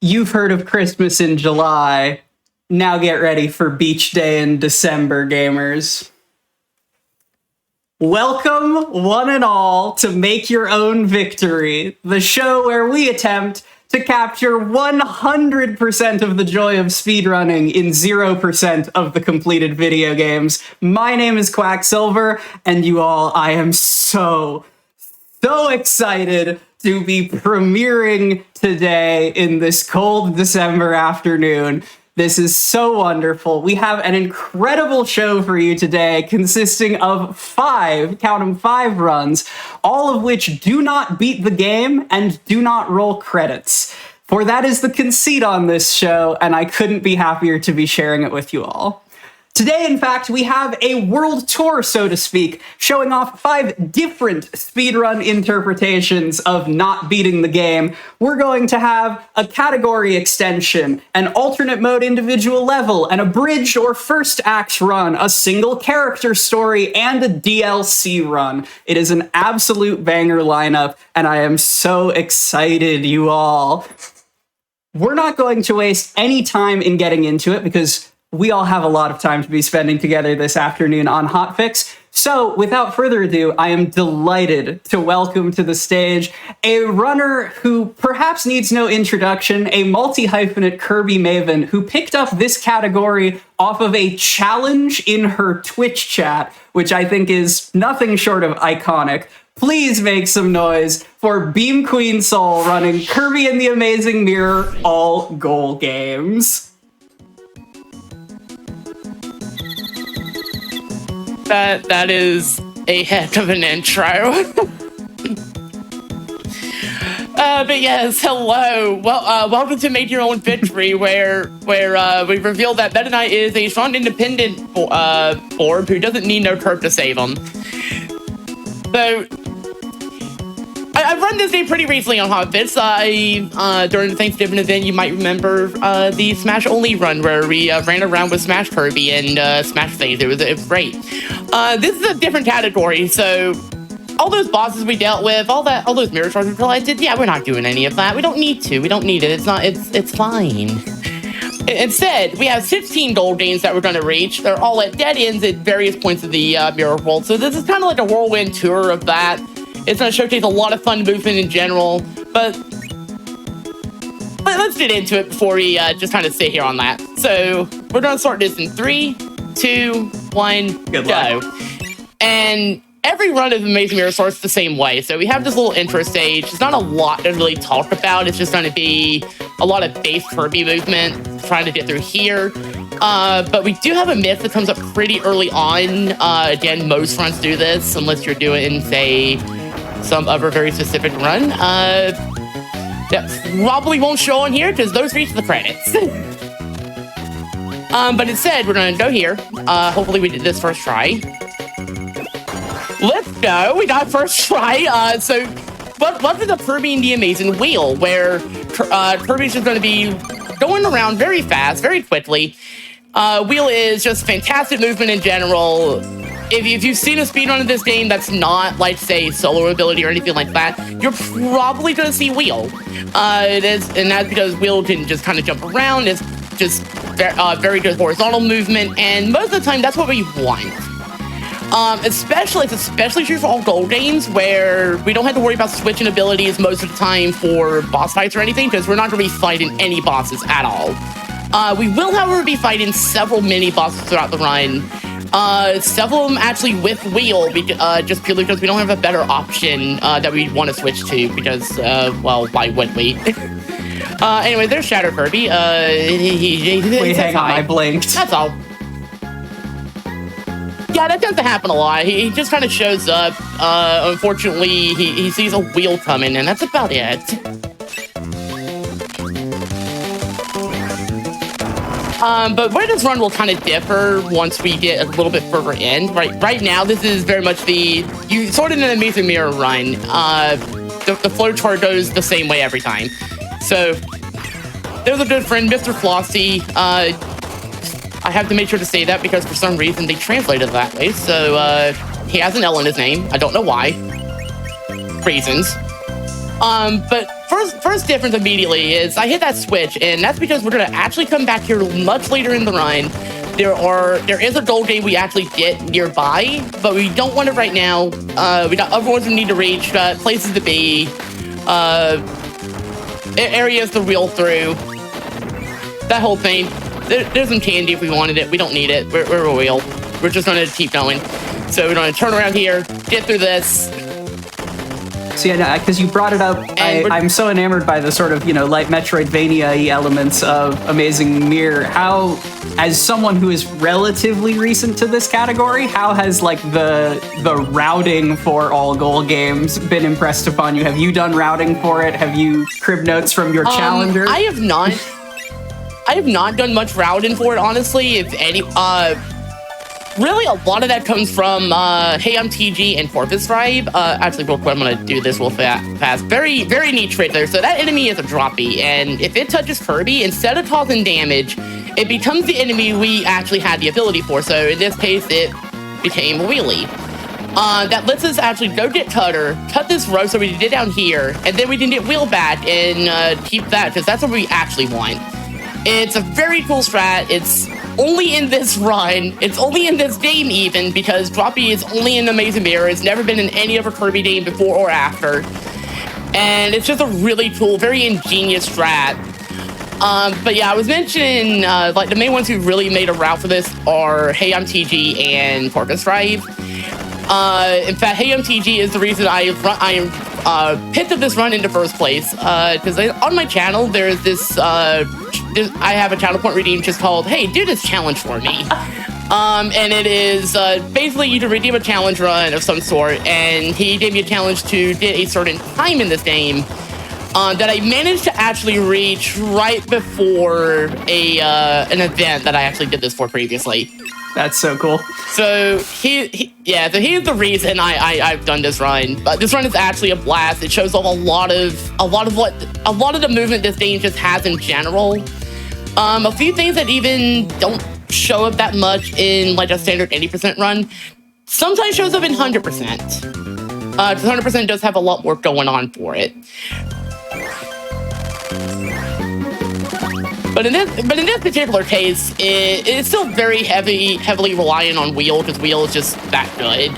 You've heard of Christmas in July. Now get ready for Beach Day in December, gamers. Welcome, one and all, to Make Your Own Victory, the show where we attempt to capture 100% of the joy of speedrunning in 0% of the completed video games. My name is Quacksilver, and you all, I am so excited to be premiering today in this cold December afternoon. This is so wonderful. We have an incredible show for you today consisting of 5 runs, all of which do not beat the game and do not roll credits. For that is the conceit on this show, and I couldn't be happier to be sharing it with you all. Today, in fact, we have a world tour, so to speak, showing off 5 different speedrun interpretations of not beating the game. We're going to have a category extension, an alternate mode individual level, an abridged or first act run, a single character story, and a DLC run. It is an absolute banger lineup, and I am so excited, you all. We're not going to waste any time in getting into it because we all have a lot of time to be spending together this afternoon on Hotfix. So, without further ado, I am delighted to welcome to the stage a runner who perhaps needs no introduction, a multi-hyphenate Kirby maven who picked up this category off of a challenge in her Twitch chat, which I think is nothing short of iconic. Please make some noise for Beam Queen Soul running Kirby and the Amazing Mirror all goal games. That is a heck of an intro. But yes, hello. Well, welcome to Make Your Own Victory, where we reveal that Meta Knight is a strong, independent orb who doesn't need no turf to save him. So, I've run this game pretty recently on Hotfix. During the Thanksgiving event, you might remember the Smash Only run where we ran around with Smash Kirby and Smash things. It was great. This is a different category, so all those bosses we dealt with, all those mirror shards we realized, yeah, we're not doing any of that. We don't need to. We don't need it. It's fine. Instead, we have 16 gold games that we're going to reach. They're all at dead ends at various points of the mirror world. So this is kind of like a whirlwind tour of that. It's going to showcase a lot of fun movement in general, but let's get into it before we just kind of sit here on that. So we're going to start this in 3, 2, 1, Good go. luck. And every run of Amazing Mirror starts the same way. So we have this little intro stage. There's not a lot to really talk about. It's just going to be a lot of base Kirby movement, trying to get through here. But we do have a myth that comes up pretty early on. Again, most runs do this, unless you're doing, say, some other very specific run. That probably won't show on here because those reach the credits. But instead, we're going to go here. Hopefully we did this first try. Let's go. We got first try. So what is the Kirby and the Amazing Wheel, where Kirby's just going to be going around very fast, very quickly. Wheel is just fantastic movement in general. If you've seen a speedrun of this game that's not, like, say, solo ability or anything like that, you're probably going to see Wheel. And that's because Wheel can just kind of jump around. It's just very good horizontal movement, and most of the time, that's what we want. It's especially true for all gold games, where we don't have to worry about switching abilities most of the time for boss fights or anything, because we're not going to be fighting any bosses at all. We will, however, be fighting several mini-bosses throughout the run. Several of them actually with Wheel, just purely because we don't have a better option that we want to switch to, because, well, why would we? Anyway, there's Shadow Kirby. Wait, hang on, I blinked. That's all. Yeah, that tends to happen a lot. He just kind of shows up. Unfortunately, he sees a wheel coming, and that's about it. But where this run will kind of differ once we get a little bit further in. Right now, this is very much you sort of in an Amazing Mirror run. The flowchart goes the same way every time. So there's a good friend, Mr. Flossie. I have to make sure to say that because for some reason they translated it that way. So he has an L in his name. I don't know why. Reasons. But first difference immediately is I hit that switch, and that's because we're gonna actually come back here much later in the run. There is a gold game we actually get nearby, but we don't want it right now. We got other ones we need to reach, places to be, areas to wheel through. That whole thing. There's some candy if we wanted it. We don't need it. We're a wheel. We're just gonna keep going. So we're gonna turn around here, get through this. So yeah, because you brought it up, I'm so enamored by the sort of, light Metroidvania-y elements of Amazing Mirror. How, as someone who is relatively recent to this category, how has like the routing for all goal games been impressed upon you? Have you done routing for it? Have you cribbed notes from your challenger? I have not. I have not done much routing for it, honestly. If any, really, a lot of that comes from Hey I'm TG and Porpoise Tribe. Actually, real quick, I'm gonna do this real fast. Very, very neat trick there. So that enemy is a droppy, and if it touches Kirby, instead of causing damage, it becomes the enemy we actually had the ability for. So in this case, it became a wheelie. That lets us actually go get Cutter, cut this row so we can get down here, and then we can get Wheel back and keep that, because that's what we actually want. It's a very cool strat. It's only in this run. It's only in this game even, because Droppy is only in Amazing Mirror. It's never been in any other Kirby game before or after. And it's just a really cool, very ingenious strat. But yeah, I was mentioning, like, the main ones who really made a route for this are Hey I'm TG and Porpoise Tribe. In fact, Hey I'm TG is the reason I picked up this run in the first place. Because on my channel, there's this, I have a channel point redeem just called, hey, do this challenge for me. And it is basically you to redeem a challenge run of some sort, and he gave me a challenge to get a certain time in this game that I managed to actually reach right before an event that I actually did this for previously. That's so cool. So so he's the reason I've done this run. This run is actually a blast. It shows off a lot of the movement this game just has in general. A few things that even don't show up that much in like a standard 80% run sometimes shows up in 100%. 100% does have a lot more going on for it. But in this particular case, it's still very heavily reliant on Wheel, because Wheel is just that good.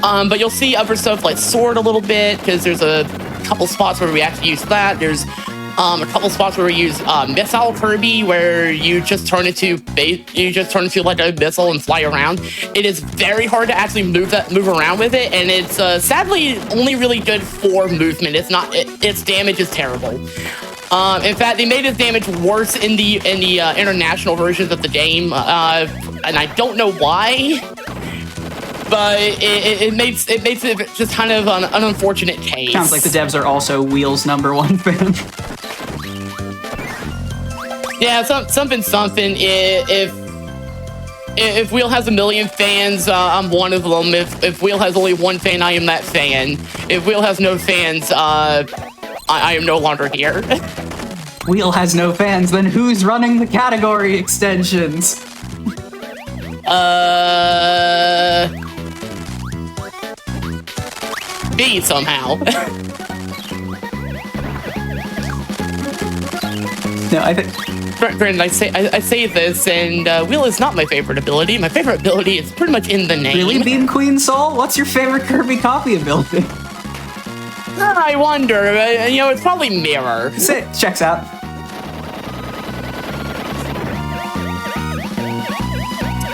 But you'll see other stuff like Sword a little bit, because there's a couple spots where we actually use that. There's a couple spots where we use Missile Kirby, where you just turn into like a missile and fly around. It is very hard to actually move around with it, and it's sadly only really good for movement. Its damage is terrible. In fact, they made its damage worse in the international versions of the game, and I don't know why. But it makes it just kind of an unfortunate case. Sounds like the devs are also Wheel's #1 fan. Yeah, something. If Wheel has 1 million fans, I'm one of them. If Wheel has only one fan, I am that fan. If Wheel has no fans, I am no longer here. Wheel has no fans, then who's running the category extensions? B somehow. No, I think... Brandon, I say this, and Wheel is not my favorite ability. My favorite ability is pretty much in the name. Really, Bean Queen Soul? What's your favorite Kirby copy ability? I wonder. It's probably Mirror. Checks out.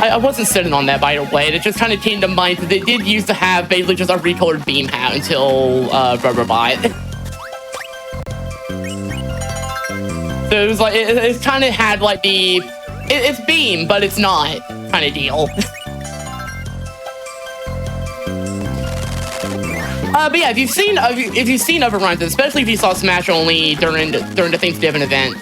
I wasn't sitting on that, by the way. It just kind of came to mind because they did used to have basically just a recolored beam hat until Rubberbot. So it was like it kind of had like it's beam, but it's not kind of deal. But yeah, if you've seen other runs, especially if you saw Smash only during the Thanksgiving event,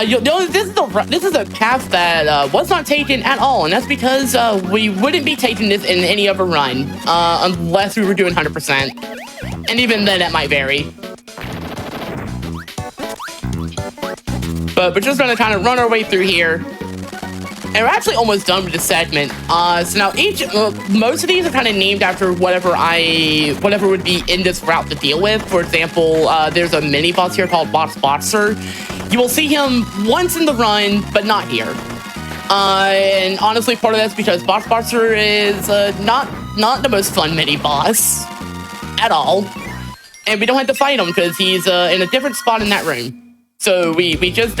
you'll know this is a path that was not taken at all, and that's because we wouldn't be taking this in any other run unless we were doing 100%, and even then that might vary. But we're just gonna kind of run our way through here. And we're actually almost done with this segment. So now most of these are kind of named after whatever would be in this route to deal with. For example, there's a mini boss here called Boss Boxer. You will see him once in the run, but not here. And honestly, part of that's because Boss Boxer is not the most fun mini boss at all. And we don't have to fight him because he's in a different spot in that room. So we just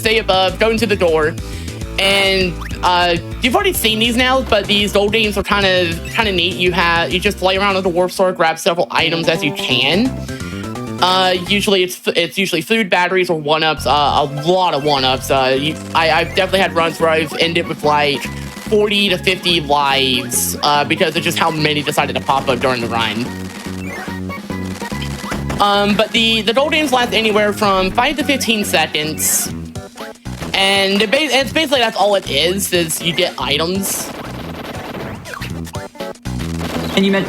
stay above, go into the door. And you've already seen these now, but these old games are kind of neat. You just play around with the warp sword, grab several items as you can. Usually it's usually food, batteries, or 1-ups. A lot of 1-ups. I've definitely had runs where I've ended with like 40 to 50 lives because of just how many decided to pop up during the run. But the gold games last anywhere from 5 to 15 seconds. And it's basically that's all it is you get items. And you meant...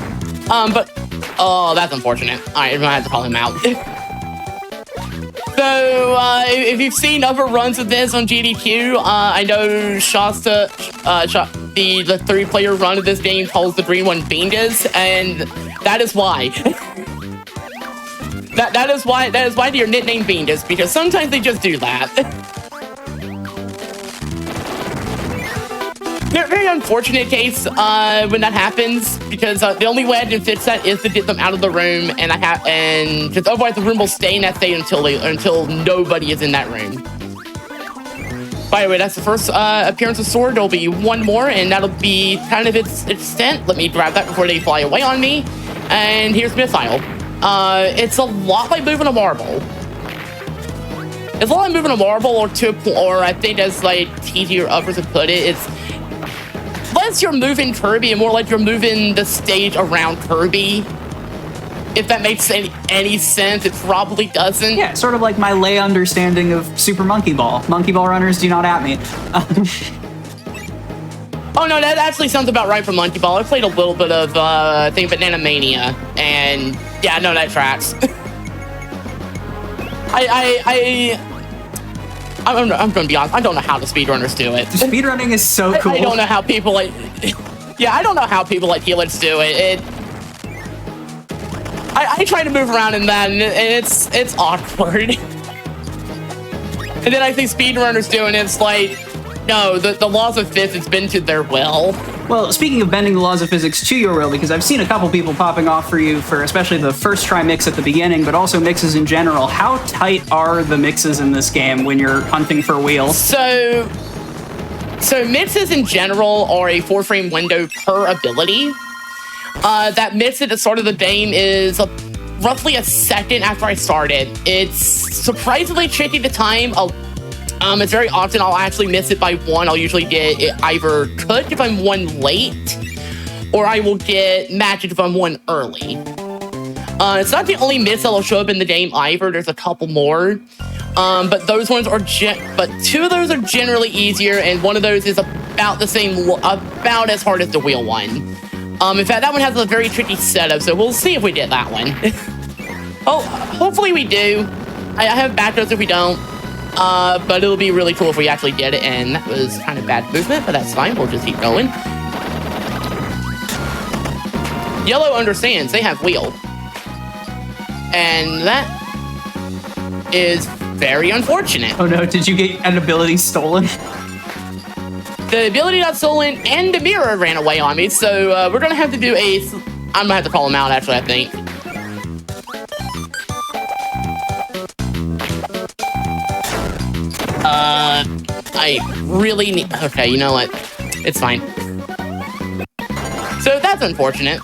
Oh, that's unfortunate. Alright, I'm gonna have to call him out. So, if you've seen other runs of this on GDQ, I know Shasta, the 3-player run of this game calls the green one Bingas, and that is why. that is why they're nicknamed Bingas, because sometimes they just do that. Very unfortunate case when that happens, because the only way I can fix that is to get them out of the room, and because otherwise the room will stay in that state until nobody is in that room. By the way, that's the first appearance of Sword. There'll be one more, and that'll be kind of its extent. Let me grab that before they fly away on me. And here's Missile. It's a lot like moving a marble. It's a lot like moving a marble, or I think as like TG or others have put it, it's less you're moving Kirby and more like you're moving the stage around Kirby. If that makes any sense, it probably doesn't. Yeah, sort of like my lay understanding of Super Monkey Ball. Monkey Ball runners, do not at me. Oh no, that actually sounds about right for Monkey Ball. I played a little bit of Banana Mania, and yeah, no, that tracks. I'm gonna be honest, I don't know how the speedrunners do it. Speedrunning is so cool. I don't know how people like... Yeah, I don't know how people like Helix do it. I try to move around in that, and it's awkward. And then I think speedrunners do, and it's like, no, the laws of physics bend to their will. Well, speaking of bending the laws of physics to your will, because I've seen a couple people popping off for you for especially the first try mix at the beginning, but also mixes in general. How tight are the mixes in this game when you're hunting for wheels? So mixes in general are a 4-frame window per ability. That mix at the start of the game is roughly a second after I started. It's surprisingly tricky to time. It's very often I'll actually miss it by 1. I'll usually get it either cooked if I'm 1 late, or I will get magic if I'm 1 early. It's not the only miss that'll show up in the game either. There's a couple more. But those ones are but 2 of those are generally easier, and 1 of those is about as hard as the wheel one. In fact, that one has a very tricky setup, so we'll see if we get that one. Oh, hopefully we do. I have backups if we don't. But it'll be really cool if we actually get it, and that was kind of bad movement, but that's fine. We'll just keep going. Yellow understands. They have wheel. And that is very unfortunate. Oh no, did you get an ability stolen? The ability got stolen, and the mirror ran away on me, so we're going to have to do I'm going to have to call him out, actually, I think. I really need... Okay, you know what? It's fine. So that's unfortunate.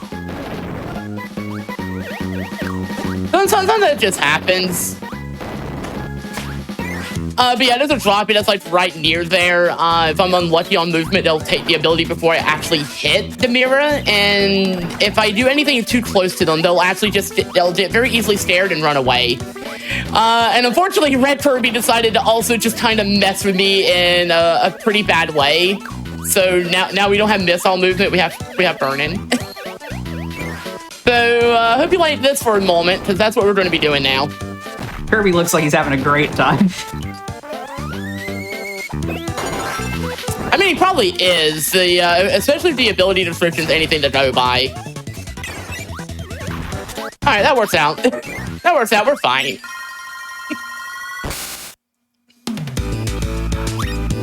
Sometimes it just happens. But yeah, there's a drop that's like right near there. If I'm unlucky on movement, they'll take the ability before I actually hit the mirror. And if I do anything too close to them, they'll get very easily scared and run away. And unfortunately, Red Kirby decided to also just kind of mess with me in a pretty bad way. So now we don't have missile movement, we have burn-in. So hope you like this for a moment, because that's what we're going to be doing now. Kirby looks like he's having a great time. I mean, he probably is. Especially the ability description's anything to go by. All right, that works out. That works out. We're fine.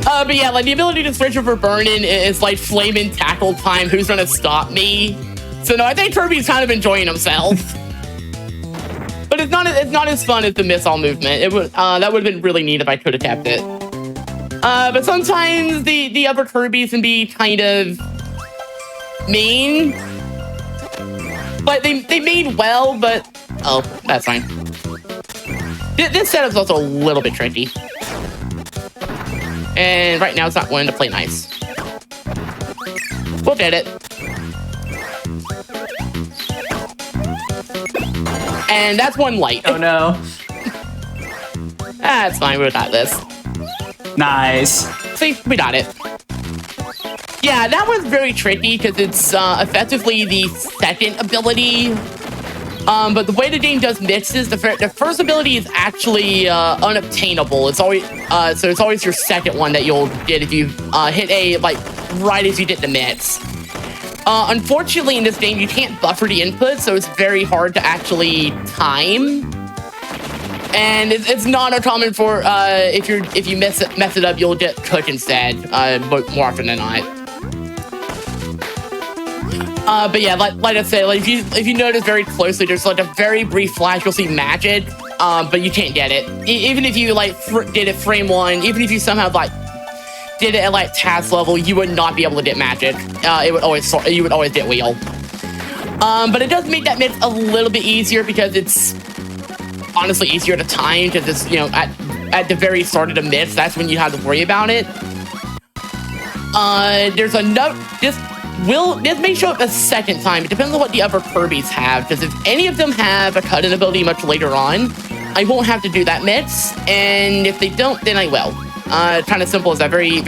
But yeah, like the ability to switch over burning is like flaming tackle time. Who's gonna stop me? So no, I think Kirby's kind of enjoying himself. But it's not as fun as the miss all movement. It would that would have been really neat if I could have kept it. But sometimes the other Kirbys can be kind of mean. But they made well, but oh, that's fine. This setup's also a little bit tricky. And right now it's not wanting to play nice. We'll get it. And that's one light. Oh no. That's fine, we got this. Nice. See, we got it. Yeah, that one's very tricky because it's effectively the second ability. But the way the game does mixes, the first ability is actually unobtainable. It's always so it's always your second one that you'll get if you hit A like right as you did the mix. Unfortunately, in this game, you can't buffer the input, so it's very hard to actually time. And it's not uncommon for if you mess it up, you'll get cooked instead, but more often than not. But yeah, like I said, like if you notice very closely, there's like a very brief flash. You'll see magic, but you can't get it. Even if you like did it frame one, even if you somehow like did it at like task level, you would not be able to get magic. You would always get wheel. But it does make that mix a little bit easier because it's honestly easier to time because it's at the very start of the mix. That's when you have to worry about it. There's another this may show up a second time. It depends on what the other Kirbys have, because if any of them have a cut-in ability much later on, I won't have to do that mix, and if they don't, then I will. Kind of simple as that. Very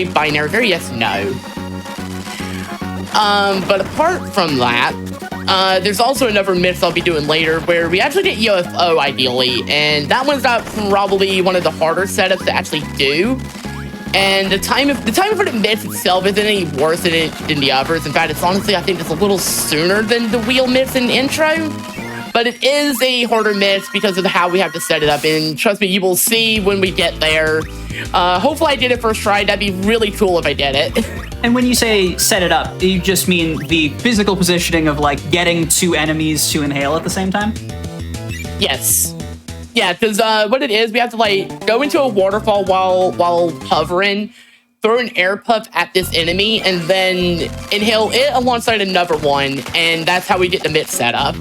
binary, very yes, no. But apart from that, there's also another mix I'll be doing later where we actually get UFO ideally, and that one's probably one of the harder setups to actually do. And the time for the mix itself isn't any worse than the others. In fact, it's honestly, I think it's a little sooner than the wheel mix in the intro. But it is a harder mix because of how we have to set it up. And trust me, you will see when we get there. Hopefully I did it first try. That'd be really cool if I did it. And when you say set it up, you just mean the physical positioning of like getting two enemies to inhale at the same time? Yes. Yeah, because what it is, we have to like go into a waterfall while hovering, throw an air puff at this enemy, and then inhale it alongside another one, and that's how we get the mix set up.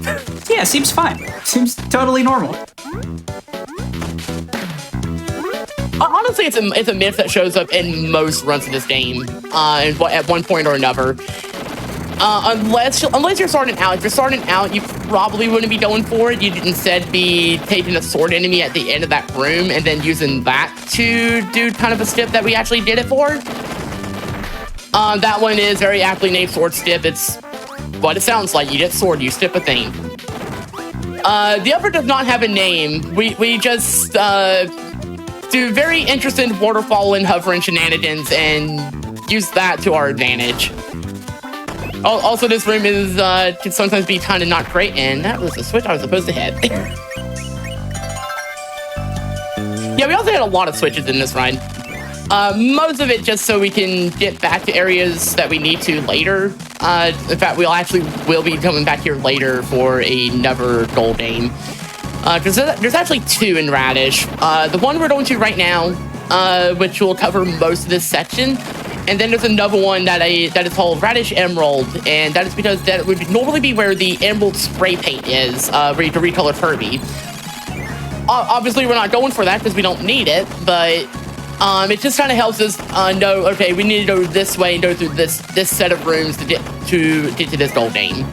Yeah, seems fine. Seems totally normal. Honestly, it's a mix that shows up in most runs of this game, at one point or another. Unless you're starting out. If you're starting out, you probably wouldn't be going for it. You'd instead be taking a sword enemy at the end of that room and then using that to do kind of a stip that we actually did it for. That one is very aptly named Sword Stip. It's what it sounds like. You get sword, you stip a thing. The other does not have a name. We just do very interesting waterfall and hovering shenanigans and use that to our advantage. Also, this room is can sometimes be kind of not great, and that was the switch I was supposed to hit. Yeah, we also had a lot of switches in this run. Most of it just so we can get back to areas that we need to later. In fact, we'll be coming back here later for another goal game. Because there's actually two in Radish. The one we're going to right now, which will cover most of this section. And then there's another one that is called Radish Emerald, and that is because that would normally be where the emerald spray paint is, where you can recolor Kirby. Obviously, we're not going for that because we don't need it, but it just kind of helps us know, okay, we need to go this way and go through this set of rooms to get to this goal game.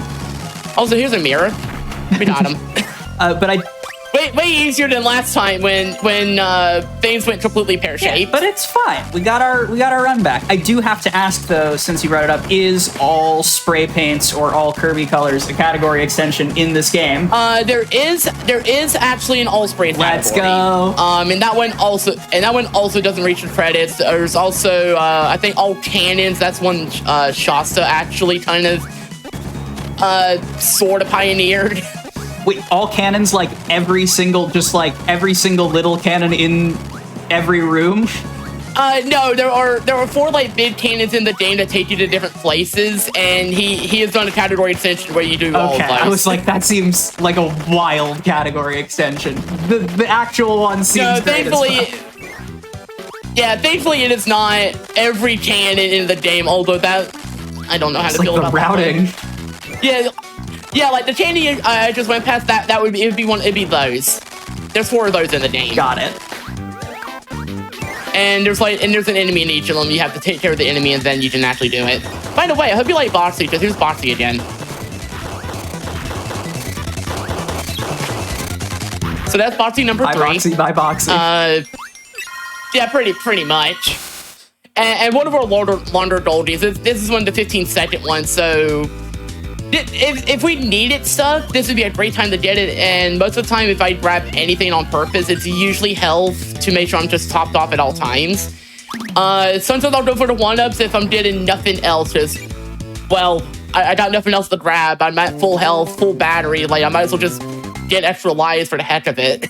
Also, here's a mirror. We got him. But I... way easier than last time when things went completely pear-shaped. Yeah, but it's fine. We got our run back. I do have to ask though, since you brought it up, is all spray paints or all Kirby colors a category extension in this game? There is actually an all spray category. Let's go. And that one also doesn't reach the credits. There's also I think all cannons. That's one Shasta actually kind of sort of pioneered. Wait, all cannons, like every single little cannon in every room? No, there are 4 like big cannons in the game that take you to different places, and he has done a category extension where you do all of those. I was like, that seems like a wild category extension. The actual one seems great as well. Yeah, thankfully it is not every cannon in the game, although that I don't know how to feel about the routing. Yeah, like the candy I just went past that would be it'd be those. There's 4 of those in the game. Got it. And there's an enemy in each of them. You have to take care of the enemy and then you can actually do it. By the way, I hope you like Boxy, because here's Boxy again. So that's Boxy number 3. Bye Boxy. Yeah, pretty much. And one of our longer goldies. This is one of the 15-second ones, so if we needed stuff, this would be a great time to get it. And most of the time, if I grab anything on purpose, it's usually health to make sure I'm just topped off at all times. Sometimes I'll go for the 1-ups if I'm getting nothing else, because, well, I got nothing else to grab. I'm at full health, full battery. Like, I might as well just get extra lives for the heck of it.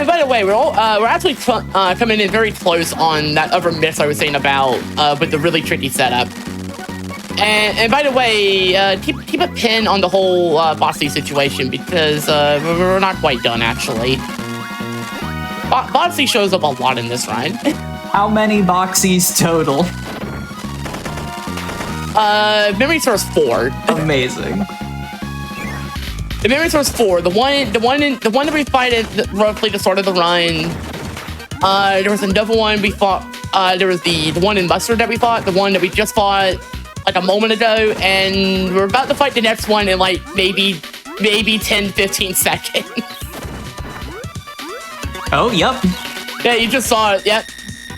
By the way, we're actually coming in very close on that other miss I was saying about with the really tricky setup. And by the way, keep a pin on the whole Boxy situation, because we're not quite done actually. Boxy shows up a lot in this run. How many Boxies total? Memory source 4. Amazing. The memory source 4. The one that we fight at roughly the start of the run. There was another one we fought. There was the one in Mustard that we fought. The one that we just fought like a moment ago, and we're about to fight the next one in like maybe 10-15 seconds. Oh, yep. Yeah, you just saw it. Yep,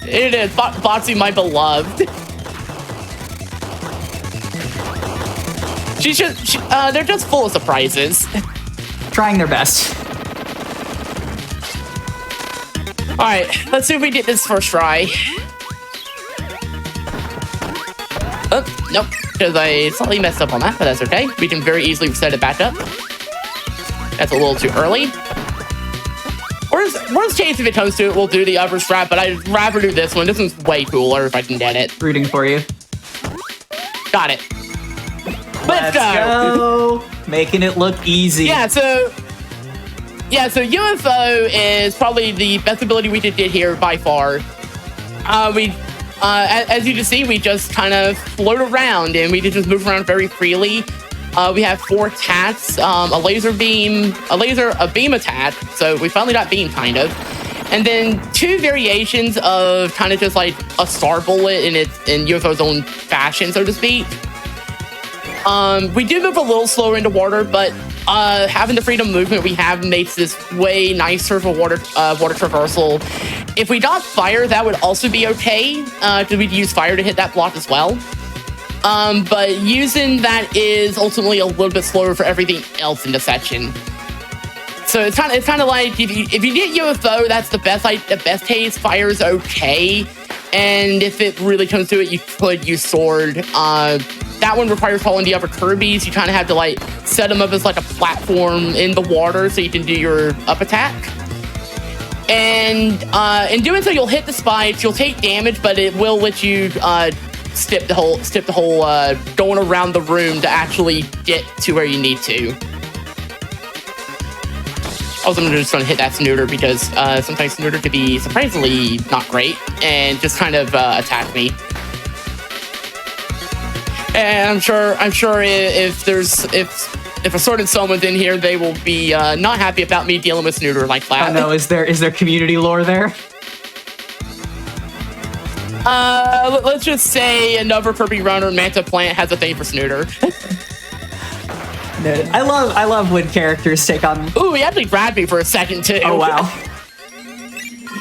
it is. Boxy, my beloved. They're just full of surprises. Trying their best. All right, let's see if we get this first try. Oh, nope, because I slightly messed up on that, but that's okay. We can very easily set it back up. That's a little too early. Worst case, if it comes to it, we'll do the upper strap, but I'd rather do this one. This one's way cooler if I can get it. Rooting for you. Got it. Let's go. Making it look easy. Yeah, so UFO is probably the best ability we could get here by far. As you can see, we just kind of float around and we can just move around very freely. We have 4 attacks, a laser beam, a beam attack. So we finally got beam, kind of. And then 2 variations of kind of just like a star bullet in UFO's own fashion, so to speak. We do move a little slower into water, but having the freedom of movement we have makes this way nicer for water traversal. If we got fire, that would also be okay, because we'd use fire to hit that block as well. But using that is ultimately a little bit slower for everything else in the section. So it's kind of like if you get UFO, that's the best case. Fire is okay, and if it really comes to it, you could use sword. That one requires following the other Kirbys. You kind of have to like set them up as like a platform in the water so you can do your up attack. And in doing so, you'll hit the spikes. You'll take damage, but it will let you skip the whole going around the room to actually get to where you need to. Also, I'm just going to hit that snooter because sometimes snooter could be surprisingly not great and just kind of attack me. And I'm sure if a certain someone's in here, they will be not happy about me dealing with snooter like that. I know. Is there community lore there? Let's just say another Kirby runner, Manta Plant, has a thing for snooter. I love when characters take on. Ooh, he actually grabbed me for a second too. Oh wow.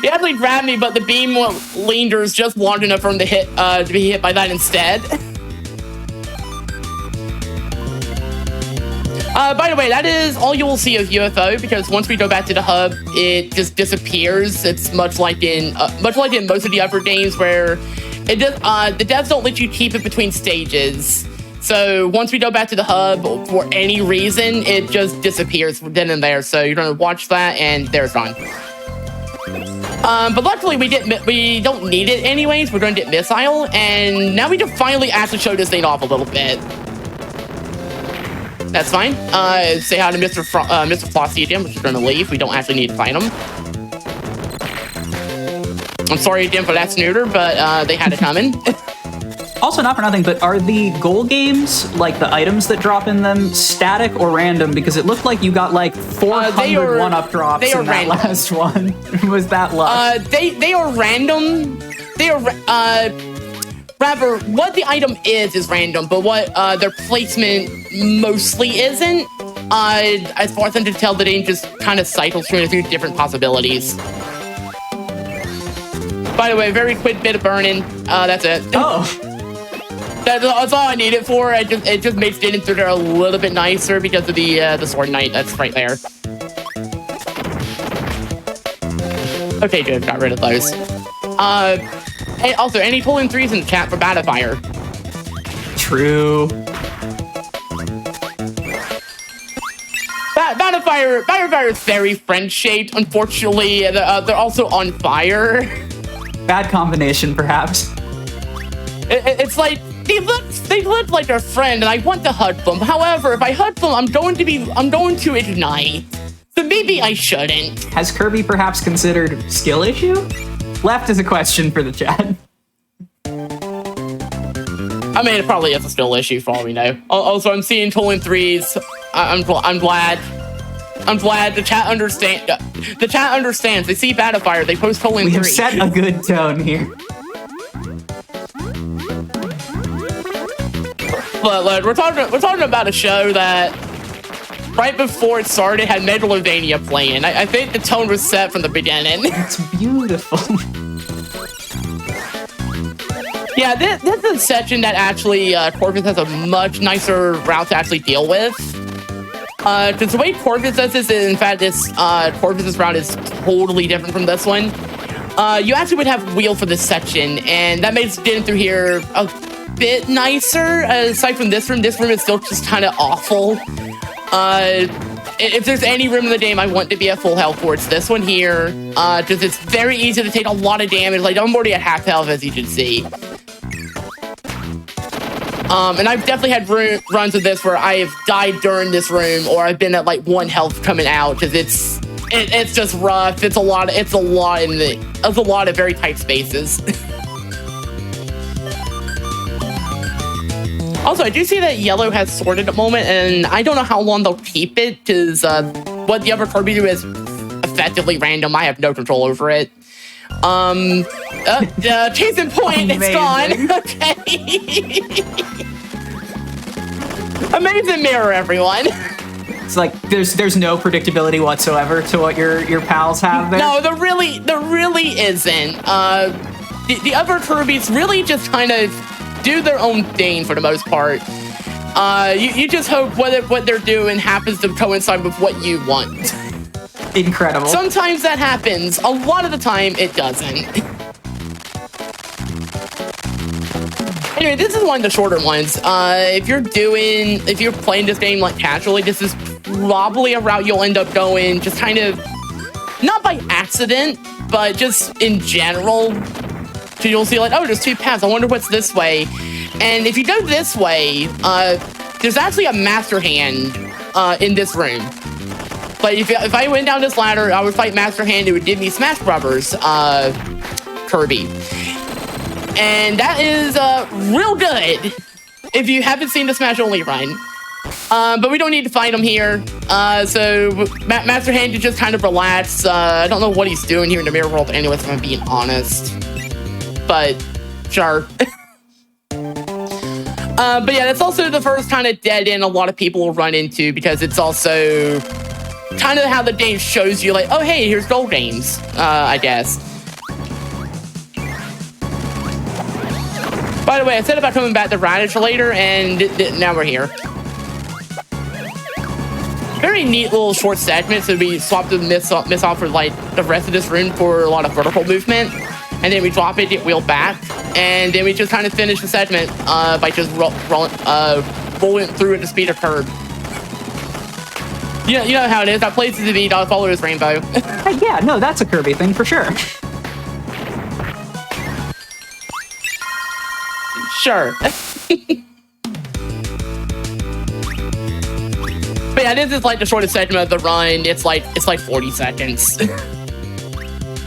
He actually grabbed me, but the beam leander's just large enough for him to be hit by that instead. By the way, that is all you will see of UFO, because once we go back to the hub, it just disappears. It's much like in most of the other games where it does. The devs don't let you keep it between stages. So once we go back to the hub, for any reason, it just disappears then and there. So you're gonna watch that, and there's gone. But luckily we don't need it anyways. We're going to get missile, and now we can finally actually show this thing off a little bit. That's fine. Say hi to Mr. Flossie again, which is going to leave. We don't actually need to fight him. I'm sorry again for that snooter, but they had it coming. Also, not for nothing, but are the goal games, like the items that drop in them, static or random? Because it looked like you got like 400 one-up drops in that last one. Was that luck? They are random. They are rather, what the item is random, but what their placement mostly isn't. As far as I can tell, the game just kind of cycles through a few different possibilities. By the way, very quick bit of burning. That's it. Oh. That's all I need it for. It just makes getting through there a little bit nicer because of the sword knight that's right there. Okay, good. Got rid of those. And also, any pulling threes in the chat for Battlefire. True. Battlefire is very French-shaped. Unfortunately, they're also on fire. Bad combination, perhaps. It's like they look like a friend, and I want to hug them. However, if I hug them, I'm going to ignite. So maybe I shouldn't. Has Kirby perhaps considered skill issue? Left is a question for the chat. I mean, it probably is a skill issue for all we know. Also, I'm seeing pulling threes. I'm glad. The chat understand. The chat understands. They see Battlefire. They post pulling threes. We have set a good tone here. But we're talking about a show that right before it started had Megalovania playing. I think the tone was set from the beginning. It's beautiful. Yeah, this is a section that actually Corvus has a much nicer route to actually deal with. Because the way Corvus does this, in fact, Corvus's route is totally different from this one. You actually would have wheel for this section, and that makes getting through here a bit nicer. Aside from this room is still just kind of awful. If there's any room in the game I want to be at full health for, it's this one here. Because it's very easy to take a lot of damage. Like, I'm already at half health, as you can see. And I've definitely had runs of this where I have died during this room, or I've been at like 1 health coming out, because it's just rough. It's a lot of very tight spaces. Also, I do see that yellow has sword at the moment, and I don't know how long they'll keep it, because what the other Kirby do is effectively random. I have no control over it. Case in point, it's gone. Okay. Amazing mirror, everyone. It's like there's no predictability whatsoever to what your pals have there. No, there really isn't. The other Kirbys really just kind of do their own thing for the most part. You just hope what they're doing happens to coincide with what you want. Incredible. Sometimes that happens. A lot of the time, it doesn't. Anyway, this is one of the shorter ones. If you're playing this game like casually, this is probably a route you'll end up going just kind of, not by accident, but just in general. So you'll see like, oh, there's 2 paths. I wonder what's this way. And if you go this way, there's actually a master hand in this room. But if I went down this ladder, I would fight Master Hand. It would give me Smash Brothers Kirby. And that is real good if you haven't seen the Smash Only run. But we don't need to fight him here. So Master Hand can just kind of relax. I don't know what he's doing here in the mirror world anyways, if I'm being honest. But sure. But yeah, that's also the first kind of dead end a lot of people will run into, because it's also kind of how the game shows you, like, oh, hey, here's gold games, I guess. By the way, I said about coming back to Radish later, and now we're here. Very neat little short segment, so we swap the miss off for like the rest of this room for a lot of vertical movement, and then we drop it, get wheeled back, and then we just kind of finish the segment by just rolling through at the speed of curb. You know how it is. That place is to be, follow his rainbow. Yeah, no, that's a Kirby thing for sure. Sure. But yeah, this is like the shortest segment of the run. It's like 40 seconds.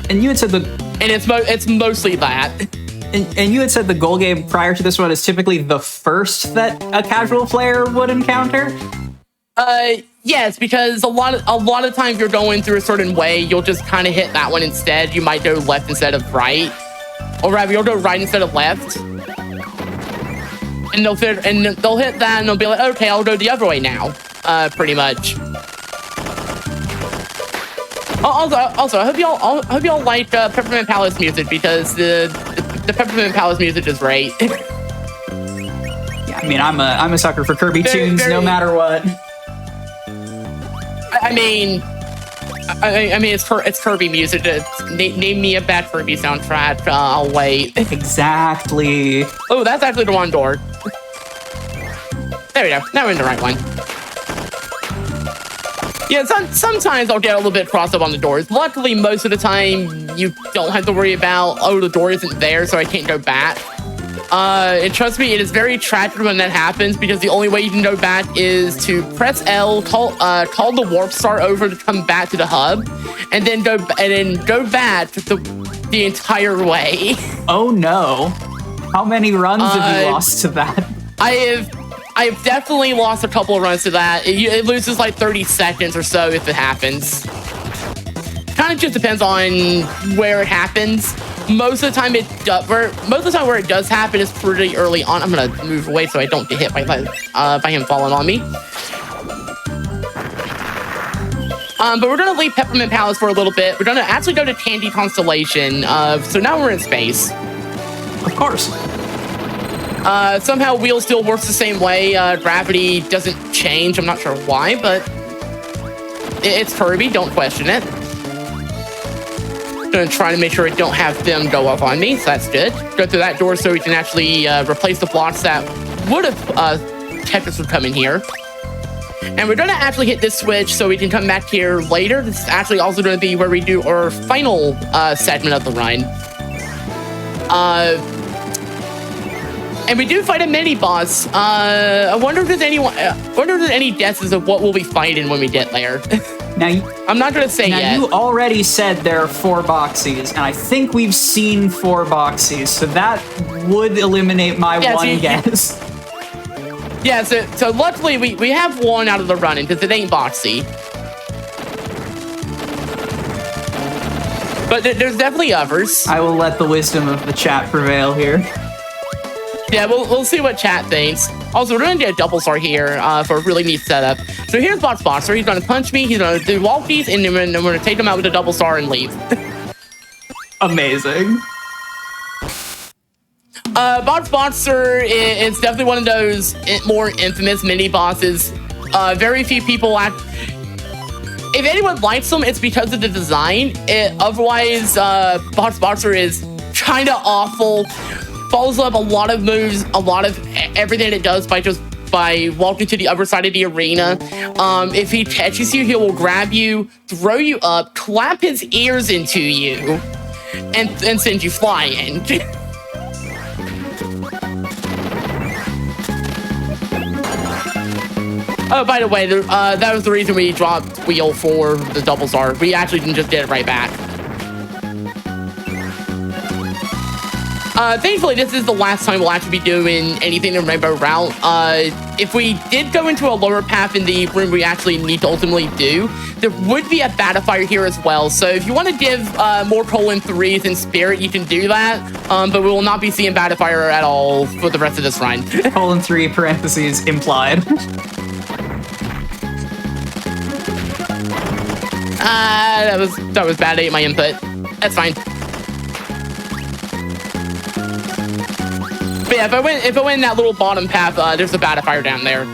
And you had said and it's mostly that. And you had said the goal game prior to this one is typically the first that a casual player would encounter? Yes, because a lot of times you're going through a certain way, you'll just kind of hit that one instead. You might go left instead of right, or rather, you'll go right instead of left. And they'll hit that, and they'll be like, okay, I'll go the other way now. Pretty much. Also, I hope y'all like Peppermint Palace music, because the Peppermint Palace music is great. Yeah, I mean, I'm a sucker for Kirby tunes, no matter what. I mean, it's Kirby music. Name me a bad Kirby soundtrack. I'll wait. Exactly. Oh, that's actually the one door. There we go. Now we're in the right one. Yeah, sometimes I'll get a little bit crossed up on the doors. Luckily, most of the time, you don't have to worry about, oh, the door isn't there, so I can't go back. And trust me, it is very tragic when that happens, because the only way you can go back is to press L, call the warp star over to come back to the hub, and then go back the entire way. Oh no! How many runs have you lost to that? I've definitely lost a couple of runs to that. It loses like 30 seconds or so if it happens. Kind of just depends on where it happens. Most of the time, where it does happen is pretty early on. I'm gonna move away so I don't get hit by him falling on me. But we're gonna leave Peppermint Palace for a little bit. We're gonna actually go to Candy Constellation. So now we're in space. Of course. Somehow wheel still works the same way. Gravity doesn't change. I'm not sure why, but it's Kirby. Don't question it. Gonna try to make sure I don't have them go up on me, so that's good. Go through that door so we can actually replace the blocks that would have kept us from coming here. And we're gonna actually hit this switch so we can come back here later. This is actually also gonna be where we do our final segment of the run. And we do fight a mini boss. I wonder if there's any guesses of what we'll be fighting when we get there. Now, I'm not gonna say yet. Now, you already said there are 4 boxies, and I think we've seen 4 boxies, so that would eliminate my one guess. Yeah, so luckily we have one out of the running, because it ain't boxy. But there's definitely others. I will let the wisdom of the chat prevail here. Yeah, we'll see what chat thinks. Also, we're going to get a double star here for a really neat setup. So here's Box Boxer. He's going to punch me, he's going to do walkies, and then we're going to take him out with a double star and leave. Amazing. Box Boxer is definitely one of those more infamous mini-bosses. Very few people if anyone likes them, it's because of the design. Otherwise, Box Boxer is kind of awful. Follows up a lot of moves, a lot of everything it does by walking to the other side of the arena. If he catches you, he will grab you, throw you up, clap his ears into you, and send you flying. Oh, by the way, that was the reason we dropped wheel for the double star. We actually didn't just get it right back. Thankfully, this is the last time we'll actually be doing anything in Rainbow Route. If we did go into a lower path in the room we actually need to ultimately do, there would be a Battlefire here as well. So if you want to give more colon 3s in Spirit, you can do that. But we will not be seeing Battlefire at all for the rest of this run. Colon 3 parentheses implied. That was bad. I ate my input. That's fine. But yeah, if I went in that little bottom path, there's a Battlefire down there.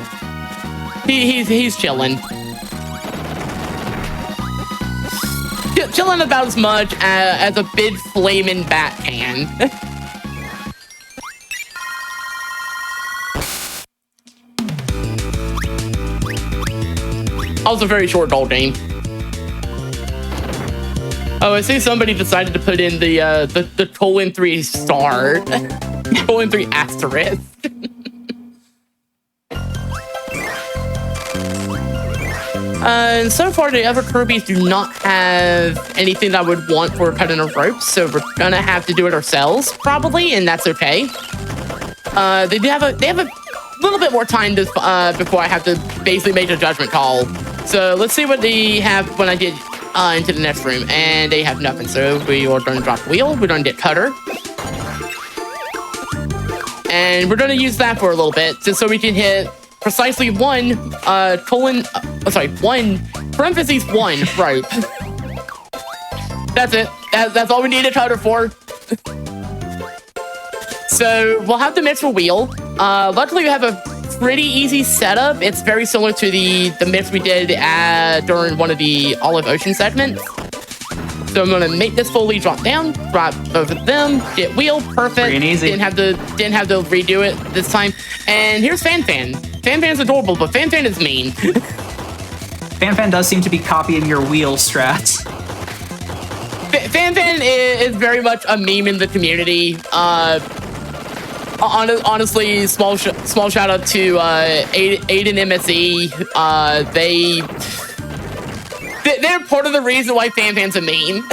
He's chilling. Chilling about as much as a big flaming bat can. Also very short goal game. Oh, I see somebody decided to put in the colon 3 star. Colon 3 asterisk. And so far, the other Kirby's do not have anything that I would want for cutting a rope, so we're gonna have to do it ourselves, probably, and that's okay. They have a little bit more time to, before I have to basically make a judgment call. So let's see what they have when I get into the next room, and they have nothing. So we are going to drop the wheel. We're going to get cutter, and we're going to use that for a little bit, just so we can hit precisely one parentheses 1 rope. That's it. That's all we need a cutter for. So we'll have the mixer wheel. Luckily, we have a pretty easy setup. It's very similar to the mix we did during one of the Olive Ocean segments. So I'm gonna make this fully drop down, drop both of them, get wheel, perfect. Free and easy. Didn't have to redo it this time. And here's Fan Fan. Fan Fan's adorable, but Fan Fan is mean. Fan Fan does seem to be copying your wheel strats. Fan Fan is very much a meme in the community. Honestly, small shout out to Aiden MSE. They're part of the reason why Fan Fan's a meme.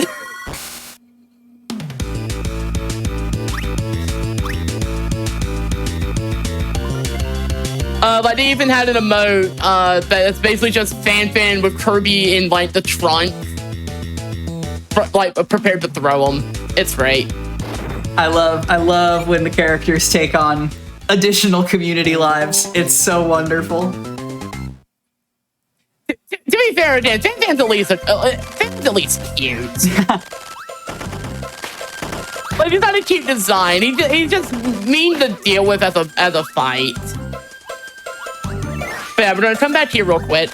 Like they even had an emote that's basically just Fan Fan with Kirby in like the trunk, like prepared to throw him. It's great. I love when the characters take on additional community lives. It's so wonderful. To be fair, again, Fan Fan's at least cute. Like he's not a cute design. He's just mean to deal with as a fight. But yeah, we're gonna come back here real quick.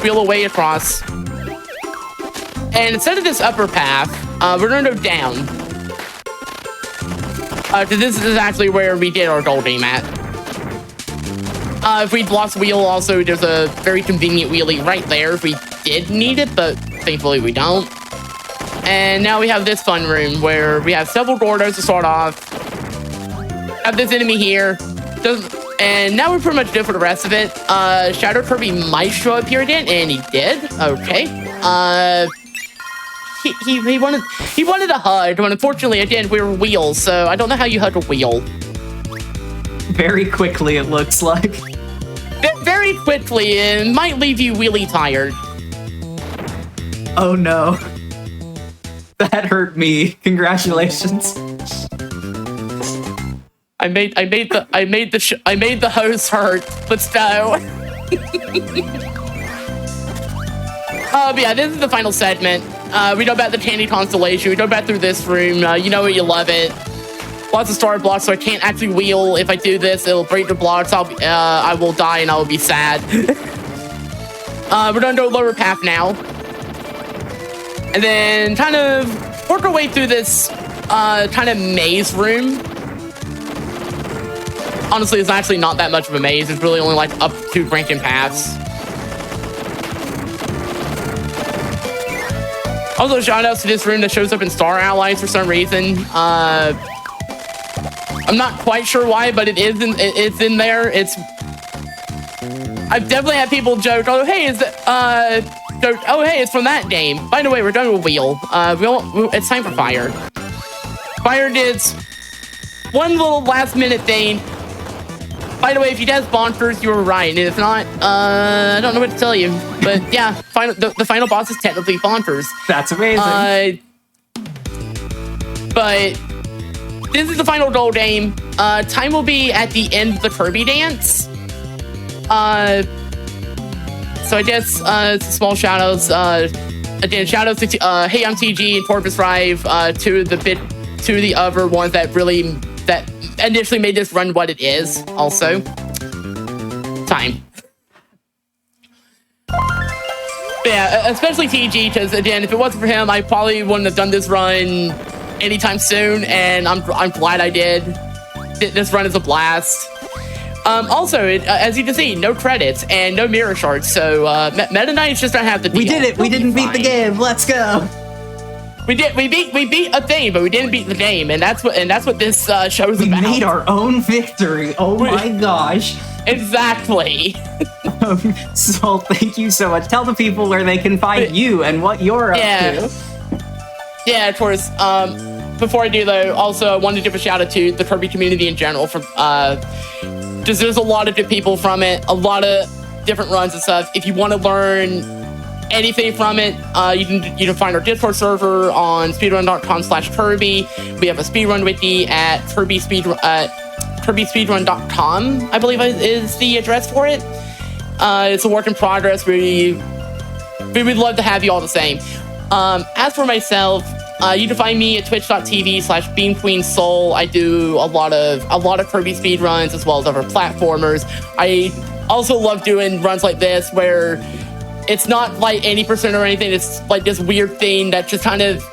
Wheel away across. And instead of this upper path, we're gonna go down. Because this is actually where we did our goal game at. If we'd lost wheel, also, there's a very convenient wheelie right there if we did need it, but thankfully we don't. And now we have this fun room where we have several Gordos to start off. Have this enemy here. And now we're pretty much good for the rest of it. Shadow Kirby might show up here again, and he did. Okay. He wanted a hug, but unfortunately, again, we were wheels, so I don't know how you hug a wheel. Very quickly, it looks like. Very quickly, it might leave you wheelie tired. Oh no. That hurt me. Congratulations. I made the host hurt. Let's go. But yeah, this is the final segment. We go back to Candy Constellation. We go back through this room. You know it, you love it. Lots of star blocks, so I can't actually wheel. If I do this, it'll break the blocks. I will die, and I will be sad. We're gonna go lower path now, and then kind of work our way through this kind of maze room. Honestly, it's actually not that much of a maze. It's really only like up 2 branching paths. Also, shout outs to this room that shows up in Star Allies for some reason. I'm not quite sure why, but it's in there. I've definitely had people joke, oh hey, it's from that game. By the way, we're done with wheel. It's time for fire. Fire gets one little last minute thing. By the way, if you guessed Bonfers, you were right. And if not, I don't know what to tell you. But yeah, the final boss is technically Bonfers. That's amazing. But this is the final goal game. Time will be at the end of the Kirby dance. So I guess small shout-outs. Again, shout-outs to Hey I'm TG and Corpus Rive, to the other ones that initially made this run what it is. Also, time. But yeah, especially TG, because again, if it wasn't for him, I probably wouldn't have done this run anytime soon, and I'm glad I did. This run is a blast. Also, as you can see, no credits and no mirror shards, so Meta Knights just don't have the deal. We did it. We didn't beat the game. Let's go. We beat a thing, but we didn't beat the game, and that's what this show's about. We made our own victory. Oh my gosh. Exactly. So thank you so much. Tell the people where they can find you and what you're up to. Yeah, of course. Before I do though, also I wanted to give a shout out to the Kirby community in general for because there's a lot of good people from it, a lot of different runs and stuff. If you want to learn anything from it, you can find our Discord server on speedrun.com/Kirby. We have a speedrun wiki at kirbyspeedrun.com, I believe is the address for it. It's a work in progress. We would love to have you all the same. As for myself, you can find me at twitch.tv/BeamQueenSoul. I do a lot of Kirby speedruns as well as other platformers. I also love doing runs like this where it's not like 80% or anything. It's like this weird thing that just kind of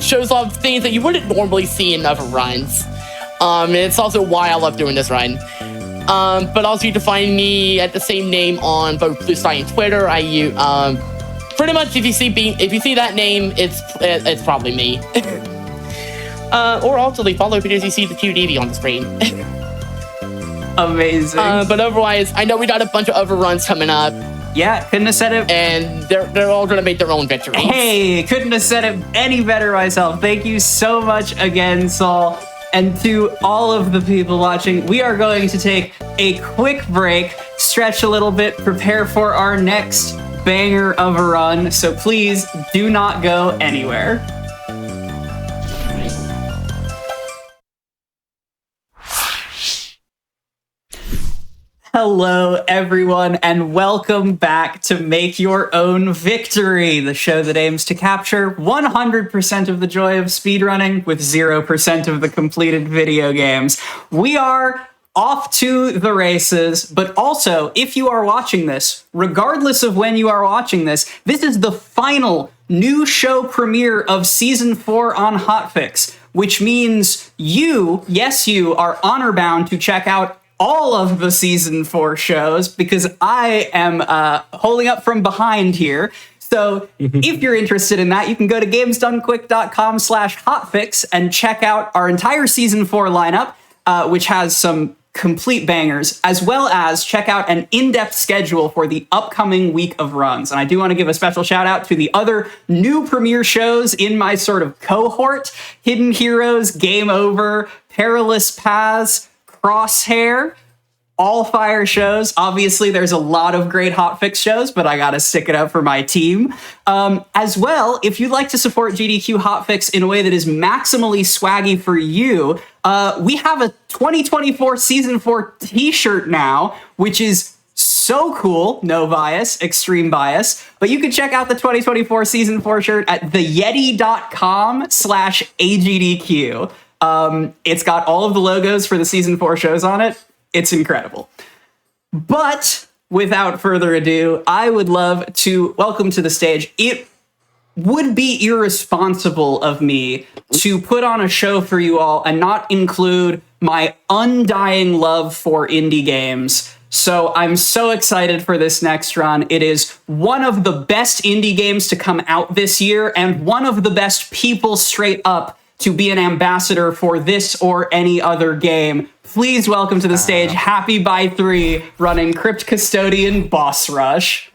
shows off things that you wouldn't normally see in other runs. And it's also why I love doing this run. But also you can find me at the same name on both Blue Sky and Twitter. Pretty much, if you see that name, it's probably me. Or also follow because you see the QDV on the screen. Amazing. But otherwise, I know we got a bunch of other runs coming up. Yeah, couldn't have said it. And they're all gonna make their own victories. Hey, couldn't have said it any better myself. Thank you so much again, Saul. And to all of the people watching, we are going to take a quick break, stretch a little bit, prepare for our next banger of a run, so please do not go anywhere. Hello, everyone, and welcome back to Make Your Own Victory, the show that aims to capture 100% of the joy of speedrunning with 0% of the completed video games. We are off to the races, but also, if you are watching this, regardless of when you are watching this, this is the final new show premiere of Season 4 on Hotfix, which means you are honor-bound to check out all of the Season 4 shows, because I am holding up from behind here. So if you're interested in that, you can go to gamesdonequick.com/hotfix and check out our entire Season 4 lineup, which has some complete bangers, as well as check out an in-depth schedule for the upcoming week of runs. And I do want to give a special shout out to the other new premiere shows in my sort of cohort: Hidden Heroes, Game Over, Perilous Paths, Crosshair, all fire shows. Obviously, there's a lot of great Hotfix shows, but I gotta stick it up for my team. As well, if you'd like to support GDQ Hotfix in a way that is maximally swaggy for you, we have a 2024 Season 4 t-shirt now, which is so cool. No bias, extreme bias. But you can check out the 2024 Season 4 shirt at theyeti.com/agdq. It's got all of the logos for the Season 4 shows on it. It's incredible. But without further ado, I would love to welcome to the stage. It would be irresponsible of me to put on a show for you all and not include my undying love for indie games. So I'm so excited for this next run. It is one of the best indie games to come out this year, and one of the best people straight up to be an ambassador for this or any other game. Please welcome to the stage Happy by 3 running Crypt Custodian Boss Rush.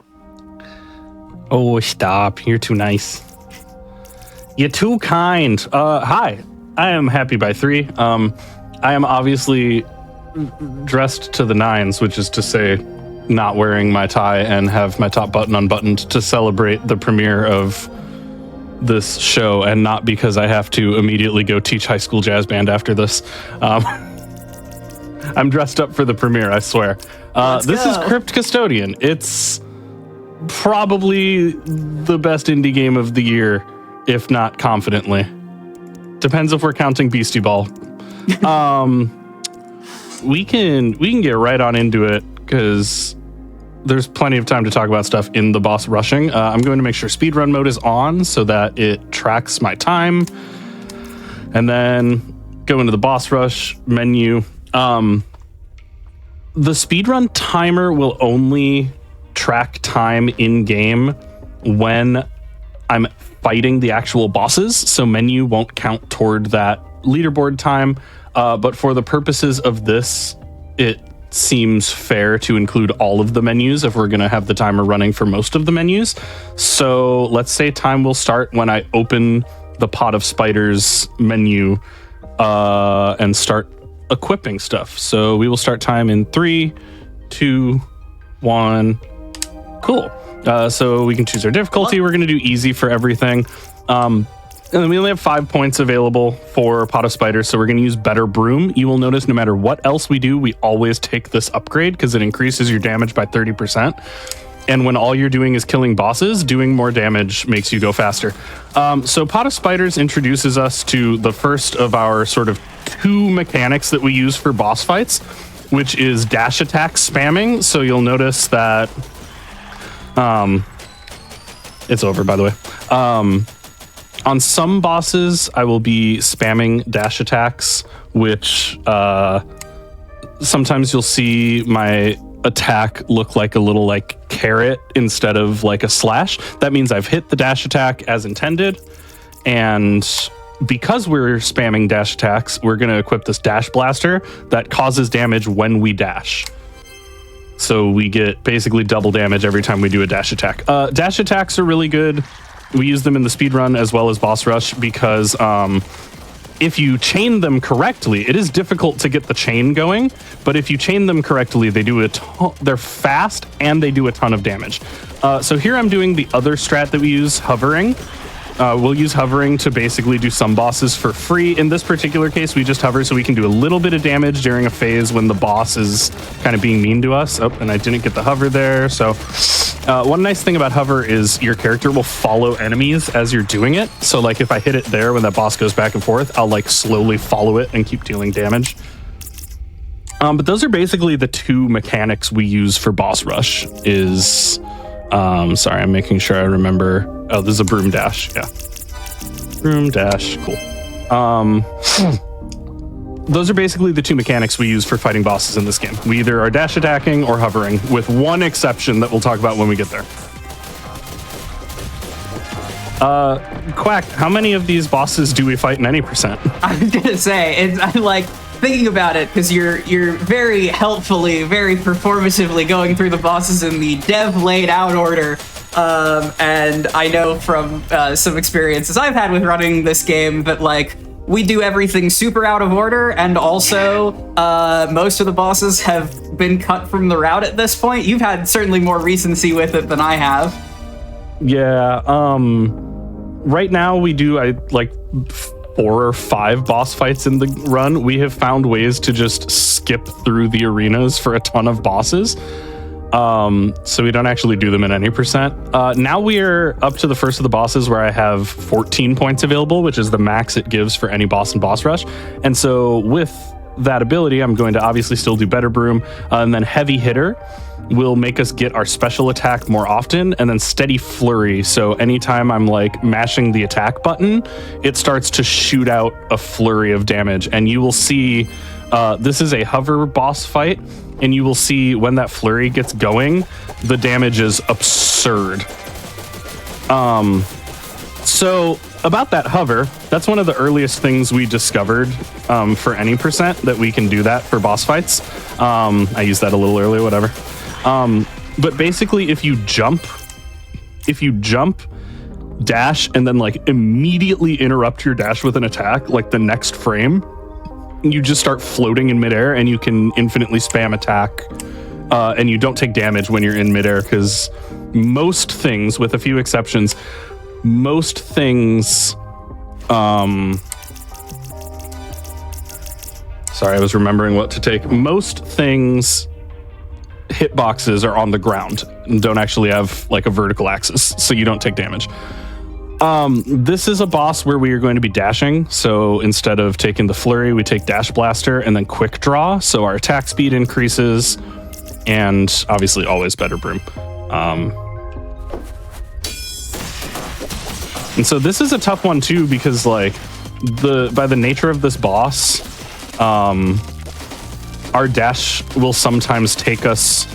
Oh, stop. You're too nice. You're too kind. Hi, I am Happy by 3. I am obviously dressed to the nines, which is to say not wearing my tie and have my top button unbuttoned to celebrate the premiere of this show, and not because I have to immediately go teach high school jazz band after this. I'm dressed up for the premiere, I swear. This is Crypt Custodian. It's probably the best indie game of the year, if not confidently. Depends if we're counting Beastie Ball. We can get right on into it because there's plenty of time to talk about stuff in the boss rushing. I'm going to make sure speedrun mode is on so that it tracks my time, and then go into the boss rush menu. The speedrun timer will only track time in game when I'm fighting the actual bosses, so menu won't count toward that leaderboard time. But for the purposes of this, it seems fair to include all of the menus if we're going to have the timer running for most of the menus. So let's say time will start when I open the Pot of Spiders menu and start equipping stuff. So we will start time in 3, 2, 1. Cool. So we can choose our difficulty. We're going to do easy for everything. And then we only have 5 points available for Pot of Spiders, so we're going to use Better Broom. You will notice no matter what else we do, we always take this upgrade because it increases your damage by 30%. And when all you're doing is killing bosses, doing more damage makes you go faster. So Pot of Spiders introduces us to the first of our sort of 2 mechanics that we use for boss fights, which is dash attack spamming. So you'll notice that... it's over, by the way. On some bosses, I will be spamming dash attacks, which sometimes you'll see my attack look like a little like carrot instead of like a slash. That means I've hit the dash attack as intended. And because we're spamming dash attacks, we're going to equip this dash blaster that causes damage when we dash. So we get basically double damage every time we do a dash attack. Dash attacks are really good. We use them in the speedrun as well as boss rush because if you chain them correctly, it is difficult to get the chain going, but if you chain them correctly, they do they're fast and they do a ton of damage. So here I'm doing the other strat that we use, hovering. We'll use hovering to basically do some bosses for free. In this particular case, we just hover so we can do a little bit of damage during a phase when the boss is kind of being mean to us. Oh, and I didn't get the hover there. So one nice thing about hover is your character will follow enemies as you're doing it. So like if I hit it there when that boss goes back and forth, I'll like slowly follow it and keep dealing damage. But those are basically the 2 mechanics we use for boss rush is... sorry, I'm making sure I remember. Oh, this is a broom dash. Yeah. Broom dash. Cool. Those are basically the 2 mechanics we use for fighting bosses in this game. We either are dash attacking or hovering, with one exception that we'll talk about when we get there. Quack, how many of these bosses do we fight in any percent? I was gonna say, I'm like thinking about it because you're very helpfully, very performatively going through the bosses in the dev laid out order. And I know from some experiences I've had with running this game that like we do everything super out of order, and also most of the bosses have been cut from the route at this point. You've had certainly more recency with it than I have. Yeah, right now we do 4 or 5 boss fights in the run. We have found ways to just skip through the arenas for a ton of bosses. So we don't actually do them in any percent. Now we are up to the first of the bosses where I have 14 points available, which is the max it gives for any boss in boss rush. And so with that ability, I'm going to obviously still do Better Broom, and then Heavy Hitter will make us get our special attack more often, and then Steady Flurry. So anytime I'm like mashing the attack button, it starts to shoot out a flurry of damage. And you will see this is a hover boss fight, and you will see when that flurry gets going, the damage is absurd. So about that hover, that's one of the earliest things we discovered for any percent that we can do that for boss fights. I used that a little earlier, whatever. But basically, if you jump, dash, and then like immediately interrupt your dash with an attack, like the next frame, you just start floating in midair, and you can infinitely spam attack, and you don't take damage when you're in midair, because most things, with a few exceptions, most things, sorry, I was remembering what to take. Most things, hitboxes are on the ground and don't actually have like a vertical axis, so you don't take damage. This is a boss where we are going to be dashing, so instead of taking the flurry, we take dash blaster and then quick draw, so our attack speed increases, and obviously always better broom. And so this is a tough one too, because like by the nature of this boss, our dash will sometimes take us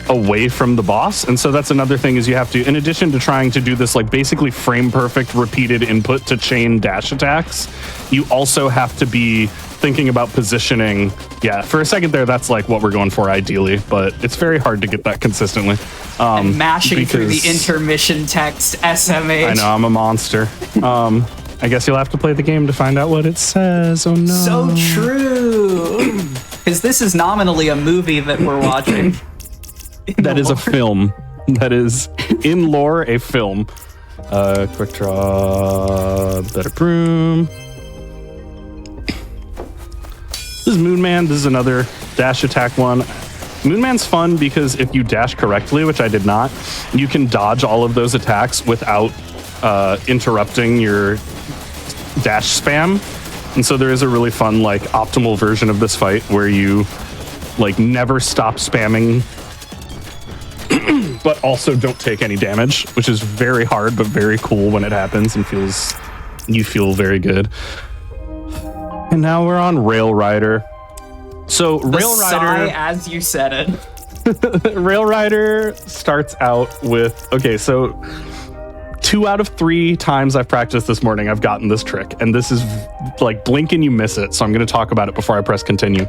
away from the boss, and so that's another thing, is you have to, in addition to trying to do this like basically frame perfect repeated input to chain dash attacks, you also have to be thinking about positioning. Yeah, for a second there, that's like what we're going for ideally, but it's very hard to get that consistently. And mashing through the intermission text SMH. I know, I'm a monster. I guess you'll have to play the game to find out what it says. Oh no. So true. Because this is nominally a movie that we're watching. That is a film. That is, in lore, a film. Quick draw, better broom. This is Moonman. This is another dash attack one. Moonman's fun because if you dash correctly, which I did not, you can dodge all of those attacks without interrupting your dash spam. And so there is a really fun, like, optimal version of this fight where you, like, never stop spamming but also don't take any damage, which is very hard but very cool when it happens, and you feel very good. And now we're on Rail Rider. So Rail Rider, as you said it. Rail Rider starts out with, okay, so 2 out of 3 times I've practiced this morning, I've gotten this trick, and this is like blink and you miss it. So I'm going to talk about it before I press continue.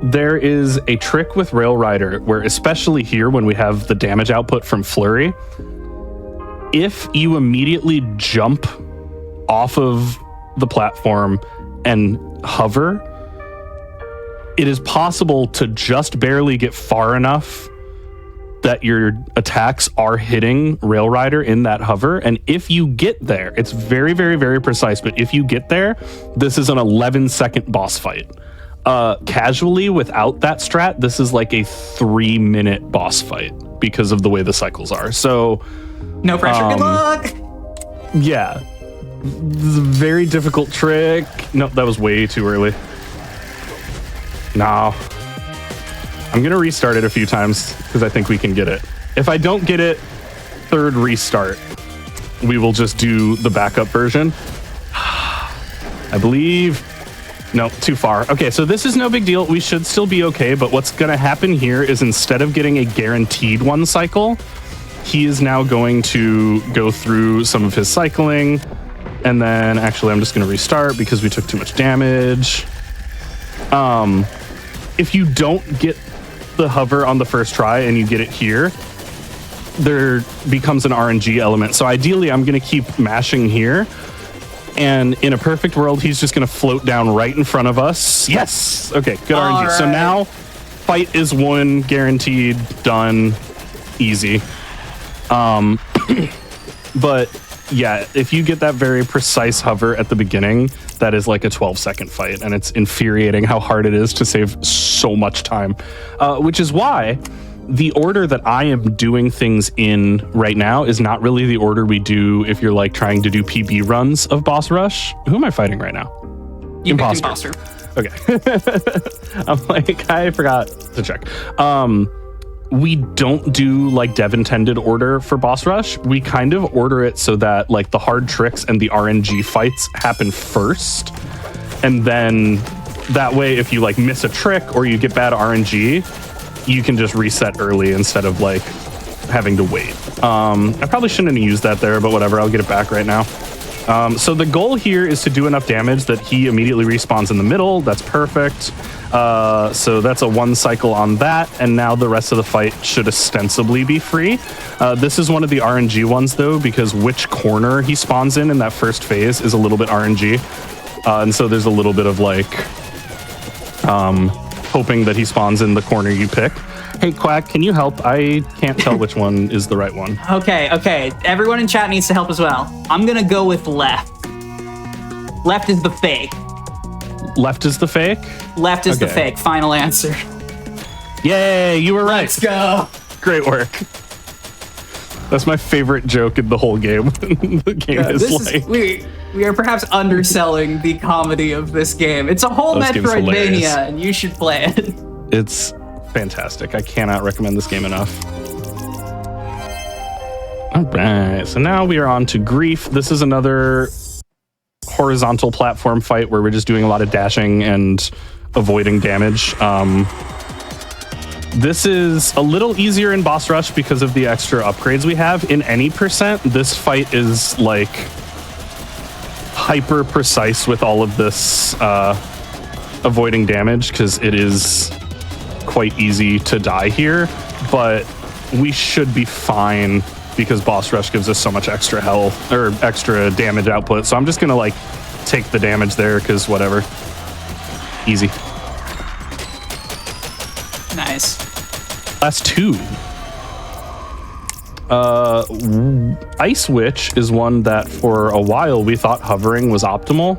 There is a trick with Rail Rider where, especially here when we have the damage output from Flurry, if you immediately jump off of the platform and hover, it is possible to just barely get far enough that your attacks are hitting Rail Rider in that hover. And if you get there, it's very, very, very precise, but if you get there, this is an 11-second boss fight. Casually, without that strat, this is like a 3-minute boss fight because of the way the cycles are. So no pressure, good luck. Yeah, this is a very difficult trick. No, that was way too early. No, I'm gonna restart it a few times because I think we can get it. If I don't get it, third restart, we will just do the backup version. I believe. No, too far. Okay, so this is no big deal. We should still be okay, but what's going to happen here is instead of getting a guaranteed 1 cycle, he is now going to go through some of his cycling, and then actually I'm just going to restart because we took too much damage. If you don't get the hover on the first try and you get it here, there becomes an RNG element. So ideally, I'm going to keep mashing here. And in a perfect world, he's just going to float down right in front of us. Yes! Okay, good RNG. Right. So now, fight is won, guaranteed, done, easy. But yeah, if you get that very precise hover at the beginning, that is like a 12-second fight. And it's infuriating how hard it is to save so much time. Which is why the order that I am doing things in right now is not really the order we do if you're like trying to do PB runs of Boss Rush. Who am I fighting right now? Imposter. Okay. I'm like, I forgot to check. We don't do like dev intended order for Boss Rush. We kind of order it so that like the hard tricks and the RNG fights happen first. And then that way, if you like miss a trick or you get bad RNG, you can just reset early instead of like having to wait. I probably shouldn't have used that there, but whatever, I'll get it back right now. So the goal here is to do enough damage that he immediately respawns in the middle. That's perfect. So that's a 1 cycle on that, and now the rest of the fight should ostensibly be free. This is one of the RNG ones though, because which corner he spawns in that first phase is a little bit RNG. And so there's a little bit of like hoping that he spawns in the corner you pick. Hey, Quack, can you help? I can't tell which one is the right one. Okay. Everyone in chat needs to help as well. I'm gonna go with left. Left is the fake. Left is the fake? Left is the fake. Final answer. Yay, you were right. Let's go. Great work. That's my favorite joke in the whole game. The game we are perhaps underselling the comedy of this game. It's a whole Metroidvania, and you should play it. It's fantastic. I cannot recommend this game enough. All right, so now we are on to Grief. This is another horizontal platform fight where we're just doing a lot of dashing and avoiding damage. This is a little easier in Boss Rush because of the extra upgrades we have. In any percent, this fight is like hyper precise with all of this avoiding damage because it is quite easy to die here, but we should be fine because Boss Rush gives us so much extra health or extra damage output. So I'm just gonna like take the damage there because whatever. Easy. Nice. Last two. Ice Witch is one that for a while we thought hovering was optimal,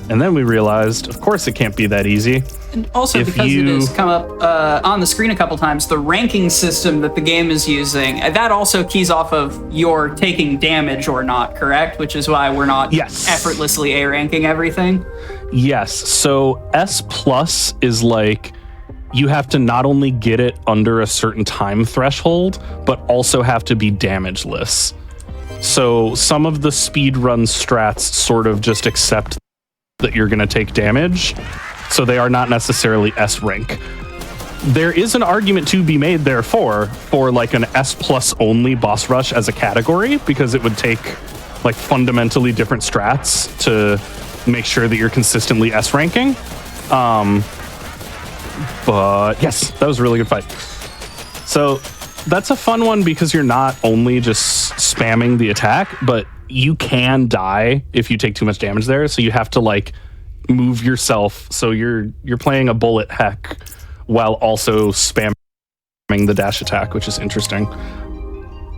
and then we realized, of course, it can't be that easy. And also, because it has come up on the screen a couple times, the ranking system that the game is using, that also keys off of your taking damage or not, correct? Which is why we're not effortlessly A-ranking everything. Yes, so S plus is like, you have to not only get it under a certain time threshold, but also have to be damageless. So some of the speedrun strats sort of just accept that you're going to take damage, so they are not necessarily S rank. There is an argument to be made, therefore, for like an S plus only boss rush as a category, because it would take like fundamentally different strats to make sure that you're consistently S ranking. But yes, that was a really good fight. So that's a fun one because you're not only just spamming the attack, but you can die if you take too much damage there. So you have to like move yourself. So you're playing a bullet heck while also spamming the dash attack, which is interesting.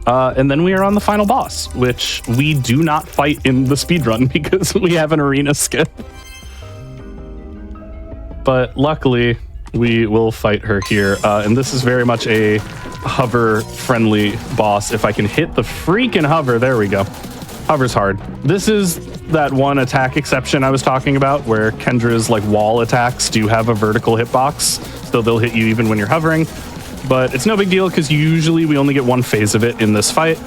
And then we are on the final boss, which we do not fight in the speedrun because we have an arena skip. But luckily, we will fight her here. And this is very much a hover-friendly boss. If I can hit the freaking hover, there we go. Hover's hard. This is that one attack exception I was talking about, where Kendra's like wall attacks do have a vertical hitbox, so they'll hit you even when you're hovering. But it's no big deal because usually we only get one phase of it in this fight.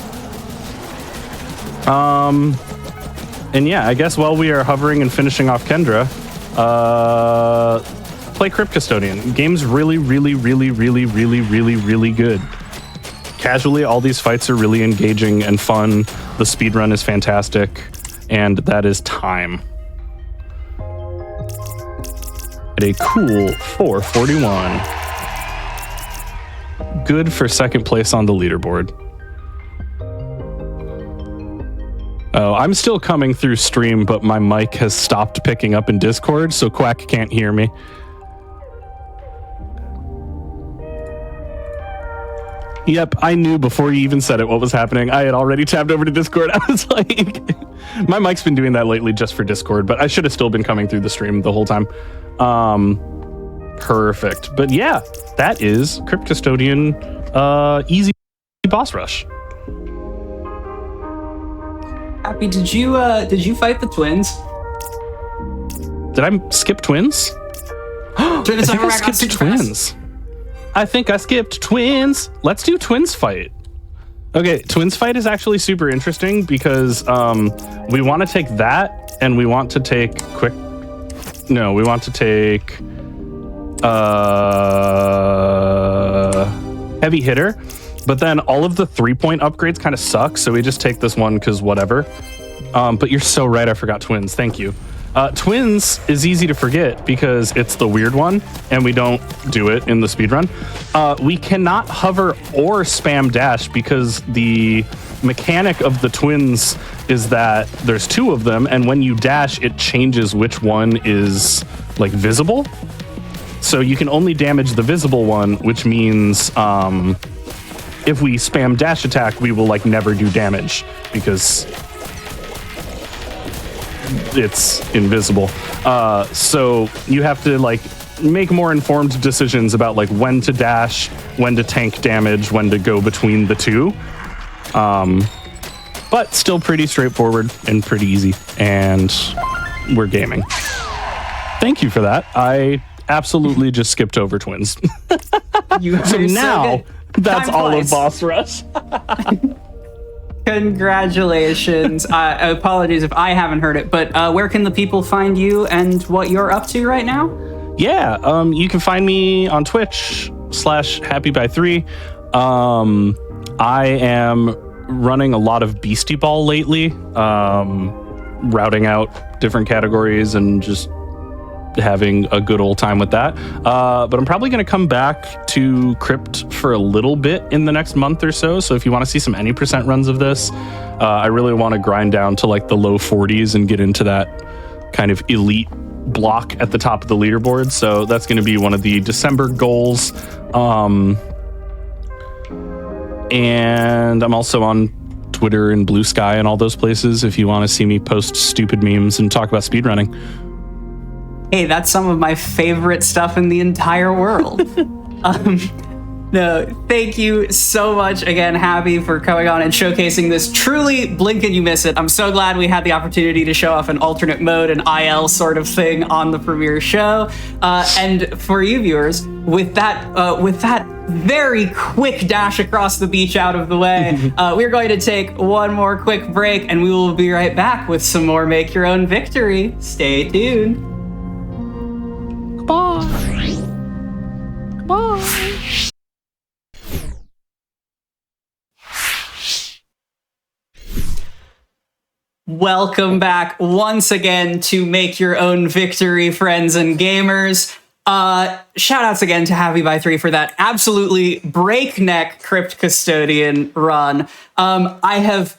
And yeah, I guess while we are hovering and finishing off Kendra, play Crypt Custodian. Game's really, really, really, really, really, really, really good. Casually, all these fights are really engaging and fun. The speedrun is fantastic, and that is time. At a cool 441. Good for second place on the leaderboard. Oh, I'm still coming through stream, but my mic has stopped picking up in Discord, so Quack can't hear me. Yep, I knew before you even said it what was happening. I had already tabbed over to Discord. I was like, my mic's been doing that lately just for Discord, but I should have still been coming through the stream the whole time. Perfect. But yeah, that is Crypt Custodian easy boss rush. Happy, did you fight the twins? Did I skip twins? I think I skipped twins. I think I skipped twins. Let's do twins fight. Okay, twins fight is actually super interesting because we want to take that and we want to take we want to take heavy hitter, but then all of the 3-point upgrades kind of suck, so we just take this one because whatever. But you're so right, I forgot twins. Thank you. Twins is easy to forget because it's the weird one, and we don't do it in the speedrun. We cannot hover or spam dash because the mechanic of the twins is that there's two of them, and when you dash, it changes which one is like visible. So you can only damage the visible one, which means if we spam dash attack, we will like never do damage because it's invisible. So you have to like make more informed decisions about like when to dash, when to tank damage, when to go between the two. But still pretty straightforward and pretty easy, and we're gaming. Thank you for that. I absolutely just skipped over twins. So now that's all of Boss Rush. Congratulations. Apologies if I haven't heard it, but where can the people find you and what you're up to right now? Yeah, you can find me on Twitch /HappyBy3. I am running a lot of Beastie Ball lately, routing out different categories and just having a good old time with that. But I'm probably going to come back to Crypt for a little bit in the next month or so. So if you want to see some any percent runs of this, I really want to grind down to like the low 40s and get into that kind of elite block at the top of the leaderboard. So that's going to be one of the Decemeber goals. And I'm also on Twitter and Blue Sky and all those places if you want to see me post stupid memes and talk about speedrunning. Hey, that's some of my favorite stuff in the entire world. No, thank you so much again, Happy, for coming on and showcasing this. Truly, blink and you miss it. I'm so glad we had the opportunity to show off an alternate mode, an IL sort of thing on the premiere show. And for you viewers, with that very quick dash across the beach out of the way, we're going to take one more quick break, and we will be right back with some more Make Your Own Victory. Stay tuned. Goodbye. Goodbye. Welcome back once again to Make Your Own Victory, friends and gamers. Shout outs again to HappyBy3 for that absolutely breakneck Crypt Custodian run. I have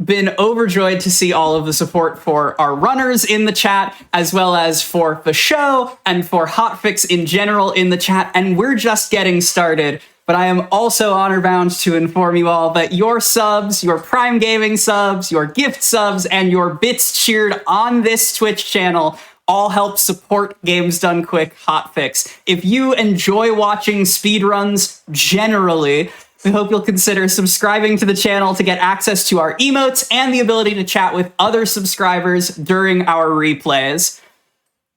been overjoyed to see all of the support for our runners in the chat, as well as for the show and for Hotfix in general in the chat, and we're just getting started. But I am also honor-bound to inform you all that your subs, your Prime Gaming subs, your gift subs, and your bits cheered on this Twitch channel all help support Games Done Quick Hotfix. If you enjoy watching speedruns generally, we hope you'll consider subscribing to the channel to get access to our emotes and the ability to chat with other subscribers during our replays.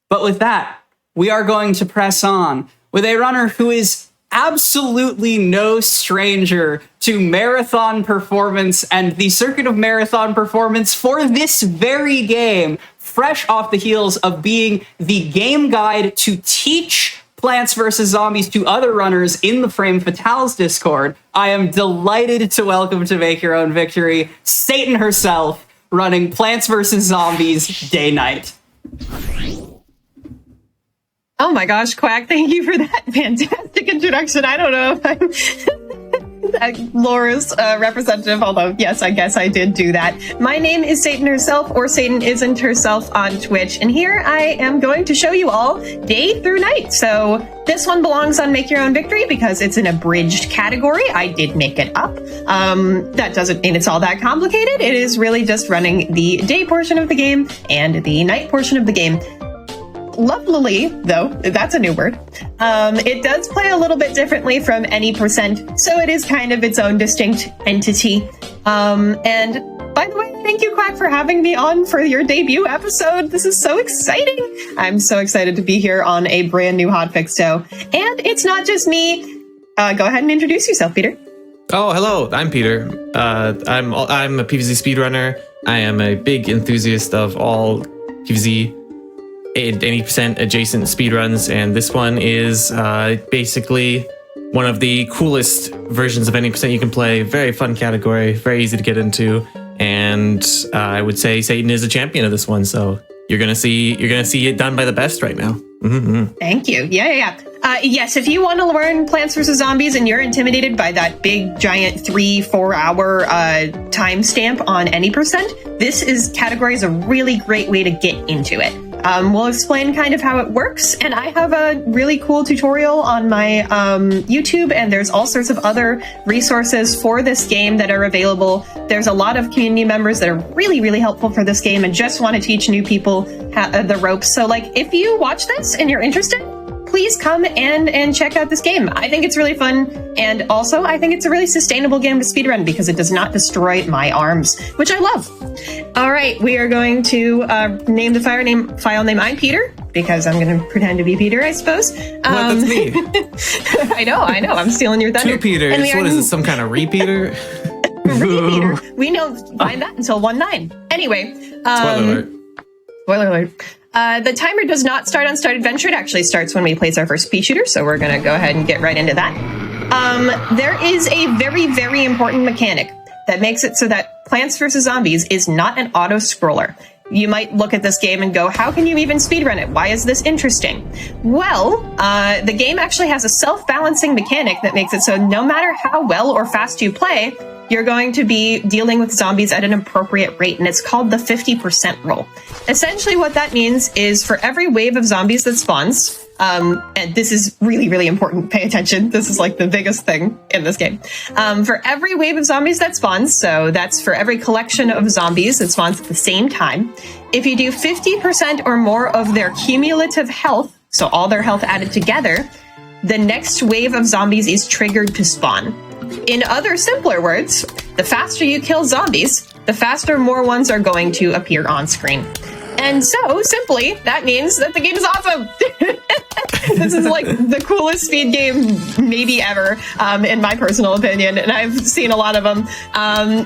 But with that, we are going to press on with a runner who is absolutely no stranger to marathon performance and the circuit of marathon performance for this very game, fresh off the heels of being the game guide to teach Plants vs. Zombies to other runners in the Frame Fatales Discord. I am delighted to welcome to Make Your Own Victory, Satan herself, running Plants vs. Zombies day-night. Oh my gosh, Quack, thank you for that fantastic introduction. I don't know if I'm Laura's representative, although yes, I guess I did do that. My name is Satan herself, or Satan isn't herself on Twitch, and here I am going to show you all day through night. So this one belongs on Make Your Own Victory because it's an abridged category. I did make it up. That doesn't mean it's all that complicated. It is really just running the day portion of the game and the night portion of the game. Lovely, though, that's a new word. It does play a little bit differently from any percent, so it is kind of its own distinct entity. And by the way, thank you, Quack, for having me on for your debut episode. This is so exciting. I'm so excited to be here on a brand new Hotfix show. And it's not just me. Go ahead and introduce yourself, Peter. Oh, hello, I'm Peter. I'm a PvZ speedrunner. I am a big enthusiast of all PvZ 80% adjacent speedruns, and this one is basically one of the coolest versions of 80% you can play. Very fun category, very easy to get into, and I would say Satan is a champion of this one, so you're gonna see it done by the best right now. Thank you. Yeah. Yes, if you want to learn Plants vs. Zombies and you're intimidated by that big, giant 3-4 hour timestamp on any percent, this category is a really great way to get into it. We'll explain kind of how it works, and I have a really cool tutorial on my YouTube, and there's all sorts of other resources for this game that are available. There's a lot of community members that are really, really helpful for this game and just want to teach new people the ropes. So, like, if you watch this and you're interested, please come and check out this game. I think it's really fun, and also I think it's a really sustainable game to speedrun because it does not destroy my arms, which I love. All right, we are going to name the file name I'm Peter, because I'm going to pretend to be Peter, I suppose. That's me. I know, I'm stealing your thunder. Two Peters, what is this, some kind of repeater? Repeater. We don't find that until 1.9. Anyway. Spoiler alert. The timer does not start on Start Adventure. It actually starts when we place our first pea shooter, so we're going to go ahead and get right into that. There is a very, very important mechanic that makes it so that Plants vs. Zombies is not an auto-scroller. You might look at this game and go, how can you even speedrun it? Why is this interesting? Well, the game actually has a self-balancing mechanic that makes it so no matter how well or fast you play, you're going to be dealing with zombies at an appropriate rate, and it's called the 50% rule. Essentially what that means is for every wave of zombies that spawns, and this is really, really important, pay attention, this is like the biggest thing in this game. For every wave of zombies that spawns, so that's for every collection of zombies that spawns at the same time, if you do 50% or more of their cumulative health, so all their health added together, the next wave of zombies is triggered to spawn. In other simpler words, the faster you kill zombies, the faster more ones are going to appear on screen. And so, simply, that means that the game is awesome! This is like the coolest speed game maybe ever, in my personal opinion, and I've seen a lot of them.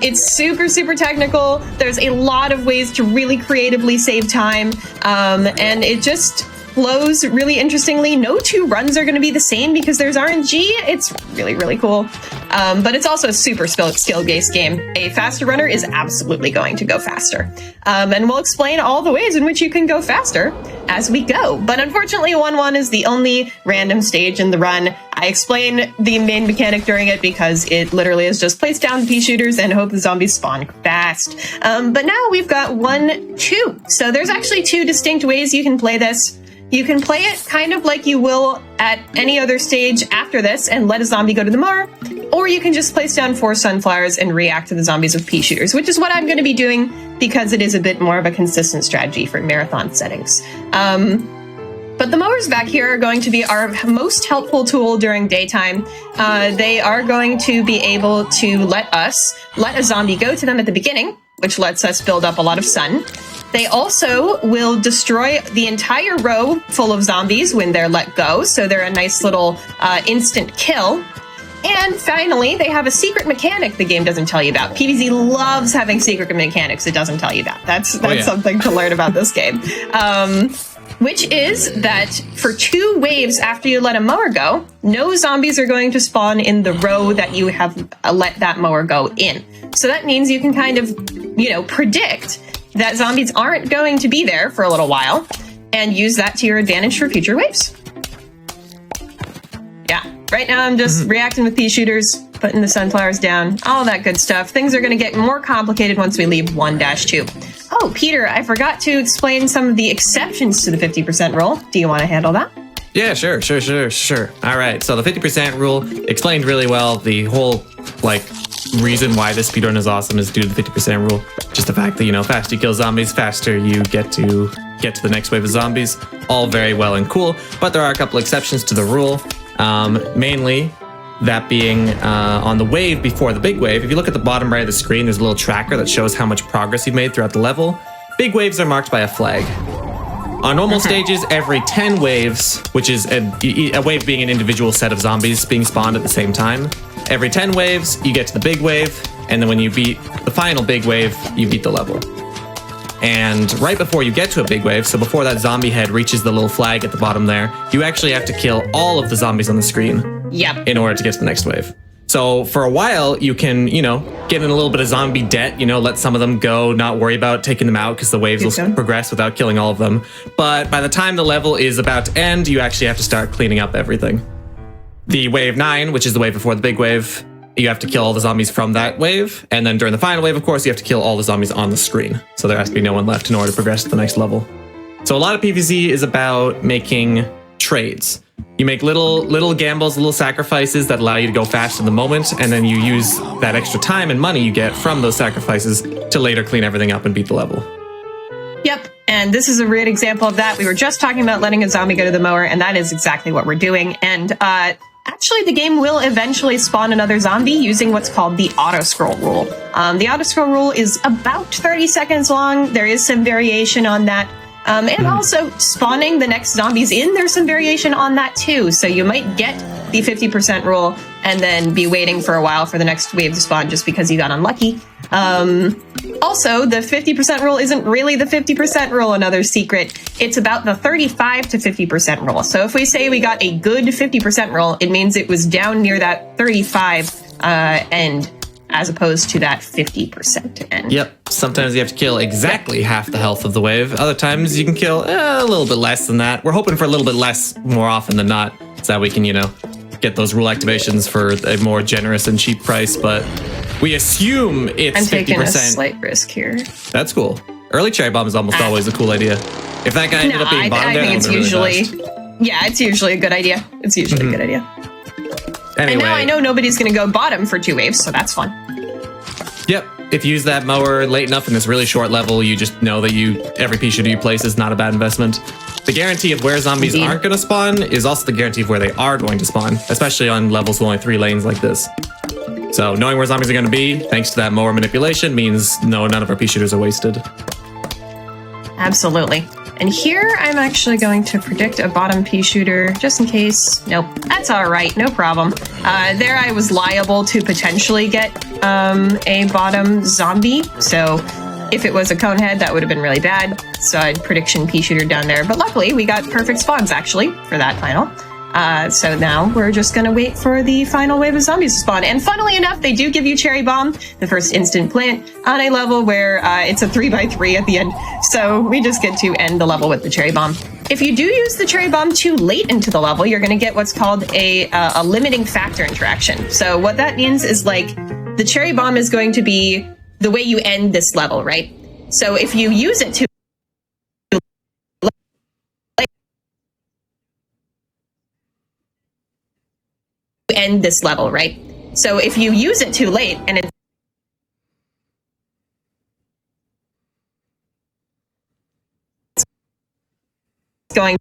It's super, super technical. There's a lot of ways to really creatively save time, and it just flows really interestingly. No two runs are going to be the same because there's RNG. It's really, really cool. But it's also a super skill-based game. A faster runner is absolutely going to go faster. And we'll explain all the ways in which you can go faster as we go. But unfortunately, 1-1 is the only random stage in the run. I explain the main mechanic during it because it literally is just place down pea shooters and hope the zombies spawn fast. But now we've got 1-2. So there's actually two distinct ways you can play this. You can play it kind of like you will at any other stage after this and let a zombie go to the mower, or you can just place down 4 sunflowers and react to the zombies with pea shooters, which is what I'm going to be doing because it is a bit more of a consistent strategy for marathon settings. But the mowers back here are going to be our most helpful tool during daytime. They are going to be able to let a zombie go to them at the beginning, which lets us build up a lot of sun. They also will destroy the entire row full of zombies when they're let go, so they're a nice little instant kill. And finally, they have a secret mechanic the game doesn't tell you about. PvZ loves having secret mechanics it doesn't tell you about. That's something to learn about this game. Which is that for 2 waves after you let a mower go, no zombies are going to spawn in the row that you have let that mower go in. So that means you can kind of, predict that zombies aren't going to be there for a little while and use that to your advantage for future waves. Yeah, right now I'm just reacting with pea shooters, putting the sunflowers down, all that good stuff. Things are going to get more complicated once we leave 1-2. Oh, Peter, I forgot to explain some of the exceptions to the 50% rule. Do you want to handle that? Yeah, sure. All right, so the 50% rule explained really well. The whole, reason why this speedrun is awesome is due to the 50% rule. Just the fact that, faster you kill zombies, faster you get to the next wave of zombies. All very well and cool, but there are a couple exceptions to the rule. Mainly, that being on the wave before the big wave. If you look at the bottom right of the screen, there's a little tracker that shows how much progress you've made throughout the level. Big waves are marked by a flag. On normal stages, every 10 waves, which is a wave being an individual set of zombies being spawned at the same time, every 10 waves, you get to the big wave, and then when you beat the final big wave, you beat the level. And right before you get to a big wave, so before that zombie head reaches the little flag at the bottom there, you actually have to kill all of the zombies on the screen in order to get to the next wave. So for a while, you can, get in a little bit of zombie debt, let some of them go, not worry about taking them out because the waves will progress without killing all of them. But by the time the level is about to end, you actually have to start cleaning up everything. The wave 9, which is the wave before the big wave, you have to kill all the zombies from that wave. And then during the final wave, of course, you have to kill all the zombies on the screen. So there has to be no one left in order to progress to the next level. So a lot of PvZ is about making trades. You make little gambles, little sacrifices that allow you to go fast in the moment, and then you use that extra time and money you get from those sacrifices to later clean everything up and beat the level. Yep, and this is a great example of that. We were just talking about letting a zombie go to the mower, and that is exactly what we're doing. And actually, the game will eventually spawn another zombie using what's called the auto-scroll rule. The auto-scroll rule is about 30 seconds long. There is some variation on that. And also spawning the next zombies in, there's some variation on that too. So you might get the 50% rule and then be waiting for a while for the next wave to spawn just because you got unlucky. Also, the 50% rule isn't really the 50% rule, another secret. It's about the 35 to 50% rule. So if we say we got a good 50% rule, it means it was down near that 35 end, as opposed to that 50% end. Yep. Sometimes you have to kill exactly half the health of the wave. Other times you can kill a little bit less than that. We're hoping for a little bit less more often than not, so that we can, get those rule activations for a more generous and cheap price. But we assume it's 50%. I'm taking a slight risk here. That's cool. Early cherry bomb is almost always a cool idea. If that guy ended up being bottomed I think it's usually, really it's usually a good idea. It's usually a good idea. Anyway. And now I know nobody's going to go bottom for 2 waves, so that's fun. Yep. If you use that mower late enough in this really short level, you just know that every piece you place is not a bad investment. The guarantee of where zombies aren't going to spawn is also the guarantee of where they are going to spawn, especially on levels with only 3 lanes like this. So knowing where zombies are going to be, thanks to that mower manipulation, means none of our pea shooters are wasted. Absolutely. And here I'm actually going to predict a bottom pea shooter just in case. Nope, that's all right, no problem. There I was liable to potentially get a bottom zombie. So if it was a conehead, that would have been really bad. So I'd prediction pea shooter down there. But luckily we got perfect spawns actually for that final. So now we're just going to wait for the final wave of zombies to spawn. And funnily enough, they do give you Cherry Bomb, the first instant plant, on a level where it's a 3x3 at the end. So we just get to end the level with the Cherry Bomb. If you do use the Cherry Bomb too late into the level, you're going to get what's called a limiting factor interaction. So what that means is the Cherry Bomb is going to be the way you end this level, right? So if you use it to end this level, right? So if you use it too late and it's going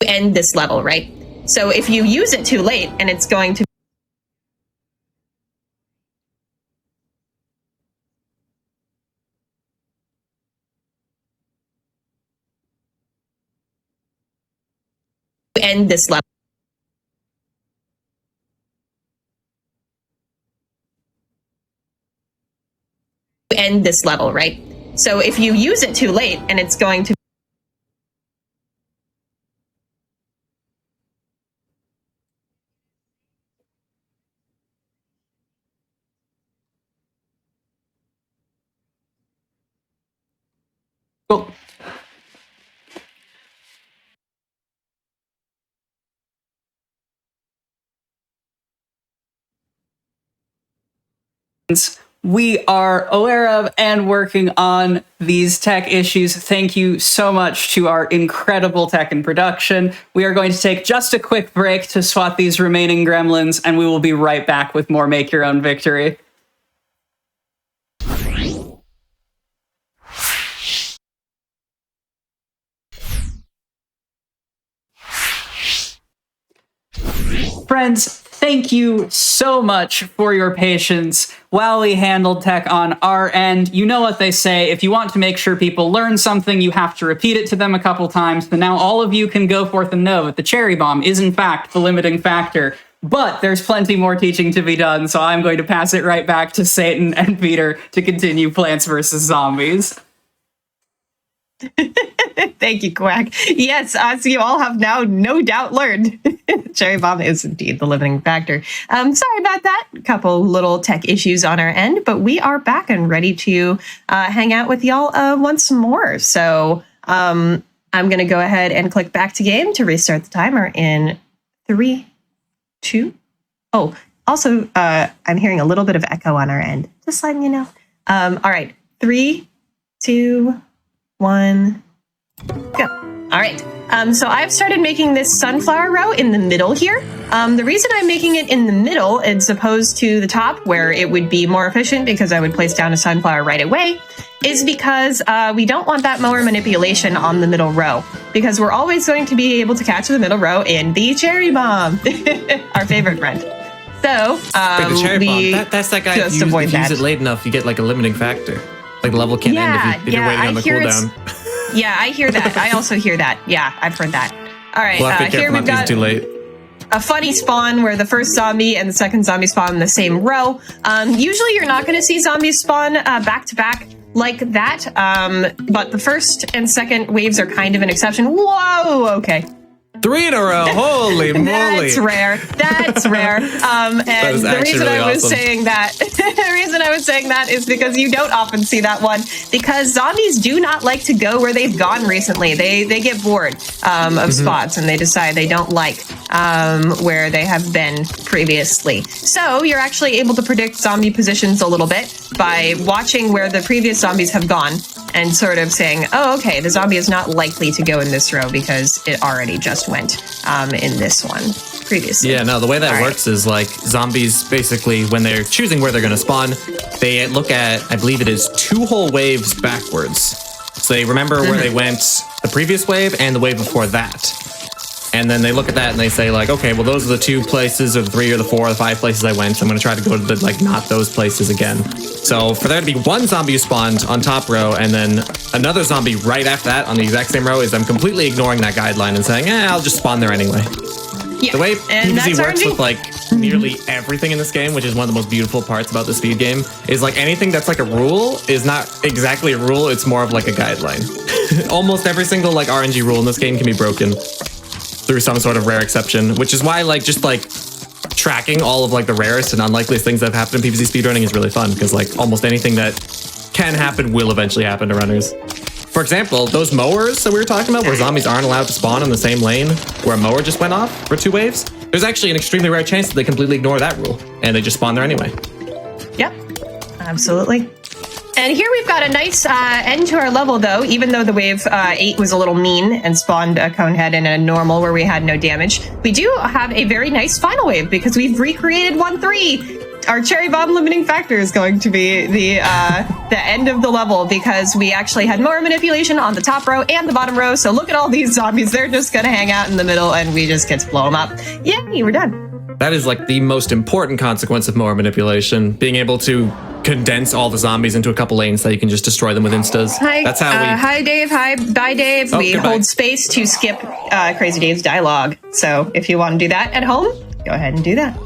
to end this level, right? So if you use it too late and it's going to end this level. End this level, right? So if you use it too late and it's going to Cool. We are aware of and working on these tech issues. Thank you so much to our incredible tech and production. We are going to take just a quick break to swat these remaining gremlins, and we will be right back with more Make Your Own Victory. Friends, thank you so much for your patience while we handled tech on our end. You know what they say, if you want to make sure people learn something, you have to repeat it to them a couple times. So now all of you can go forth and know that the Cherry Bomb is in fact the limiting factor. But there's plenty more teaching to be done, so I'm going to pass it right back to Satan and Peter to continue Plants vs. Zombies. Thank you, Quack. Yes, as you all have now no doubt learned, Cherry Bomb is indeed the limiting factor. Sorry about that. A couple little tech issues on our end, but we are back and ready to hang out with y'all once more. So I'm going to go ahead and click back to game to restart the timer in 3, 2. Oh, also, I'm hearing a little bit of echo on our end. Just letting you know. All right, 3, 2, 1, go. All right. So I've started making this sunflower row in the middle here. The reason I'm making it in the middle as opposed to the top where it would be more efficient because I would place down a sunflower right away is because we don't want that mower manipulation on the middle row because we're always going to be able to catch the middle row in the cherry bomb, our favorite friend. So the cherry bomb, that's that guy. If you use it late enough, you get like a limiting factor. Like the level can't end if you're waiting on the cooldown. Yeah, I hear that. I also hear that. Yeah, I've heard that. All right, here we've got too late. A funny spawn where the first zombie and the second zombie spawn in the same row. Usually you're not going to see zombies spawn back to back like that, but the first and second waves are kind of an exception. Whoa, okay. 3 in a row. Holy moly. That's rare. That's rare. And the reason really I was awesome. saying that, the reason I was saying that is because you don't often see that one because zombies do not like to go where they've gone recently. They get bored of spots and they decide they don't like where they have been previously. So you're actually able to predict zombie positions a little bit by watching where the previous zombies have gone and sort of saying, oh, okay, the zombie is not likely to go in this row because it already just went in this one previously. Yeah, no, the way that works is like zombies basically, when they're choosing where they're going to spawn, they look at, I believe it is 2 whole waves backwards. So they remember where they went the previous wave and the wave before that. And then they look at that and they say like, okay, well, those are the 2 places or the 3 or the 4 or the 5 places I went. So I'm going to try to go to the, like, not those places again. So for there to be 1 zombie who spawned on top row and then another zombie right after that on the exact same row is I'm completely ignoring that guideline and saying, I'll just spawn there anyway. Yeah. The way PvZ works with like nearly everything in this game, which is one of the most beautiful parts about the speed game, is like anything that's like a rule is not exactly a rule. It's more of like a guideline. Almost every single like RNG rule in this game can be broken through some sort of rare exception, which is why like just like tracking all of like the rarest and unlikeliest things that have happened in PvZ speedrunning is really fun because like almost anything that can happen will eventually happen to runners. For example, those mowers that we were talking about where zombies aren't allowed to spawn in the same lane where a mower just went off for 2 waves, there's actually an extremely rare chance that they completely ignore that rule and they just spawn there anyway. Yep, absolutely. And here we've got a nice end to our level, though, even though the wave 8 was a little mean and spawned a conehead and a normal where we had no damage. We do have a very nice final wave because we've recreated 1-3. Our cherry bomb limiting factor is going to be the end of the level because we actually had more manipulation on the top row and the bottom row. So look at all these zombies. They're just going to hang out in the middle and we just get to blow them up. Yay, we're done. That is like the most important consequence of mower manipulation, being able to condense all the zombies into a couple lanes so you can just destroy them with instas. Hi, that's how we... hi, Dave. Hi, bye, Dave. We goodbye. hold space to skip Crazy Dave's dialogue. So if you want to do that at home, go ahead and do that.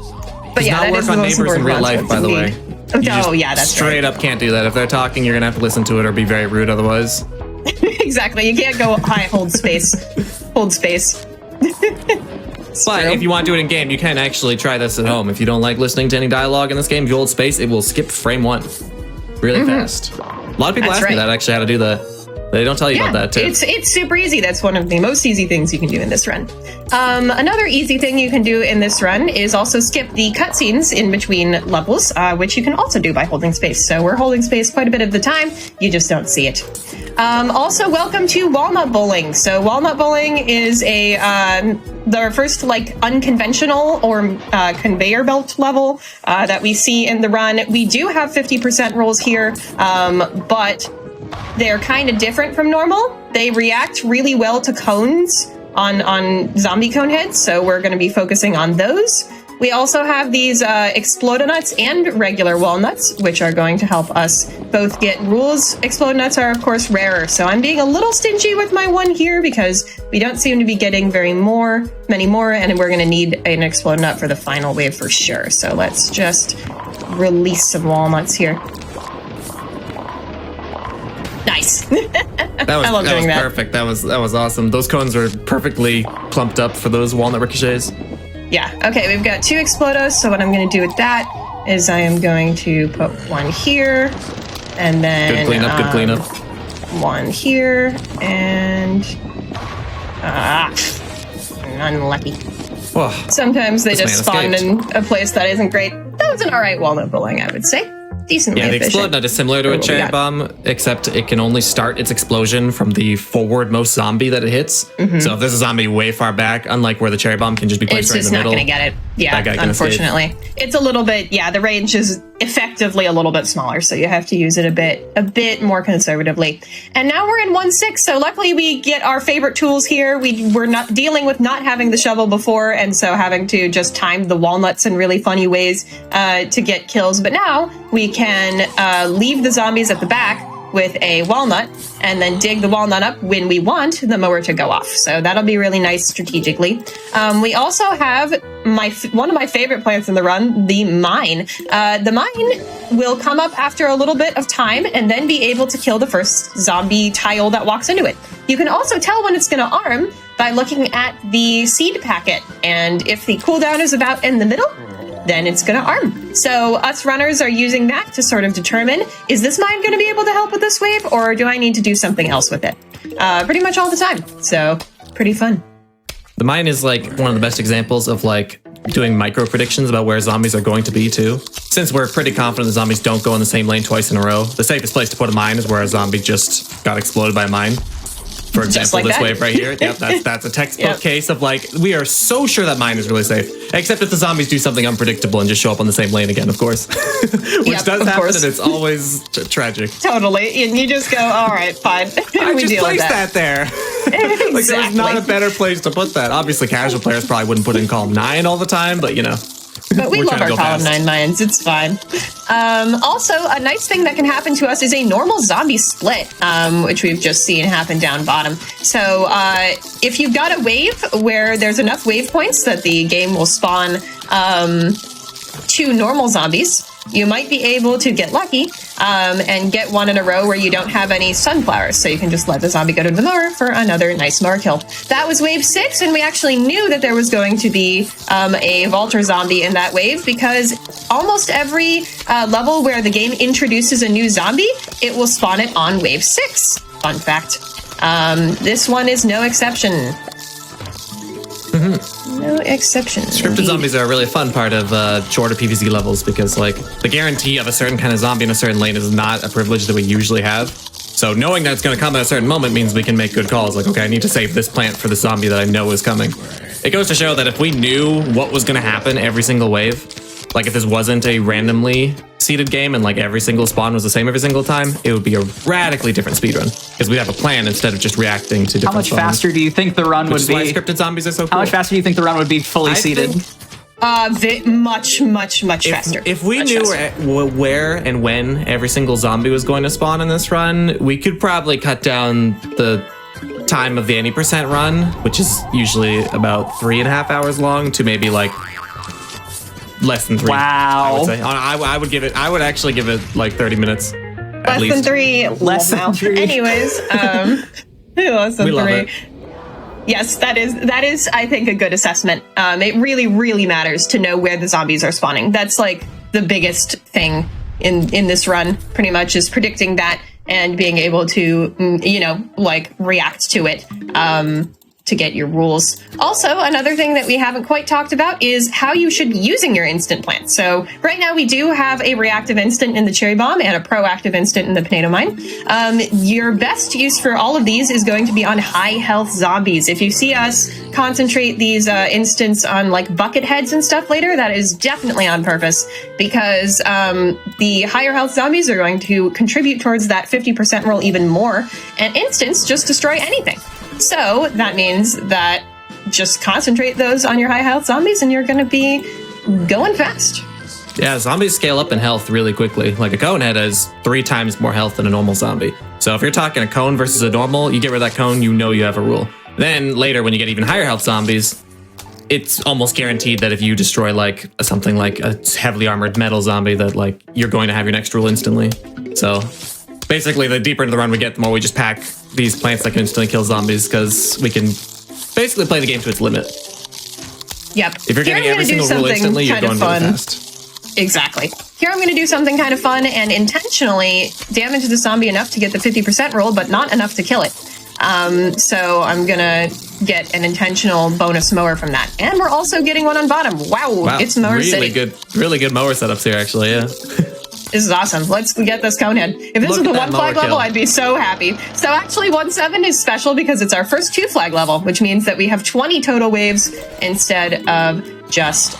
But yeah, that is the most important in real life, by the way. Oh, yeah, that's straight up can't do that. If they're talking, you're gonna have to listen to it or be very rude otherwise. Exactly. You can't go, hi, hold space. Hold space. But if you want to do it in game, you can actually try this at home. If you don't like listening to any dialogue in this game, if you hold space, it will skip frame 1 really fast. A lot of people ask me that actually how to do that. They don't tell you about that too. It's super easy. That's one of the most easy things you can do in this run. Another easy thing you can do in this run is also skip the cutscenes in between levels, which you can also do by holding space. So we're holding space quite a bit of the time. You just don't see it. Also, welcome to Walnut Bowling. So Walnut Bowling is the first like unconventional or conveyor belt level that we see in the run. We do have 50% rolls here, but they're kind of different from normal. They react really well to cones on zombie cone heads, so we're going to be focusing on those. We also have these Explodonuts and regular walnuts, which are going to help us both get rules. Explodonuts are, of course, rarer, so I'm being a little stingy with my one here because we don't seem to be getting many more, and we're going to need an Explodonut for the final wave for sure. So let's just release some walnuts here. Nice. That was, I love that doing was that. perfect. That was awesome. Those cones were perfectly plumped up for those walnut ricochets. Yeah. Okay, we've got 2 Explodos, so what I'm going to do with that is I am going to put 1 here, and then... Good cleanup, good cleanup. 1 here, and... unlucky. Whoa. Sometimes they This just man spawn escaped. in a place that isn't great. That was an alright walnut bowling, I would say. Decently Yeah, the efficient. explode nut is similar to For a what we cherry got. bomb, except it can only start its explosion from the forwardmost zombie that it hits. So if there's a zombie way far back, unlike where the cherry bomb can just be placed It's right in just the not middle. going to get it. Yeah, That guy can escape. unfortunately. It's a little bit, the range is effectively a little bit smaller, so you have to use it a bit more conservatively. And now we're in 1-6, so luckily we get our favorite tools here. We're not dealing with not having the shovel before, and so having to just time the walnuts in really funny ways to get kills. But now we can leave the zombies at the back with a walnut and then dig the walnut up when we want the mower to go off. So that'll be really nice strategically. We also have one of my favorite plants in the run, the mine. The mine will come up after a little bit of time and then be able to kill the first zombie tile that walks into it. You can also tell when it's going to arm by looking at the seed packet. And if the cooldown is about in the middle, then it's going to arm. So us runners are using that to sort of determine, is this mine going to be able to help with this wave, or do I need to do something else with it? Pretty much all the time. So pretty fun. The mine is like one of the best examples of like doing micro predictions about where zombies are going to be too. Since we're pretty confident the zombies don't go in the same lane twice in a row, the safest place to put a mine is where a zombie just got exploded by a mine. For example, like this that. wave right here. Yep, that's a textbook Yep. case of like, we are so sure that mine is really safe. Except if the zombies do something unpredictable and just show up on the same lane again, of course. Which Yep, does of happen, course. and it's always tragic. Totally. And you just go, all right, fine. I we just deal with placed that there. Like, there's not a better place to put that. Obviously, casual players probably wouldn't put in column 9 all the time, but you know. But we We're love trying our to go column fast. 9 mines. It's fine. Also, a nice thing that can happen to us is a normal zombie split, which we've just seen happen down bottom. So if you've got a wave where there's enough wave points that the game will spawn 2 normal zombies, you might be able to get lucky and get one in a row where you don't have any sunflowers. So you can just let the zombie go to the mower for another nice mower kill. That was wave 6, and we actually knew that there was going to be a Vaulter zombie in that wave because almost every level where the game introduces a new zombie, it will spawn it on wave 6. Fun fact. This one is no exception. No exception. Scripted indeed. zombies are a really fun part of shorter PvZ levels because, like, the guarantee of a certain kind of zombie in a certain lane is not a privilege that we usually have. So knowing that it's going to come at a certain moment means we can make good calls. Like, okay, I need to save this plant for the zombie that I know is coming. It goes to show that if we knew what was going to happen every single wave, like if this wasn't a randomly seeded game and like every single spawn was the same every single time, it would be a radically different speedrun because we'd have a plan instead of just reacting to different How much spawns. faster do you think the run Which would is why be? scripted zombies are so cool. How much faster do you think the run would be fully I seated? think Much faster. If we Much knew faster. where and when every single zombie was going to spawn in this run, we could probably cut down the time of the any percent run, which is usually about 3.5 hours long, to maybe like less than 3. Wow. I would say. I would give it. I would actually give it like 30 minutes. Less than 3. Less than 3. Anyways, less than We love 3. it. Yes, that is, I think, a good assessment. It really matters to know where the zombies are spawning. That's like the biggest thing in this run, pretty much, is predicting that and being able to, react to it. To get your rules. Also, another thing that we haven't quite talked about is how you should be using your instant plant. So right now we do have a reactive instant in the cherry bomb and a proactive instant in the potato mine. Your best use for all of these is going to be on high health zombies. If you see us concentrate these instants on like bucket heads and stuff later, that is definitely on purpose because the higher health zombies are going to contribute towards that 50% roll even more, and instants just destroy anything. So that means that just concentrate those on your high health zombies and you're going to be going fast. Yeah, zombies scale up in health really quickly. Like a cone head has 3 times more health than a normal zombie. So if you're talking a cone versus a normal, you get rid of that cone, you know you have a rule. Then later, when you get even higher health zombies, it's almost guaranteed that if you destroy like something like a heavily armored metal zombie, that like you're going to have your next rule instantly. So basically, the deeper into the run we get, the more we just pack these plants that can instantly kill zombies, because we can basically play the game to its limit. Yep. If you're getting every single rule instantly, you're going really fast. Exactly. Here I'm going to do something kind of fun and intentionally damage the zombie enough to get the 50% roll, but not enough to kill it. So I'm going to get an intentional bonus mower from that. And we're also getting one on bottom. Wow. It's Mower City. Really good mower setups here, actually, yeah. This is awesome. Let's get this conehead. If this was the 1 flag level, I'd be so happy. So actually 1-7 is special because it's our first 2 flag level, which means that we have 20 total waves instead of just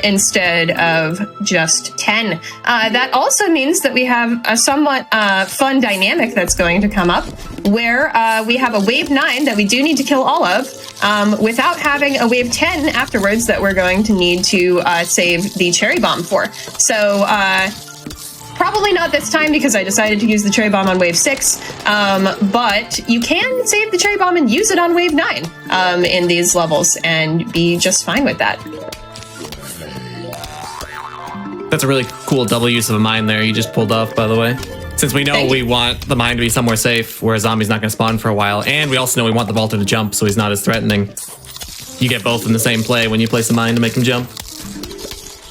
instead of just 10. That also means that we have a somewhat fun dynamic that's going to come up where we have a wave 9 that we do need to kill all of without having a wave 10 afterwards that we're going to need to save the cherry bomb for. So probably not this time because I decided to use the cherry bomb on wave 6, but you can save the cherry bomb and use it on wave 9 in these levels and be just fine with that. That's a really cool double use of a mine there you just pulled off, by the way. Since we know we want the mine to be somewhere safe where a zombie's not going to spawn for a while, and we also know we want the vaulter to jump so he's not as threatening. You get both in the same play when you place a mine to make him jump.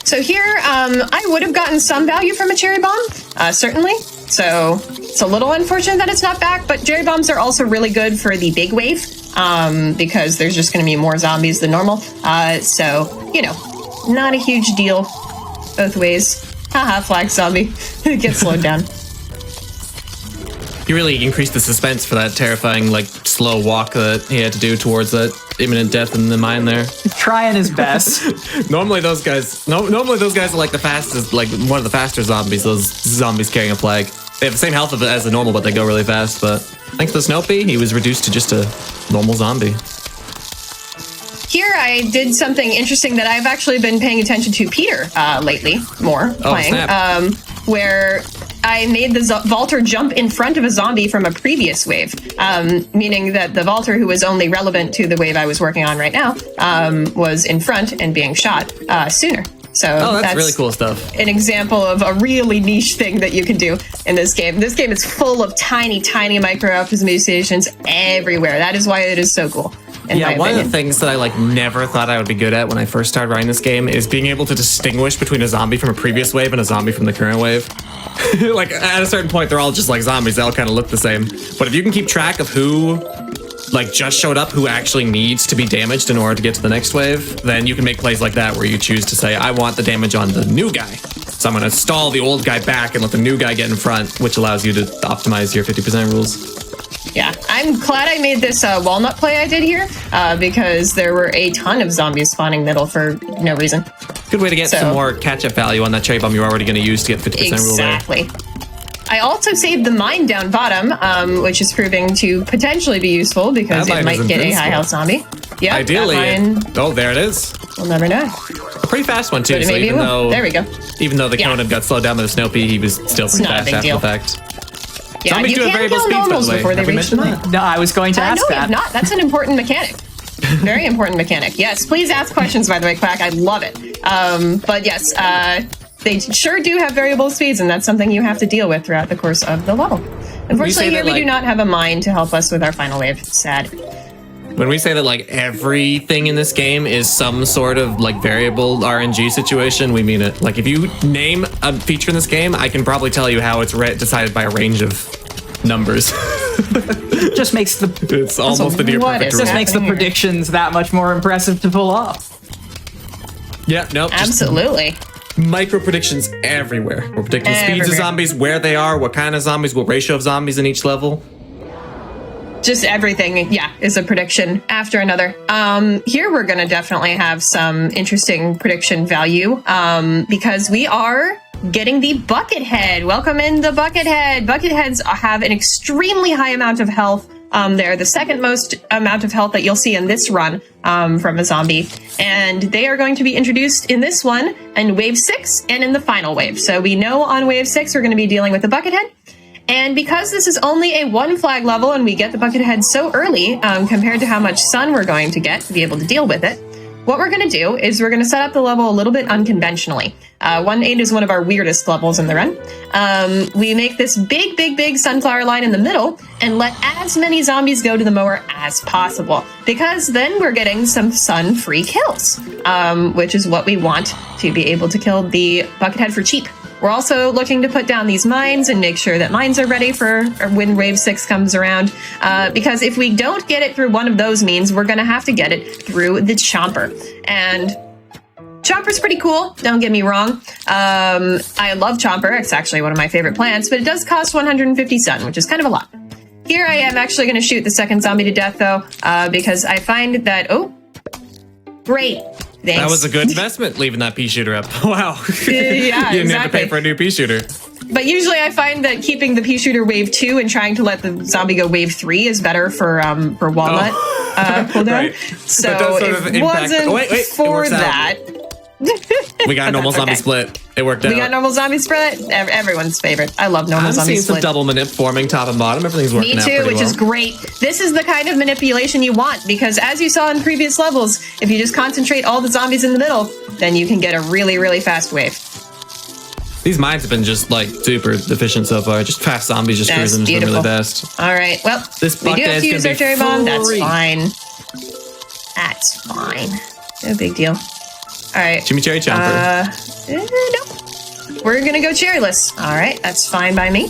So here, I would have gotten some value from a cherry bomb, certainly. So it's a little unfortunate that it's not back, but cherry bombs are also really good for the big wave because there's just going to be more zombies than normal. So, you know, not a huge deal both ways. Haha, flag zombie. It gets slowed down. You really increased the suspense for that terrifying, like, slow walk that he had to do towards that imminent death in the mine there. Trying his best. Normally those guys are like the fastest, like one of the faster zombies, those zombies carrying a flag. They have the same health as the normal, but they go really fast. But thanks to Snopey, he was reduced to just a normal zombie. Here I did something interesting that I've actually been paying attention to Peter lately, more playing, where I made the vaulter jump in front of a zombie from a previous wave, meaning that the vaulter, who was only relevant to the wave I was working on right now, was in front and being shot sooner. So that's really cool stuff. An example of a really niche thing that you can do in this game. This game is full of tiny, tiny micro optimizations everywhere. That is why it is so cool. One of the things that I never thought I would be good at when I first started running this game is being able to distinguish between a zombie from a previous wave and a zombie from the current wave. Like at a certain point, they're all just like zombies. They all kind of look the same. But if you can keep track of who just showed up, who actually needs to be damaged in order to get to the next wave, then you can make plays like that where you choose to say, I want the damage on the new guy. So I'm going to stall the old guy back and let the new guy get in front, which allows you to optimize your 50% rules. Yeah, I'm glad I made this walnut play I did here because there were a ton of zombies spawning middle for no reason. Good way to get some more catch-up value on that cherry bomb you're already going to use to get 50% rule there. Exactly. I also saved the mine down bottom, which is proving to potentially be useful because it might get a high health zombie. Yeah, ideally. Oh, there it is. We'll never know. A pretty fast one too. So there we go. Even though the Conan got slowed down by the Snopey, he was still pretty fast after the fact. Yeah, zombies you do have can't variable kill speeds, by normals the way. before they reach the mine. No, I was going to ask no, that. we have not. That's an important mechanic. Very important mechanic. Yes, please ask questions, by the way, Quack. I love it. But yes, they sure do have variable speeds, and that's something you have to deal with throughout the course of the level. Unfortunately, here we do not have a mine to help us with our final wave. Sad. When we say that everything in this game is some sort of variable RNG situation, we mean it. If you name a feature in this game, I can probably tell you how it's decided by a range of numbers. Just makes it's almost the near perfect rule. Just makes the predictions that much more impressive to pull off. Yeah, nope. Absolutely. Micro predictions everywhere. We're predicting the speeds of zombies, where they are, what kind of zombies, what ratio of zombies in each level. Just everything, is a prediction after another. Here we're going to definitely have some interesting prediction value because we are getting the Buckethead. Welcome in the Buckethead. Bucketheads have an extremely high amount of health. They're the second most amount of health that you'll see in this run from a zombie. And they are going to be introduced in this one in Wave 6 and in the final wave. So we know on Wave 6 we're going to be dealing with the Buckethead. And because this is only a 1 flag level and we get the Buckethead so early compared to how much sun we're going to get to be able to deal with it, what we're going to do is we're going to set up the level a little bit unconventionally. 1-8 is one of our weirdest levels in the run. We make this big sunflower line in the middle and let as many zombies go to the mower as possible, because then we're getting some sun-free kills, which is what we want to be able to kill the Buckethead for cheap. We're also looking to put down these mines and make sure that mines are ready for when Wave 6 comes around, because if we don't get it through one of those means, we're going to have to get it through the Chomper. And Chomper's pretty cool, don't get me wrong. I love Chomper, it's actually one of my favorite plants, but it does cost 150 sun, which is kind of a lot. Here I am actually going to shoot the second zombie to death, though, because I find that... Oh, great. Thanks. That was a good investment, leaving that pea shooter up. Wow. Yeah, You didn't have to exactly. pay for a new pea shooter. But usually I find that keeping the pea shooter wave 2 and trying to let the zombie go wave 3 is better for walnut cooldown. Right. So That does sort it of impact- wasn't Wait, it for works out. that. We got a normal That's zombie okay. split. It worked out. We got normal zombie split. Everyone's favorite. I love normal I'm zombie seeing some split. double manip forming top and bottom. Everything's working Me out too, pretty which well. is great. This is the kind of manipulation you want, because as you saw in previous levels, if you just concentrate all the zombies in the middle, then you can get a really fast wave. These mines have been just like super efficient so far. Just fast zombies just That's cruising just beautiful. really fast. All right, well, This we do have bucket to is use gonna our be cherry bomb. That's free. fine. That's fine. No big deal. All right. Jimmy Cherry Chomper. Nope. We're gonna go cherryless. All right, that's fine by me.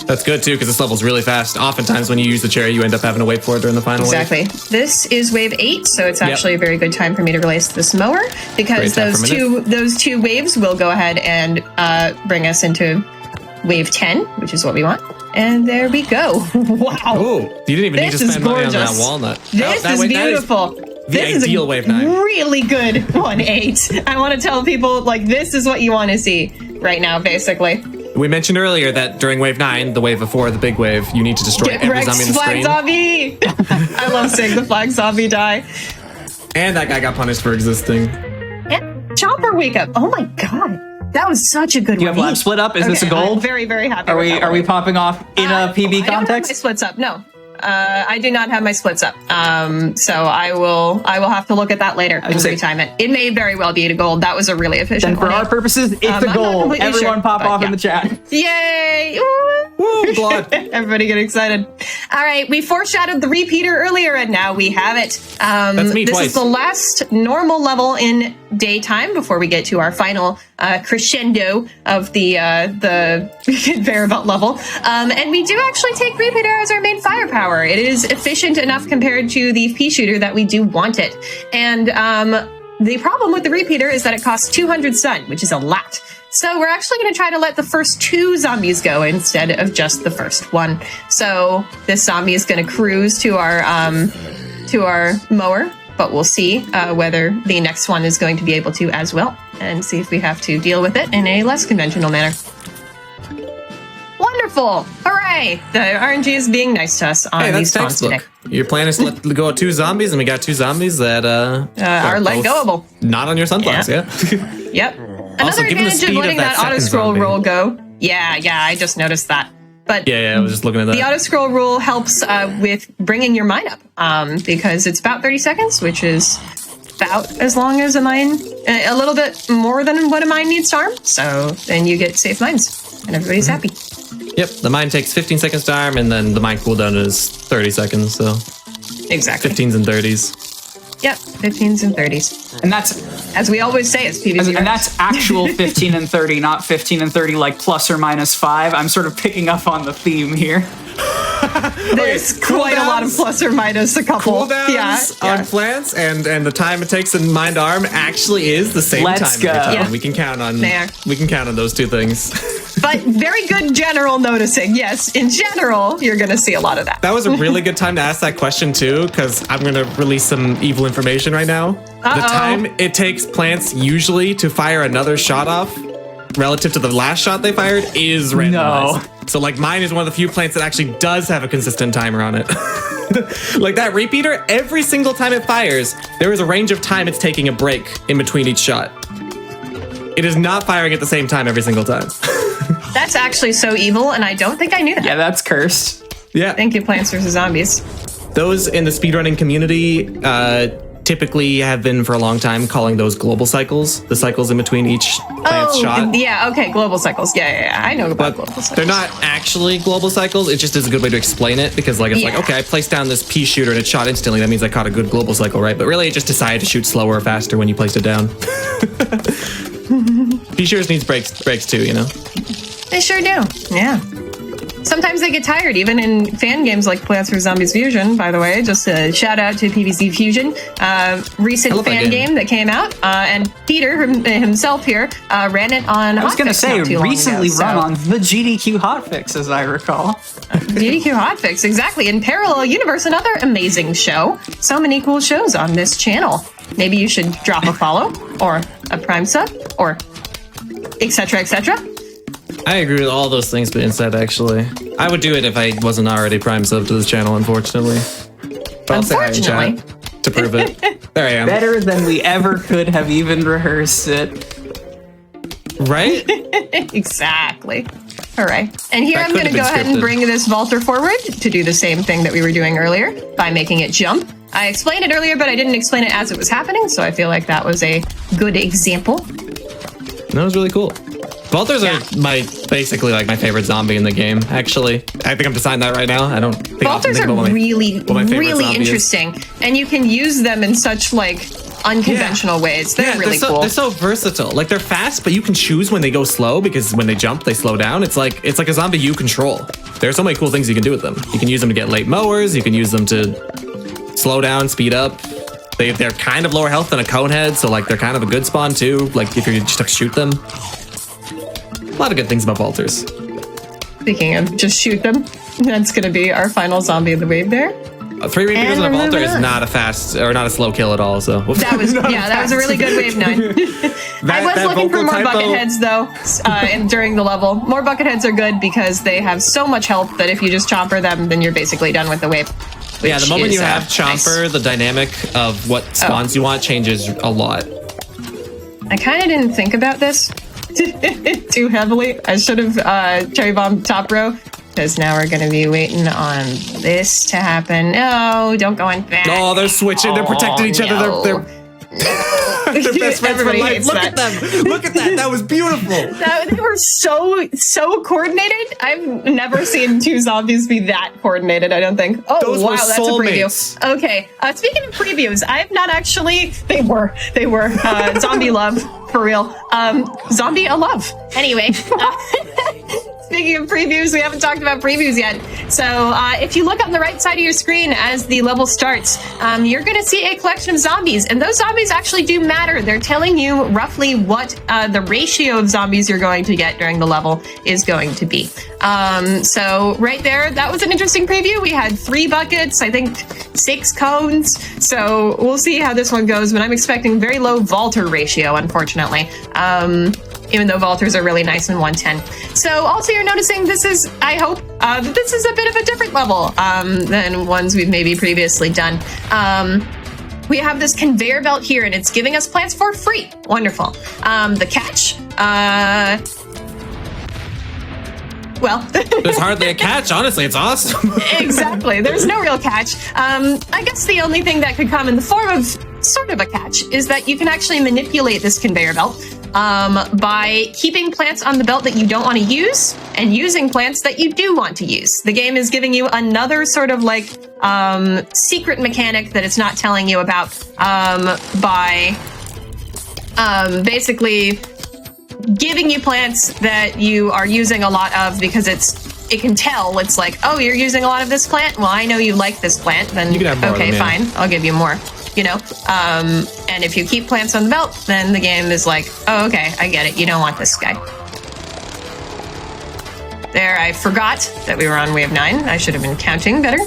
That's good too, because this level's really fast. Oftentimes when you use the cherry, you end up having to wait for it during the final Exactly. wave. This is wave 8, so it's actually a very good time for me to release this mower, because Great time for those two waves will go ahead and bring us into wave 10, which is what we want. And there we go. Wow. Oh, you didn't even need This to is spend money on that gorgeous. walnot. This is beautiful. This is ideal a wave 9. really good 1-8. I want to tell people, like, this is what you want to see right now, basically. We mentioned earlier that during wave 9, the wave before the big wave, you need to destroy Get every wrecked, zombie in the flag screen. zombie! I love seeing the flag zombie die. And that guy got punished for existing. And Chopper wake up. Oh my god. That was such a good You have one. lab split up? Is this a gold? I'm very, very happy Are with we that are we one. popping off in a PB I don't have my context? splits up. No. I do not have my splits up. So I will have to look at that later and just say- retime it. It may very well be a gold. That was a really efficient And for one. our purposes, it's I'm a not goal. completely Everyone sure, pop but off in yeah. the chat. Yay! Woo, blood. Everybody get excited. All right, we foreshadowed the repeater earlier, and now we have it. That's me this twice. is the last normal level in daytime before we get to our final crescendo of the conveyor belt level. And we do actually take repeater as our main firepower. It is efficient enough compared to the pea shooter that we do want it. And the problem with the repeater is that it costs 200 sun, which is a lot. So we're actually going to try to let the first 2 zombies go instead of just the first one. So this zombie is going to cruise to our mower, but we'll see whether the next one is going to be able to as well, and see if we have to deal with it in a less conventional manner. Wonderful! Hooray! The RNG is being nice to us on Hey, these that's spawns today. textbook. Your plan is to let go of 2 zombies, and we got 2 zombies that Are let both goable. Not on your sunflower, yeah. Yep. Also, Another given the advantage of speed of letting that that auto second scroll zombie. roll go. Yeah, I just noticed that. But yeah, I was just looking at that. the auto scroll rule helps with bringing your mine up because it's about 30 seconds, which is about as long as a mine, a little bit more than what a mine needs to arm. So then you get safe mines, and everybody's happy. Yep, the mine takes 15 seconds to arm, and then the mine cooldown is 30 seconds, so Exactly. 15s and 30s. Yep, 15s and 30s. And that's As we always say, it's PvZ. and that's actual 15 and 30, not 15 and 30 like plus or minus 5. I'm sort of picking up on the theme here. There's quite a lot of cooldowns? plus or minus a couple. Cooldowns on plants and the time it takes in mind arm actually is the same Let's time go. every time. Yeah. We can count on They are. those 2 things. But very good general noticing. Yes, in general, you're going to see a lot of that. That was a really good time to ask that question too, because I'm gonna release some evil information right now. The time it takes plants usually to fire another shot off relative to the last shot they fired is randomized. So like mine is one of the few plants that actually does have a consistent timer on it. Like that repeater, every single time it fires, there is a range of time it's taking a break in between each shot. It is not firing at the same time every single time. That's actually so evil, and I don't think I knew that. Yeah, that's cursed. Yeah. Thank you, Plants vs. Zombies. Those in the speedrunning community typically have been for a long time calling those global cycles, the cycles in between each plant's shot. Yeah, okay, global cycles. Yeah, I know about global cycles. They're not actually global cycles. It just is a good way to explain it because like it's like, okay, I placed down this pea shooter and it shot instantly. That means I caught a good global cycle, right? But really it just decided to shoot slower or faster when you placed it down. Pea shooters needs breaks too, you know? They sure do. Yeah. Sometimes they get tired, even in fan games like Plants vs. Zombies Fusion, by the way. Just a shout out to PvZ Fusion, recent fan game that came out. And Peter himself here ran it on I was going to say, recently ago, run on the GDQ Hotfix, as I recall. GDQ Hotfix, exactly. In Parallel Universe, another amazing show. So many cool shows on this channel. Maybe you should drop a follow, or a Prime sub, or etc., etc. I agree with all those things being said, actually. I would do it if I wasn't already Prime sub to this channel, unfortunately. But I'll say hi in chat to prove it. There I am. Better than we ever could have even rehearsed it. Right? Exactly. All right. And here That I'm going to could go have been ahead and scripted. bring this vaulter forward to do the same thing that we were doing earlier by making it jump. I explained it earlier, but I didn't explain it as it was happening, so I feel like that was a good example. That was really cool. Vaulters are basically like my favorite zombie in the game, actually. I think I'm deciding that right now. I don't think I'll Vaulters think are about what my favorite really zombie is. interesting, and you can use them in such like unconventional ways. They're really cool. They're so versatile. Like they're fast, but you can choose when they go slow because when they jump, they slow down. It's like a zombie you control. There are so many cool things you can do with them. You can use them to get late mowers. You can use them to slow down, speed up. They're kind of lower health than a conehead, so like they're kind of a good spawn too. Like if you just shoot them. A lot of good things about Vaulters. Speaking of just shoot them, that's going to be our final zombie of the wave there. 3 repeaters And on a Vaulter is moving on. not a fast or not a slow kill at all. So That was that was a really good wave 9. I was looking for more bucket heads though, during the level. More bucket heads are good because they have so much health that if you just chomper them, then you're basically done with the wave. Yeah, the which moment is, you have nice. Chomper, the dynamic of what spawns you want changes a lot. I kind of didn't think about this too heavily. I should have cherry bomb top row, because now we're going to be waiting on this to happen. No, don't go in back. Oh, they're switching. They're protecting each other. no. They're best friends for Everybody life. hates Look that. at them. Look at that. That was beautiful. They were so coordinated. I've never seen 2 zombies be that coordinated, I don't think. Oh, Those wow, were that's soulmates. a preview. Okay, speaking of previews, I've not actually... They were zombie love, for real. Zombie a love. Anyway, speaking of previews, we haven't talked about previews yet. So if you look on the right side of your screen as the level starts, you're going to see a collection of zombies. And those zombies actually do matter. They're telling you roughly what the ratio of zombies you're going to get during the level is going to be. So right there, that was an interesting preview. We had 3 buckets, I think 6 cones. So we'll see how this one goes. But I'm expecting very low Vaulter ratio, unfortunately. Even though Vaulters are really nice in 110. So also you're noticing this is, I hope, this is a bit of a different level than ones we've maybe previously done. We have this conveyor belt here and it's giving us plants for free. Wonderful. The catch, well, There's hardly a catch. Honestly, it's awesome. exactly. There's no real catch. I guess the only thing that could come in the form of sort of a catch is that you can actually manipulate this conveyor belt by keeping plants on the belt that you don't want to use and using plants that you do want to use. The game is giving you another sort of like secret mechanic that it's not telling you about by basically giving you plants that you are using a lot of because it can tell. It's like, oh, you're using a lot of this plant? Well, I know you like this plant. Then, You can have more of okay, them, yeah. fine. I'll give you more. You know? And if you keep plants on the belt, then the game is like, oh, okay, I get it. You don't want this guy. There, I forgot that we were on wave 9. I should have been counting better.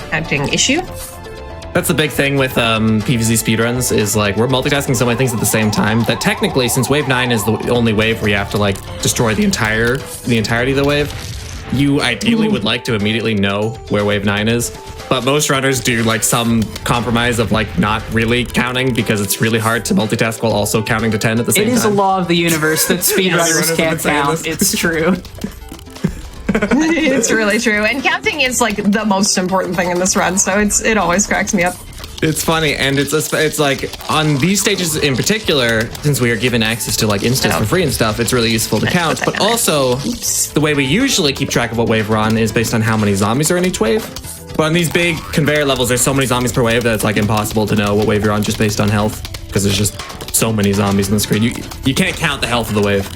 Counting issue. That's the big thing with PvZ speedruns is like we're multitasking so many things at the same time that technically, since wave 9 is the only wave where you have to like destroy the entirety of the wave, you ideally would like to immediately know where wave 9 is. But most runners do like some compromise of like not really counting because it's really hard to multitask while also counting to 10 at the same It time. is a law of the universe that speedrunners Speedrunners can't have been saying count. this. It's true. It's really true. And counting is like the most important thing in this run, so it always cracks me up. It's funny, and it's like on these stages in particular, since we are given access to like instants for free and stuff, it's really useful to count. But also, the way we usually keep track of what wave we're on is based on how many zombies are in each wave. But on these big conveyor levels, there's so many zombies per wave that it's like impossible to know what wave you're on just based on health, because there's just so many zombies on the screen. You can't count the health of the wave.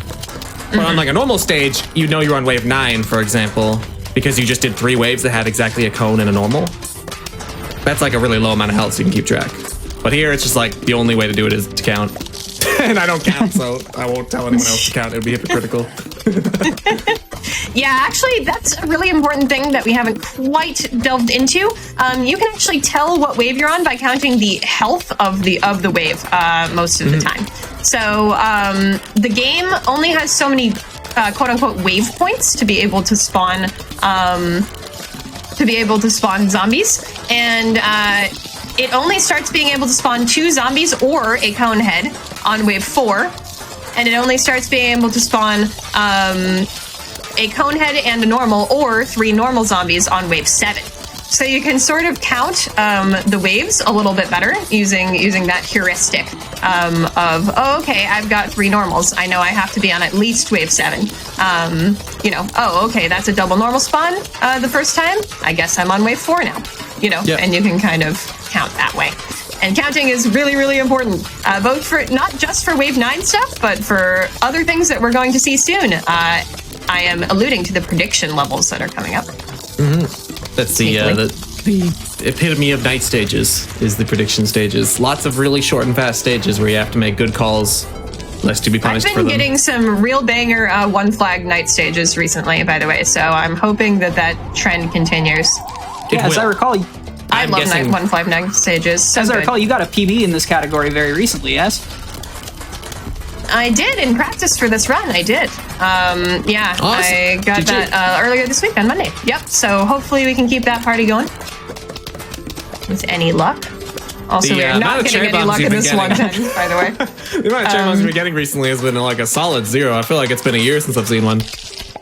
But on like a normal stage, you know you're on wave 9, for example, because you just did 3 waves that had exactly a cone and a normal. That's like a really low amount of health, so you can keep track. But here, it's just like the only way to do it is to count. And I don't count, so I won't tell anyone else to count. It would be hypocritical. Yeah, actually, that's a really important thing that we haven't quite delved into. You can actually tell what wave you're on by counting the health of the wave most of the time. So the game only has so many quote-unquote wave points to be able to spawn zombies, and it only starts being able to spawn 2 zombies or a cone head on wave 4, and it only starts being able to spawn a cone head and a normal or 3 normal zombies on wave 7. So you can sort of count the waves a little bit better using that heuristic of, oh, okay, I've got 3 normals. I know I have to be on at least wave 7. Oh, okay, that's a double normal spawn the first time. I guess I'm on wave 4 now. And you can kind of count that way. And counting is really, really important, both for not just for wave 9 stuff, but for other things that we're going to see soon. I am alluding to the prediction levels that are coming up. That's the epitome of night stages, is the prediction stages. Lots of really short and fast stages where you have to make good calls, lest you be punished for them. I've been getting some real banger one flag night stages recently, by the way, so I'm hoping that trend continues. As I recall, I love one flag night stages. So as I recall, you got a PB in this category very recently, yes? I did in practice for this run. I did. Awesome. I got that earlier this week on Monday. Yep. So hopefully we can keep that party going with any luck. Also, we're not getting any luck in this 110, by the way. The amount of cherry bombs we've been getting recently has been like a solid 0. I feel like it's been a year since I've seen one.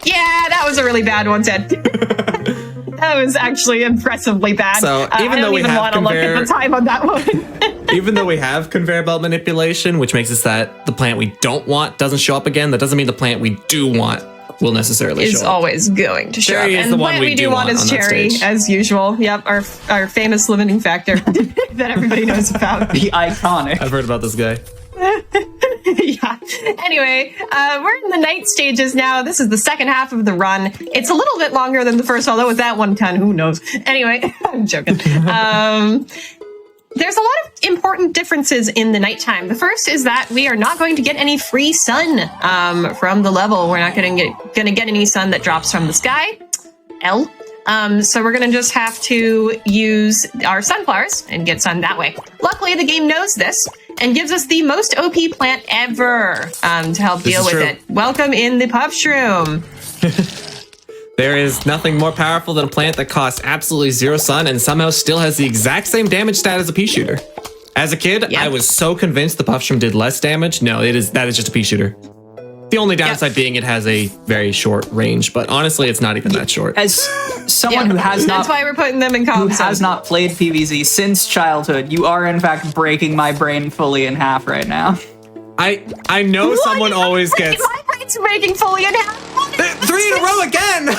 Yeah, that was a really bad one, Ted. That was actually impressively bad. So even though we don't even want to look at the time on that one. Even though we have conveyor belt manipulation, which makes us that the plant we don't want doesn't show up again, that doesn't mean the plant we do want will necessarily show up. Is always going to show up. Cherry is and the the one plant we we do want is on that cherry, stage. as usual. Yep, our famous limiting factor that everybody knows about. The iconic. I've heard about this guy. Yeah. Anyway, we're in the night stages now. This is the second half of the run. It's a little bit longer than the first, although with that 110, who knows? Anyway, I'm joking. There's a lot of important differences in the nighttime. The first is that we are not going to get any free sun from the level. We're not going to get any sun that drops from the sky. So we're going to just have to use our sunflowers and get sun that way. Luckily, the game knows this and gives us the most OP plant ever to help deal with it. Welcome in the puff shroom. There is nothing more powerful than a plant that costs absolutely 0 sun and somehow still has the exact same damage stat as a pea shooter. As a kid, I was so convinced the puff shroom did less damage. No, that is just a pea shooter. The only downside being it has a very short range, but honestly, it's not even that short. As someone who has not, that's why we're putting them in comp. Who has not played PvZ since childhood, you are in fact breaking my brain fully in half right now. I know someone always gets. My brain's breaking fully in half. 3 in a row again.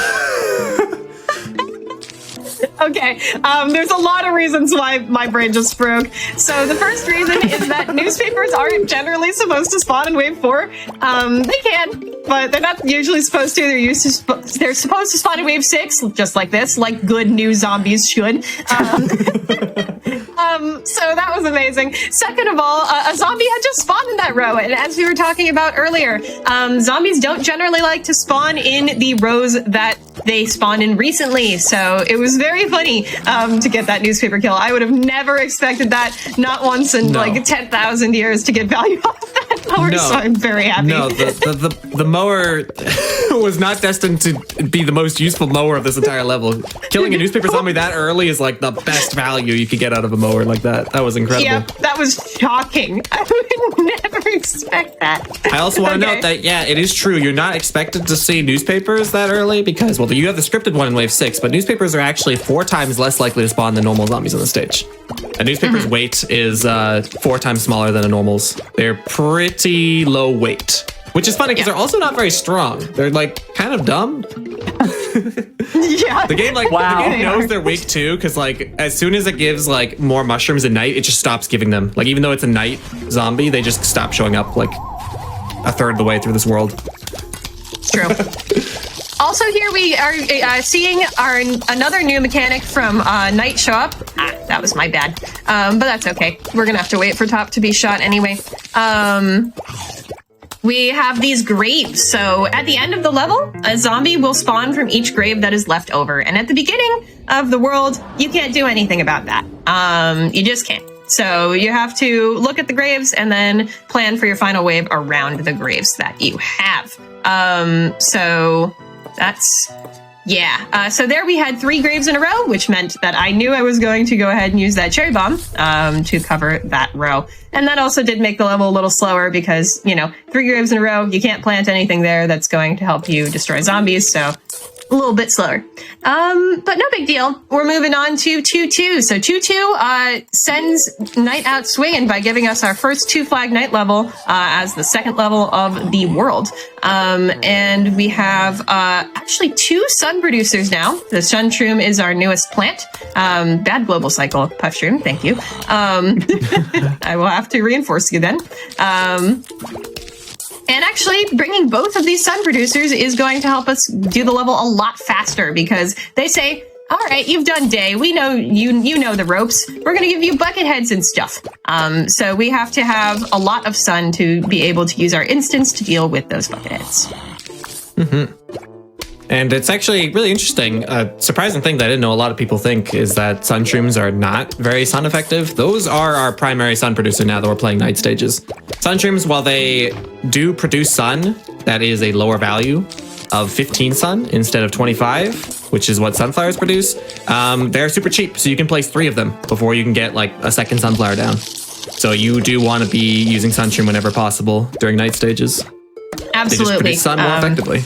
Okay, there's a lot of reasons why my brain just broke. So the first reason is that newspapers aren't generally supposed to spawn in wave 4. They can, but they're not usually supposed to. They're supposed to spawn in wave 6, just like this, like good new zombies should. So that was amazing. Second of all, a zombie had just spawned in that row, and as we were talking about earlier, zombies don't generally like to spawn in the rows that they spawned in recently, so it was very funny to get that newspaper kill. I would have never expected that, not once in like 10,000 years, to get value off of that mower, so I'm very happy. No, the mower was not destined to be the most useful mower of this entire level. Killing a newspaper zombie that early is like the best value you could get out of a mower like that. That was incredible. Yeah, that was shocking. I would never expect that. I also want to note that, yeah, it is true. You're not expected to see newspapers that early because, well, you have the scripted one in wave 6, but newspapers are actually 4 times less likely to spawn than normal zombies on the stage. A newspaper's weight is 4 times smaller than a normal's. They're pretty low weight. Which is funny because they're also not very strong. They're like kind of dumb. Yeah. The game the game knows they're weak too, because like as soon as it gives like more mushrooms at night, it just stops giving them. Like even though it's a night zombie, they just stop showing up like a third of the way through this world. It's true. Also, here we are seeing another new mechanic from Night show up. That was my bad. But that's okay. We're gonna have to wait for top to be shot anyway. We have these graves. So at the end of the level, a zombie will spawn from each grave that is left over. And at the beginning of the world, you can't do anything about that. You just can't. So you have to look at the graves and then plan for your final wave around the graves that you have. So that's... Yeah, so there we had 3 graves in a row, which meant that I knew I was going to go ahead and use that cherry bomb to cover that row. And that also did make the level a little slower because, 3 graves in a row, you can't plant anything there that's going to help you destroy zombies, so a little bit slower. But no big deal. We're moving on to 2-2. So 2-2 sends Night out swinging by giving us our first 2-flag Night level as the second level of the world. And we have actually 2 sun producers now. The sun shroom is our newest plant. Bad global cycle, puff shroom. Thank you. I will have to reinforce you then. And actually, bringing both of these sun producers is going to help us do the level a lot faster because they say, all right, you've done day. We know you know the ropes. We're going to give you bucket heads and stuff. So we have to have a lot of sun to be able to use our instance to deal with those bucket heads. And it's actually really interesting. A surprising thing that I didn't know a lot of people think is that sun shrooms are not very sun effective. Those are our primary sun producer now that we're playing night stages. Sun shrooms, while they do produce sun, that is a lower value of 15 sun instead of 25, which is what sunflowers produce. They're super cheap, so you can place 3 of them before you can get like a second sunflower down. So you do want to be using sun shroom whenever possible during night stages. Absolutely. They just produce sun more effectively.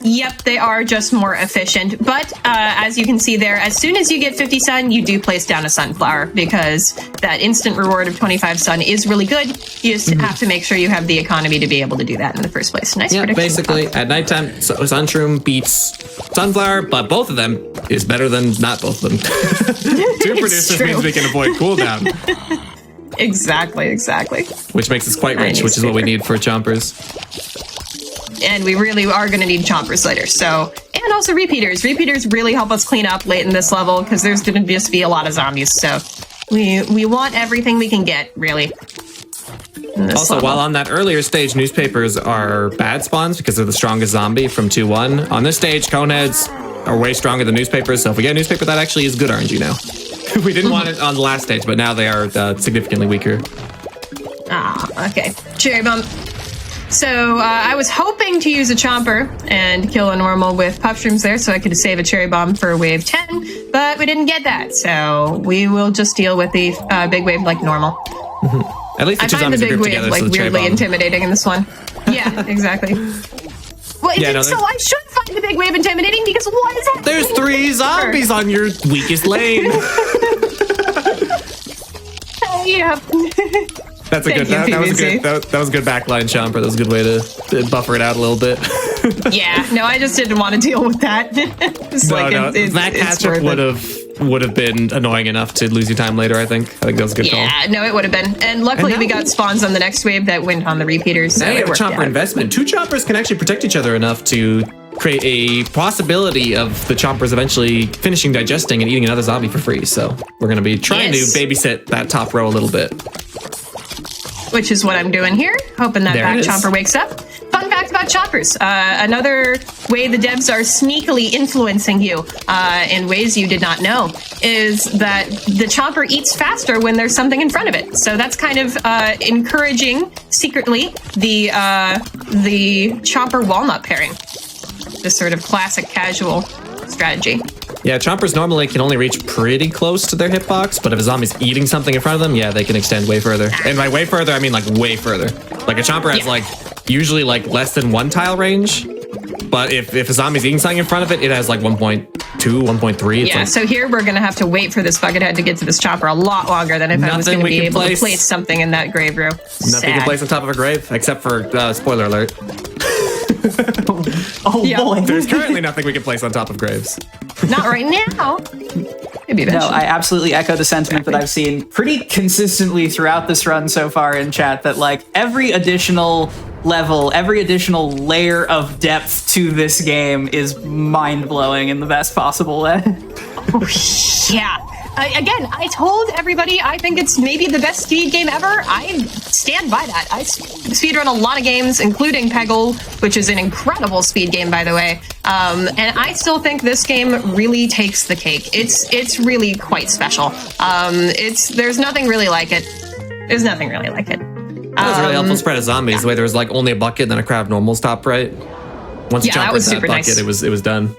Yep, they are just more efficient. But as you can see there, as soon as you get 50 sun, you do place down a sunflower because that instant reward of 25 sun is really good. You just have to make sure you have the economy to be able to do that in the first place. Nice prediction. Basically, at nighttime, sunshroom beats sunflower, but both of them is better than not both of them. 2 producers means we can avoid cooldown. Exactly. Which makes us quite rich, which is what we need for chompers. And we really are going to need chompers later. So, and also repeaters. Repeaters really help us clean up late in this level because there's going to just be a lot of zombies. So we want everything we can get, really. Also, level. While on that earlier stage, newspapers are bad spawns because they're the strongest zombie from 2-1. On this stage, coneheads are way stronger than newspapers. So if we get a newspaper, that actually is good RNG now. We didn't want it on the last stage, but now they are significantly weaker. Okay. Cherry bomb. So I was hoping to use a chomper and kill a normal with puff shrooms there so I could save a cherry bomb for wave 10, but we didn't get that. So we will just deal with the big wave like normal. At least the 2 zombies are grouped together. Like so weirdly intimidating in this one. Yeah, exactly. Well, so I should find the big wave intimidating because what is that? There's 3 zombies on your weakest lane. Yeah. That's a good. That was good. That was a good backline chomper. That was a good way to buffer it out a little bit. Yeah. No, I just didn't want to deal with that. That catch-up would have been annoying enough to lose your time later. I think that was a good call. Yeah. No, it would have been. And luckily, we got spawns on the next wave that went on the repeaters. So now you have a chomper investment. 2 chompers can actually protect each other enough to create a possibility of the chompers eventually finishing digesting and eating another zombie for free. So we're going to be trying to babysit that top row a little bit. Which is what I'm doing here, hoping that back chomper wakes up. Fun fact about choppers. Another way the devs are sneakily influencing you in ways you did not know is that the chopper eats faster when there's something in front of it. So that's kind of encouraging, secretly, the chopper walnut pairing. this sort of classic casual strategy. Yeah, chompers normally can only reach pretty close to their hitbox, but if a zombie's eating something in front of them, yeah, they can extend way further. And by way further, I mean like way further. Like a chomper has like usually like less than 1 tile range, but if a zombie's eating something in front of it, it has like 1.2, 1.3. Yeah, so here we're gonna have to wait for this buckethead to get to this chopper a lot longer than if I was gonna be able to place something in that grave room. Nothing you can place on top of a grave, except for, spoiler alert. Boy. There's currently nothing we can place on top of graves. Not right now. Maybe eventually. No, I absolutely echo the sentiment that I've seen pretty consistently throughout this run so far in chat, that like every additional level, every additional layer of depth to this game is mind-blowing in the best possible way. Yeah. Again, I told everybody I think it's maybe the best speed game ever. I stand by that. I speedrun a lot of games, including Peggle, which is an incredible speed game, by the way. And I still think this game really takes the cake. It's really quite special. There's nothing really like it. There's nothing really like it. That was a really helpful spread of zombies. The way there was like only a bucket and then a crowd of normals top right. Once you jump into that bucket, nice. it was done.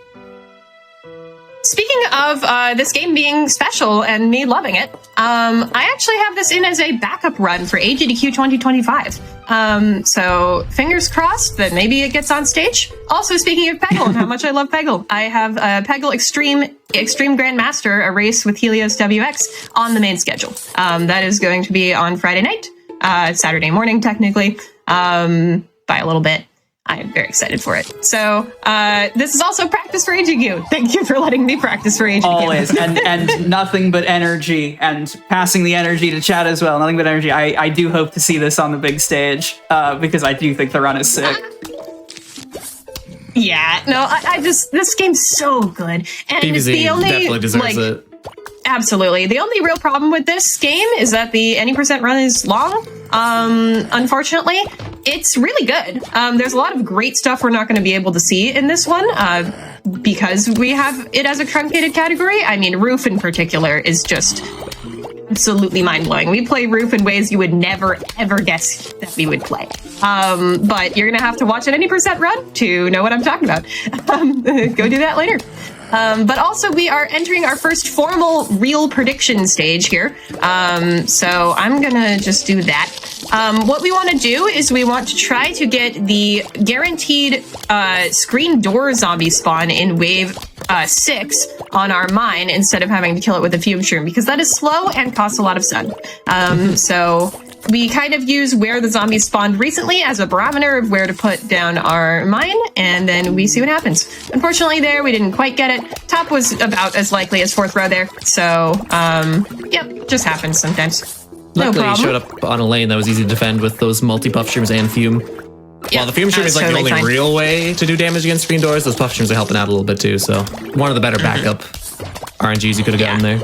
Speaking of this game being special and me loving it, I actually have this in as a backup run for GDQ 2025. So fingers crossed that maybe it gets on stage. Also, speaking of Peggle and how much I love Peggle, I have Peggle Extreme Grandmaster, a race with Helios WX, on the main schedule. That is going to be on Friday night, Saturday morning, technically, by a little bit. I'm very excited for it. So this is also practice for AGQ. Thank you for letting me practice for AGQ. Always, and nothing but energy, and passing the energy to chat as well. Nothing but energy. I do hope to see this on the big stage, because I do think the run is sick. Yeah, no, I just, this game's so good. And PvZ the only, definitely deserves it. Absolutely. The only real problem with this game is that the any percent run is long. Unfortunately, it's really good. There's a lot of great stuff we're not going to be able to see in this one, because we have it as a truncated category. I mean, Roof in particular is just absolutely mind-blowing. We play Roof in ways you would never, ever guess that we would play. But you're going to have to watch an any percent run to know what I'm talking about. Go do that later. But also, we are entering our first formal real prediction stage here. So I'm gonna just do that. What we want to do is we want to try to get the guaranteed screen door zombie spawn in wave 6 on our mine instead of having to kill it with a fume shroom, because that is slow and costs a lot of sun. So we kind of use where the zombies spawned recently as a barometer of where to put down our mine, and then we see what happens. Unfortunately, there, we didn't quite get it. Top was about as likely as 4th row there, so, yep, just happens sometimes. Luckily, no you showed up on a lane that was easy to defend with those multi-puff shrooms and fume. Yep, while the fume shroom is like totally the only fine. real way to do damage against screen doors, those puff shrooms are helping out a little bit too, so one of the better backup RNGs you could have gotten there.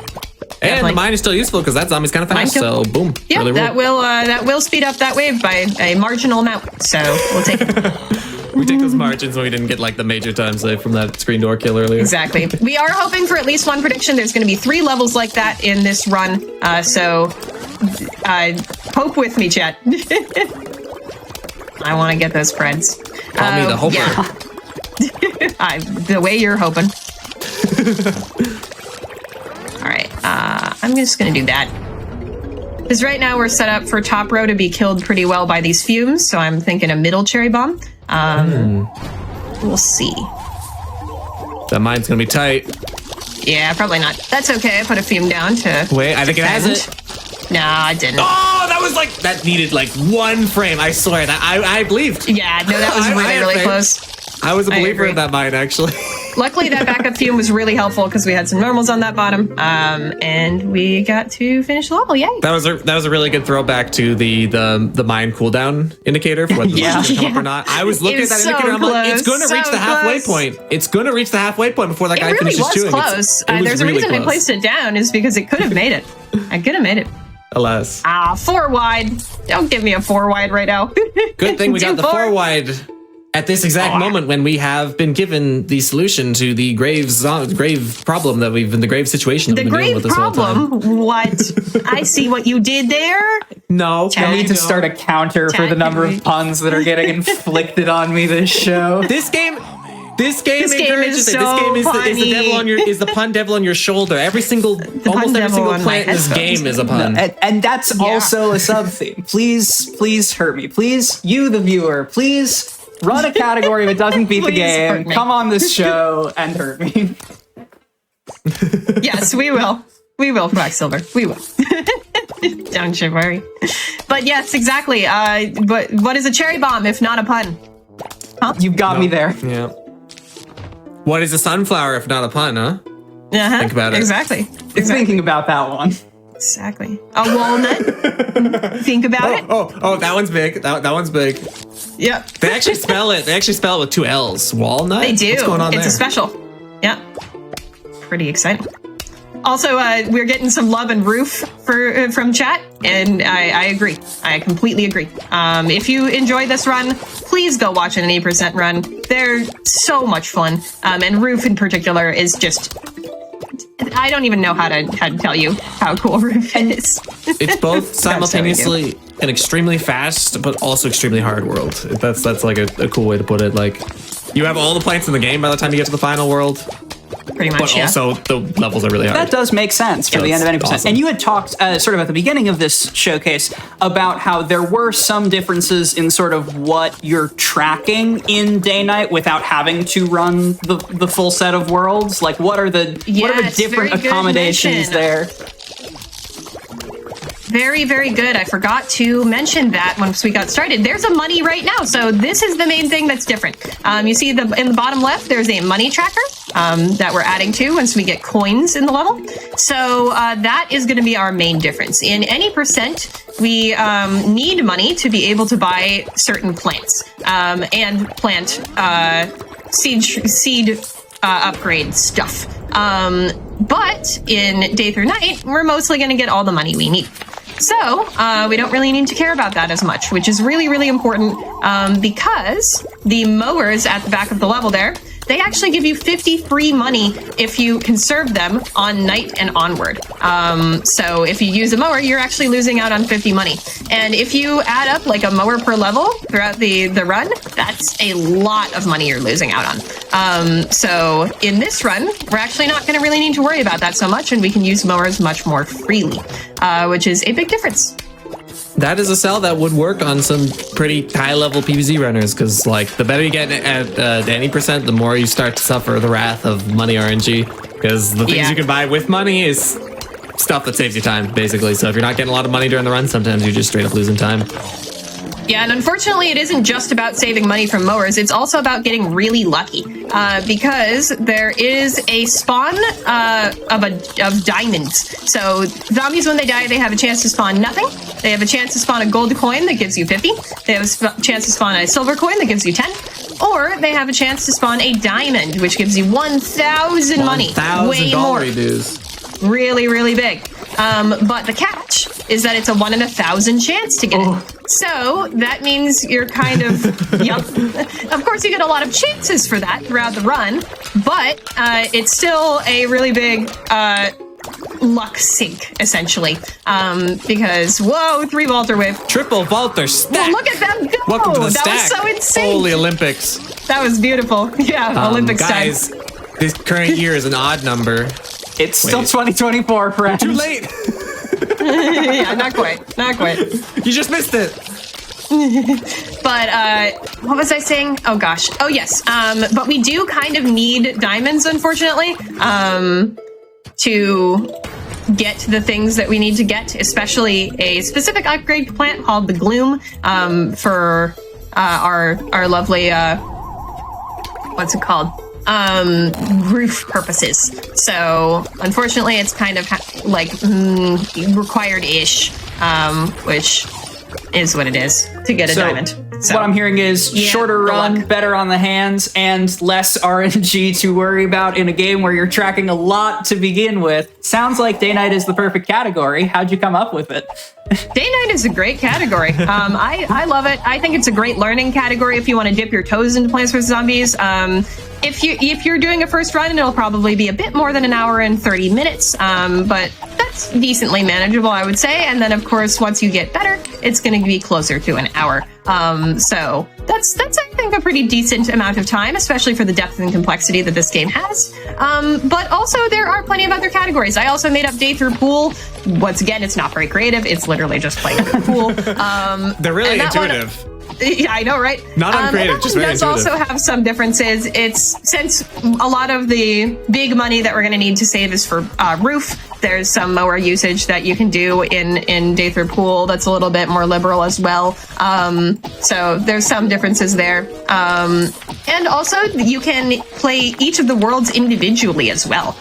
And Definitely. the mine is still useful because that zombie's kind of fast, so boom. Yeah, really that will speed up that wave by a marginal amount, so we'll take it. We take those margins when we didn't get like the major time save from that screen door kill earlier. Exactly. We are hoping for at least one prediction. There's going to be 3 levels like that in this run, so hope with me, chat. I want to get those creds. Call me the hoper. Yeah. The way you're hoping. All right, I'm just going to do that. Because right now we're set up for top row to be killed pretty well by these fumes, so I'm thinking a middle cherry bomb. We'll see. That mine's gonna be tight. Yeah, probably not. That's okay. I put a fume down to. Wait, I think it has it. No, I didn't. Oh, that was like, that needed like 1 frame. I swear that I believed. Yeah, no, that was really, really close. I was a believer agree. in that mine, actually. Luckily, that backup fume was really helpful because we had some normals on that bottom, and we got to finish the level. Yay! That was a really good throwback to the mine cooldown indicator for whether the mine's gonna come up or not. I was looking at that indicator. I'm like, it's going to reach the halfway point. It's going to reach the halfway point before that guy finishes chewing. It really was close. It was There's a really reason close. I placed it down is because it could have made it. I could have made it. Alas. 4 wide. Don't give me a 4 wide right now. Good thing we got the 4 wide at this exact 4. moment when we have been given the solution to the grave problem that we've in the grave situation that The we've been dealing grave with this whole time. problem? What? I see what you did there. No, I need to start a counter for the number of puns that are getting inflicted on me this show. This game, This game This game encourages is it. so This game is the devil funny. on your is the pun devil on your shoulder. Almost every single devil on my plant in this headphones. game is a pun. And that's also a sub theme. Please hurt me. Please, you the viewer, please run a category that doesn't beat the Please hurt game. me. Come on this show and hurt me. Yes, we will. We will, Quacksilver. We will. Don't you worry. But yes, exactly. But what is a cherry bomb if not a pun? You've got me there. Yeah. What is a sunflower if not a pun, huh? Uh-huh. Think about it. Exactly. Thinking about that one. Exactly. A walnut. Think about it. Oh, that one's big. That one's big. Yep. They actually spell it. They actually spell it with 2 L's. Walnut? They do. What's going on It's there? a special. Yeah. Pretty exciting. Also, we're getting some love and roof from chat, and I agree. I completely agree. If you enjoy this run, please go watch an 80% run. They're so much fun. And Roof in particular is just... I don't even know how to tell you how cool Roof is. It's both simultaneously an extremely fast, but also extremely hard world. That's like a cool way to put it. Like, you have all the plants in the game by the time you get to the final world. Pretty much, But yeah. also, the levels are really hard. That does make sense for Yeah, the end of any that's percent. awesome. And you had talked sort of at the beginning of this showcase about how there were some differences in sort of what you're tracking in day-night without having to run the full set of worlds. Like, what are the Yes, different very good accommodations mention. there? Very, very good. I forgot to mention that once we got started. There's a money right now. So this is the main thing that's different. You see in the bottom left, there's a money tracker that we're adding to once we get coins in the level. So that is going to be our main difference. In any percent, we need money to be able to buy certain plants and plant seed upgrade stuff. But in day through night, we're mostly going to get all the money we need. So we don't really need to care about that as much, which is really, really important because the mowers at the back of the level there, they actually give you 50 free money if you conserve them on night and onward. So if you use a mower, you're actually losing out on 50 money. And if you add up like a mower per level throughout the run, that's a lot of money you're losing out on. So in this run, we're actually not going to really need to worry about that so much, and we can use mowers much more freely, which is a big difference. That is a cell that would work on some pretty high-level PvZ runners, because like the better you get at any percent, the more you start to suffer the wrath of money RNG. Because the things you can buy with money is stuff that saves you time, basically. So if you're not getting a lot of money during the run, sometimes you're just straight up losing time. Yeah, and unfortunately, it isn't just about saving money from mowers. It's also about getting really lucky, because there is a spawn of diamonds. So zombies, when they die, they have a chance to spawn nothing. They have a chance to spawn a gold coin that gives you 50. They have a chance to spawn a silver coin that gives you 10. Or they have a chance to spawn a diamond, which gives you 1,000 money. Way more. Dues. Really, really big. But the catch is that it's a 1 in 1,000 chance to get it. So that means you're kind of, yep. Of course, you get a lot of chances for that throughout the run, but it's still a really big luck sink, essentially. Because, whoa, 3 Walter Wave. Triple Vaulter stack. Well, look at them go! Welcome to the that stack. was so insane. Holy Olympics. That was beautiful. Yeah, Olympics guys, time. this current year is an odd number. It's still 2024, friends. Too late. Yeah, not quite. Not quite. You just missed it. But what was I saying? Oh gosh. Oh yes. But we do kind of need diamonds, unfortunately, to get the things that we need to get, especially a specific upgrade plant called the Gloom, for our lovely what's it called? Roof purposes. So unfortunately, it's kind of like required-ish, which is what it is to get a diamond. So what I'm hearing is shorter good run, luck. better on the hands, and less RNG to worry about in a game where you're tracking a lot to begin with. Sounds like day night is the perfect category. How'd you come up with it? Day night is a great category. I love it. I think it's a great learning category if you want to dip your toes into Plants vs. Zombies. If you're doing a first run, it'll probably be a bit more than an hour and 30 minutes, but that's decently manageable, I would say. And then, of course, once you get better, it's going to be closer to an hour. So that's I think, a pretty decent amount of time, especially for the depth and complexity that this game has. But also, there are plenty of other categories. I also made up Day Through Pool. Once again, it's not very creative. It's literally just playing through pool. They're really intuitive. Yeah, I know, right? Not uncreative, just very intuitive. Does also have some differences. Since a lot of the big money that we're going to need to save is for roof, there's some mower usage that you can do in Day Through Pool that's a little bit more liberal as well. So there's some differences there. And also, you can play each of the worlds individually as well.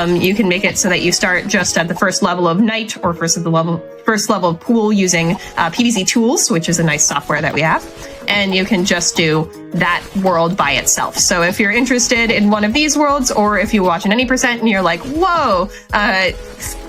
You can make it so that you start just at the first level of night or first level of pool using PVZ tools, which is a nice software that we have. And you can just do that world by itself. So if you're interested in one of these worlds, or if you watch an any percent and you're like, whoa,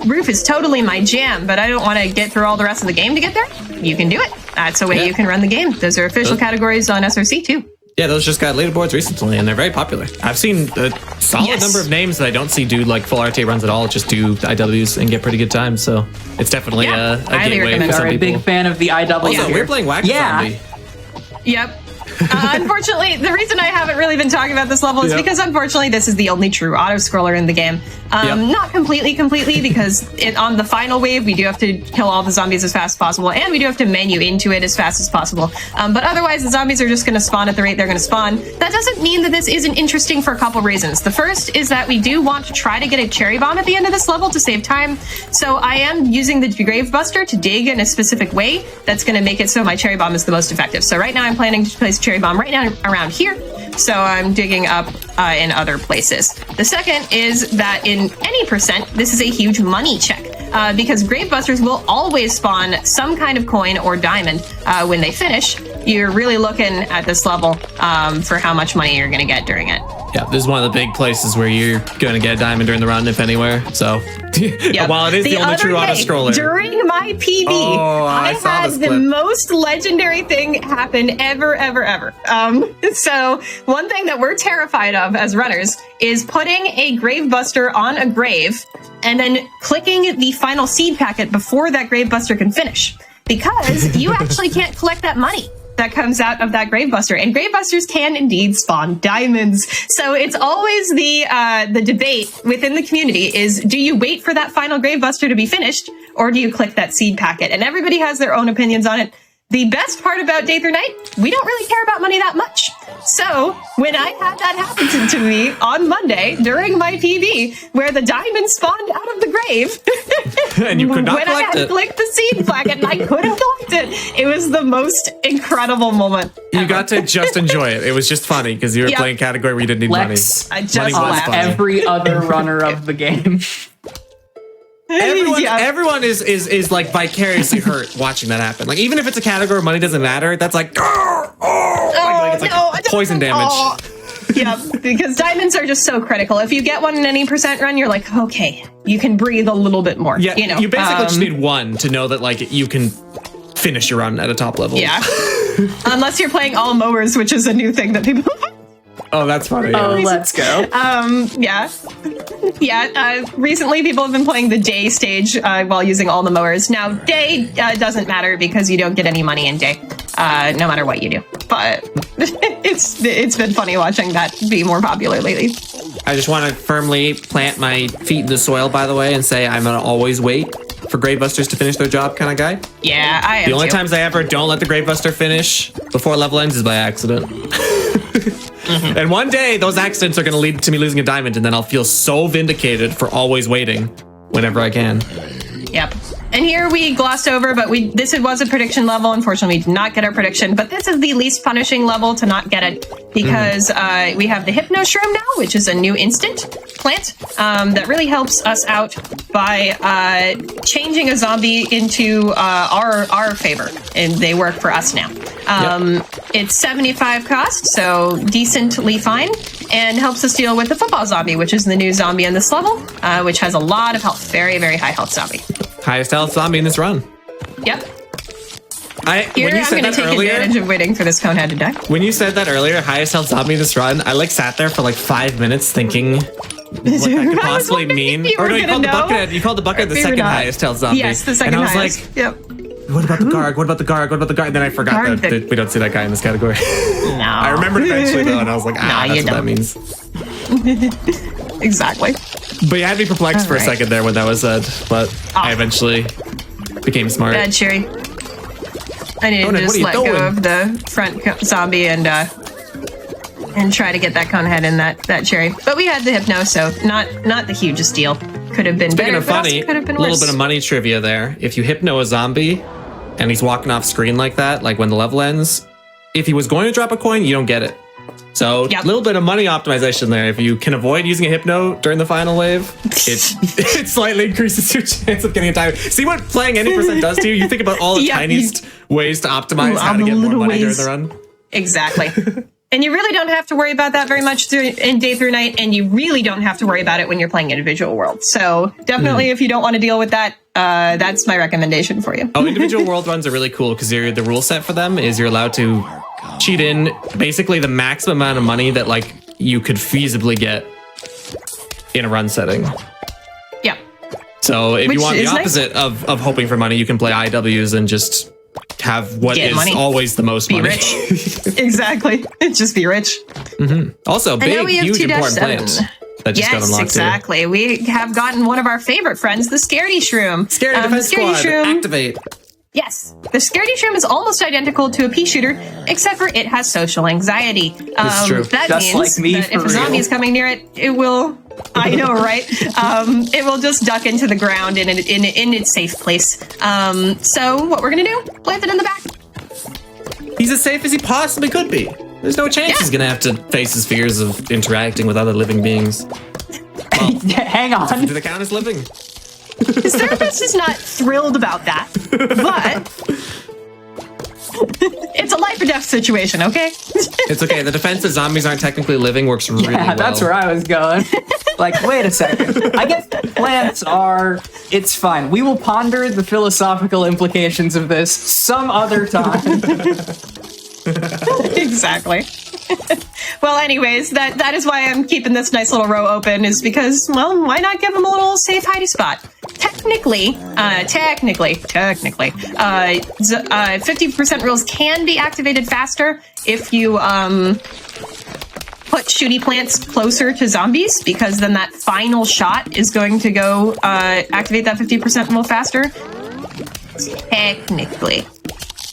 roof is totally my jam, but I don't want to get through all the rest of the game to get there, you can do it. That's a way you can run the game. Those are official categories on SRC too. Yeah, those just got leaderboards recently, and they're very popular. I've seen a solid number of names that I don't see do like full RTA runs at all, just do IWs and get pretty good times. So it's definitely a gateway for some I'm a people. big fan of the IW. Also, we're playing Whack Zombie. Yep. Unfortunately, the reason I haven't really been talking about this level is because unfortunately this is the only true auto-scroller in the game. Not completely, because on the final wave, we do have to kill all the zombies as fast as possible, and we do have to menu into it as fast as possible. But otherwise, the zombies are just going to spawn at the rate they're going to spawn. That doesn't mean that this isn't interesting for a couple reasons. The first is that we do want to try to get a cherry bomb at the end of this level to save time. So I am using the Grave Buster to dig in a specific way that's going to make it so my cherry bomb is the most effective. So right now I'm planning to place cherry bomb right now around here. So I'm digging up in other places. The second is that in any percent, this is a huge money check because Grave Busters will always spawn some kind of coin or diamond when they finish. You're really looking at this level for how much money you're going to get during it. Yeah, this is one of the big places where you're going to get a diamond during the run, if anywhere. So while it is the only true auto-scroller. During my PB, I had the most legendary thing happen ever. So one thing that we're terrified of as runners is putting a Grave Buster on a grave and then clicking the final seed packet before that Grave Buster can finish. Because you actually can't collect that money that comes out of that Grave Buster, and Grave Busters can indeed spawn diamonds. So it's always the debate within the community is, do you wait for that final Grave Buster to be finished, or do you click that seed packet? And everybody has their own opinions on it. The best part about Day Through Night, we don't really care about money that much. So when I had that happen to me on Monday during my PB, where the diamond spawned out of the grave, and you could not when I had to click the seed packet and I couldn't collect it, it was the most incredible moment. You got to just enjoy it. It was just funny because you were playing a category where you didn't need Lex, money. I just laughed. Every other runner of the game. Everyone is like vicariously hurt watching that happen. Like even if it's a category where money doesn't matter, that's like it's like poison damage. Yeah, because diamonds are just so critical. If you get one in any percent run, you're like, okay, you can breathe a little bit more. Yeah, you basically just need Um, one to know that like you can finish your run at a top level. Yeah, unless you're playing all mowers, which is a new thing that people. Oh, that's funny. Oh, let's go. Recently, people have been playing the day stage while using all the mowers. Now, day doesn't matter because you don't get any money in day, no matter what you do. But it's been funny watching that be more popular lately. I just want to firmly plant my feet in the soil, by the way, and say I'm gonna always wait for Grave Busters to finish their job kind of guy. Yeah, I am. The only too. times I ever don't let the Grave Buster finish before level ends is by accident. And one day those accidents are going to lead to me losing a diamond, and then I'll feel so vindicated for always waiting whenever I can. Yep. And here we glossed over, but this was a prediction level. Unfortunately, we did not get our prediction, but this is the least punishing level to not get it because we have the Hypno Shroom now, which is a new instant plant that really helps us out by changing a zombie into our favor, and they work for us now. It's 75 cost, so decently fine, and helps us deal with the football zombie, which is the new zombie in this level, which has a lot of health, very, very high health zombie. Highest health zombie in this run. Yep. When you I'm said going to that take earlier, advantage of waiting for this conehead to die. when you said that earlier, highest health zombie in this run, I like sat there for like 5 minutes thinking what that could possibly mean. You Or no, were you called the gonna know. bucket. You called the bucket the If you're second not. highest health zombie. Yes, the second and I was highest. like, Yep. what about the guard? What about the guard? What about the guard? And then I forgot Guard that we don't see that guy in this category. No. I remembered eventually though, and I was like, Nah, that's you what that don't. means. Exactly. But you had me perplexed for a Alright. second there when that was said, but I eventually became smart. Bad Sherry. I need to Conan, just what let are you go doing? of the front zombie and try to get that cone head in that cherry. But we had the hypno, so not the hugest deal. Could have been Speaking better. of but also funny, could have been a little worse. bit of money trivia there. If you hypno a zombie and he's walking off screen like that, like when the level ends, if he was going to drop a coin, you don't get it. So a little bit of money optimization there. If you can avoid using a hypno during the final wave, it slightly increases your chance of getting a time. See what playing any percent does to you? You think about all the Yeah, tiniest ways to optimize how all to the get more little money during ways. the run. Exactly. And you really don't have to worry about that very much in day through night, and you really don't have to worry about it when you're playing individual worlds. So definitely, if you don't want to deal with that, that's my recommendation for you. Oh, individual world runs are really cool because the rule set for them is you're allowed to cheat in basically the maximum amount of money that like you could feasibly get in a run setting. Yeah. So if Which you want the is nice. opposite of hoping for money, you can play IWs and just have what Get is money. always the most Be money. rich. Exactly. Just be rich. Also, And now big, we have huge, 2-7. important plant that just got Yes, unlocked exactly. We have gotten one of our favorite friends, the Scaredy Shroom. here. Scary Defense Squad, activate. Yes, the Scaredy Shroom is almost identical to a pea shooter, except for it has social anxiety. This is true. That Just means like me, that if for a zombie real. is coming near it, it will. I know, right? It will just duck into the ground in its safe place. So what we're gonna do? Plant it in the back. He's as safe as he possibly could be. There's no chance he's gonna have to face his fears of interacting with other living beings. Hang Do on. they count as living? His therapist is not thrilled about that, but it's a life or death situation, okay? It's okay. The defense that zombies aren't technically living works really well. Yeah, that's where I was going. Like, wait a second. I guess plants are. It's fine. We will ponder the philosophical implications of this some other time. Exactly. Well, anyways, that is why I'm keeping this nice little row open, is because, well, why not give them a little safe hidey spot? Technically, 50% rules can be activated faster if you put shooty plants closer to zombies, because then that final shot is going to go activate that 50% rule faster. Technically.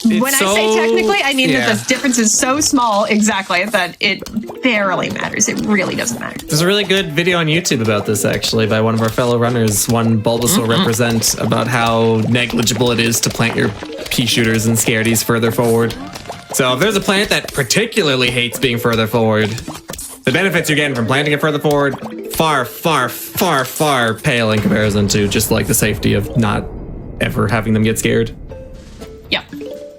When I say technically, I mean that the difference is so small, exactly, that it barely matters. It really doesn't matter. There's a really good video on YouTube about this, actually, by one of our fellow runners, one Bulbous will represent, about how negligible it is to plant your pea shooters and scaredies further forward. So if there's a plant that particularly hates being further forward, the benefits you're getting from planting it further forward far, far, far, far pale in comparison to just like the safety of not ever having them get scared. Yeah,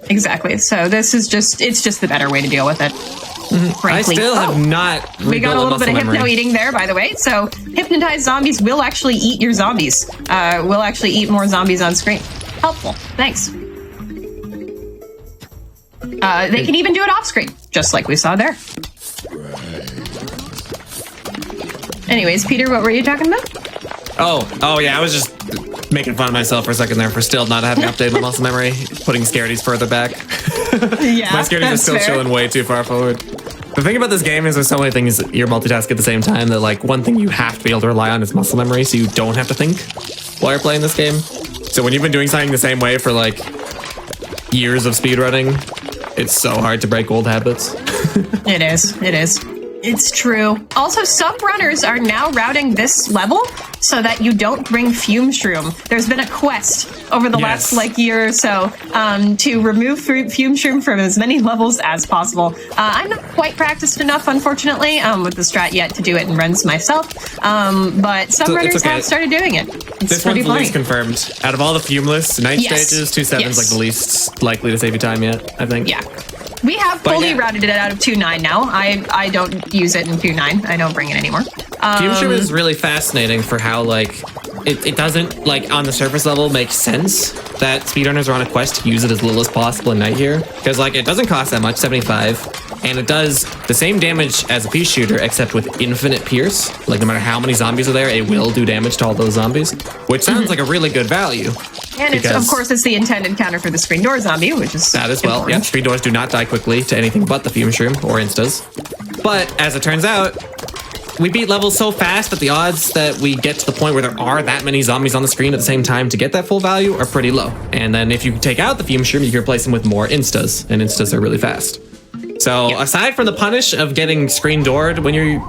exactly. So it's just the better way to deal with it. I Frankly. still have not We got a little bit of muscle hypno memory. eating there, by the way. So hypnotized zombies will actually eat your zombies. Will actually eat more zombies on screen. Helpful. Thanks. They can even do it off screen, just like we saw there. Anyways, Peter, what were you talking about? Oh yeah, I was just making fun of myself for a second there for still not having updated my muscle memory, putting scaredies further back. Yeah, My scaredies are still chilling way too far forward. The thing about this game is there's so many things that you're multitask at the same time that like one thing you have to be able to rely on is muscle memory, so you don't have to think while you're playing this game. So when you've been doing something the same way for like years of speedrunning, it's so hard to break old habits. It is. It is. It's true. Also, some runners are now routing this level so that you don't bring fume shroom. There's been a quest over the last year or so to remove fume shroom from as many levels as possible. I'm not quite practiced enough, unfortunately, with the strat yet to do it in runs myself. But some runners have started doing it. It's This pretty one's the funny. least confirmed. Out of all the fumeless night Yes. stages, 2-7's like the least likely to save you time yet, I think. Yeah. We have But fully yeah. routed it out of 2.9 now. I don't use it in 2.9. I don't bring it anymore. Fume shroom is really fascinating for how like it doesn't like on the surface level make sense that speedrunners are on a quest to use it as little as possible in night here, because like it doesn't cost that much, 75, and it does the same damage as a pea shooter except with infinite pierce. Like no matter how many zombies are there, it will do damage to all those zombies, which sounds like a really good value. And it's, of course, it's the intended counter for the screen door zombie, which is that as well. important. Yeah, screen doors do not die quickly to anything but the fume shroom or instas. But as it turns out, we beat levels so fast that the odds that we get to the point where there are that many zombies on the screen at the same time to get that full value are pretty low. And then if you take out the fume shroom, you can replace them with more instas, and instas are really fast. So aside from the punish of getting screen doored when you're,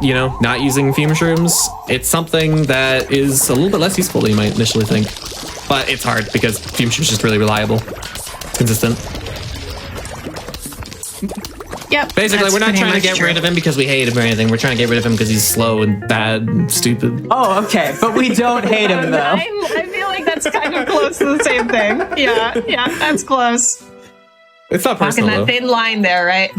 not using fume shrooms, it's something that is a little bit less useful than you might initially think. But it's hard because fume shroom is just really reliable, consistent. Yep. Basically, we're not trying to get rid of him because we hate him or anything. We're trying to get rid of him because he's slow and bad and stupid. Oh, okay. But we don't hate him, though. I feel like that's kind of close to the same thing. Yeah, that's close. It's not personal, Walking that thin line there, right?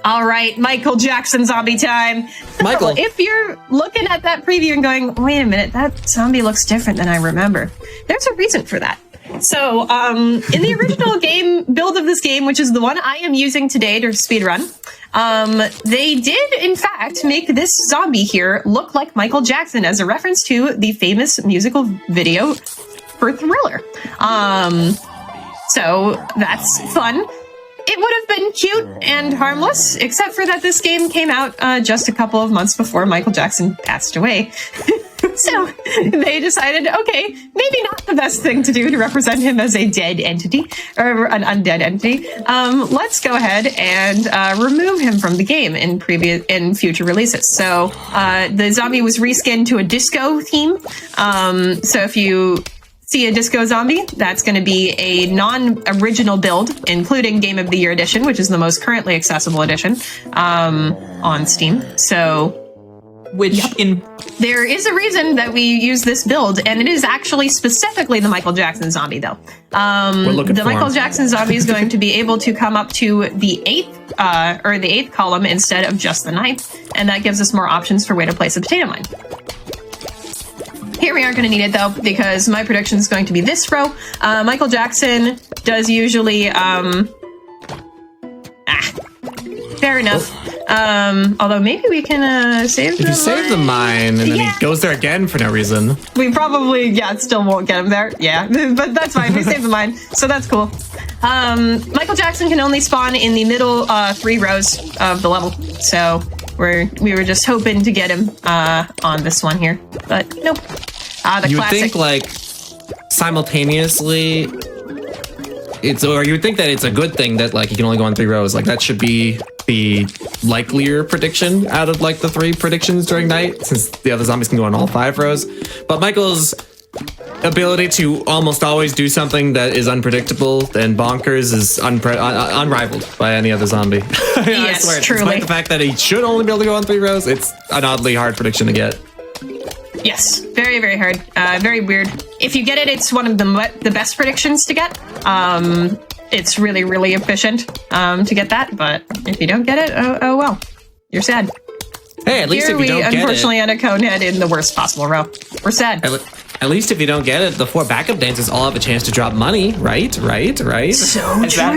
All right, Michael Jackson zombie time. So Michael. If you're looking at that preview and going, wait a minute, that zombie looks different than I remember, there's a reason for that. So, in the original game build of this game, which is the one I am using today to speedrun, they did, in fact, make this zombie here look like Michael Jackson as a reference to the famous musical video for Thriller. So that's fun. It would have been cute and harmless, except for that this game came out just a couple of months before Michael Jackson passed away. So they decided, okay, maybe not the best thing to do to represent him as a dead entity, or an undead entity. Let's go ahead and remove him from the game in future releases. So the zombie was reskinned to a disco theme. So if you see a disco zombie, that's going to be a non-original build, including Game of the Year edition, which is the most currently accessible edition on Steam. So, there is a reason that we use this build, and it is actually specifically the Michael Jackson zombie, though. The Michael Jackson zombie is going to be able to come up to the 8th column instead of just the 9th, and that gives us more options for where to place a potato mine. Here we aren't going to need it, though, because my prediction is going to be this row. Michael Jackson does usually... fair enough. Although maybe we can save the mine. If you save the mine, and then he goes there again for no reason. We probably, still won't get him there. Yeah, but that's fine. We saved the mine, so that's cool. Michael Jackson can only spawn in the middle 3 rows of the level, so... We were just hoping to get him on this one here, but nope. You would think, simultaneously, you would think that it's a good thing that, he can only go on 3 rows. That should be the likelier prediction out of, the 3 predictions during night, since the other zombies can go on all 5 rows. But Michael's ability to almost always do something that is unpredictable and bonkers is unrivaled by any other zombie. Yes, I swear, truly. Despite the fact that he should only be able to go on 3 rows, it's an oddly hard prediction to get. Yes, very, very hard. Very weird. If you get it, it's one of the best predictions to get. It's really, really efficient to get that, but if you don't get it, oh well. You're sad. Hey, at least Here if you don't get it... we unfortunately had a conehead in the worst possible row. We're sad. At least if you don't get it, the 4 backup dancers all have a chance to drop money, right? So true. Has that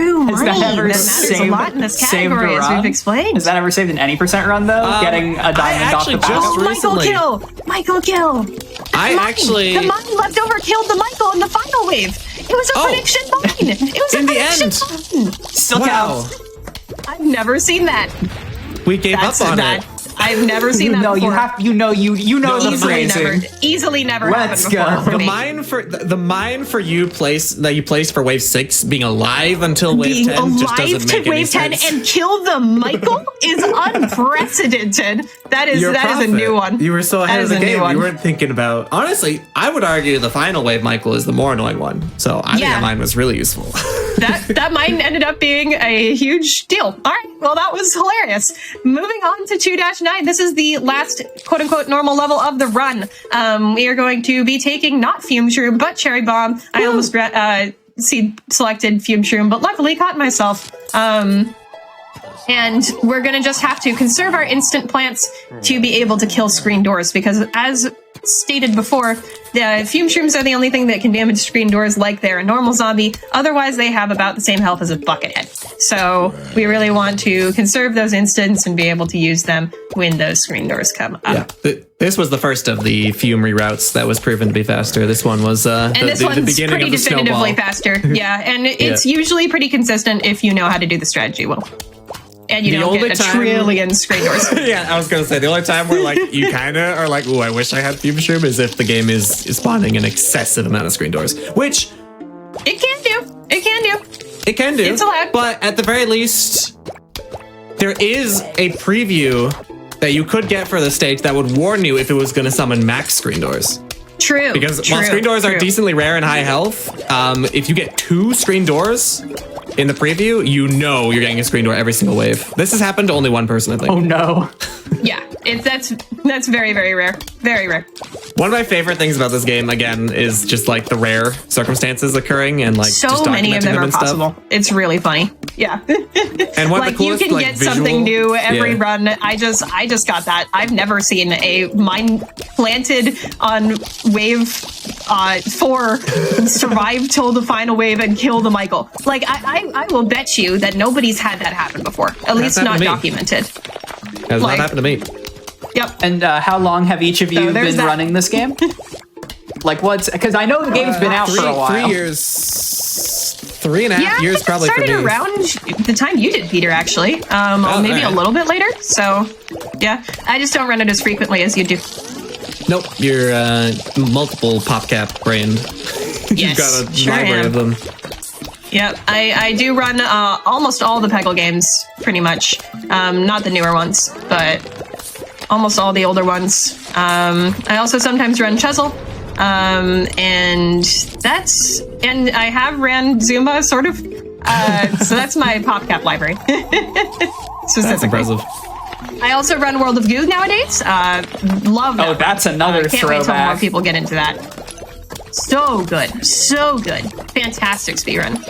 ever matters a lot in this category, as we've explained. Has that ever saved an any percent run, though? Getting a diamond off the back? Michael kill! The mine left over killed the Michael in the final wave. It was a prediction mine. It was in a the prediction end. mine. Still counts. I've never seen that. We gave up on it. I've never seen that before. You know the phrasing. Easily never Let's happened before. go. The mine for you that you placed for wave 6 being alive until wave 10 just doesn't make any sense. Wave 10 and kill the Michael is unprecedented. That is a new one. You were so ahead of the game. You weren't thinking about... Honestly, I would argue the final wave Michael is the more annoying one. So I think that mine was really useful. that mine ended up being a huge deal. All right, well, that was hilarious. Moving on to 2-9. This is the last quote-unquote normal level of the run. We are going to be taking not Fume Shroom, but Cherry Bomb. I almost selected Fume Shroom, but luckily caught myself. And we're going to just have to conserve our instant plants to be able to kill screen doors, because as stated before, the fume shrooms are the only thing that can damage screen doors like they're a normal zombie. Otherwise, they have about the same health as a buckethead. So we really want to conserve those instants and be able to use them when those screen doors come up. Yeah. This was the first of the fume reroutes that was proven to be faster. This one was the beginning pretty of the definitively snowball. faster. Yeah, and it's usually pretty consistent if you know how to do the strategy well. And you don't get a trillion screen doors. Yeah, I was gonna say the only time where like you kind of are like, "Ooh, I wish I had fume shroom," is if the game is spawning an excessive amount of screen doors, which it can do. It can do. It can do. It's allowed. But at the very least, there is a preview that you could get for the stage that would warn you if it was going to summon max screen doors. True. Because while screen doors are decently rare and high health, if you get 2 screen doors in the preview, you know you're getting a screen door every single wave. This has happened to only one person, I think. Oh no. Yeah, that's very, very rare. Very rare. One of my favorite things about this game, again, is just like the rare circumstances occurring and like so just many of them are and stuff. possible. It's really funny. Yeah. And one like of the coolest, you can get something new every run. I just got that. I've never seen a mine planted on wave 4 survive till the final wave and kill the Michael. Like I will bet you that nobody's had that happen before. At least not documented. Has not happened to me. Yep. And how long have each of you been running this game? Like what's, because I know the game's been out for a while. 3 years, 3.5 years probably for me. Started around the time you did, Peter, actually. Maybe a little bit later. So, yeah. I just don't run it as frequently as you do. Nope, you're multiple PopCap brand. You've got a library of them. Yep, I do run almost all the Peggle games, pretty much. Not the newer ones, but almost all the older ones. I also sometimes run Chuzzle. And I have ran Zumba, sort of. So that's my PopCap library. That's impressive. I also run World of Goo nowadays. Love that. Oh, that's another can't throwback. wait till more people get into that. So good. So good. Fantastic speedrun.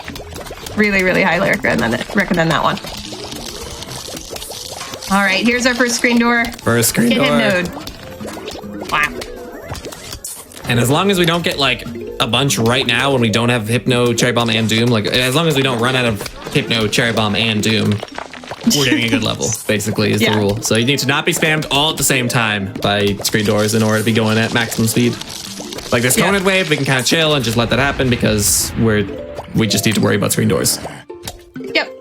Really, really highly recommend that one. All right, here's our first screen door. First screen door. Hit node. Wow. And as long as we don't get like a bunch right now when we don't have Hypno, Cherry Bomb, and Doom, like as long as we don't run out of Hypno, Cherry Bomb, and Doom, we're getting a good level, basically, is the rule. So you need to not be spammed all at the same time by screen doors in order to be going at maximum speed. Like this Conant wave, we can kind of chill and just let that happen because we just need to worry about screen doors. Yep.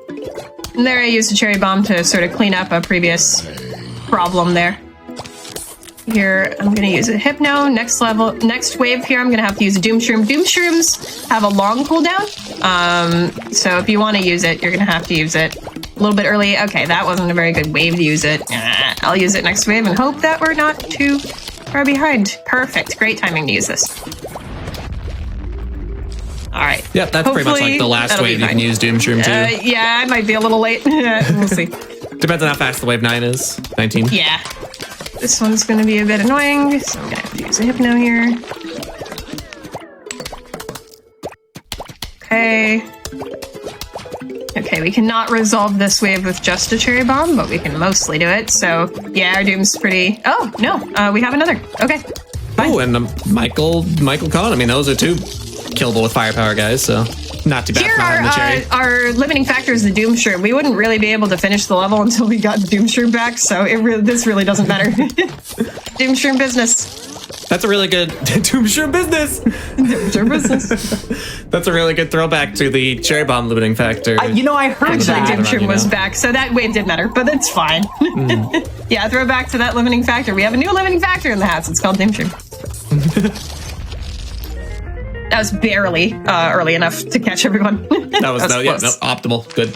And there I used a Cherry Bomb to sort of clean up a previous problem there. Here, I'm going to use a Hypno. Next wave here, I'm going to have to use a Doom Shroom. Doom Shrooms have a long cooldown. So if you want to use it, you're going to have to use it a little bit early. Okay, that wasn't a very good wave to use it. I'll use it next wave and hope that we're not too far behind. Perfect. Great timing to use this. All right. Yep, that's pretty much like the last wave you can use Doom Shroom too. Yeah, I might be a little late. We'll see. Depends on how fast the wave 9 is. 19. Yeah. This one's going to be a bit annoying, so I'm going to have to use a Hypno here. Okay. Okay, we cannot resolve this wave with just a Cherry Bomb, but we can mostly do it. So, yeah, our Doom's pretty... Oh, no, we have another. Okay. Oh, and Michael Kahn. I mean, those are 2 killable with firepower guys, so not too bad for having the Cherry. Our limiting factor is the Doom Shroom. We wouldn't really be able to finish the level until we got the Doom Shroom back, so this really doesn't matter. Doom Shroom business. That's a really good Doom Shroom business. Doom Shroom business. That's a really good throwback to the Cherry Bomb limiting factor. I heard that. Doom Shroom was back, so that wave did matter, but it's fine. Yeah, throwback to that limiting factor. We have a new limiting factor in the house. It's called Doom Shroom. That was barely early enough to catch everyone. That was optimal. Good.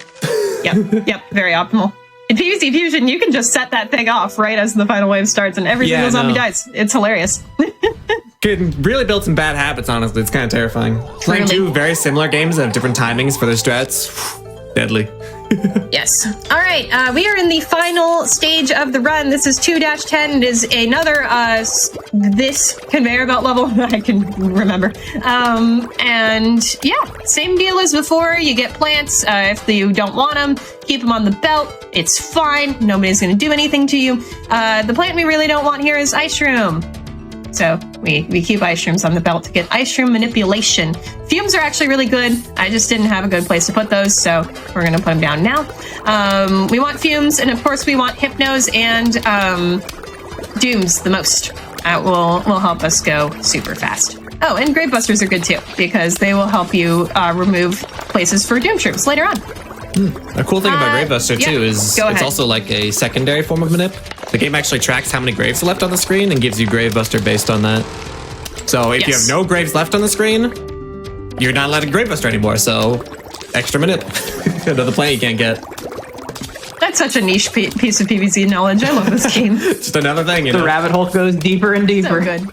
Yep, very optimal. In PvZ Fusion, you can just set that thing off right as the final wave starts, and every single zombie dies. It's hilarious. It really built some bad habits, honestly. It's kind of terrifying. Playing 2 very similar games that have different timings for their strats. Deadly. Yes. All right. We are in the final stage of the run. This is 2-10. It is another this conveyor belt level I can remember. And yeah, same deal as before. You get plants. If you don't want them, keep them on the belt. It's fine. Nobody's going to do anything to you. The plant we really don't want here is Ice Shroom. So we keep ice shrooms on the belt to get ice shroom manipulation. Fumes are actually really good. I just didn't have a good place to put those, so we're gonna put them down now. We want fumes, and of course we want hypnos and dooms the most. That will help us go super fast. Oh, and grave busters are good too, because they will help you remove places for doom shrooms later on. A cool thing about Gravebuster too is go it's ahead. also like a secondary form of manip. The game actually tracks how many graves are left on the screen and gives you Gravebuster based on that. So if you have no graves left on the screen, you're not allowed to Gravebuster anymore. So extra manip, another planet you can't get. That's such a niche piece of PvZ knowledge. I love this game. Just another thing. You The know? rabbit hole goes deeper and So deeper. good.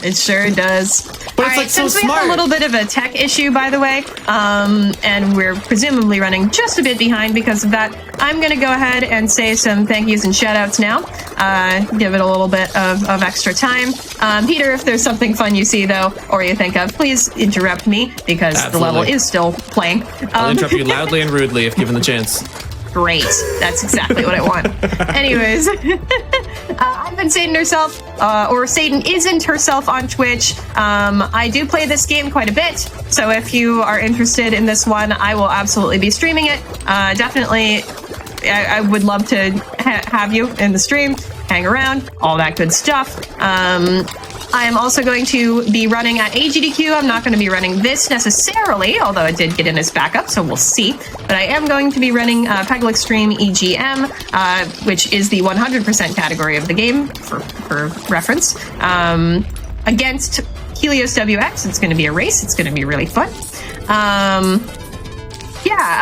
It sure does. But All it's right, like so since we have a smart. little bit of a tech issue, by the way, and we're presumably running just a bit behind because of that, I'm going to go ahead and say some thank yous and shout outs now. Give it a little bit of extra time. Peter, if there's something fun you see, though, or you think of, please interrupt me because the level Absolutely. is still playing. I'll interrupt you loudly and rudely if given the chance. Great. That's exactly what I want. Anyways, I've been Satan herself, or Satan isn't herself on Twitch. I do play this game quite a bit, so if you are interested in this one, I will absolutely be streaming it. Definitely, I would love to have you in the stream, hang around, all that good stuff. I am also going to be running at AGDQ. I'm not going to be running this necessarily, although it did get in as backup, so we'll see. But I am going to be running Peggle Extreme EGM, which is the 100% category of the game, for reference, against Helios WX. It's going to be a race. It's going to be really fun.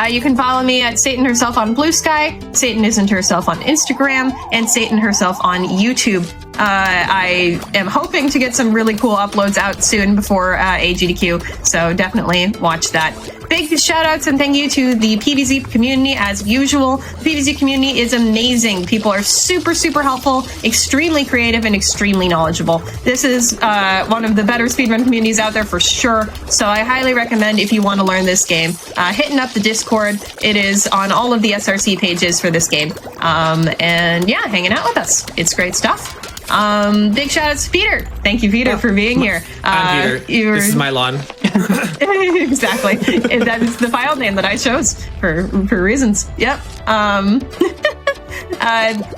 You can follow me at Satan Herself on Blue Sky, Satan Isn't Herself on Instagram, and Satan Herself on YouTube. I am hoping to get some really cool uploads out soon before AGDQ, so definitely watch that. Big shout outs and thank you to the PvZ community as usual. The PvZ community is amazing. People are super, super helpful, extremely creative, and extremely knowledgeable. This is one of the better speedrun communities out there for sure. So I highly recommend, if you want to learn this game, hitting up the Discord. It is on all of the SRC pages for this game. And yeah, hanging out with us. It's great stuff. Big shout out to Peter. Thank you, Peter, for being here. I'm Peter. This is my lawn. Exactly. That is the file name that I chose for reasons. Yep.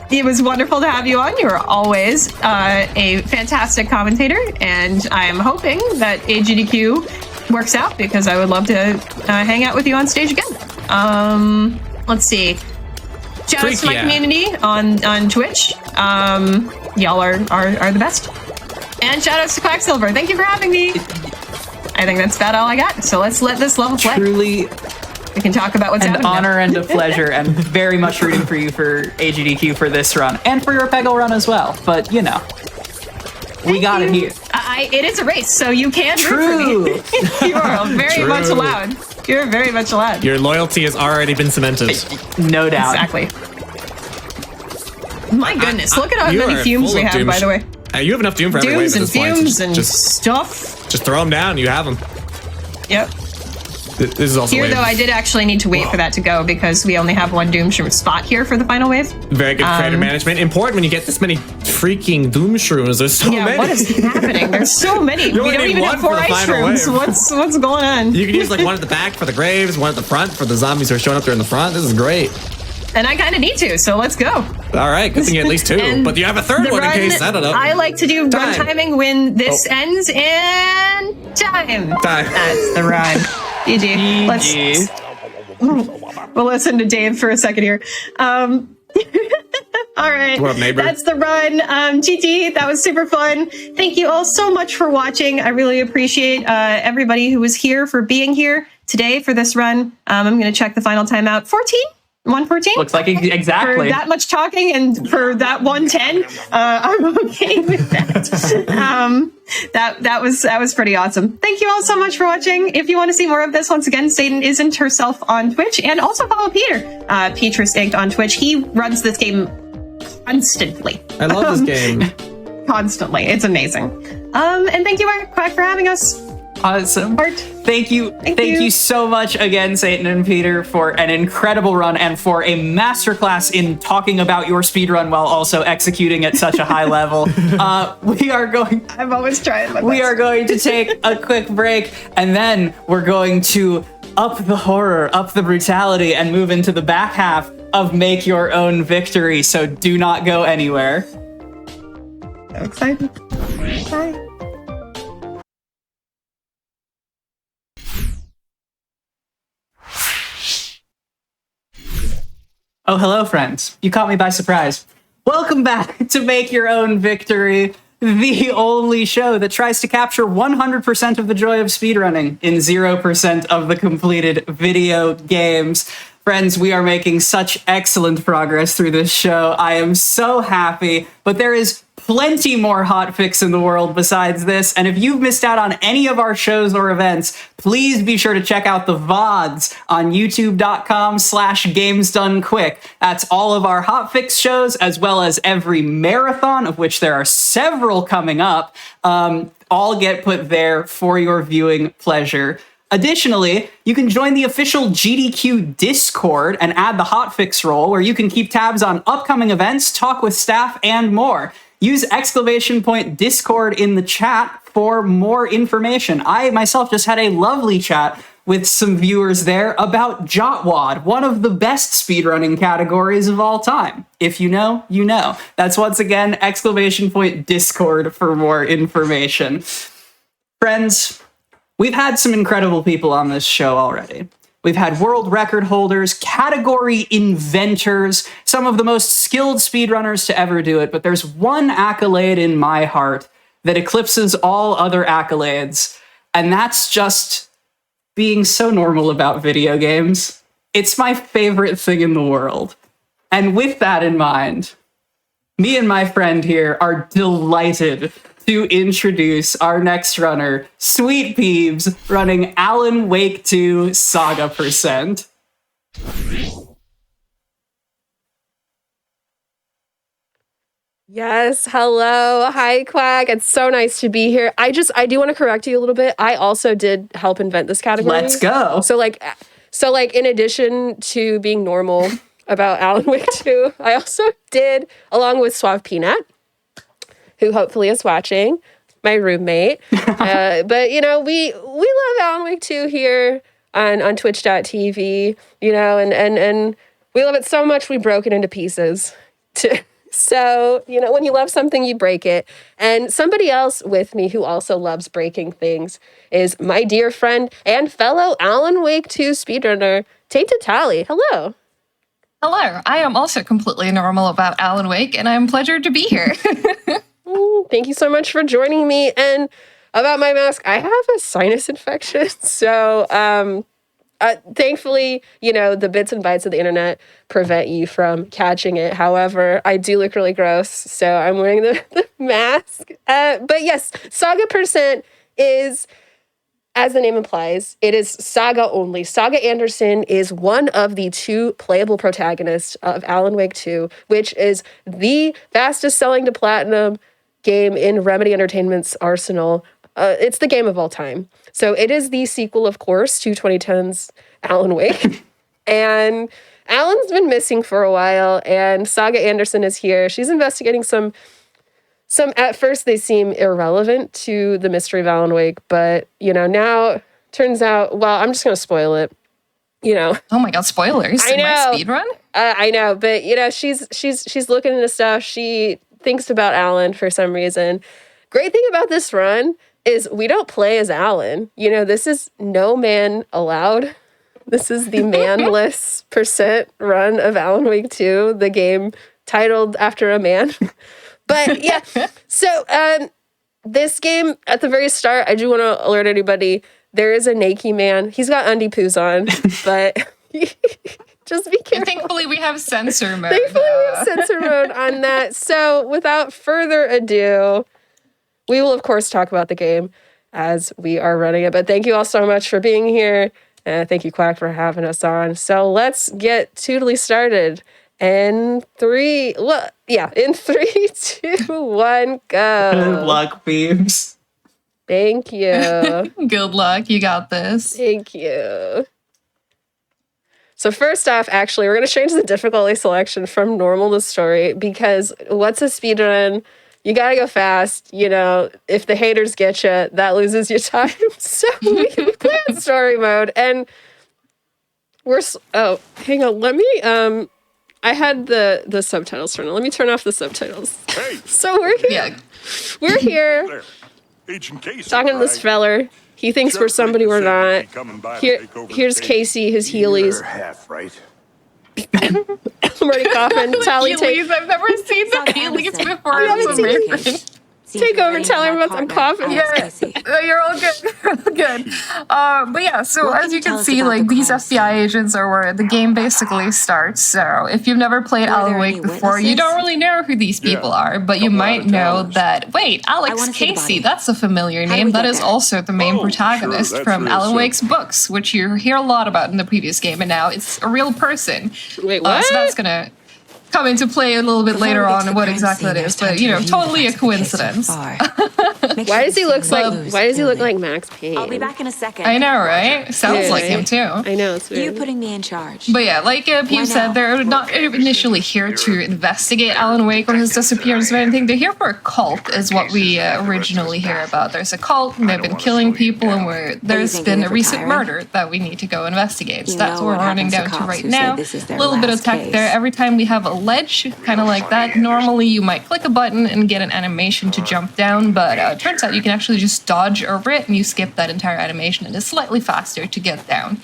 It was wonderful to have you on. You are always a fantastic commentator, and I am hoping that AGDQ works out because I would love to hang out with you on stage again. Let's see. Shout out to my community on Twitch. Y'all are the best. And shout outs to Quacksilver. Thank you for having me. I think that's about all I got. So let's let this level play. Truly We can talk about what's an happening. honor and a pleasure, and very much rooting for you for AGDQ for this run and for your Peggle run as well. But you know, we got it here. It is a race, so you can True. root for me. You are very much allowed. You're very much allowed. Your loyalty has already been cemented. No doubt. Exactly. My goodness, look at how You many are fumes full we of have, doom by the way. You have enough doom for every wave Dooms at and this point. fumes So and stuff. just throw them down. You have them. Yep. This is also Here, wave. though, I did actually need to wait for that to go because we only have one Doom Shroom spot here for the final wave. Very good creator management. Important when you get this many freaking doom shrooms. There's so Yeah, many. what is happening? There's so many. You We only don't need even one have 4 for the ice final rooms. wave. What's going on? You can use like one at the back for the graves, one at the front for the zombies who are showing up there in the front. This is great. And I kind of need to, so let's go. All right, good thing you had at least 2. And But you have a third the one in run, case, I don't know. I like to do run Time. timing when this ends in time. Time. That's the run. GG. Let's. We'll listen to Dave for a second here. All right. What up, neighbor? That's the run. GT, that was super fun. Thank you all so much for watching. I really appreciate everybody who was here for being here today for this run. I'm going to check the final timeout. 114? Looks like exactly. For that much talking and for that 110, I'm okay with that. That was pretty awesome. Thank you all so much for watching. If you want to see more of this, once again, Satan Isn't Herself on Twitch, and also follow Peter, Petrus Inked on Twitch. He runs this game constantly. I love this game. Constantly. It's amazing. And thank you, Quack, for having us. Awesome. Thank you. Thank you so much again, Satan and Peter, for an incredible run and for a masterclass in talking about your speedrun while also executing at such a high level. I'm always trying my best. We are going to take a quick break, and then we're going to up the horror, up the brutality, and move into the back half of Make Your Own Victory. So do not go anywhere. So excited. Bye. Oh, hello, friends. You caught me by surprise. Welcome back to Make Your Own Victory, the only show that tries to capture 100% of the joy of speedrunning in 0% of the completed video games. Friends, we are making such excellent progress through this show. I am so happy, but there is plenty more hotfix in the world besides this, and if you've missed out on any of our shows or events, please be sure to check out the VODs on youtube.com/gamesdonequick. That's all of our hotfix shows, as well as every marathon, of which there are several coming up, all get put there for your viewing pleasure. Additionally, you can join the official GDQ Discord and add the hotfix role, where you can keep tabs on upcoming events, talk with staff, and more. Use !Discord in the chat for more information. I myself just had a lovely chat with some viewers there about Jotwad, one of the best speedrunning categories of all time. If you know, you know. That's once again !Discord for more information. Friends, we've had some incredible people on this show already. We've had world record holders, category inventors, some of the most skilled speedrunners to ever do it, but there's one accolade in my heart that eclipses all other accolades, and that's just being so normal about video games. It's my favorite thing in the world. And with that in mind, me and my friend here are delighted to introduce our next runner, Sweet Peebs, running Alan Wake 2 Saga %. Yes, hello. Hi, Quack. It's so nice to be here. I do want to correct you a little bit. I also did help invent this category. Let's go. So in addition to being normal about Alan Wake 2, I also did, along with Suave Peanut, who hopefully is watching, my roommate. But, you know, we love Alan Wake 2 here on twitch.tv, you know, and we love it so much we broke it into pieces. So, you know, when you love something, you break it. And somebody else with me who also loves breaking things is my dear friend and fellow Alan Wake 2 speedrunner, Tate Tally. Hello. Hello. I am also completely normal about Alan Wake, and I'm pleasured to be here. Thank you so much for joining me. And about my mask, I have a sinus infection. So thankfully, you know, the bits and bytes of the internet prevent you from catching it. However, I do look really gross, so I'm wearing the mask. But yes, Saga % is, as the name implies, it is Saga only. Saga Anderson is one of the 2 playable protagonists of Alan Wake 2, which is the fastest selling to platinum game in Remedy Entertainment's arsenal. It's the game of all time. So it is the sequel, of course, to 2010's Alan Wake. And Alan's been missing for a while, and Saga Anderson is here. She's investigating some at first they seem irrelevant to the mystery of Alan Wake, but, you know, now turns out, well, I'm just going to spoil it. You know. Oh my god, spoilers. I know. In my speedrun? I know, but, you know, she's looking into stuff. She thinks about Alan for some reason. Great thing about this run is we don't play as Alan. You know, this is no man allowed. This is the manless % run of Alan Wake 2, the game titled after a man. But yeah, so this game, at the very start, I do want to alert anybody, there is a naked man. He's got undie poos on, but just be careful. Thankfully, we have censor mode. Thankfully, we have censor mode on that. So without further ado, we will, of course, talk about the game as we are running it. But thank you all so much for being here. Thank you, Quack, for having us on. So let's get totally started. In 3, 2, 1, go. Good luck, Beebs. Thank you. Good luck. You got this. Thank you. So first off, actually, we're going to change the difficulty selection from normal to story because what's a speedrun? You got to go fast. You know, if the haters get you, that loses your time. So we play on story mode. And oh, hang on. Let me, I had the subtitles turned on. Let me turn off the subtitles. Hey. So we're here. Yeah. We're here. There. Agent Casey, Talking to this feller. He thinks we're somebody we're not. Here's Casey, his Heelys. Half, right? I'm already coughing. Tally, take I've never seen the Heelys before. You haven't It's seen amazing. Take over, tell everyone I'm coughing. You're all good. Good. But yeah, so as you can see, like these FBI agents are where the game basically starts. So if you've never played Alan Wake before, you don't really know who these people are, but you might know that, wait, Alex Casey, that's a familiar name. That is also the main protagonist from Alan Wake's books, which you hear a lot about in the previous game, and now it's a real person. Wait, what? So that's gonna come into play a little bit later on what exactly that is, but you know, totally a coincidence. Why does he look like Max Payne? I'll be back in a second. I know, right? Sounds Yeah, like right? him too. I know, it's You weird. putting me in charge. But yeah, like Pew said, they're not initially here to investigate Alan Wake or his disappearance or anything. They're here for a cult, is what we originally hear about. There's a cult, and they've been killing people, and there's been a recent murder that we need to go investigate. So that's what we're running down to right now. A little bit of tech there. Every time we have a ledge, kind of like that, normally you might click a button and get an animation to jump down, but it turns out you can actually just dodge over it, and you skip that entire animation, and it's slightly faster to get down.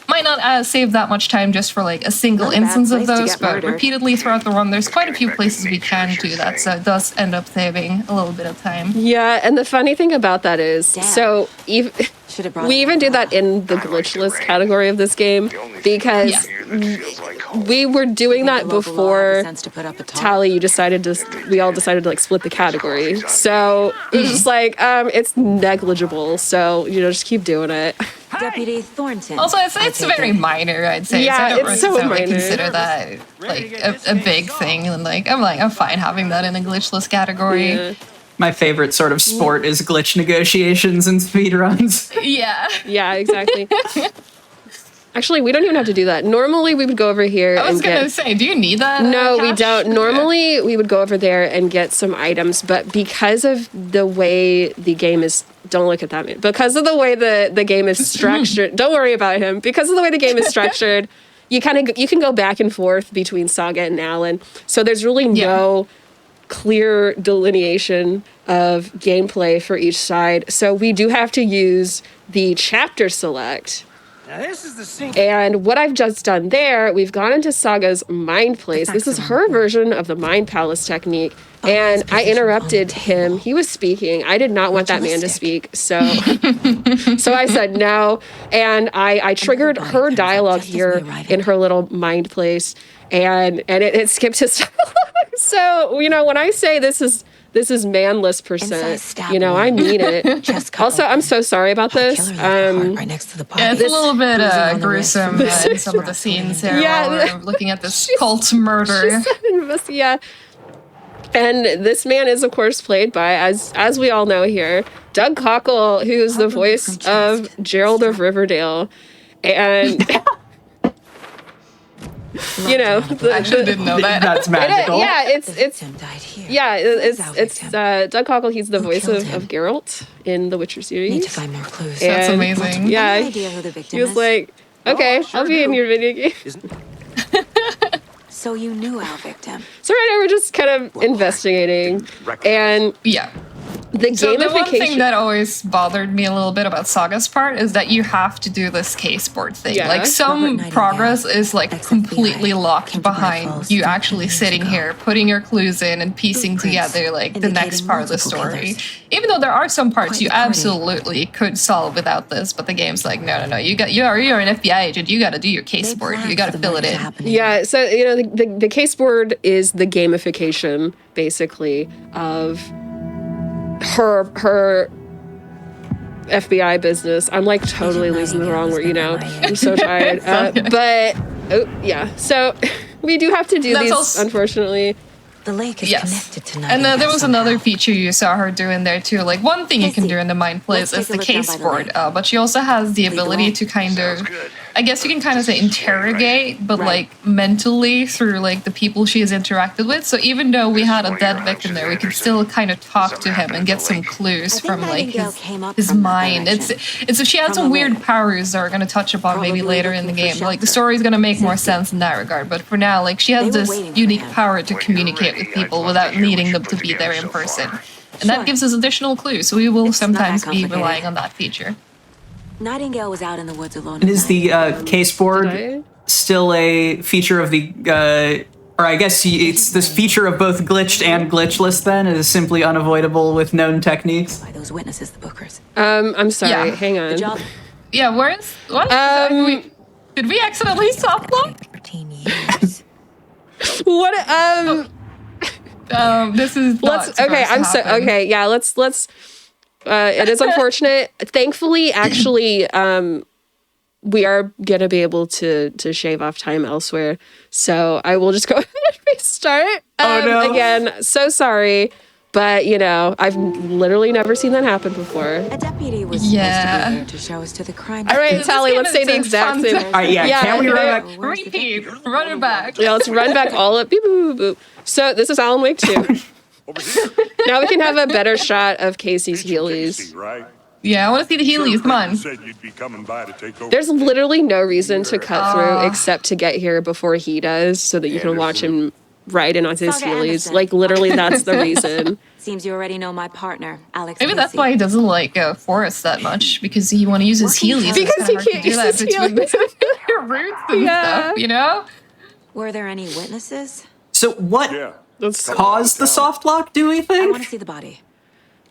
Might not save that much time just for like a single instance of those, but repeatedly throughout the run, there's quite a few places we can do that, so it does end up saving a little bit of time. Yeah, and the funny thing about that is, so we even do that in the glitchless category of this game because we were doing that before Tally. We all decided to like split the category. So it was just like it's negligible. So just keep doing it. Deputy Thornton. Also, it's very minor, I'd say. Yeah, so I don't it's so necessarily minor. consider that like a big thing. And I'm fine having that in a glitchless category. Yeah. My favorite sort of sport is glitch negotiations and speedruns. Yeah. Yeah, exactly. Actually, we don't even have to do that. Normally, we would go over here. I was gonna say, do you need that? No, we cash? don't. Normally, we would go over there and get some items, but because of the way the game is, don't look at that man. Because of the way the game is structured, don't worry about him. Because of the way the game is structured, you can go back and forth between Saga and Alan. So there's really no clear delineation of gameplay for each side. So we do have to use the chapter select. Now this is the scene. And what I've just done there, we've gone into Saga's mind place. This is her version of the mind palace technique. And I interrupted him. He was speaking. I did not want that man to speak. So I said no. And I triggered her dialogue here in her little mind place. And it skipped his dialogue. So, when I say this is manless percent, I mean it. Also, I'm so sorry about this. Right next to the Yeah, it's a little bit gruesome in some of the scenes here while we're looking at this cult murder. Yeah. And this man is, of course, played by, as we all know here, Doug Cockle, who's the voice of Gerald of Riverdale. And, I actually didn't know that. That's magical. It's Doug Cockle. He's the voice of Geralt in the Witcher series. Need to find more clues. That's And, amazing. Yeah, Any idea who the victim he was is? like, okay, I'll be in your video game. So you knew our victim. So right now we're just kind of investigating, and Yeah. the So the one thing gamification. that always bothered me a little bit about Saga's part is that you have to do this case board thing. Yeah. Like some Robert Nightingale, progress is like ex-FBI, completely locked came to Bright behind Falls you 13 actually years sitting ago. here, putting your clues in and piecing Footprints together like the next indicating part of the multiple story. killers. Even though there are some parts Quite you the party. absolutely could solve without this, but the game's like, no, you're an FBI agent, you gotta do your case They board, planned you gotta for the fill it murder to in. happen here. Yeah, so the case board is the gamification basically of her FBI business. I'm like totally losing the wrong word, I'm so tired. So we do have to do That's these, also- unfortunately. The lake is connected to And there was another feature you saw her doing there too. Like one thing you can do in the Mind Place is the case board, but she also has the ability to kind of, I guess you can kind of say interrogate, but like mentally through like the people she has interacted with. So even though we had a dead victim there, we could still kind of talk to him and get some clues from like his mind. It's she had some weird powers that are going to touch upon maybe later in the game. Like the story is going to make more sense in that regard, but for now, like she has this unique power to communicate with people without needing them to be there in person. And that gives us additional clues, so we will sometimes be relying on that feature. Nightingale was out in the woods alone. And is the case board still a feature of the, or I guess it's this feature of both glitched and glitchless then? It is simply unavoidable with known techniques? By those witnesses, the bookers. I'm sorry, hang on. Yeah, where's, what? Did we accidentally soft lock? 13 years. What, this is let's it is unfortunate. Thankfully, actually, we are gonna be able to shave off time elsewhere, so I will just go ahead and restart. Again, so sorry, but you know, I've literally never seen that happen before. A deputy was supposed to be here to show us to the crime. All right, Tally, let's say the exact same. All right, can we run back? Repeat, run it back. Yeah, let's run back all up. Beep, boop, boop, boop. So this is Alan Wake 2. Now we can have a better shot of Casey's Heelys. Yeah, I want to see the Heelys. Come on. There's literally no reason to cut through except to get here before he does, so that you can watch him ride in on his Heelys. Like literally, that's the reason. Seems you already know my partner, Alex. Maybe that's why he doesn't like Forrest that much, because he want to use his Heelys. Because he can't use his Heelys. Roots and stuff, you know. Were there any witnesses? So what caused the soft lock, do we I think? want to see the body.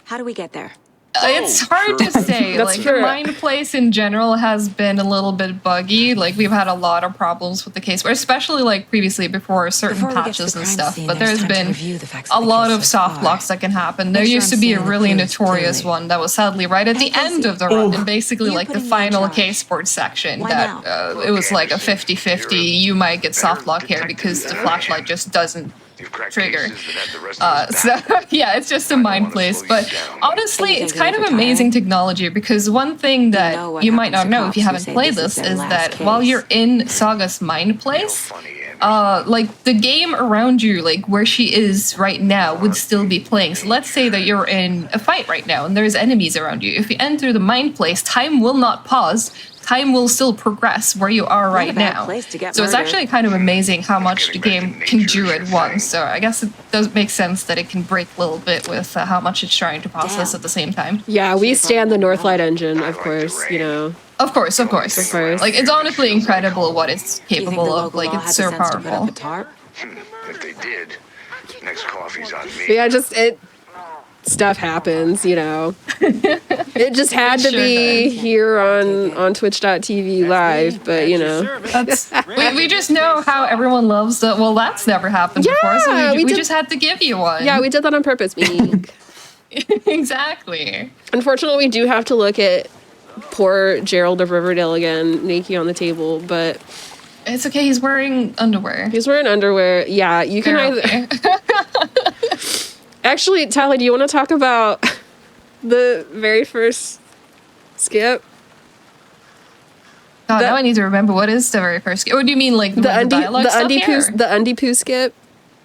How do we get there? It's hard to say. That's Like true. the Mind Place in general has been a little bit buggy. Like we've had a lot of problems with the case, especially like previously before certain Before we get to patches the and crime stuff. scene, But there's there's time to been review the facts a of the lot case of so soft far. blocks that can happen. There Make sure used to I'm be a seeing the really clues notorious clearly. one that was sadly right at the end of the run, and basically You like the putting me in final charge. case board section Why that now? it was like a 50-50. You might get soft lock here because the flashlight just doesn't trigger. So yeah, it's just a Mind Place. But honestly, it's kind of amazing technology, because one thing that you might not know if you haven't played this is that while you're in Saga's Mind Place, like the game around you, like where she is right now, would still be playing. So let's say that you're in a fight right now and there's enemies around you. If you enter the Mind Place, time will not pause. Time will still progress where you are right now. So it's actually kind of amazing how much the game can do at once. So I guess it does make sense that it can break a little bit with how much it's trying to process at the same time. Yeah, we stand the Northlight engine, of course. You know. Of course. Like it's honestly incredible what it's capable of. Like it's so powerful. If they did, next coffee's on me. Yeah, stuff happens, you know. It just had to be here on Twitch.tv live, but you know. We just know how everyone loves the. Well, that's never happened before, so we just had to give you one. Yeah, we did that on purpose. Exactly. Unfortunately, we do have to look at poor Gerald of Riverdale again, naked on the table, but it's okay. He's wearing underwear. Yeah, you can either. Actually, Tally, do you want to talk about the very first skip? God, now I need to remember what is the very first skip. What do you mean, like the dialogue stuff here? The undie poo skip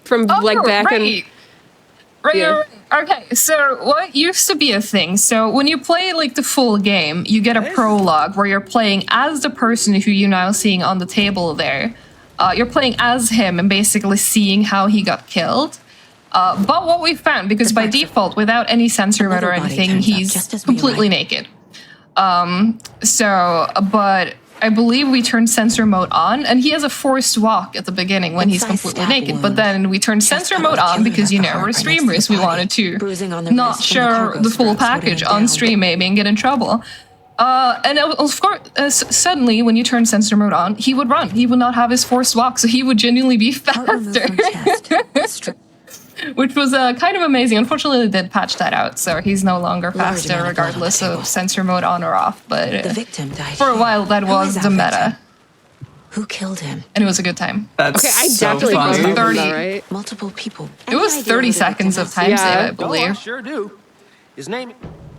from back in. Right. Okay, so what used to be a thing, so when you play like the full game, you get a prologue where you're playing as the person who you're now seeing on the table there. You're playing as him and basically seeing how he got killed. But what we found, because by default, without any censor mode or anything, he's completely naked. But I believe we turned censor mode on, and he has a forced walk at the beginning when he's completely naked. But then we turned censor mode on because, you know, we're streamers. We wanted to not show the full package on stream, maybe, and get in trouble. And of course, suddenly, when you turn censor mode on, he would run. He would not have his forced walk, so he would genuinely be faster. Which was kind of amazing. Unfortunately, they did patch that out, so he's no longer faster regardless of censor mode on or off. But The victim died for a while, that was the meta. Who killed him? And it was a good time. That's Okay, I so definitely funny. crossed over 30. that, right? Multiple people. It was 30 seconds of time save, I Yeah. believe. sure do. His name.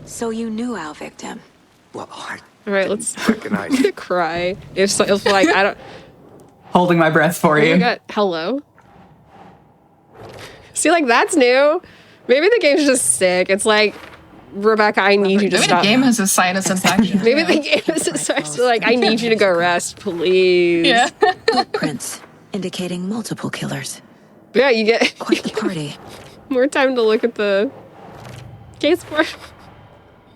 So you knew our victim. Well, I All right, let's recognize. I'm gonna cry. If like I don't. Holding my breath for Oh my you. God, hello. See, like that's new. Maybe the game's just sick. It's like, Rebecca, I need you to Maybe stop. the game has a sinus infection. Maybe the game starts to like, I need you to go rest, please. Yeah. Prints indicating multiple killers. Yeah, you get Quite the party. more time to look at the case board.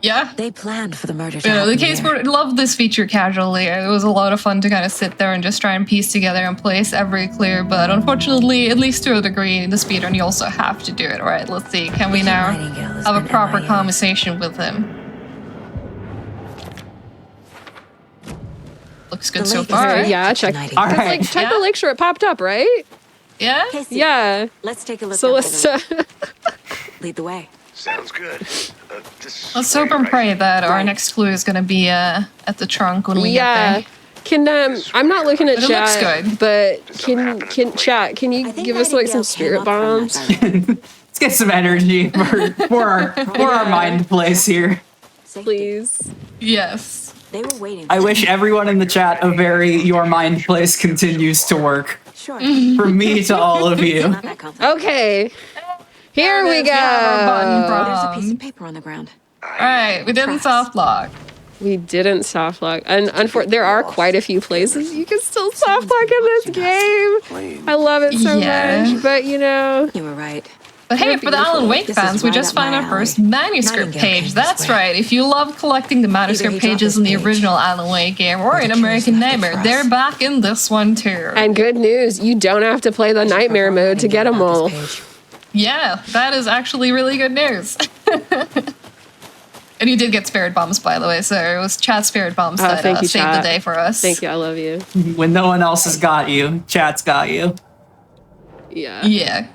Yeah. They planned for the murder to You know, the happen case here. board, loved this feature casually. It was a lot of fun to kind of sit there and just try and piece together and place every clear, but unfortunately, at least to a degree, in the speedrun, you also have to do it, right? Let's see, can we now Nightingale has have a been proper MIA. conversation with him? Looks good The so lake is far. very- Yeah, check. Nightingale. All It's right. like check the Yeah. lakeshore. It popped up, right? Yeah? Casey, Yeah. let's take a look. So up let's. by the- lead the way. Sounds good. Let's hope and pray that our next clue is going to be at the trunk when we Yeah. get Can I'm not looking at But it looks chat, good. but Does something happen can at the chat? Can I you think give us like some Nightingale spirit came up from bombs? that direction. Let's get some energy for our mind place here. Safety. Please. there. Yes. They were waiting. I wish everyone in the chat a very your mind place continues to work. Sure. From me to all of you. Not that complicated. Okay. Here There it we is, our button go. prompt. There's a piece of paper on the ground. Alright, we didn't soft lock. We didn't soft lock, and there are quite a few places you can still soft lock in this game. I love it so Yeah. much, but you know, You were right. But hey, for the Alan Wake This is fans, we right just up my found our alley. first manuscript Nightingale page. came this That's way. right. If you love collecting the manuscript Either he dropped pages in the this page, original Alan Wake game or or in the American curious enough to Nightmare, trust. they're back in this one too. and good news, you don't have to play the nightmare mode to get them all. Yeah, that is actually really good news. And you did get spirit bombs, by the way, so it was chat spirit bombs that thank you, saved chat. the day for us. Thank you, I love you. When no one else has got you, chat's got you. Yeah. Yeah.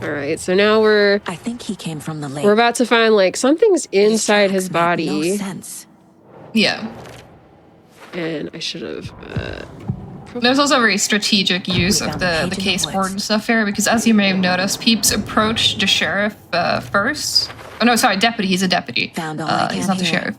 All right, so now we're I think he came from the lake. about to find like something's inside his These tracks make body, No sense. Yeah. and I should have. There's also a very strategic use We of found the the page in the case woods. board and stuff here, because as you may have noticed, Peeps approached the sheriff first. Oh no, sorry, deputy. He's a deputy. Found all I He's can not the hear. sheriff.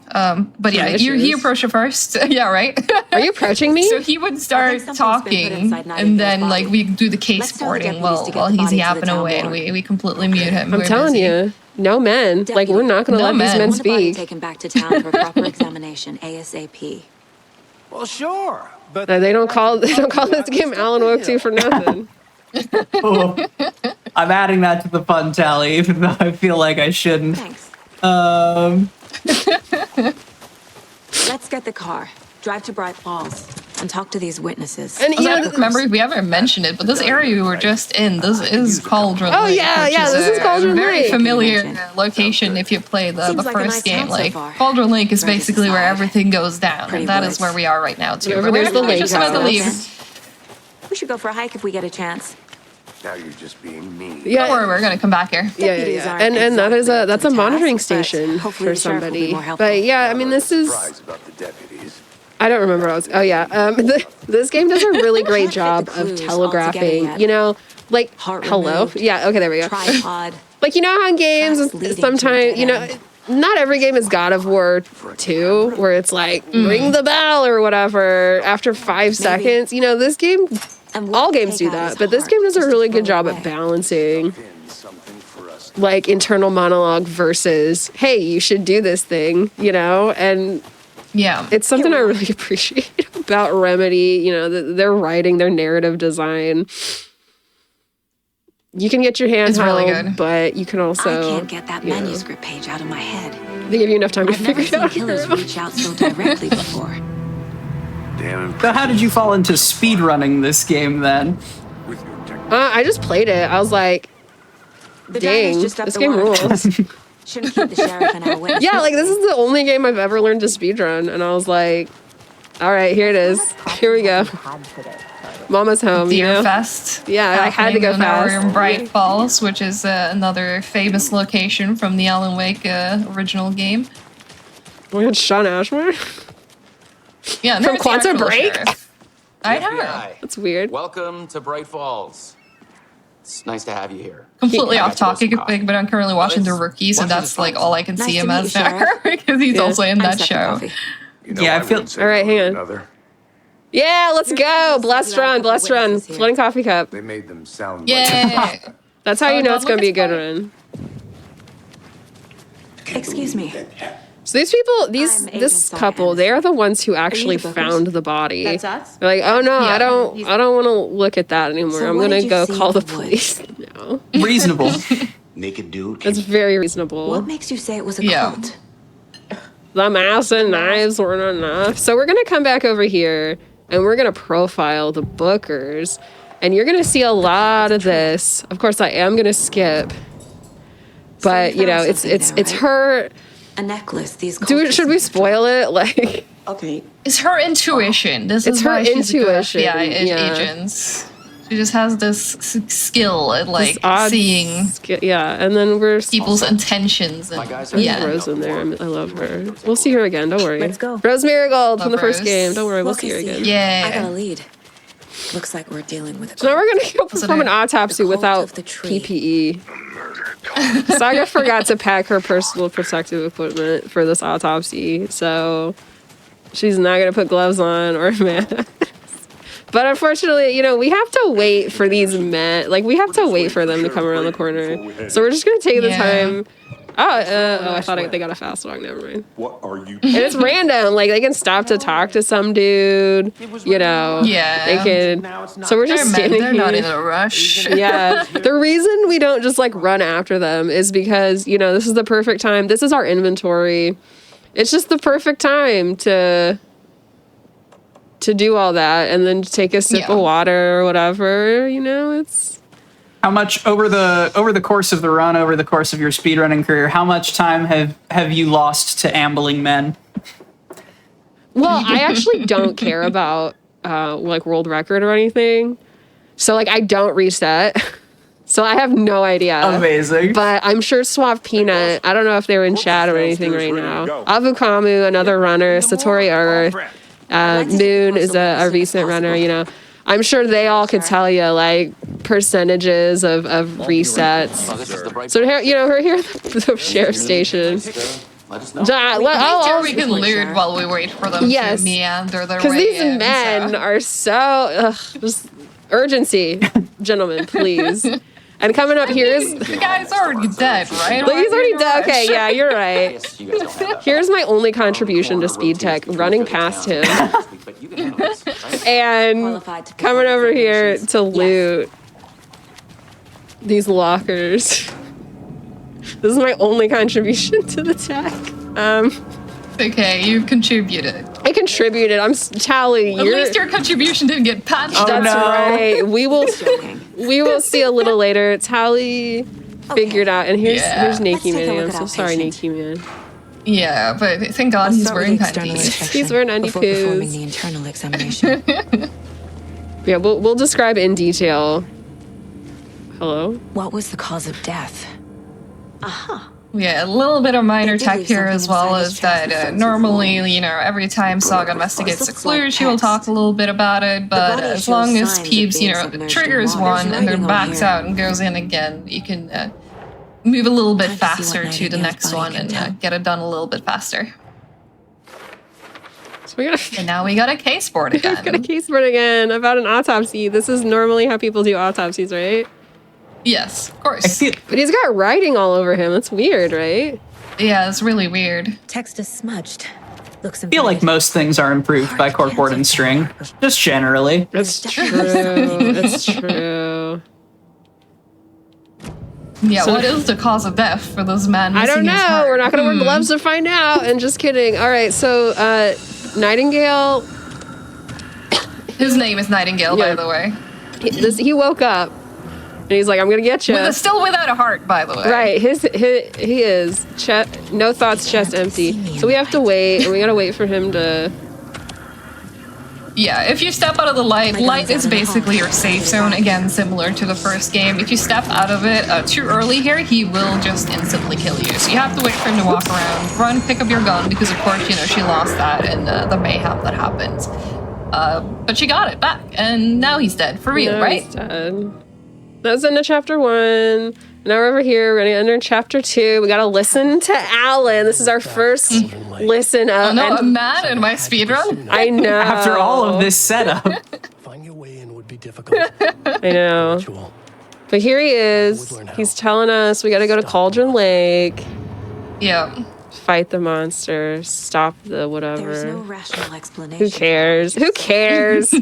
But yeah, There he she is. approached her first. Yeah, right. Are you approaching me? So he would start something's been put talking, inside and then Nightingale's like body. we do the case Let's tell the boarding deputies while to get while the he's body to the yapping town away, and morgue. we completely mute him. I'm We're telling busy. you, no men. Like we're not gonna No let these men. men Want the body speak. taken back to town for proper examination ASAP. Well, sure, but They don't call this game Alan Wake 2 for nothing. Oh, I'm adding that to the fun tally, even though I feel like I shouldn't. Thanks. Let's get the car, drive to Bright Falls, and talk to these witnesses. And you I know, don't remember if we ever mentioned it, but this area we were just in, this is Cauldron Oh, Lake, yeah, which yeah, this is a Cauldron very Lake. familiar Mentioned. location if you play the Seems like a first nice game. town so Like far. Cauldron Lake is Ready to basically where decide. everything goes down, Pretty and that is woods. where we are right now too. Wherever But there's the we're lake just about to house. leave. We should go for a hike if we get a chance. Now you're just being mean. yeah, Don't worry, we're gonna come back here. yeah, Deputies yeah. aren't And that is exactly that's a up to the monitoring task, but station hopefully for the sheriff will be somebody. more helpful. But yeah, I mean, this is. Surprised about the deputies. I don't remember what I was. Oh yeah, this game does a really great job the of clues telegraphing. altogether yet. You know, like Heart hello. removed. Yeah, okay, there we go. Tripod. Like you know how in games Tracks leading to a sometimes dead you know. end. Not every game is God of War 2, where it's like ring the bell or whatever after 5 seconds. You know, this game, And all we'll games take do out that, his but this heart game does a just to really good throw job away. at balancing Pin something for us. like internal monologue versus, hey, you should do this thing, you know? And Yeah. it's something I really appreciate about Remedy, you know, their writing, their narrative design. You can get your hands It's really held, good. but you can also. I can't get that you know, manuscript page out of my head. They give you enough time to I've never figure it seen out. killers reach out so directly before. Damn So how did you fall into speedrunning this game then? with your technique. I just played it. I was like, The dang, diner's just up this the game water. rules. Shouldn't keep the sheriff and our witness. Yeah, like this is the only game I've ever learned to speedrun, and I was like, all right, here it is. Here we go. Mama's home, you Deer know? Fest. Yeah, I had to go happening now. We're fast. in Bright Falls, which is another famous location from the Alan Wake original game. Oh my god, Sean Ashmore? Yeah, From there's the Quantum actual Break? sheriff. I know. FBI. That's weird. Welcome to Bright Falls. It's nice to have you here. Completely I off got you topic, some coffee. but I'm currently watching The Rookie, so Watch this that's like front. all I can Nice see to him meet as you, now Sheriff. because he's Yeah. also in I'm that second show. coffee. You know, Yeah, I feel- wouldn't say All right, no hang to on. another. Yeah, let's go. Blessed run, blessed run. Floating coffee cup. They made them sound like Yeah. That's how Oh, you know God, it's gonna look, be a it's good fun. run. Excuse me. So these people, I'm Agent this Saga couple, Anderson. they are the ones who actually bookers? found the body. That's us? They're like, oh no, Yeah. I don't want to look at that anymore. So I'm what gonna did you go see call in the the police now. Reasonable. naked dude. That's very reasonable. What makes you say it was a Yeah. cult? The mask and knives weren't enough. So we're gonna come back over here and we're gonna profile the bookers, and you're gonna see a lot of this. Of course, I am gonna skip, but you you know, found it's something there, right? her. A necklace. These. Should we spoil it? Like, Okay. It's her intuition. This It's is her why she's a good intuition, FBI yeah. agent. She just has this skill at like this odd seeing yeah, and then we're people's intentions and guys are- yeah. yeah. Rose in there. I love her. We'll see her again. Don't worry. Let's go. Rose Marigold from the Love first Rose. game. Don't worry. We'll Look, see her I see. again. I got a Yeah. lead. Looks like we're dealing with a So now we're gonna go What's perform it an autopsy The cult without of the tree. PPE. Saga forgot to pack her personal protective equipment for this autopsy, so she's not gonna put gloves on or a mask. But unfortunately, you know, we have to wait for these men. Like, we have to wait for them to come around the corner. So we're just gonna take the Yeah. time. I thought they got a fast walk. Never mind. What are you? And it's random. Like, they can stop to talk to some dude. You know. Yeah. They can. So we're They're just men. standing They're here. not in a rush. Yeah. The reason we don't just like run after them is because, you know, this is the perfect time. This is our inventory. It's just the perfect time to do all that and then take a sip Yeah. of water or whatever, you know, it's How much over the course of the run, over the course of your speedrunning career, how much time have you lost to ambling men? well, I actually don't care about like world record or anything. So like I don't reset. So I have no idea. Amazing. But I'm sure Suave Peanut, I don't know if they're in chat or anything right now. Avukamu, another runner, Satori Earth, Moon is a recent runner, you know. I'm sure they all could tell you like percentages of resets. Oh, this is the Bright So here, you know, we're here at the sheriff's station. Let us know. Make sure we can loot while we wait for them Yes. to meander their Because way these in, men so. are so just urgency, gentlemen, please. And coming up here is The guy's already dead, right? Look, he's Why already be dead. rushed? Okay, yeah, you're right. Yes, you guys don't have that. Here's my only contribution to Speed Tech: running past him But you can handle this, right? and Qualified to coming perform over here examinations. to Yes. loot these lockers. This is my only contribution to the tech. Okay, you contributed. I contributed. Tally. At least your contribution didn't get patched. That's no. right. We will Joking. see a little later. Tally figured out, and here's Yeah. here's Let's Nakey take a Man. look I'm at so our sorry, patient. Nakey Man. Yeah, but thank God he's Start with wearing the external panties. inspection He's wearing undies. before performing the internal examination. Yeah, we'll describe in detail. Hello. What was the cause of death? Yeah, a little bit of minor They did tech leave here something as well inside his is that chest. normally, you know, every time Saga investigates a looks clue, like she will text. talk a little bit about it, but body as shows long as signs of Peeps, you being know, submerged in triggers water. one There's and then writing on backs here. out and goes in again, you can move a little bit Time to see what faster to the Nightingale's next body one can and tell. get it done a little bit faster. So we got And now we got a case board We've got a again. case board again about an autopsy. This is normally how people do autopsies, right? Yes, of I course. feel, But he's got writing all over him. That's weird, right? Yeah, it's really weird. Text is smudged. Looks I feel like most things are improved by corkboard and string, just generally. That's true. That's true. Yeah, So- what is the cause of death for this man? I don't missing his know. heart? We're not going to wear gloves to find out. And just kidding. All right. So, Nightingale, His name is Nightingale, Yeah. by the way. he woke up and he's like, I'm going to get you. Still without a heart, by the way. Right. He is. No thoughts, chest empty. So we have to wait, and we got to wait for him to Yeah, if you step out of the light, light is basically your safe zone, again, similar to the first game. If you step out of it too early here, he will just instantly kill you. So you have to wait for him to walk around, run, pick up your gun, because of course, you know, she lost that in the mayhap that happened. But she got it back, and now he's dead, for real, right? He's dead. That's the end of chapter 1. Now we're over here, we're gonna enter chapter 2. We gotta listen to Alan. This is our first listen of. Oh no, I'm mad in my speedrun. I know. After all of this setup. Finding your way in would be difficult. I know. But here he is. He's telling us we gotta go to Cauldron Lake. Yeah. Fight the monster. Stop the whatever. There's no rational explanation. Who cares? Who cares?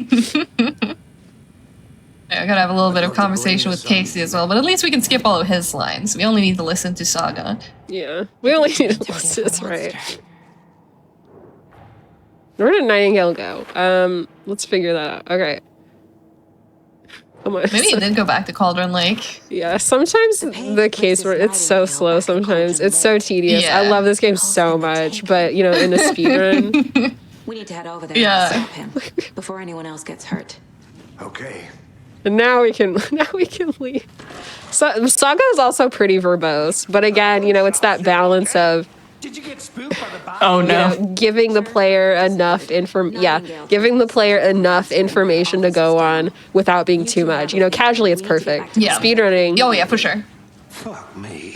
I gotta have a little bit of conversation with Casey as well, but at least we can skip all of his lines. We only need to listen to Saga. Yeah. We only need to listen. That's right. Where did Nightingale go? Let's figure that out. Okay. Come on. Maybe he did go back to Cauldron Lake. Yeah, sometimes the case where it's so slow sometimes. It's so tedious. Yeah. I love this game so much, but, you know, in a speedrun. We need to head over there Yeah. and stop him before anyone else gets hurt. Okay. And now we can leave. So, Saga is also pretty verbose, but again, you know, it's that balance of Did you get spooked by the box? Oh you no. know, giving the player enough giving the player enough information to go on without being too much. You know, casually it's perfect. Yeah. Speedrunning. Oh yeah, for sure. Fuck me.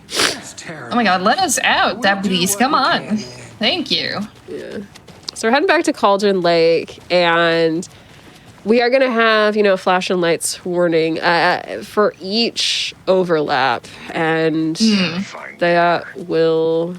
That's terrible. Oh my god, let us out, deputies. Come on. Thank you. So we're heading back to Cauldron Lake, and we are going to have, you know, flash and lights warning for each overlap, and they will.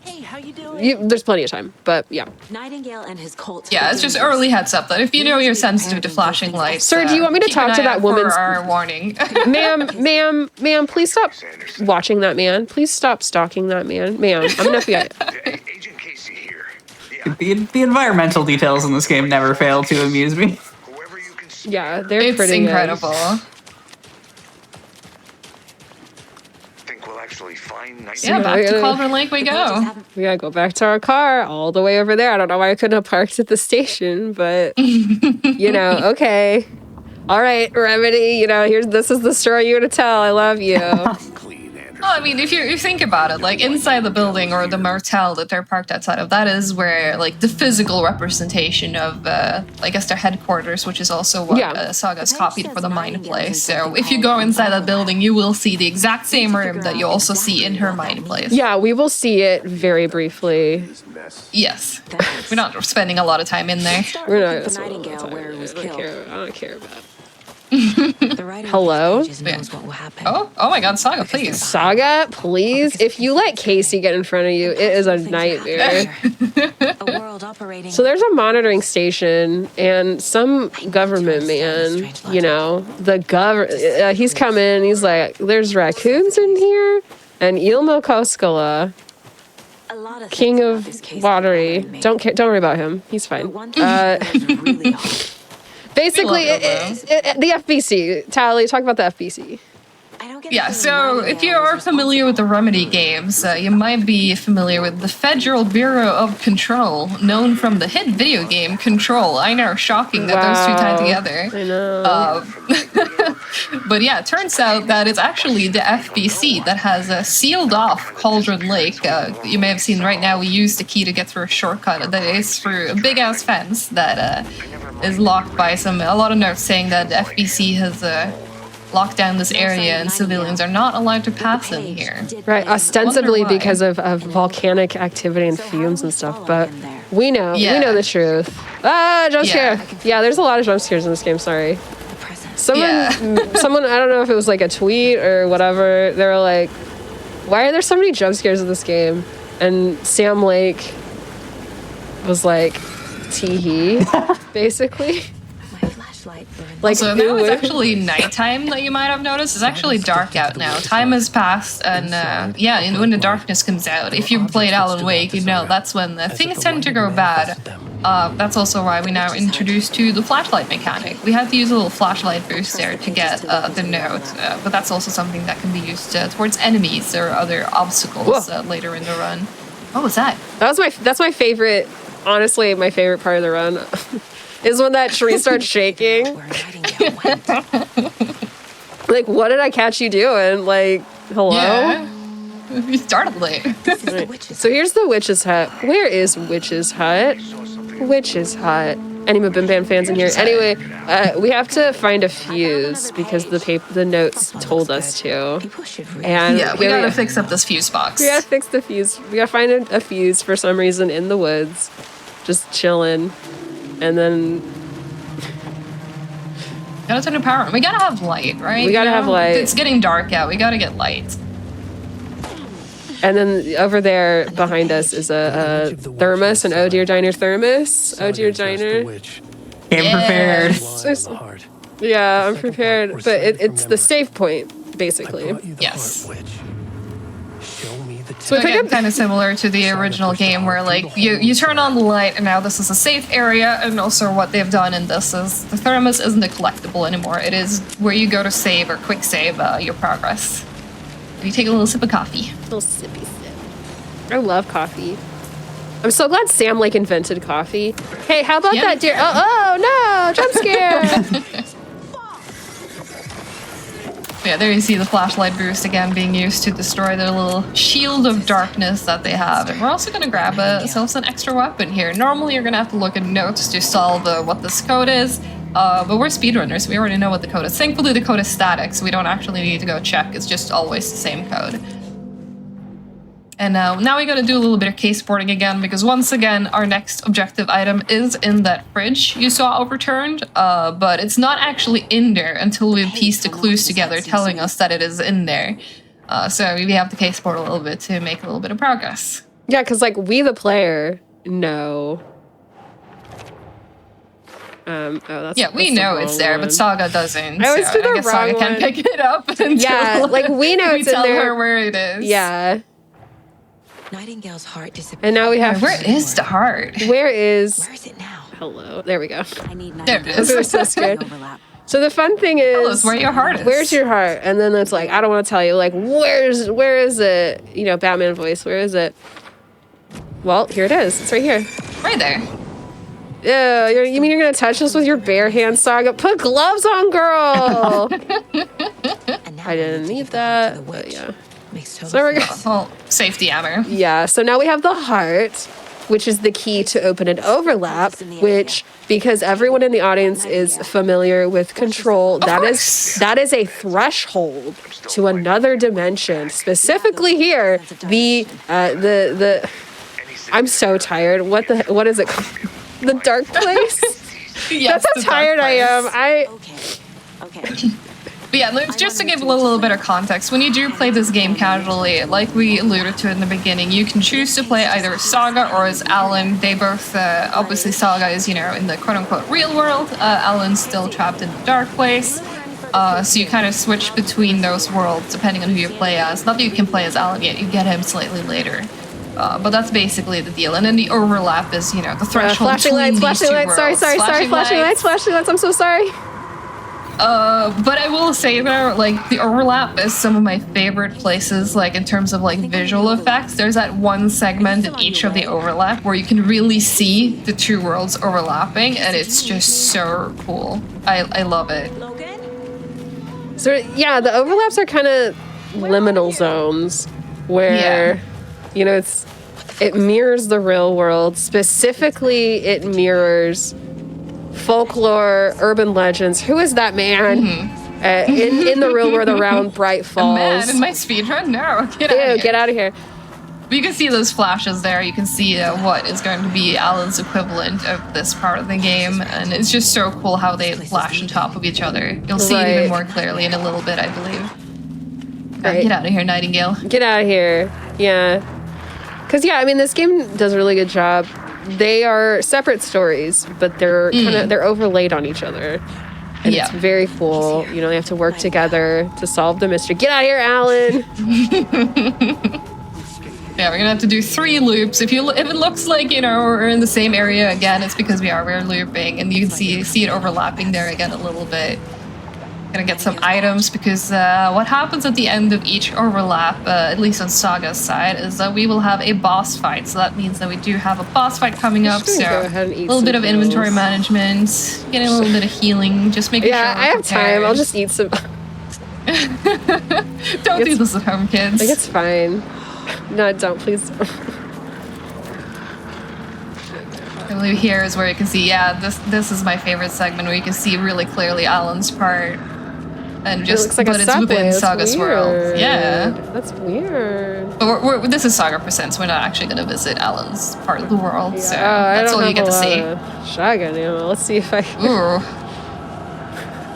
Hey, how you doing? There's plenty of time, but yeah. Nightingale and his cult. Yeah, it's just early heads up that if you know you're sensitive to flashing lights. Sir, do you want me to keep an talk to eye that out for woman's- our warning? Ma'am, please stop watching that man. Please stop stalking that man. Ma'am, I'm an FBI. Agent Casey here. The environmental details in this game never fail to amuse me. Whoever you can see. Yeah, they're It's pretty incredible. Think we'll actually find nice. Yeah, back to Cauldron Lake we go. We gotta go back to our car all the way over there. I don't know why I couldn't have parked at the station, but you know, okay. All right, Remedy, you know, this is the story you're gonna tell. I love you. Oh, I mean, if you think about it, like inside the building or the motel that they're parked outside of, that is where like the physical representation of, I guess, their headquarters, which is also what Saga's copied for the Mind Place. So if you go inside that building, you will see the exact same room that you also see in her Mind Place. Yeah, we will see it very briefly. Yes, we're not spending a lot of time in there. We're not. The Nightingale where it was killed. I don't care about. The writer Hello? of these pages knows what will happen. Oh my God, Saga, please. Saga, please. If you let Casey get in front of you, it is a nightmare. A world operating. So there's a monitoring station, and some government man, you know, he's come in, he's like, there's raccoons in here, and Ilmo Koskala, a lot of king things about of this case Watery. bothered me. Don't worry about him. He's fine. One thing that was really hard. Basically, We love Ilmo. the FBC. Tally, talk about the FBC. I don't get Yeah, the so feeling if you Nightingale are was familiar with the Remedy games, you might be familiar with the Federal Bureau of Control, known from the hit video game Control. I know, shocking that those two tied together. I know. But yeah, it turns out that it's actually the FBC that has sealed off Cauldron Lake. You may have seen right now we use the key to get through a shortcut that is through a big-ass fence that is locked by a lot of notes saying that the FBC has locked down this area and civilians are not allowed to pass in here. Right, ostensibly Wonder why. because of volcanic activity and fumes and stuff, but we know the truth. Ah, jump scare. Yeah, there's a lot of jump scares in this game, sorry. Someone, I don't know if it was like a tweet or whatever, they were like, why are there so many jump scares in this game? And Sam Lake was like, tee-hee, basically. My flashlight burned. Like, So now it's actually nighttime that you might have noticed. It's actually dark out now. Time has passed, and and when the darkness comes out, if you played Alan Wake, you know that's when things tend to go bad. That's also why we now introduced to the flashlight mechanic. We had to use a little flashlight boost there to get the note, but that's also something that can be used towards enemies or other obstacles later in the run. What was that? that's my favorite honestly, my favorite part of the run is when that tree starts shaking. Like, what did I catch you doing? Like, hello? Yeah. We started late. So here's the witch's hut. Where is witch's hut? Witch's hut. Any Bim Bam fans in here? Anyway, we have to find a fuse because the notes told us to. And Yeah, we gotta fix up this fuse box. We gotta fix the fuse. We gotta find a fuse for some reason in the woods, just chilling, and then Gotta turn the power on. We gotta have light, right? We gotta have light. It's getting dark out. We gotta get light. And then over there behind us is a thermos, an Oh Dear Diner thermos. Oh Dear Diner. I'm prepared. Yeah, I'm prepared. But it's the save point, basically. Yes. So again, kind of similar to the original game where like you turn on the light and now this is a safe area, and also what they've done in this is the thermos isn't a collectible anymore. It is where you go to save or quick save your progress. You take a little sip of coffee. A little sippy sip. I love coffee. I'm so glad Sam like invented coffee. Hey, how about that deer? Oh no, jump scare! Yeah, there you see the flashlight boost again being used to destroy their little shield of darkness that they have. And we're also going to grab ourselves an extra weapon here. Normally you're going to have to look at notes to solve what this code is, but we're speedrunners, we already know what the code is. Thankfully the code is static, so we don't actually need to go check, it's just always the same code. And now we gotta do a little bit of case porting again, because once again, our next objective item is in that fridge you saw overturned, but it's not actually in there until we piece the clues together telling us that it is in there. So we have to case port a little bit to make a little bit of progress. Yeah, because like we the player know. Yeah, we know it's there, but Saga doesn't. I always do the I guess wrong Saga one. can't pick it up until Yeah, like we know we it's in tell there. her where it is. Yeah. Nightingale's heart disappeared. And now we have. Where is the heart? Where is? Where is it now? Hello. There we go. I need There it is. We're so scared. So the fun thing is, Tell us where your heart is. Where's your heart? And then it's like, I don't want to tell you. Like, where is it? You know, Batman voice. Where is it? Well, here it is. It's right here. Right there. Yeah, you mean you're gonna touch this with your bare hands, Saga? Put gloves on, girl. I didn't need that, but yeah. So we're gonna. Well, safety ammo. Yeah. So now we have the heart, which is the key to open an overlap. Which, because everyone in the audience is familiar with Control, that is a threshold to another dimension. Specifically here, the. I'm so tired. What is it called? The dark place? Yes, that's how tired I am. Okay. But yeah, just to give a little bit of context, when you do play this game casually, like we alluded to in the beginning, you can choose to play either as Saga or as Alan. They both, obviously Saga is, in the quote-unquote real world. Alan's still trapped in the dark place. So you kind of switch between those worlds depending on who you play as. Not that you can play as Alan yet, you get him slightly later. But that's basically the deal. And then the overlap is, the threshold flashing between lights, these two flashing lights. Sorry. Flashing lights. I'm so sorry. But I will say that, like, the overlap is some of my favorite places, like, in terms of, like, visual effects. There's that one segment in each of the overlap where you can really see the two worlds overlapping, and it's just so cool. I love it. So, yeah, the overlaps are kind of liminal zones where, it mirrors the real world. Specifically, it mirrors folklore, urban legends. Who is that man in the real world around Bright Falls? A man in my speedrun? No, get out of here. But you can see those flashes there. You can see what is going to be Alan's equivalent of this part of the game. And it's just so cool how they flash on top of each other. You'll see it even more clearly in a little bit, I believe. Right. Get out of here, Nightingale. Get out of here. Yeah. Because, this game does a really good job. They are separate stories, but they're they're overlaid on each other. And it's very cool. They have to work together to solve the mystery. Get out of here, Alan! Yeah, we're gonna have to do 3 loops. If it looks like, we're in the same area again, it's because we're looping, and you can see it overlapping there again a little bit. Gonna get some items because what happens at the end of each overlap, at least on Saga's side, is that we will have a boss fight. So that means that we do have a boss fight coming up. So go ahead and eat a little some bit of pills. inventory management, getting a little bit of healing, just making sure. Yeah, I have time. I'll just eat some. Don't do this at home, kids. Like, it's fine. No, don't. Please don't. I believe here is where you can see, this is my favorite segment where you can see really clearly Alan's part. And just, it looks like but a it's subway. within Saga's world. Weird. Yeah. That's weird. But this is Saga Presents. We're not actually going to visit Alan's part of the world, so I that's don't all you have get to a see. lot of Shotgun ammo. Let's see if I. Ooh.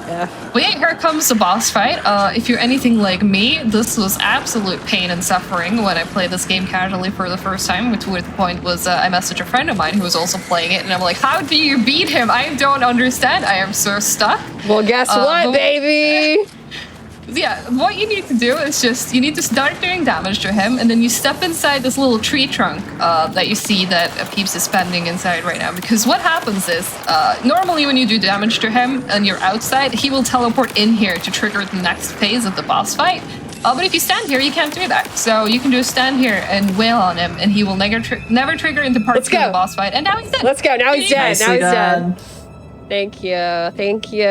Yeah. Well, yeah, here comes the boss fight. If you're anything like me, this was absolute pain and suffering when I played this game casually for the first time, which to the point was I messaged a friend of mine who was also playing it, and I'm like, how do you beat him? I don't understand. I am so stuck. Well, guess what, baby? Yeah, what you need to do is you need to start doing damage to him, and then you step inside this little tree trunk that you see that Peeps is spending inside right now. Because what happens is, normally when you do damage to him and you're outside, he will teleport in here to trigger the next phase of the boss fight. But if you stand here, you can't do that. So you can just stand here and wail on him, and he will never trigger into part 2 of the boss fight. And now he's dead. Let's go. Now he's dead. Now he's done. dead. Thank you. Thank you.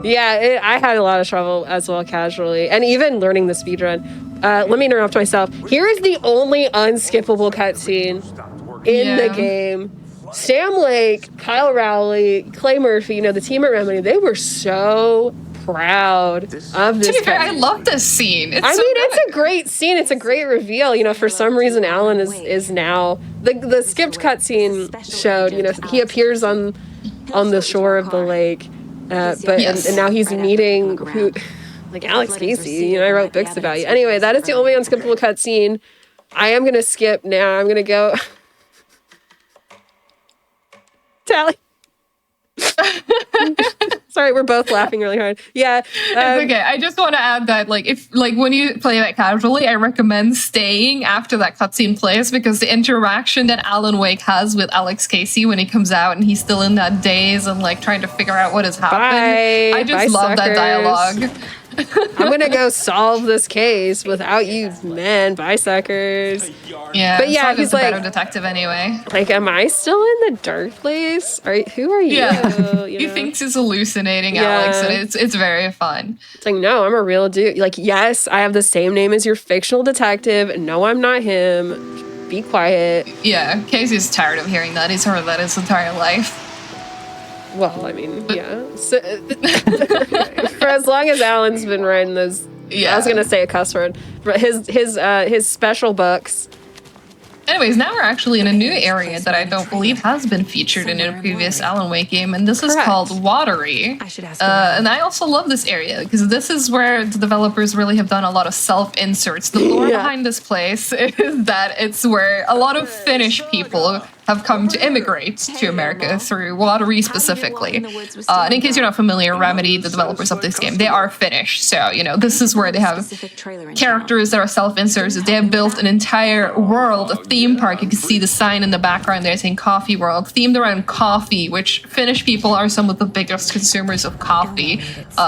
Yeah, I had a lot of trouble as well casually, and even learning the speedrun. Let me interrupt myself. Here is the only unskippable cutscene in the game. Sam Lake, Kyle Rowley, Clay Murphy, the team at Remedy, they were so proud of this. To be fair, I love this scene. It's a great scene. It's a great reveal. For some reason, Alan is now the skipped cutscene showed. He appears on the shore of the lake. And now he's meeting Alex Casey. I wrote books about you. Anyway, that is the only unskippable cutscene. I am gonna skip now. I'm gonna go. Tally. Sorry, we're both laughing really hard. Yeah, it's okay. I just want to add that, when you play that casually, I recommend staying after that cutscene plays, because the interaction that Alan Wake has with Alex Casey when he comes out and he's still in that daze and trying to figure out what has happened. I just love that dialogue. I'm gonna go solve this case without you, men. Bye, suckers. Yeah, but yeah, he's he's a better detective anyway. Am I still in the dark place? Who are you? Yeah, he thinks he's hallucinating, Alex, and it's very fun. It's no, I'm a real dude. Yes, I have the same name as your fictional detective. No, I'm not him. Be quiet. Yeah, Casey's tired of hearing that. He's heard that his entire life. Well, yeah. So, for as long as Alan's been writing those, I was gonna say a cuss word, but his special books. Anyways, now we're actually in a new area that I don't believe has been featured in a previous Alan Wake game, and this is called Watery. And I also love this area because this is where the developers really have done a lot of self-inserts. The lore behind this place is that it's where a lot of Finnish people have come to immigrate to America through Watery specifically. And in case you're not familiar, Remedy, the developers of this game, they are Finnish. So, this is where they have characters that are self-inserts. They have built an entire world, a theme park. You can see the sign in the background there saying Coffee World, themed around coffee, which Finnish people are some of the biggest consumers of coffee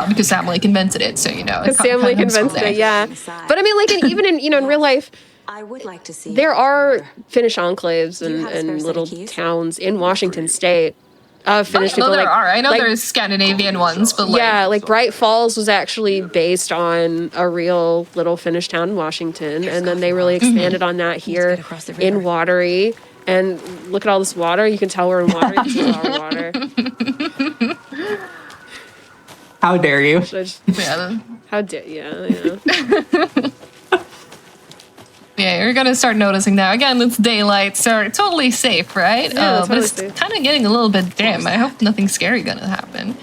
because Sam Lake invented it. So, Sam Lake invented it, yeah. But even in real life, I would like to see. There are Finnish enclaves and little towns in Washington State of Finnish people. There are. I know there's Scandinavian ones, but Bright Falls was actually based on a real little Finnish town in Washington, and then they really expanded on that here in Watery. And look at all this water. You can tell we're in Watery. This is our water. How dare you? How dare you? Yeah, you're gonna start noticing now. Again, it's daylight, so totally safe, right? Yeah, but it's kind of getting a little bit dim. I hope nothing scary gonna happen.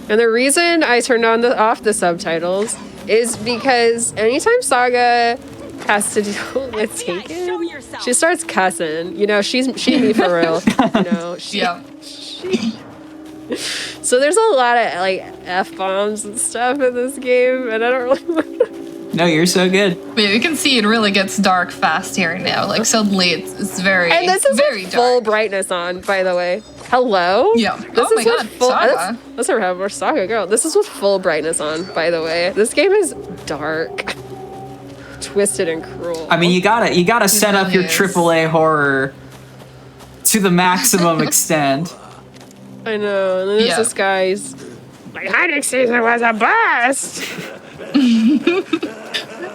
And the reason I turned off the subtitles is because anytime Saga has to deal with Taken, she starts cussing. She's me for real. So there's a lot of F-bombs and stuff in this game, and I don't really want to. No, you're so good. Yeah, you can see it really gets dark fast here now. Suddenly it's very, and this is very full dark. brightness on, by the way. Hello? Yeah. This Oh my is with god, full, Saga. Let's remember Saga, girl. This is with full brightness on, by the way. This game is dark, twisted, and cruel. I mean, you gotta set up your is. AAA horror to the maximum extent. I know. And then there's this guy's like, hiding season was a blast.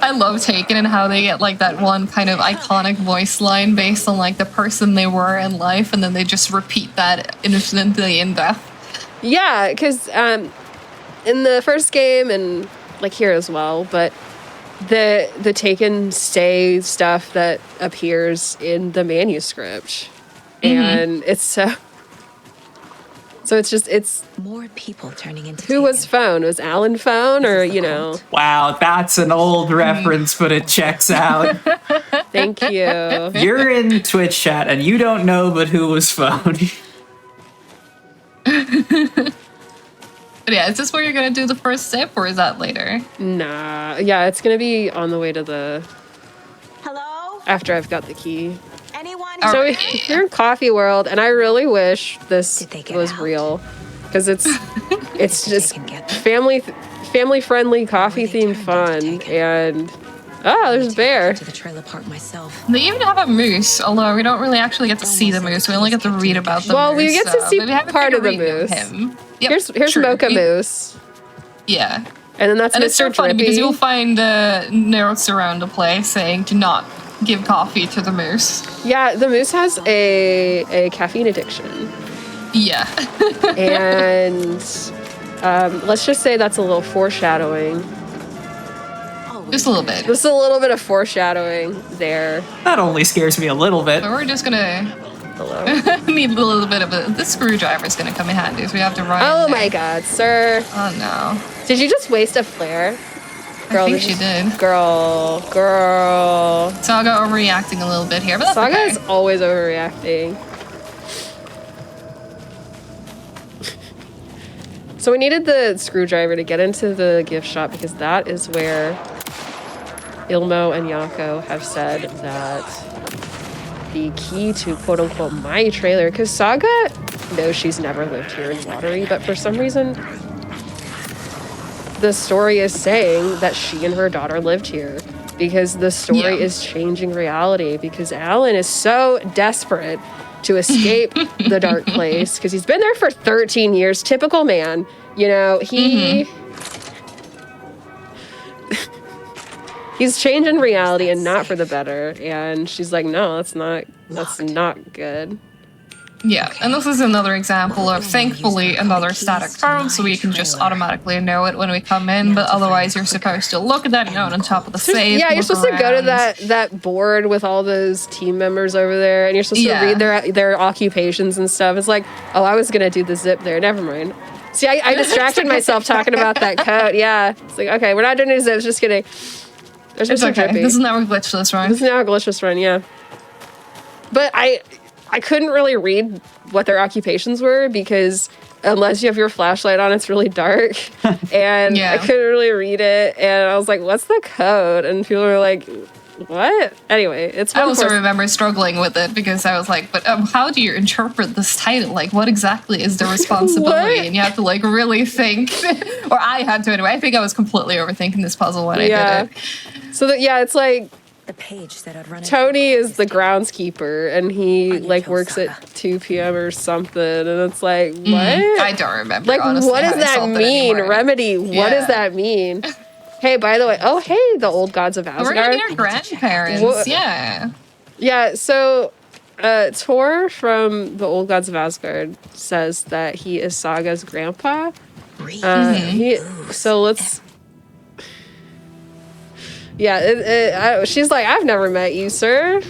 I love Taken and how they get like that one kind of iconic voice line based on like the person they were in life, and then they just repeat that infinitely in death. Yeah, because in the first game and like here as well, but the Taken say stuff that appears in the manuscript, and it's so it's more people turning into who was phone? Was Alan phone or you know? Wow, that's an old reference, but it checks out. Thank you. You're in Twitch chat and you don't know, but who was phone? But yeah, is this where you're gonna do the first sip, or is that later? Nah, yeah, it's gonna be on the way to the. Hello? After I've got the key. Anyone? So Okay. we're in Coffee World, and I really wish this Did they get was out? real, because it's just can get them. family friendly coffee themed fun, and there's a bear. To the trailer park myself. They even have a moose, although we don't really actually get to see the moose. We only get to read about the Well, moose. we get to see but we have a part of the figurine moose. him. Yep, Here's true. Mocha Moose, Yeah. and then that's And Mr. it's so funny Drippy. because you'll find notes around the place saying to not give coffee to the moose. Yeah, the moose has a caffeine addiction, Yeah. and let's just say that's a little foreshadowing. Just a little bit. Just a little bit of foreshadowing there. That only scares me a little bit. But we're just gonna Hello. need a little bit of the screwdriver's gonna come in handy, so we have to run. Oh in there. my god, sir. Oh no. Did you just waste a flare? I think this she is- did. Girl. Saga overreacting a little bit here, but that's Saga okay. is always overreacting. So we needed the screwdriver to get into the gift shop because that is where Ilmo and Yako have said that the key to quote unquote my trailer, because Saga knows she's never lived here in Watery, but for some reason the story is saying that she and her daughter lived here because the story is changing reality because Alan is so desperate to escape the dark place because he's been there for 13 years. Typical man. You know, he's changing reality and not for the better. And she's like, no, that's not good. Yeah, and this is another example of, thankfully, another static code, so we can just automatically know it when we come in, but otherwise you're supposed to look at that note on top of the safe. Yeah, you're look supposed to go to around. that board with all those team members over there, and you're supposed to read their occupations and stuff. It's like, oh, I was gonna do the zip there. Never mind. See, I distracted myself talking about that code. Yeah, it's like, okay, we're not doing any zips. Just kidding. There's It's Mr. okay. Drippy. This is now a glitchless run. This is now a glitchless run, yeah. But I couldn't really read what their occupations were because unless you have your flashlight on, it's really dark. And I couldn't really read it. And I was like, what's the code? And people were like, what? Anyway, it's I also remember struggling with it because I was like, but how do you interpret this title? Like, what exactly is the responsibility? And you have to like really think, or I had to anyway. I think I was completely overthinking this puzzle when I did it. So it's like the page said I'd run Tony is the groundskeeper and he like works at 2 p.m. or something. And it's like, what? I don't remember. Like, honestly, what does how I that solved it mean? anymore. Remedy, what does that mean? Hey, by the way, hey, the old gods of Asgard. We're gonna meet our grandparents. What- Yeah. Yeah, so Tor from the Old Gods of Asgard says that he is Saga's grandpa. So let's. Yeah, she's like, I've never met you, sir.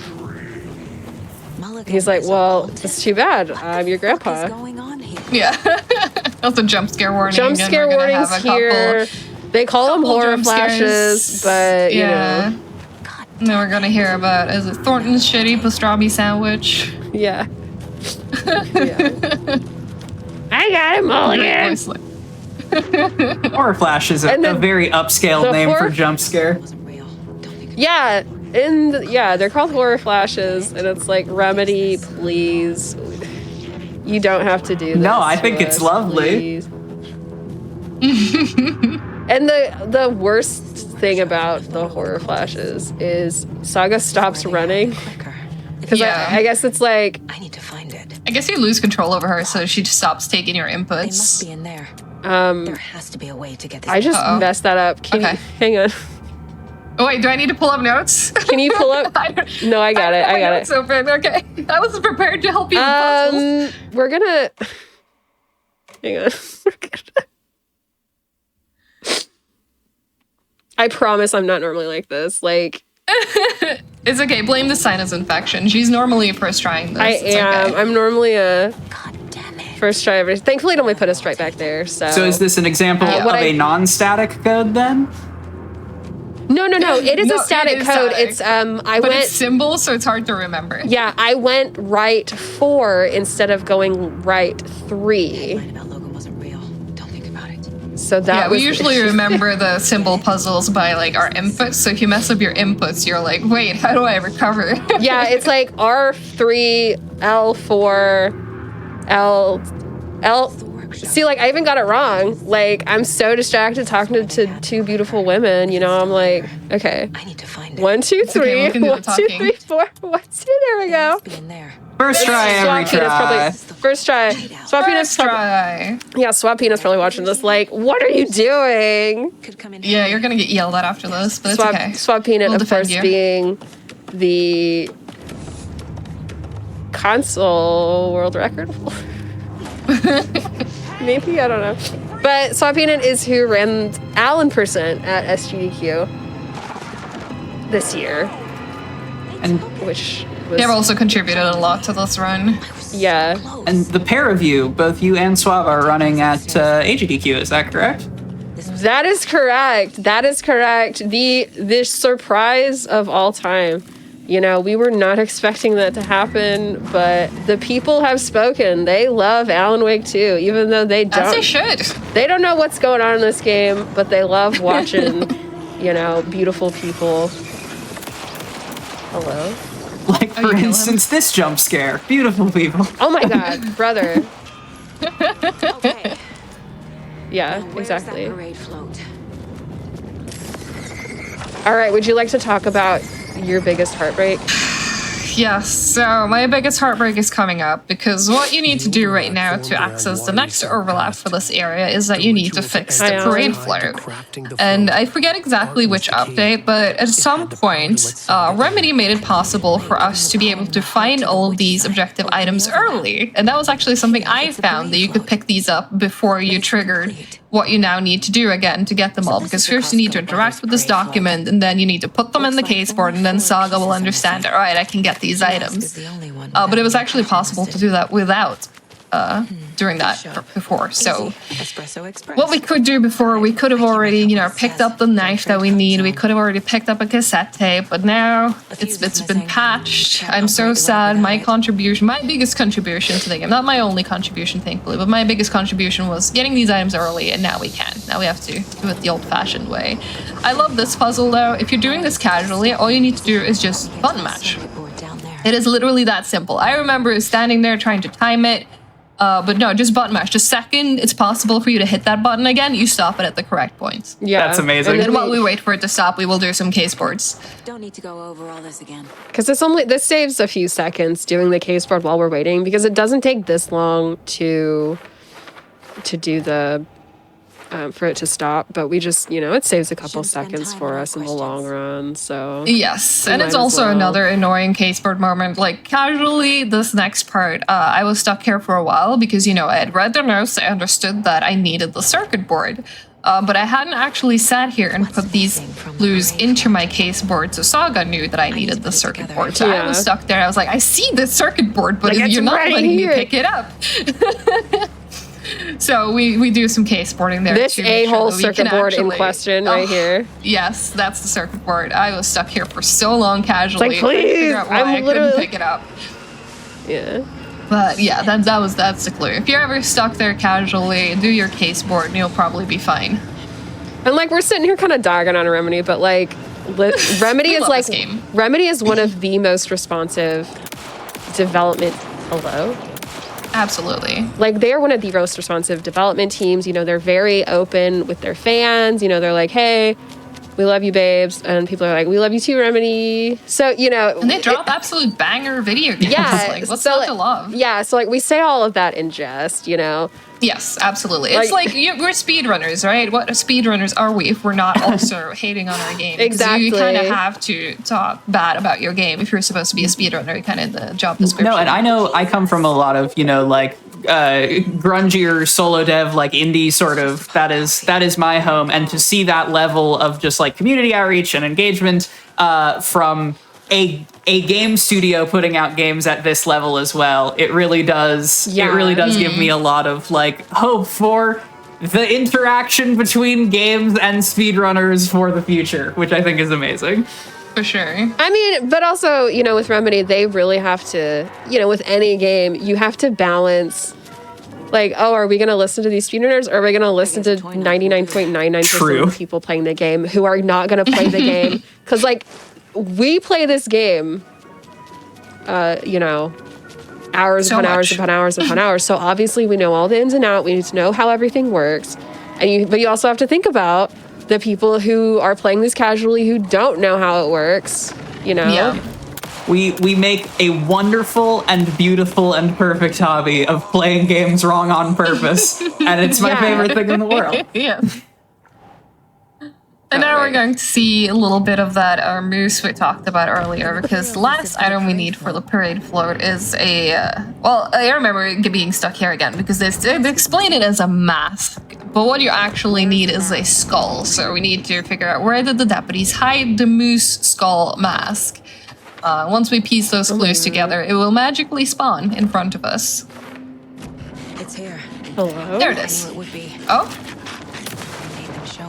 He's like, well, it's too bad. I'm your grandpa. Yeah. Also, jump scare warning. Jump again. scare We're gonna warnings have a here. They call them couple horror jump flashes, scares. but you Yeah. know. And then we're gonna hear about, is it Thornton's shitty pastrami sandwich? Yeah. I got him all again. Horror Flash is a very upscale the name for horror- jump scare. Yeah, they're called horror flashes, and it's like, Remedy, please. You don't have to do this. No, I think to it's us, lovely. please. And the worst thing about the horror flashes is Saga stops running. Because Yeah. I guess it's like, I need to find it. I guess you lose control over her, so she just stops taking your They must inputs. be in there. There has to be a way to get this. I just Uh-oh. messed that up. Can Okay. you, hang on. Oh wait, do I need to pull up notes? Can you pull up? No, I got it. I got it. It's open. Okay, I wasn't prepared to help you with puzzles. We're gonna. Hang on. I promise I'm not normally like this. Like, It's okay. Blame the sinus infection. She's normally first trying this. I It's am. okay. I'm normally a God damn it. first try every. Thankfully, it only put us right back there. So. So is this an example of what a non-static code then? No. It is No, a static it is code. static. It's I But went. it's symbols, so it's hard to remember. Yeah, I went right 4 instead of going right 3. Line about Logan wasn't real. Don't think about it. So that Yeah, was we usually remember the symbol puzzles by like our inputs. So if you mess up your inputs, you're like, wait, how do I recover? Yeah, it's like R3, L4, L. See, like, I even got it wrong. Like, I'm so distracted talking to 2 beautiful women, you know, I'm like, okay. I need to find it. 1, 2, 3. okay, we can do the 1, 2, talking. 3, 4. 1, 2, there we go. Be in there. First try every Swapina's try. probably first try. Swapina's First try. Yeah, Swapina's probably watching this. Like, what are you doing? Could come in. Yeah, you're gonna get yelled at after this, but it's okay. Swapina, We'll of defend course, you. being the console world record. Maybe, I don't know. But Swapina is who ran Alan percent at SGDQ this year, And which was They've also contributed a lot to this run. yeah. and the pair of you, both you and Suave, are running at AGDQ. Is that correct? That is correct. That is correct. The surprise of all time. You know, we were not expecting that to happen, but the people have spoken. They love Alan Wake 2, even though they As they don't. should. They don't know what's going on in this game, but they love watching, you know, beautiful people. Hello? Like, Oh, you for kill him? instance, this jump scare. Beautiful people. Oh my god, brother. Okay. Yeah, Now, where's exactly. that parade float? All right, would you like to talk about your biggest heartbreak? Yes, so my biggest heartbreak is coming up because what you need to do right now to access the next overlap for this area is that you need to fix the parade float. And I forget exactly which update, but at some point, Remedy made it possible for us to be able to find all of these objective items early. And that was actually something I found, that you could pick these up before you triggered what you now need to do again to get them all. Because first you need to interact with this document, and then you need to put them in the caseboard, and then Saga will understand, all right, I can get these items. But it was actually possible to do that without doing that before. So Espresso Express. what we could do before, we could have already, you know, picked up the knife that we need. We could have already picked up a cassette tape, but now it's been patched. I'm so sad. My biggest contribution to the game, not my only contribution, thankfully, but my biggest contribution was getting these items early, and now we can. Now we have to do it the old-fashioned way. I love this puzzle, though. If you're doing this casually, all you need to do is just button match. Down there. It is literally that simple. I remember standing there trying to time it, but no, just button mash. The second it's possible for you to hit that button again, you stop it at the correct point. Yeah. That's amazing. And And then while we wait for it to stop, we will do some case boards. Don't need to go over all this again. Because this saves a few seconds doing the case board while we're waiting, because it doesn't take this long to do the for it to stop, but we just, you know, it saves a couple Shouldn't spend seconds time for on us in the questions. long run. So Yes, and might it's as also well. another annoying caseboard moment. Like, casually, this next part, I was stuck here for a while because, you know, I had read the notes, I understood that I needed the circuit board. But I hadn't actually sat here and put these clues into my caseboard, so Saga knew that I needed the circuit board. So I Yeah. was stuck there. I was like, I see the circuit board, but Like, it's you're not right letting here. me pick it up. So we do some caseboarding there. this to make sure a-hole that we circuit can board in actually- question right Oh, here. Yes, that's the circuit board. I was stuck here for so long casually. Like, trying to figure please, out why I'm I couldn't literally- pick it up. Yeah. But yeah, that's the clue. If you're ever stuck there casually, do your caseboard and you'll probably be fine. And like, we're sitting here kind of dogging on Remedy, but like Remedy We is love like this game. Remedy is one of the most responsive development. Hello. Absolutely. Like, they're one of the most responsive development teams. You know, they're very open with their fans. You know, they're like, hey, we love you, babes. And people are like, we love you too, Remedy. So, you know. And they drop absolute banger video games. Yeah. Like, what's so, not like, to love? Yeah, so, like, we say all of that in jest, you know. Yes, absolutely. It's like we're speedrunners, right? What speedrunners are we if we're not also hating on our game? Exactly. You kind of have to talk bad about your game if you're supposed to be a speedrunner, kind of the job description. No, and I know I come from a lot of, you know, like grungier solo dev, like indie sort of, that is my home. And to see that level of just like community outreach and engagement from a game studio putting out games at this level as well, it really does give me a lot of like hope for the interaction between games and speedrunners for the future, which I think is amazing. For sure. I mean, but also, you know, with Remedy, they really have to, you know, with any game, you have to balance, like, oh, are we going to listen to these speedrunners, or are we going to listen to 99.99% of the people playing the game who are not going to play the game? Because, like, we play this game, you know, hours upon hours upon hours upon hours. So obviously we know all the ins and outs. We need to know how everything works. But you also have to think about the people who are playing this casually who don't know how it works, you know? Yeah. We make a wonderful and beautiful and perfect hobby of playing games wrong on purpose. And it's my favorite thing in the world. Yeah. And now we're going to see a little bit of that moose we talked about earlier, because the last item we need for the parade float is a... well, I remember being stuck here again, because they explain it as a mask, but what you actually need is a skull. So we need to figure out where did the deputies hide the moose skull mask. Once we piece those clues together, it will magically spawn in front of us. It's here. Hello? There it is. It would be. Oh.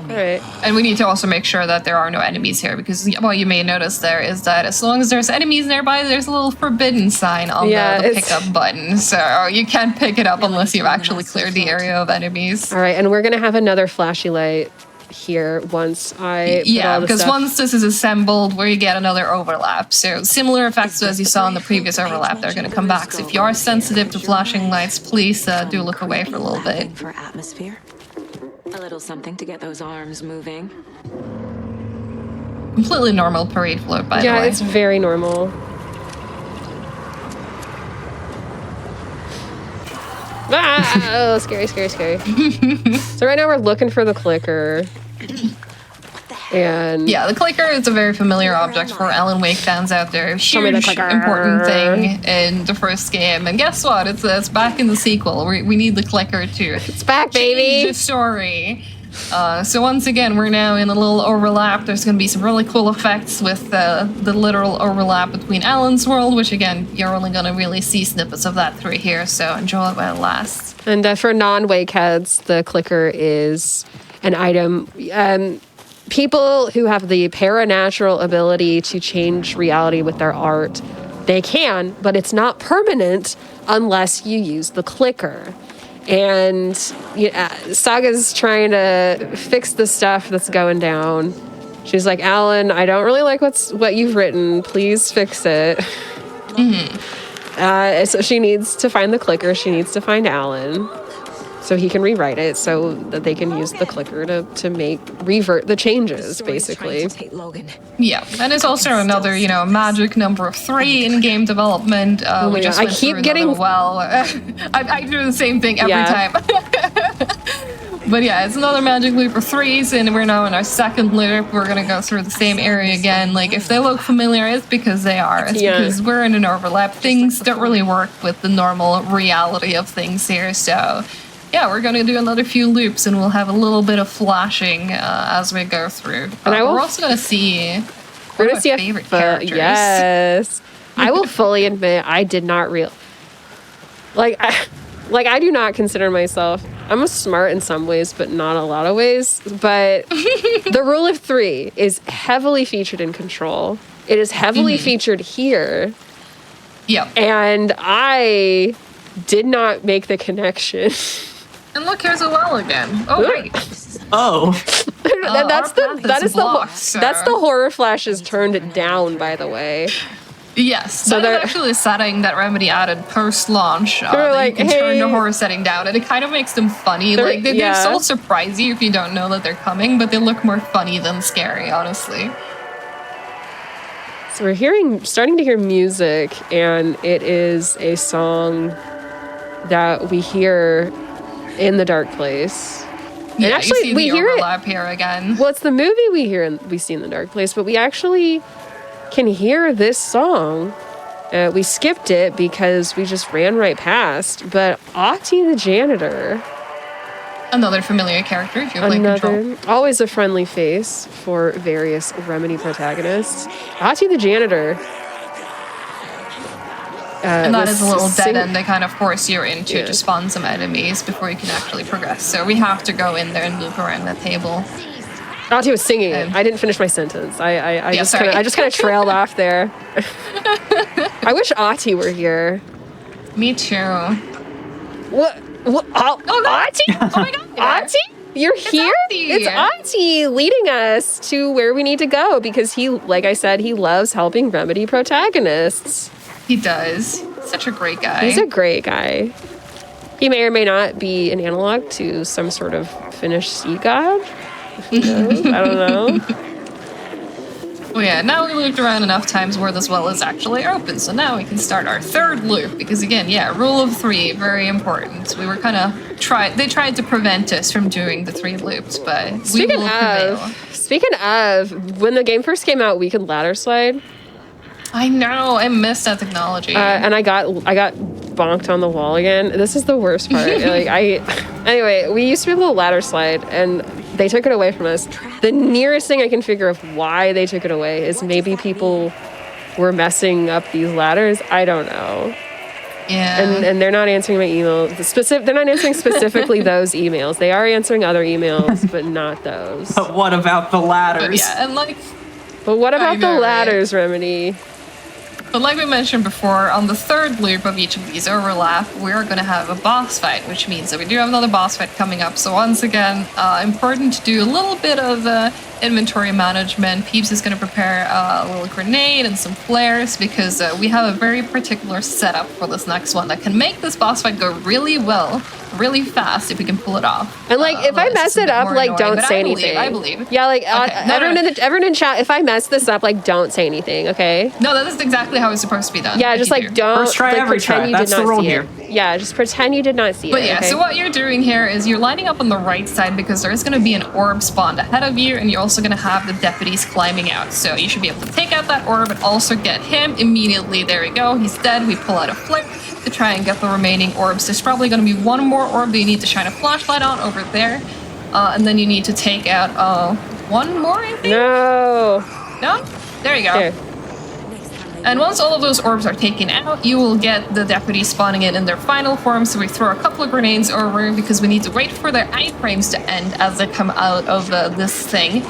All right. And we need to also make sure that there are no enemies here, because what you may notice there is that as long as there's enemies nearby, there's a little forbidden sign on the pickup button. So you can't pick it up unless you've actually cleared the area of enemies. All right, and we're going to have another flashy light here once I put all the because stuff. once this is assembled, where you get another overlap. So similar effects as you saw in the previous overlap, they're going to come back. So if you are sensitive to flashing lights, please do look away for a little bit. For atmosphere. A little something to get those arms moving. Completely normal parade float, by the way. Yeah, it's very normal. Oh, scary, scary, scary. So right now we're looking for the clicker. And yeah, the clicker is a very familiar object for Alan Wake fans out there. me the Huge, clicker. important thing in the first game. And guess what? It's back in the sequel. We need the clicker to it's back, change baby. the story. So once again, we're now in a little overlap. There's going to be some really cool effects with the literal overlap between Alan's world, which again, you're only going to really see snippets of that through here. So enjoy it while it lasts. And for non-Wake heads, the clicker is an item. People who have the paranatural ability to change reality with their art, they can, but it's not permanent unless you use the clicker. And Saga's trying to fix the stuff that's going down. She's like, Alan, I don't really like what you've written. Please fix it. Mm-hmm. So she needs to find the clicker. She needs to find Alan so he can rewrite it so that they can use the clicker to revert the changes, basically. Yeah, and it's also another, magic number 3 in game development. We just went through another well. I do the same thing every time. But yeah, it's another magic loop for 3s, and we're now in our second loop. We're gonna go through the same area again. Like, if they look familiar, it's because they are. It's because we're in an overlap. Things don't really work with the normal reality of things here, so... yeah, we're going to do another few loops, and we'll have a little bit of flashing as we go through. We're also going to see one of my favorite characters. Yes. I will fully admit I did not I do not consider myself... I'm a smart in some ways, but not a lot of ways. But the rule of 3 is heavily featured in Control. It is heavily featured here. Yeah. And I did not make the connection. And look, here's a well again. Oh, wait. Oh. That's the horror flashes turned down, by the way. Yes, So that is actually a setting that Remedy added post-launch. They're That like, you can turn "Hey." the horror setting down, and it kind of makes them funny. Like they yeah. still surprise you if you don't know that they're coming, but they look more funny than scary, honestly. So we're starting to hear music, and it is a song that we hear in the dark place. Yeah, and actually, you see we the hear overlap here again. Well, it's the movie we see in the dark place, but we actually can hear this song. We skipped it because we just ran right past. But Ahti the janitor, Another familiar character if you play Control. always a friendly face for various Remedy protagonists. Ahti the janitor. And that is a little dead sing- end they kind of force you into to spawn some enemies before you can actually progress. So we have to go in there and loop around that table. Ahti was singing it. I didn't finish my sentence. I just sorry. kind of trailed off there. I wish Ahti were here. Me too. What? Oh, no. Ahti? Oh my god. Ahti? You're here? Ahti. It's Ahti leading us to where we need to go because he, like I said, he loves helping Remedy protagonists. He does. Such a great guy. He's a great guy. He may or may not be an analog to some sort of Finnish sea god. Who knows? I don't know. Well, yeah, now we looped around enough times where this well is actually open, so now we can start our third loop, because again, yeah, rule of 3, very important. We were kind of they tried to prevent us from doing the 3 loops, but we will prevail. Speaking of, when the game first came out, we could ladder slide. I know, I missed that technology. And I got bonked on the wall again. This is the worst part. Anyway, we used to be able to ladder slide, and they took it away from us. The nearest thing I can figure of why they took it away is maybe people were messing up these ladders. I don't know. Yeah. And they're not answering my emails. They're not answering specifically those emails. They are answering other emails, but not those. But what about the ladders? Yeah, and But what about the know, ladders, Remedy? But like we mentioned before, on the third loop of each of these overlap, we're going to have a boss fight, which means that we do have another boss fight coming up. So once again, important to do a little bit of inventory management. Peeps is going to prepare a little grenade and some flares because we have a very particular setup for this next one that can make this boss fight go really well, really fast if we can pull it off. And if I mess it up, don't say anything. I believe. Yeah, Okay. everyone in chat, if I mess this up, don't say anything, okay? No, that is exactly how it's supposed to be done. Yeah, just don't. First try, every try. That's the rule here. Yeah, just pretend you did not see it. But yeah, okay? so what you're doing here is you're lining up on the right side because there is going to be an orb spawned ahead of you, and you're also going to have the deputies climbing out. So you should be able to take out that orb and also get him immediately. There we go. He's dead. We pull out a flip to try and get the remaining orbs. There's probably going to be one more orb that you need to shine a flashlight on over there. And then you need to take out one more, I think? No. No? There you go. Here. And once all of those orbs are taken out, you will get the deputies spawning in their final form. So we throw a couple of grenades over because we need to wait for their iframes to end as they come out of this thing.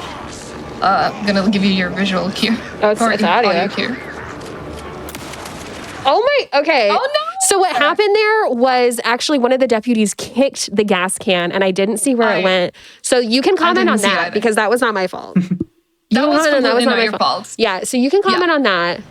I'm gonna give you your visual cue. Oh, it's audio cue. Oh my, okay. Oh no! So what happened there was actually one of the deputies kicked the gas can and I didn't see where it went. So you can comment on that because that was not my fault. That was completely not your fault. Yeah, so you can comment on that.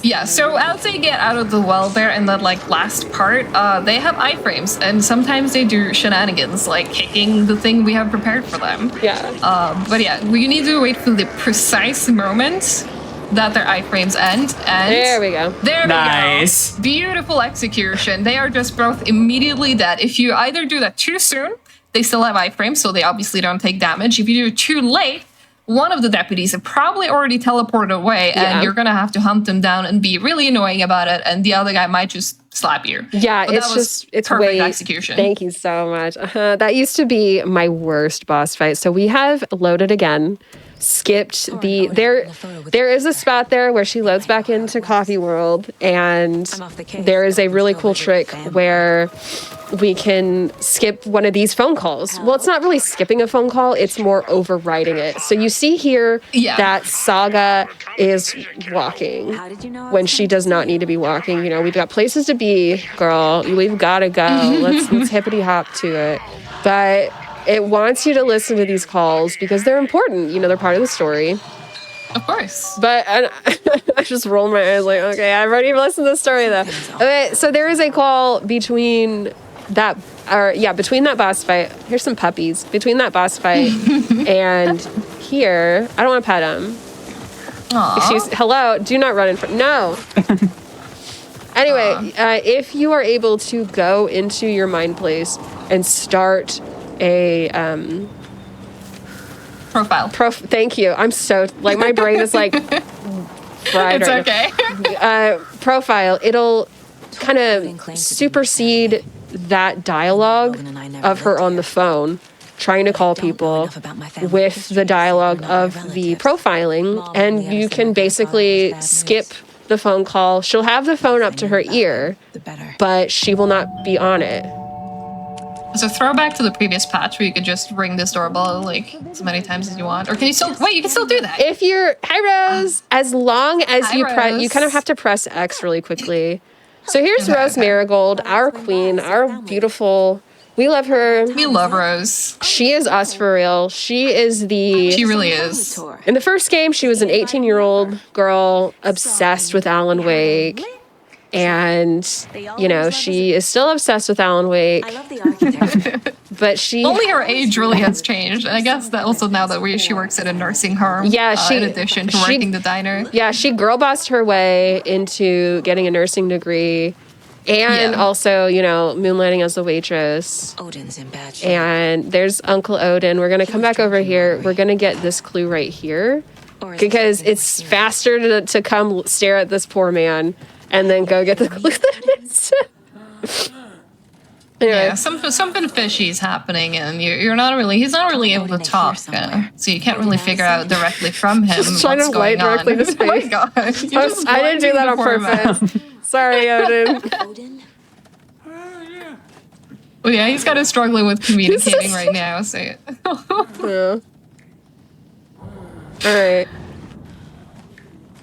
Yeah, so as they get out of the well there in that last part, they have iframes, and sometimes they do shenanigans like kicking the thing we have prepared for them. Yeah. But yeah, we need to wait for the precise moment that their iframes end, and there we go. There Nice. we go. Beautiful execution. They are just both immediately dead. If you either do that too soon, they still have iframes, so they obviously don't take damage. If you do it too late, one of the deputies have probably already teleported away, and you're gonna have to hunt them down and be really annoying about it, and the other guy might just slap you. Yeah, but it's perfect execution. Thank you so much. That used to be my worst boss fight. So we have loaded again, skipped there is a spot there where she loads back into Coffee World, and there is a really cool trick where we can skip one of these phone calls. Well, it's not really skipping a phone call, it's more overriding it. So you see here that Saga is walking when she does not need to be walking. You know, we've got places to be, girl. We've got to go. Let's hippity hop to it. But it wants you to listen to these calls because they're important. You know, they're part of the story. Of course. But I just rolled my eyes like, okay, I've already listened to the story though. Okay, so there is a call between that boss fight. Here's some puppies. Between that boss fight and here, I don't want to pet him. Hello, do not run in front. No. Anyway, if you are able to go into your mind place and start a Profile. Thank you. I'm so like my brain is like fried. It's right okay. now. Profile. It'll kind of supersede that dialogue of her on the phone trying to call people with the dialogue of the profiling, and you can basically skip the phone call. She'll have the phone up to her ear, but she will not be on it. So throwback to the previous patch where you could just ring this doorbell like as many times as you want. Or can you still wait, you can still do that. If you're Rose, as long as Hi, you press, you kind of have to press X really quickly. So here's Rose Marigold, our queen, our beautiful. We love her. We love Rose. She is us for real. She really is. In the first game, she was an 18-year-old girl obsessed with Alan Wake. And, you know, she is still obsessed with Alan Wake. But she... Only her age really has changed. And I guess that also now that she works at a nursing home. Yeah, in addition to working the diner. Yeah, she girl bossed her way into getting a nursing degree. And also, you know, moonlighting as a waitress. Odin's in bad shape. And there's Uncle Odin. We're going to come back over here. We're going to get this clue right here. Because it's faster to come stare at this poor man and then go get the clue anyway. Yeah, something fishy is happening, and he's not really able to talk, so you can't really figure out directly from him what's trying to going light directly on. to space. Oh my god! I didn't do that on purpose. Sorry, Odin. Oh yeah, he's kind of struggling with communicating right now. So. Yeah. All right.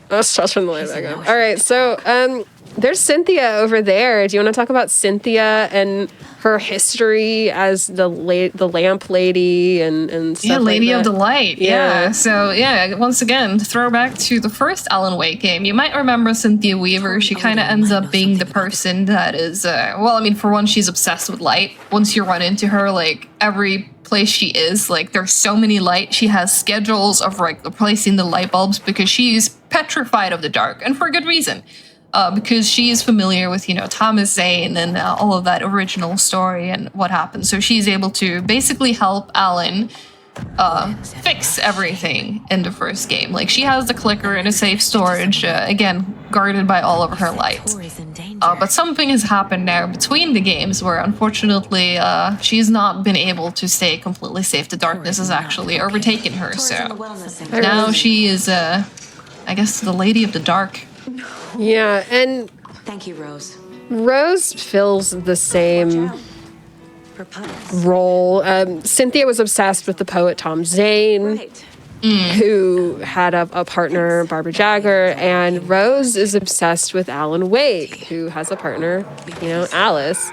Let's touch on the light back up. All right, so there's Cynthia over there. Do you want to talk about Cynthia and her history as the lamp lady and stuff like that? Lady of the Light. Yeah. So once again, throwback to the first Alan Wake game. You might remember Cynthia Weaver. She kind of ends up being the person that is, for one, she's obsessed with light. Once you run into her, like every place she is, like there's so many light. She has schedules of like replacing the light bulbs because she's petrified of the dark, and for good reason. Because she is familiar with, Thomas Zane and all of that original story and what happened. So she's able to basically help Alan fix everything in the first game. Like, she has the clicker in a safe storage, again, guarded by all of her lights. But something has happened now between the games where, unfortunately, she's not been able to stay completely safe. The darkness has actually overtaken her, so now she is, I guess, the Lady of the Dark. Yeah, and thank you, Rose. Rose fills the same role. Cynthia was obsessed with the poet Tom Zane, who had a partner, Barbara Jagger, and Rose is obsessed with Alan Wake, who has a partner, Alice.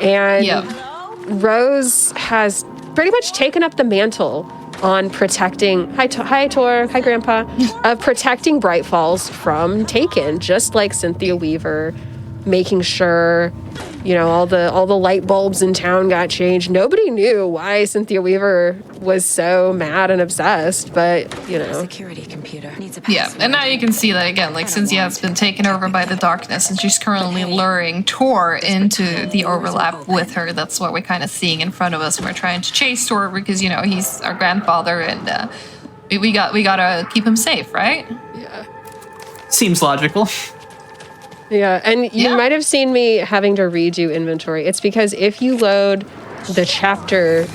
And Rose has pretty much taken up the mantle on protecting, hi Tor, hi Grandpa, of protecting Bright Falls from Taken, just like Cynthia Weaver, making sure, all the light bulbs in town got changed. Nobody knew why Cynthia Weaver was so mad and obsessed, but, Security computer needs a and now you can see that again, like Cynthia has been taken over by the darkness, and she's currently luring Tor into the overlap with her. That's what we're kind of seeing in front of us. We're trying to chase Tor because, he's our grandfather, and we gotta keep him safe, right? Yeah. Seems logical. Yeah, and you might have seen me having to redo inventory. It's because if you load these chapters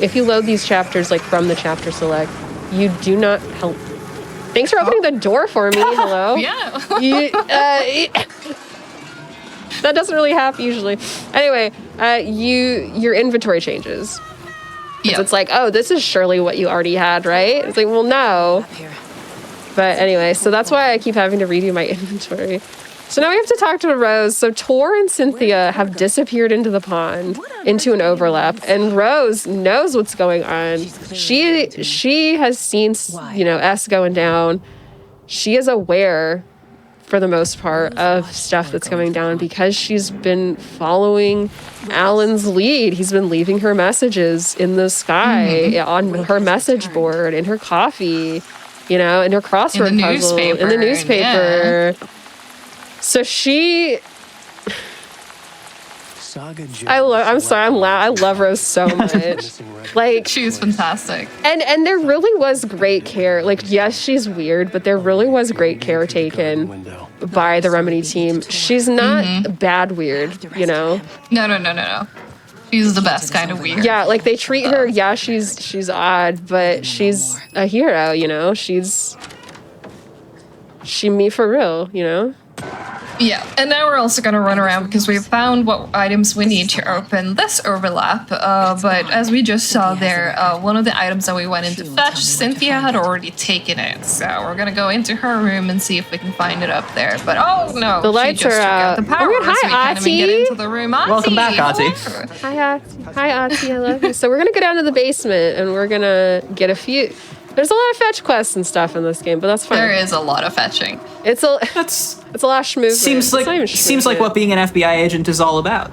like from the chapter select, you do not help. Thanks for opening the door for me. Hello. Yeah. That doesn't really happen usually. Anyway, your inventory changes. Yeah. It's like, oh, this is surely what you already had, right? It's like, well, no. But anyway, so that's why I keep having to redo my inventory. So now we have to talk to Rose. So Tor and Cynthia have disappeared into the pond, into an overlap, and Rose knows what's going on. She has seen, S going down. She is aware for the most part, of stuff that's going down because she's been following Alan's lead. He's been leaving her messages in the sky, on her message board, in her coffee, in her crossword puzzle, in the newspaper. Yeah. So she... I love Rose so much. Like, she was fantastic. And there really was great care. Like, yes, she's weird, but there really was great care taken by the Remedy team. She's not bad weird, No. She's the best kind of weird. Yeah, like they treat her, she's odd, but she's a hero, she me for real, Yeah, and now we're also going to run around because we've found what items we need to open this overlap. But as we just saw there, one of the items that we went in to fetch, Cynthia had already taken it. So we're going to go into her room and see if we can find it up there. But oh no, the lights are out. The power, hi, so we can't even get into the room. Ati, welcome back, Ati. Hi, Ati. I love you. So we're going to go down to the basement and we're going to get a few... There's a lot of fetch quests and stuff in this game, but that's fine. There is a lot of fetching. It's a lot of schmoozing. Seems like what being an FBI agent is all about.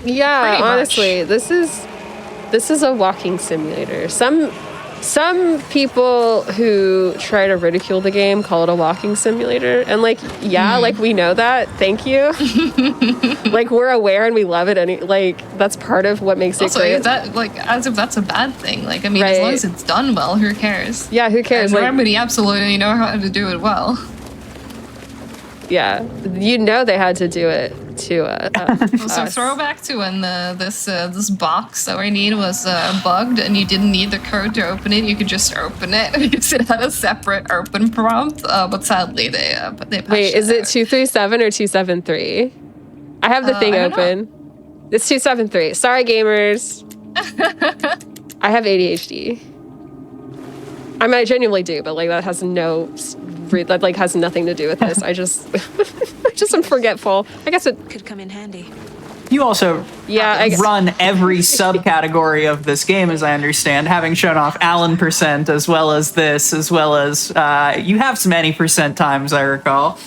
Yeah, honestly, this is a walking simulator. Some people who try to ridicule the game call it a walking simulator, and like we know that. Thank you. Like, we're aware and we love it. That's part of what makes it great. Is that as if that's a bad thing? Like, I mean, as long as it's done well, who cares? Yeah, who cares? And Remedy absolutely know how to do it well. Yeah, they had to do it to so throwback to when this box that we need was bugged and you didn't need the code to open it. You could just open it because it had a separate open prompt. But sadly, they wait. Is it 237 or 273? I have the thing open. It's 273. Sorry, gamers. I have ADHD. I mean, I genuinely do, but that has has nothing to do with this. I just am forgetful. I guess it could come in handy. You also run every subcategory of this game, as I understand, having shown off Alan percent as well as this, as well as you have some any percent times, I recall.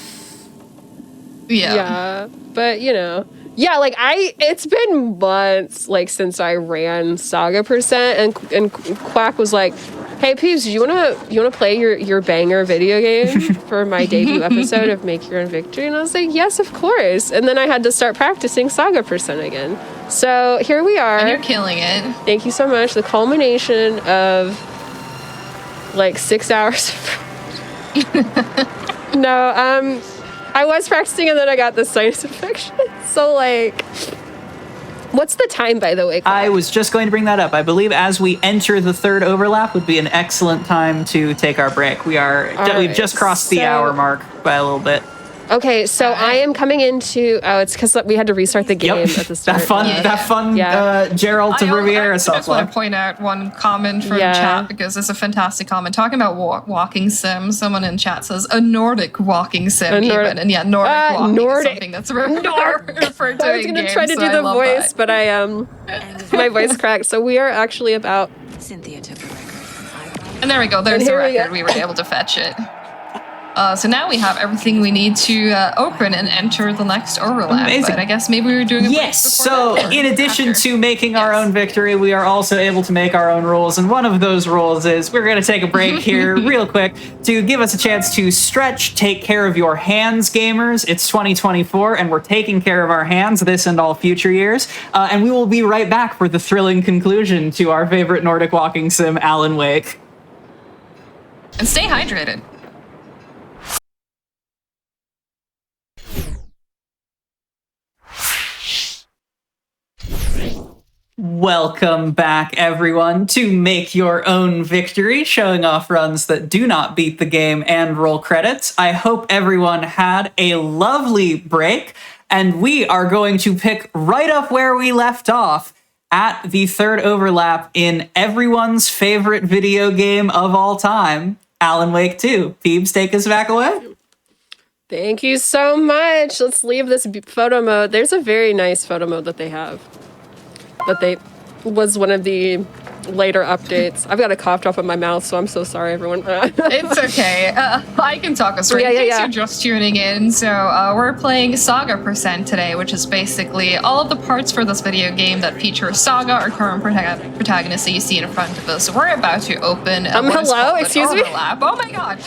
Yeah, but it's been months since I ran Saga percent, and Quack was like, "Hey Peeves, do you wanna play your banger video game for my debut episode of Make Your Own Victory?" And I was like, "Yes, of course." And then I had to start practicing Saga percent again. So here we are. And you're killing it. Thank you so much. The culmination of 6 hours. No, I was practicing and then I got this sinus infection. So what's the time, by the way, Quack? I was just going to bring that up. I believe as we enter the third overlap would be an excellent time to take our break. We've just crossed the hour mark by a little bit. Okay, so I am coming into... Oh, it's because we had to restart the game at the start. That fun Gerald to Riviera self-life. I just want to point out one comment from chat because it's a fantastic comment. Talking about walking sim, someone in chat says, a Nordic walking sim even. And Nordic walking is something that's referred to I was going to try to do the voice, but my voice cracked. So we are actually about... Cynthia took the record. And there we go. There's the record. We were able to fetch it. So now we have everything we need to open and enter the next overlap. Amazing. But I guess maybe we were doing a break before in addition to making our own victory, we are also able to make our own rules. And one of those rules is we're going to take a break here real quick to give us a chance to stretch, take care of your hands, gamers. It's 2024, and we're taking care of our hands this and all future years. And we will be right back for the thrilling conclusion to our favorite Nordic walking sim, Alan Wake. And stay hydrated. Welcome back, everyone, to Make Your Own Victory, showing off runs that do not beat the game and roll credits. I hope everyone had a lovely break, and we are going to pick right up where we left off at the third overlap in everyone's favorite video game of all time, Alan Wake 2. Phoebes, take us back away. Thank you so much. Let's leave this photo mode. There's a very nice photo mode that they have. But was one of the later updates. I've got a cough drop in my mouth, so I'm so sorry, everyone. It's okay. I can talk us through in case you're just tuning in. So we're playing Saga % today, which is basically all of the parts for this video game that feature Saga, our current protagonist that you see in front of us. So we're about to open hello? Excuse me? overlap. Oh my god.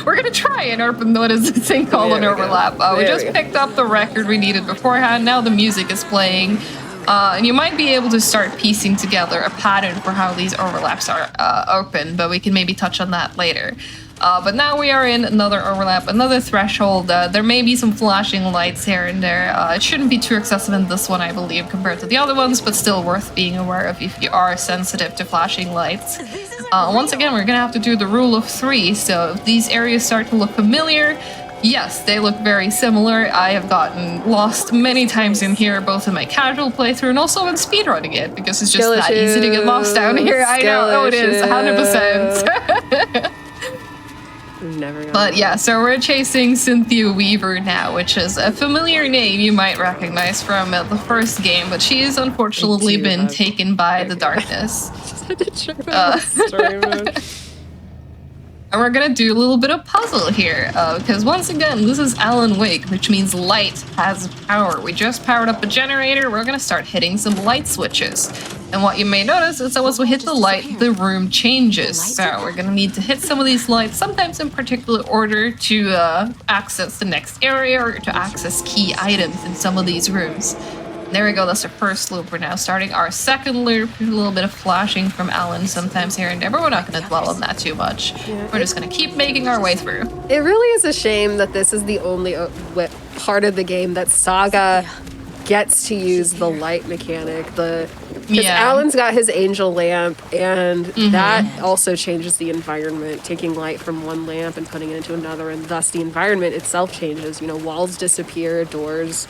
We're going to try and open what is this thing called an overlap. We just picked up the record we needed beforehand. Now the music is playing. And you might be able to start piecing together a pattern for how these overlaps are open, but we can maybe touch on that later. But now we are in another overlap, another threshold. There may be some flashing lights here and there. It shouldn't be too excessive in this one, I believe, compared to the other ones, but still worth being aware of if you are sensitive to flashing lights. Once again, we're going to have to do the rule of 3, so if these areas start to look familiar, yes, they look very similar. I have gotten lost many times in here, both in my casual playthrough and also in speedrunning it, because it's just that easy to get lost down here. I know, it is, 100%. But yeah, so we're chasing Cynthia Weaver now, which is a familiar name you might recognize from the first game, but she has unfortunately been taken by the darkness. And we're gonna do a little bit of puzzle here, because once again, this is Alan Wake, which means light has power. We just powered up a generator, we're gonna start hitting some light switches. And what you may notice is that once we hit the light, the room changes. So we're gonna need to hit some of these lights, sometimes in particular order to access the next area or to access key items in some of these rooms. There we go, that's our first loop. We're now starting our second loop. A little bit of flashing from Alan sometimes here and there, but we're not going to dwell on that too much. We're just going to keep making our way through. It really is a shame that this is the only part of the game that Saga gets to use the light mechanic. Because Alan's got his angel lamp, and that also changes the environment, taking light from one lamp and putting it into another, and thus the environment itself changes. You know, walls disappear, doors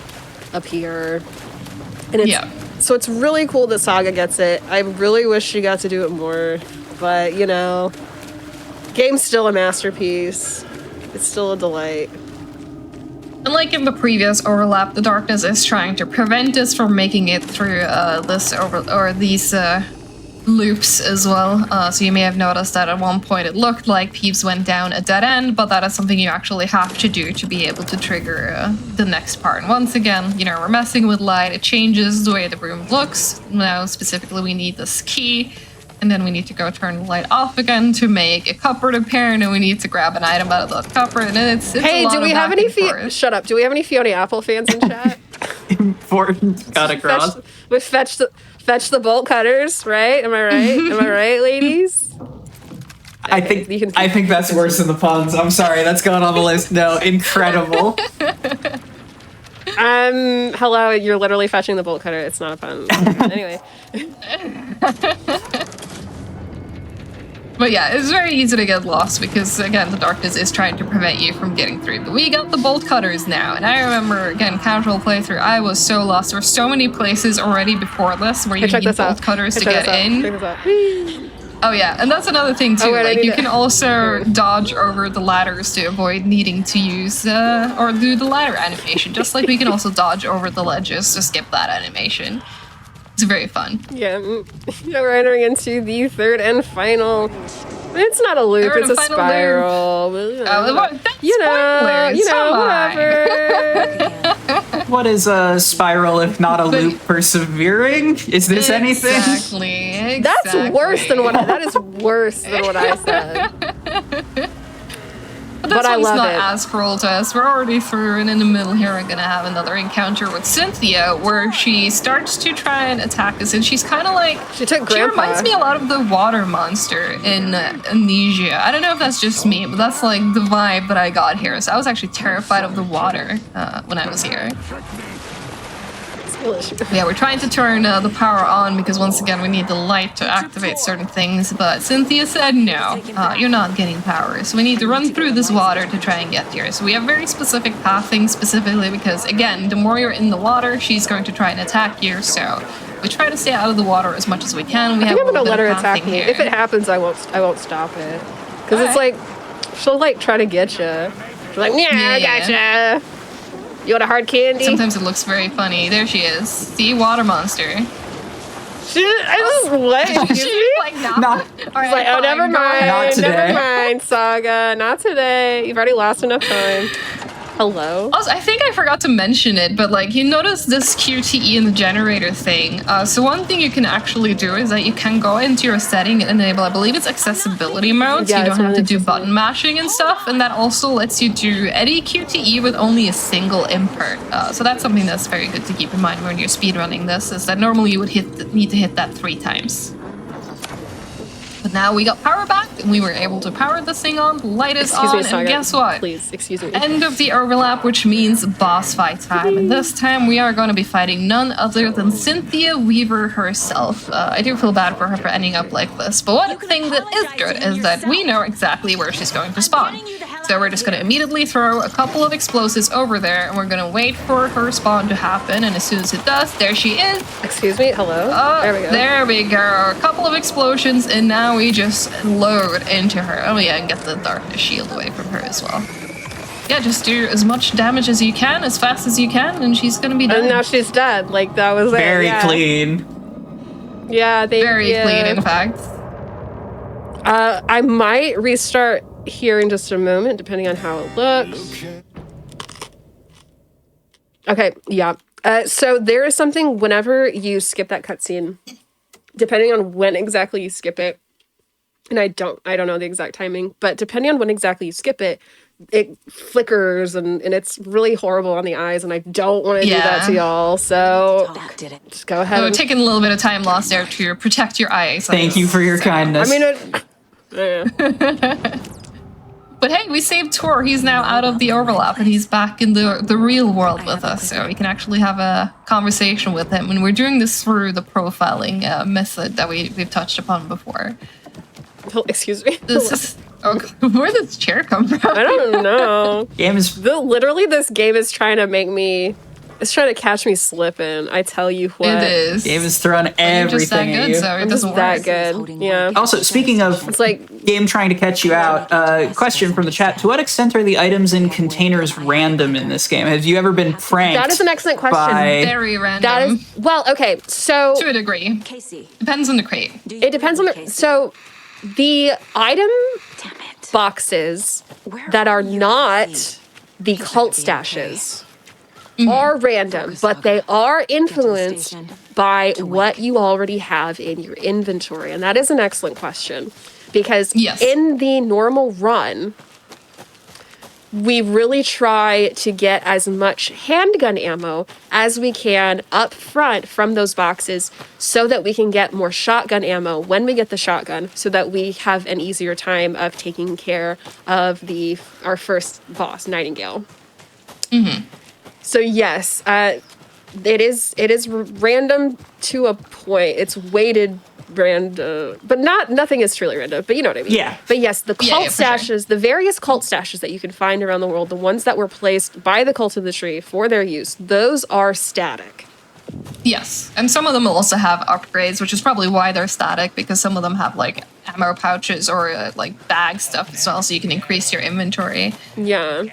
appear. And so it's really cool that Saga gets it. I really wish she got to do it more, but you know, game's still a masterpiece. It's still a delight. Unlike in the previous overlap, the darkness is trying to prevent us from making it through these loops as well. So you may have noticed that at one point it looked like Peeves went down a dead end, but that is something you actually have to do to be able to trigger the next part. And once again, you know, we're messing with light. It changes the way the room looks. Now, specifically, we need this key, and then we need to go turn the light off again to make a cupboard appear, and then we need to grab an item out of that cupboard. And it's hey, a lot do we of have back any and forth. Shut up. Do we have any Fiona Apple fans in chat? Important cut across. Fetch the bolt cutters, right? Am I right? Am I right, ladies? I think that's worse than the puns. I'm sorry, that's going on the list. No, incredible. Hello, you're literally fetching the bolt cutter. It's not a pun. Anyway. But yeah, it's very easy to get lost because, again, the darkness is trying to prevent you from getting through. But we got the bolt cutters now, and I remember, again, casual playthrough, I was so lost. There were so many places already before this where you need bolt cutters to get in. Oh yeah, and that's another thing too. Like you can also dodge over the ladders to avoid needing to use or do the ladder animation. Just like we can also dodge over the ledges to skip that animation. It's very fun. Yeah, we're entering into the third and final. It's not a loop; it's a spiral. Whatever. What is a spiral if not a loop persevering? Is this anything? Exactly. That's worse than what that is worse than what I said. But I love not it. as cruel to us. We're already through, and in the middle here, we're gonna have another encounter with Cynthia, where she starts to try and attack us, and she's kind of like she reminds me a lot of the water monster in Amnesia. I don't know if that's just me, but that's like the vibe that I got here. So I was actually terrified of the water when I was here. Yeah, we're trying to turn the power on because once again we need the light to activate certain things, but Cynthia said no, you're not getting power, so we need to run through this water to try and get here. So we have very specific pathing specifically because, again, the more you're in the water, she's going to try and attack you, so we try to stay out of the water as much as we can. I think I'm gonna let her attack me. If it happens, I won't stop it, because it's like she'll like try to get you. She's like, yeah, I gotcha. You want a hard candy? Sometimes it looks very funny. There she is. See, water monster. What? Excuse me? Like, no. Not- All right, Like, oh, fine, never go mind. ahead. Not today. Never mind, Saga. Not today. You've already lost enough time. Hello? Also, I think I forgot to mention it, but like you notice this QTE in the generator thing. So one thing you can actually do is that you can go into your setting and enable, I believe it's accessibility mode, so Yeah, you it's don't have to really do button mashing and stuff, and that also lets you do any QTE with only a single input. So that's something that's very good to keep in mind when you're speedrunning this, is that normally you would need to hit that 3 times. But now we got power back, and we were able to power this thing on, light is Excuse on, me, Saga. and guess what? Please, excuse me. End of the overlap, which means boss fight time. And this time we are going to be fighting none other than Cynthia Weaver herself. I do feel bad for her for ending up like this, but one thing that is good is that we know exactly where she's going to spawn. So we're just going to immediately throw a couple of explosives over there, and we're going to wait for her spawn to happen, and as soon as it does, there she is. Excuse me? Hello? There we go. There we go. A couple of explosions, and now we just load into her. Oh yeah, and get the darkness shield away from her as well. Yeah, just do as much damage as you can, as fast as you can, and she's gonna be dead. And now she's dead. Like, that was it. Very Yeah. clean. Yeah, they Very clean, in fact. I might restart here in just a moment, depending on how it looks. Okay, yeah. So there is something whenever you skip that cutscene, depending on when exactly you skip it, and I don't know the exact timing, but depending on when exactly you skip it, it flickers and it's really horrible on the eyes, and I don't want to do that to y'all. So just go ahead. So taking a little bit of time lost there to protect your eyes. Thank you for your kindness. I mean, But hey, we saved Tor. He's now out of the overlap and he's back in the real world with us. So we can actually have a conversation with him. And we're doing this through the profiling method that we've touched upon before. Excuse me. This is, where did this chair come from? I don't know. Literally, this game is trying to make me. It's trying to catch me slipping. I tell you what. It is. Game is throwing everything at you. So it doesn't that good. Yeah. Also, speaking of it's like game trying to catch you out, question from the chat: to what extent are the items in containers random in this game? Have you ever been pranked? That is an excellent question. Very random. That is okay. So to a degree, depends on the crate. It depends on the. So the item boxes that are not the cult stashes are random, but they are influenced by what you already have in your inventory. And that is an excellent question, because in the normal run, we really try to get as much handgun ammo as we can up front from those boxes so that we can get more shotgun ammo when we get the shotgun, so that we have an easier time of taking care of our first boss, Nightingale. Mm-hmm. So yes, it is random to a point. It's weighted random, but nothing is truly random. But you know what I mean. Yeah. But yes, the cult stashes, the various cult stashes that you can find around the world, the ones that were placed by the Cult of the Tree for their use, those are static. Yes, and some of them will also have upgrades, which is probably why they're static, because some of them have like ammo pouches or like bag stuff as well, so you can increase your inventory. Yeah.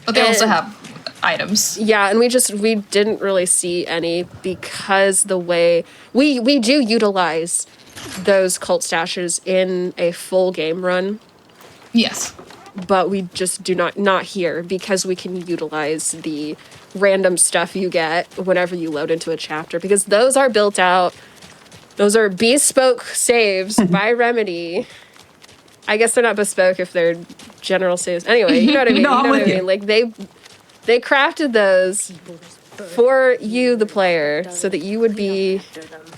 But they also have items. Yeah, and we didn't really see any, because the way we do utilize those cult stashes in a full game run. Yes. But we just do not here, because we can utilize the random stuff you get whenever you load into a chapter, because those are built out. Those are bespoke saves by Remedy. I guess they're not bespoke if they're general saves. Anyway, you know what I mean? No, you know I'm what I with you. mean? Like they crafted those for you, the player, so that you would be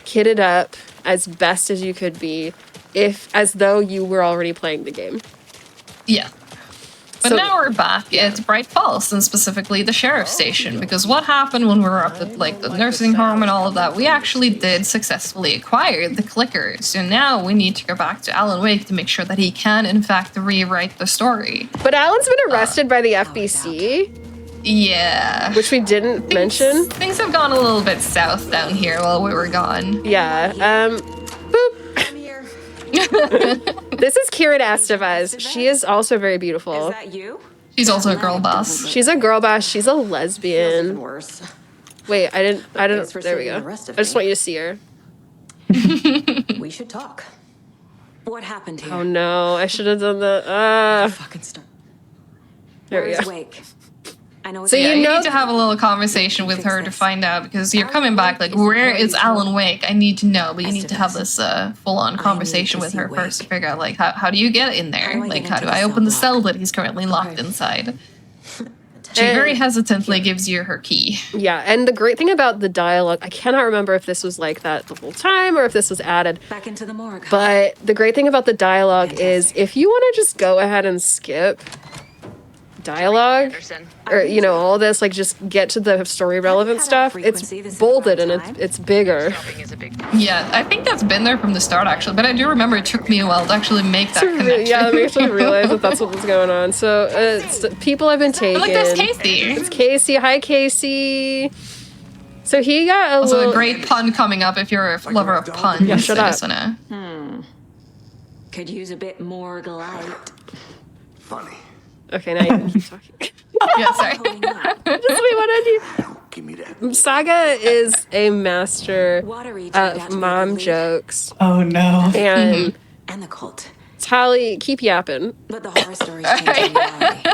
kitted up as best as you could be, as though you were already playing the game. Yeah. But now we're back at Bright Falls, and specifically the sheriff's station, because what happened when we were up at like the nursing home and all of that, we actually did successfully acquire the clickers, so now we need to go back to Alan Wake to make sure that he can in fact rewrite the story. But Alan's been arrested by the FBC. Yeah. Which we didn't mention. Things have gone a little bit south down here while we were gone. Yeah. Boop. This is Kira Estevez. She is also very beautiful. Is that you? She's also a girl boss. She's a girl boss. She's a lesbian. Wait, I didn't. There we go. I just want you to see her. We should talk. What happened here? Oh no, I should have done that. Fucking start. There we Where's go. Wake? I know. So Yeah, you you know need to have a little conversation with her to find out, because you're coming back like, where is Alan Wake? I need to know, but you need to have this full-on conversation with her first to figure out, like, how do you get in there? Like, how do I open the cell that he's currently locked inside? She very hesitantly gives you her key. Yeah, and the great thing about the dialogue, I cannot remember if this was like that the whole time or if this was added. Back into the morgue. But the great thing about the dialogue is if you want to just go ahead and skip dialogue or all this, like just get to the story relevant stuff, it's bolded and it's bigger. Yeah, I think that's been there from the start actually, but I do remember it took me a while to actually make that connection. Yeah, I actually realized that that's what was going on. So it's, people have been taken. Look, there's Casey. It's Casey. Hi, Casey. So he got a Also, little... a great pun coming up if you're a lover of puns. Yeah, shut up. Could use a bit more light. Funny. Okay, now you can keep talking. Yeah, sorry. Just wait, what did you... Give me that. Saga is a master of mom jokes. Oh no. And the cult. Tally, keep yapping. But the horror stories change reality.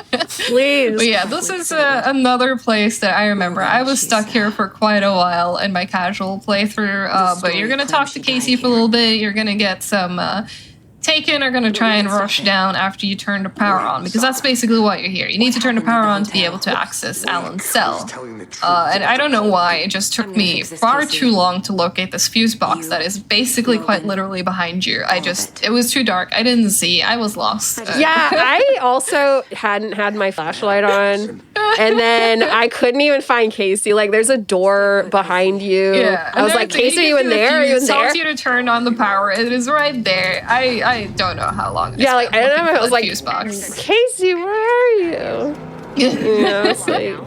Please. But yeah, this is another place that I remember. I was stuck here for quite a while in my casual playthrough, but you're going to talk to Casey for a little bit. You're going to get some... Taken are going to try and rush down after you turn the power on, because that's basically what you're here. You need to turn the power on to be able to access Alan's cell. And I don't know why, it just took me far too long to locate this fuse box that is basically quite literally behind you. It was too dark. I didn't see. I was lost. Yeah, I also hadn't had my flashlight on, and then I couldn't even find Casey. Like, there's a door behind you. Yeah. I was like, Casey, are you in there? Are you in there? Tells you to turn on the power. It is right there. I don't know how long. Yeah, like, I don't know. I was like, fuse box. Casey, where are you? It's like...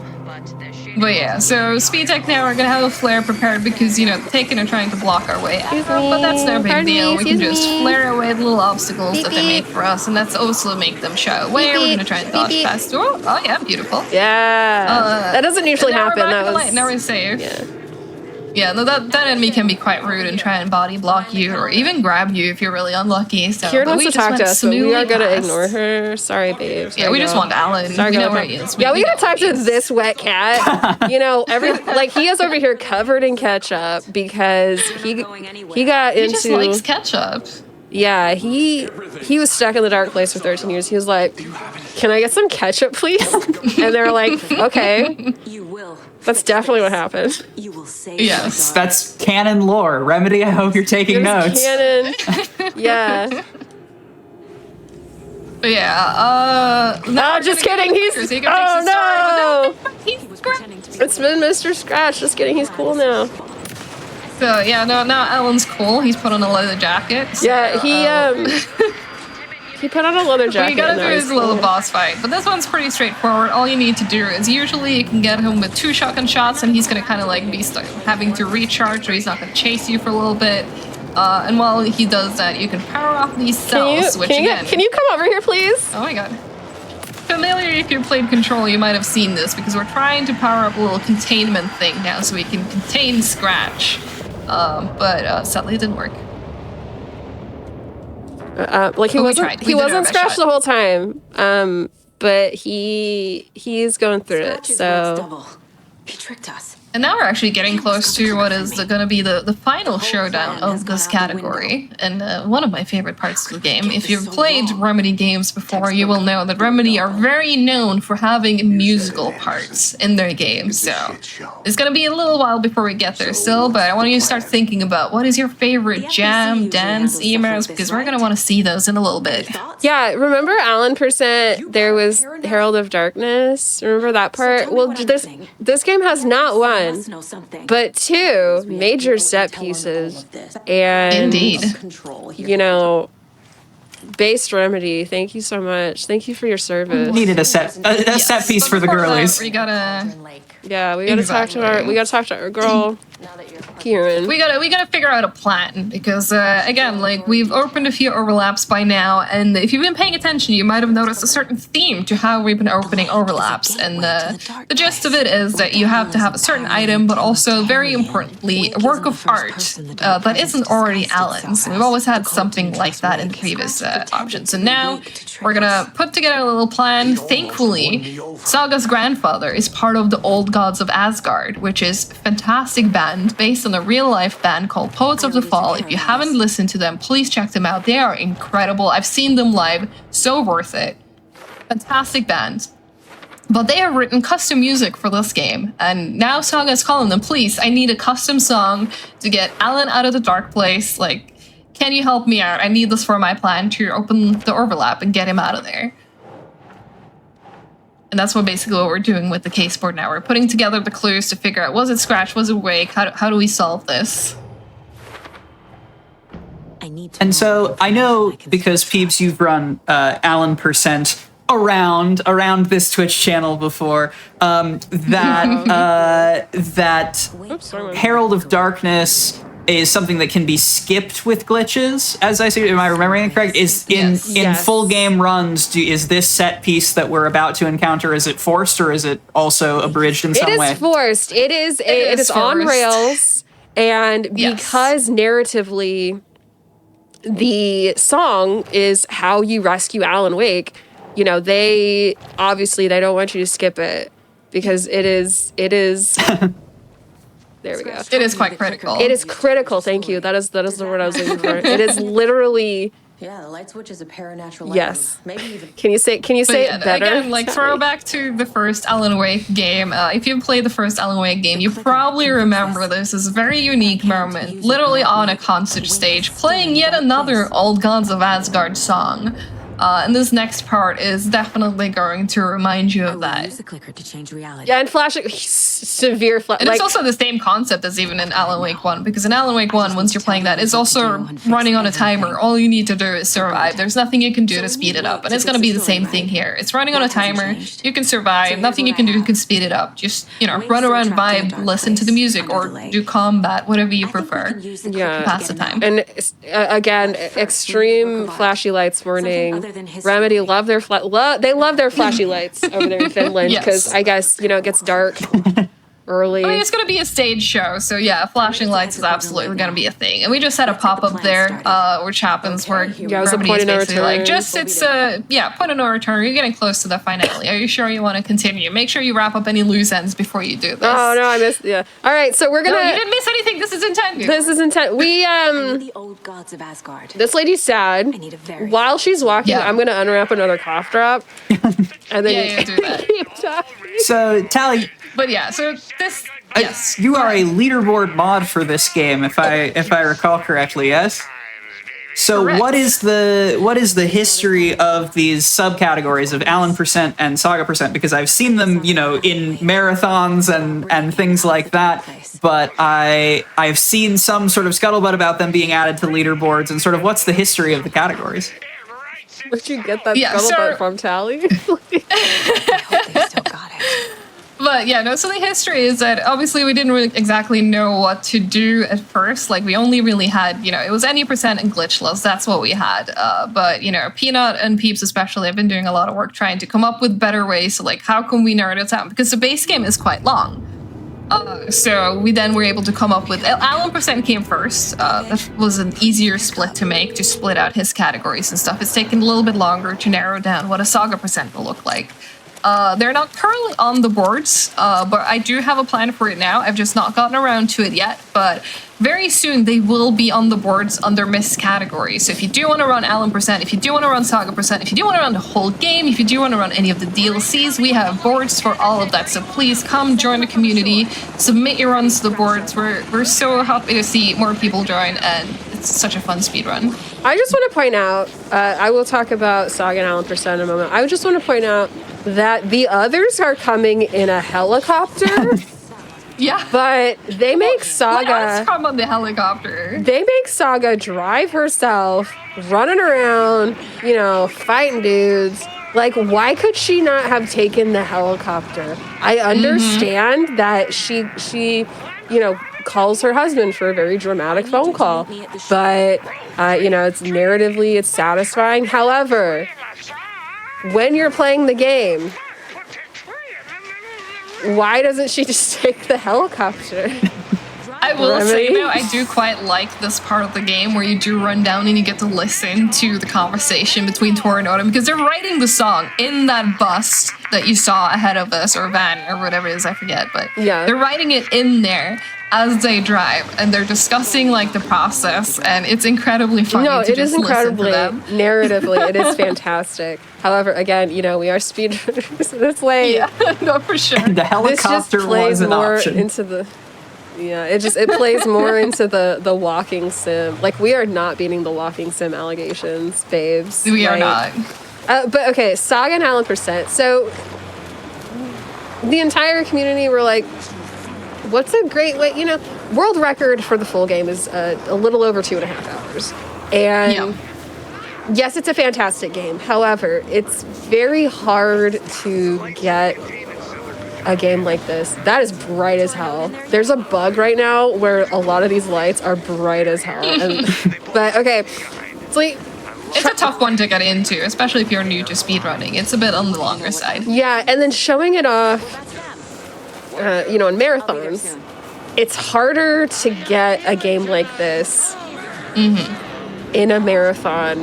But yeah, so Speed Tech now are gonna have a flare prepared because, the Taken are trying to block our way out, but that's no big deal. We can just flare away the little obstacles that they make for us, and that's also make them shy away. We're gonna try and dodge past. Oh yeah, beautiful. Yeah. That doesn't usually happen. Now we're safe. Yeah, no, that enemy can be quite rude and try and body block you or even grab you if you're really unlucky. So, Kieran wants to talk to us, but we are going to ignore her. Sorry, babe. Yeah, we just want Alan. Sorry, we know where he is. We got to talk to this wet cat. He is over here covered in ketchup because he got into... He just likes ketchup. Yeah, he was stuck in the dark place for 13 years. He was like, can I get some ketchup, please? And they were like, okay. You will. That's definitely what happened. You will save. Yes. That's canon lore. Remedy, I hope you're taking notes. Canon. Yeah. But yeah, no, just kidding. He's... Oh, no! It's been Mr. Scratch. Just kidding. He's cool now. So, yeah, now Alan's cool. He's put on a leather jacket. So, yeah, he put on a leather jacket. We gotta do his little boss fight. But this one's pretty straightforward. All you need to do is usually you can get him with 2 shotgun shots, and he's gonna kind of like be stuck having to recharge, or he's not gonna chase you for a little bit. And while he does that, you can power off these cells, can you come over here, please? Oh my god. Familiar if you played Control, you might have seen this, because we're trying to power up a little containment thing now so we can contain Scratch. But sadly it didn't work. He wasn't Scratch the whole time. But he's going through it. So he tricked us. And now we're actually getting close to what is going to be the final showdown of this category. And one of my favorite parts of the game. If you've played Remedy games before, you will know that Remedy are very known for having musical parts in their games. So it's going to be a little while before we get there still, but I want you to start thinking about what is your favorite jam, dance, emails, because we're going to want to see those in a little bit. Yeah, remember Alan %, there was Herald of Darkness? Remember that part? Well, this game has not one, but 2 major set pieces. And, indeed, based Remedy, thank you so much. Thank you for your service. Needed a set piece for the girlies. We gotta talk to our girl. Kieran. We gotta figure out a plan because again, like we've opened a few overlaps by now, and if you've been paying attention, you might have noticed a certain theme to how we've been opening overlaps. And the gist of it is that you have to have a certain item, but also very importantly, a work of art that isn't already Alan's. We've always had something like that in the previous options, and now we're gonna put together a little plan. Thankfully, Saga's grandfather is part of the Old Gods of Asgard, which is a fantastic band based on a real-life band called Poets of the Fall. If you haven't listened to them, please check them out. They are incredible. I've seen them live. So worth it. Fantastic band. But they have written custom music for this game, and now Saga's calling them, please, I need a custom song to get Alan out of the dark place. Like, can you help me out? I need this for my plan to open the overlap and get him out of there. And that's basically what we're doing with the case board now. We're putting together the clues to figure out, was it Scratch, was it Wake, how do we solve this? And so I know, because Peeps, you've run Alan Percent around this Twitch channel before, that Herald of Darkness is something that can be skipped with glitches, as I see. Am I remembering it correct? Is in full game runs, is this set piece that we're about to encounter, is it forced or is it also abridged in some way? It is forced. It is on rails, and because narratively the song is how you rescue Alan Wake, you know, they don't want you to skip it because it is there we go. It is quite critical. It is critical. Thank you. That is the word I was looking for. It is literally. Yeah, the light switch is a paranatural. Yes. Maybe even. Can you say it better? Again, like throwback to the first Alan Wake game. If you've played the first Alan Wake game, you probably remember this as a very unique moment, literally on a concert stage, playing yet another Old Gods of Asgard song. And this next part is definitely going to remind you of that. Use the clicker to change reality. Yeah, and flashing severe flash. And it's also the same concept as even in Alan Wake 1, because in Alan Wake 1, once you're playing that, it's also running on a timer. All you need to do is survive. There's nothing you can do to speed it up. And it's going to be the same thing here. It's running on a timer. You can survive. Nothing you can do to speed it up. Just, run around, vibe, listen to the music, or do combat, whatever you prefer. Yeah. Pass the time. And again, extreme flashy lights warning. Remedy love their flashy lights over there in Finland, because I guess it gets dark early. I mean, it's going to be a stage show, so yeah, flashing lights is absolutely going to be a thing. And we just had a pop-up there, which happens where Remedy is basically like, point of no return. You're getting close to the finale. Are you sure you want to continue? Make sure you wrap up any loose ends before you do this. Oh no, I missed. Yeah. All right, so we're gonna. No, you didn't miss anything. This is intended. We the Old Gods of Asgard. This lady's sad. While she's walking, I'm gonna unwrap another cough drop, and then do that. So Tally. But yeah, so this, yes. You are a leaderboard mod for this game, if I recall correctly, yes? So Correct. what is the history of these subcategories of Alan Percent and Saga Percent? Because I've seen them, in marathons and things like that, but I've seen some sort of scuttlebutt about them being added to leaderboards, and sort of what's the history of the categories? Where'd you get that scuttlebutt from, Tally? I hope they still got it. But yeah, so the history is that obviously we didn't really exactly know what to do at first. Like, we only really had, it was any percent and glitchless. That's what we had. But, Peanut and Peeps especially have been doing a lot of work trying to come up with better ways. So, like, how can we narrow it down? Because the base game is quite long. So we then were able to come up with... Alan Percent came first. That was an easier split to make, to split out his categories and stuff. It's taken a little bit longer to narrow down what a Saga Percent will look like. They're not currently on the boards, but I do have a plan for it now. I've just not gotten around to it yet, but very soon they will be on the boards under missed categories. So if you do want to run Alan Percent, if you do want to run Saga Percent, if you do want to run the whole game, if you do want to run any of the DLCs, we have boards for all of that. So please come join the community, submit your runs to the boards. We're so happy to see more people join, and it's such a fun speedrun. I just want to point out, I will talk about Saga and Alan Percent in a moment. I just want to point out that the others are coming in a helicopter. Yeah. But they make Saga... Let us come on the helicopter. They make Saga drive herself, running around, fighting dudes. Like, why could she not have taken the helicopter? I understand that she calls her husband for a very dramatic phone call. But, it's narratively, it's satisfying. However, when you're playing the game, why doesn't she just take the helicopter? I will say, though, I do quite like this part of the game where you do run down and you get to listen to the conversation between Tor and Autumn, because they're writing the song in that bus that you saw ahead of us, or van, or whatever it is, I forget, but they're writing it in there as they drive, and they're discussing, like, the process, and it's incredibly funny to just listen to them. Narratively, it is fantastic. However, again, we are speedrunners this way. Yeah, no, for sure. The helicopter was an option. Into the... Yeah, it plays more into the walking sim. Like, we are not beating the walking sim allegations, babes. We are not. But okay, Saga and Alan %. So the entire community were like, what's a great way, world record for the full game is a little over 2.5 hours. And yes, it's a fantastic game. However, it's very hard to get a game like this that is bright as hell. There's a bug right now where a lot of these lights are bright as hell. But okay, it's like it's a tough one to get into, especially if you're new to speedrunning. It's a bit on the longer side. Yeah, and then showing it off, in marathons, it's harder to get a game like this in a marathon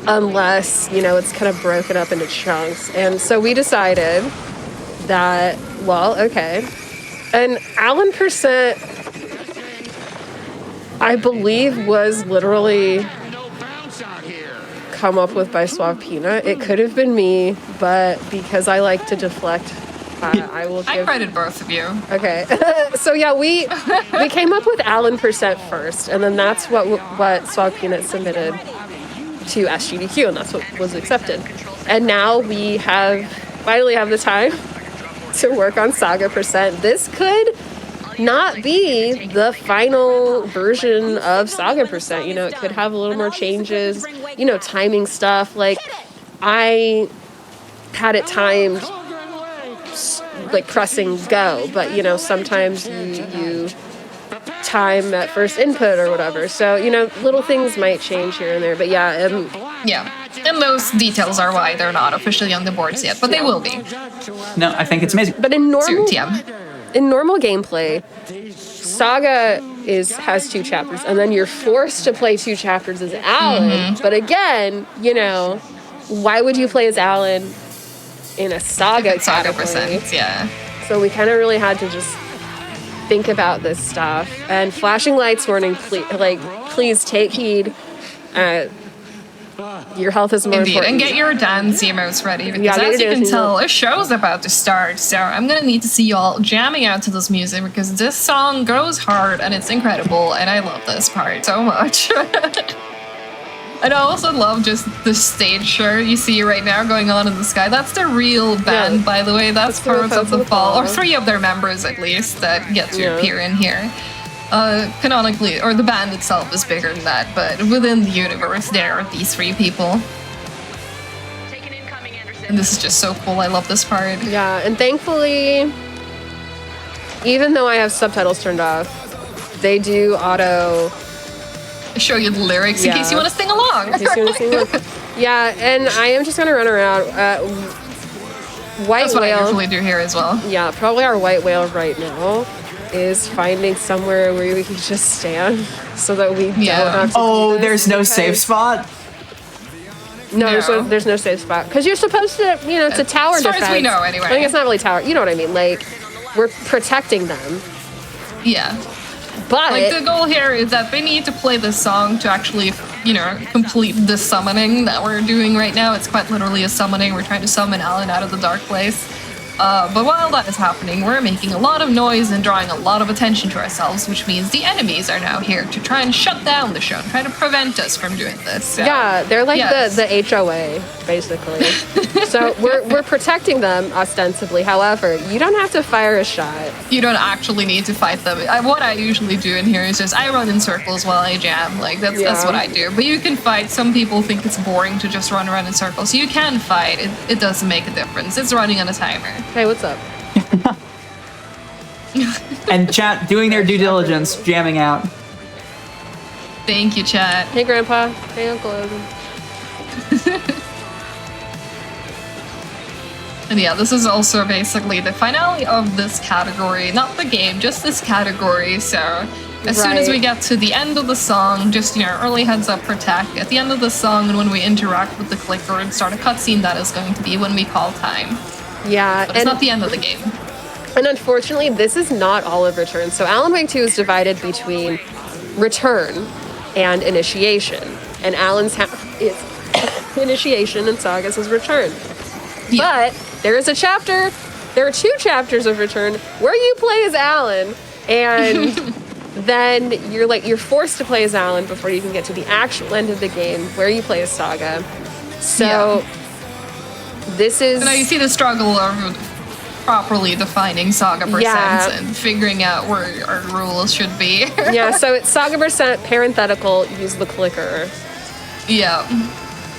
unless, it's kind of broken up into chunks. And so we decided that, and Alan %, I believe, was literally come up with by Suave Peanut. It could have been me, but because I like to deflect, I will give... I credit both of you. Okay. So yeah, we came up with Alan % first, and then that's what Suave Peanut submitted to SGDQ, and that's what was accepted. And now we finally have the time to work on Saga %. This could not be the final version of Saga %. It could have a little more changes, timing stuff. Like, I had it timed like pressing go, but sometimes you time at first input or whatever. So, little things might change here and there, but and those details are why they're not officially on the boards yet, but they will be. No, I think it's amazing. But in normal gameplay, Saga has 2 chapters, and then you're forced to play 2 chapters as Alan. But again, why would you play as Alan in a Saga category? Yeah. So we kind of really had to just think about this stuff. And flashing lights warning, please take heed. Your health is more important. And get your dance emotes ready, because as you can tell, a show's about to start. So I'm gonna need to see y'all jamming out to this music, because this song goes hard and it's incredible, and I love this part so much. And I also love just the stage show you see right now going on in the sky. That's the real band, by the way. That's Pirates of the Fall, or 3 of their members at least that get to appear in here. Canonically, or the band itself is bigger than that, but within the universe there are these 3 people. And this is just so cool. I love this part. Yeah, and thankfully, even though I have subtitles turned off, they do auto show you the lyrics in case you want to sing along. Yeah, and I am just gonna run around. White That's whale. What I usually do here as well. Yeah, probably our white whale right now is finding somewhere where we can just stand so that we don't have to. Oh, there's no safe spot? No. There's no safe spot. Because you're supposed to, it's a tower defense. As far as we know, anyway. I think it's not really tower. You know what I mean? Like, we're protecting them. Yeah. But like, the goal here is that they need to play this song to actually, complete the summoning that we're doing right now. It's quite literally a summoning. We're trying to summon Alan out of the dark place. But while that is happening, we're making a lot of noise and drawing a lot of attention to ourselves, which means the enemies are now here to try and shut down the show and try to prevent us from doing this. So, yeah, they're like the HOA, basically. So we're protecting them, ostensibly. However, you don't have to fire a shot. You don't actually need to fight them. What I usually do in here is just I run in circles while I jam. Like, that's what I do. But you can fight. Some people think it's boring to just run around in circles. You can fight. It doesn't make a difference. It's running on a timer. Hey, what's up? And chat doing their due diligence, jamming out. Thank you, chat. Hey, Grandpa. Hey, Uncle Logan. And yeah, this is also basically the finale of this category. Not the game, just this category. So as soon as we get to the end of the song, just, early heads up for tech. At the end of the song, and when we interact with the clicker and start a cutscene, that is going to be when we call time. Yeah. But it's not the end of the game. And unfortunately, this is not all of Return. So Alan Wake 2 is divided between Return and Initiation. And Alan's half is Initiation and Saga's is Return. Yeah. But there is a chapter, there are 2 chapters of Return where you play as Alan, and then you're forced to play as Alan before you can get to the actual end of the game where you play as Saga. So this is... You see the struggle of properly defining Saga percent and figuring out where our rules should be. Yeah, so it's Saga percent, parenthetical, use the clicker. Yeah.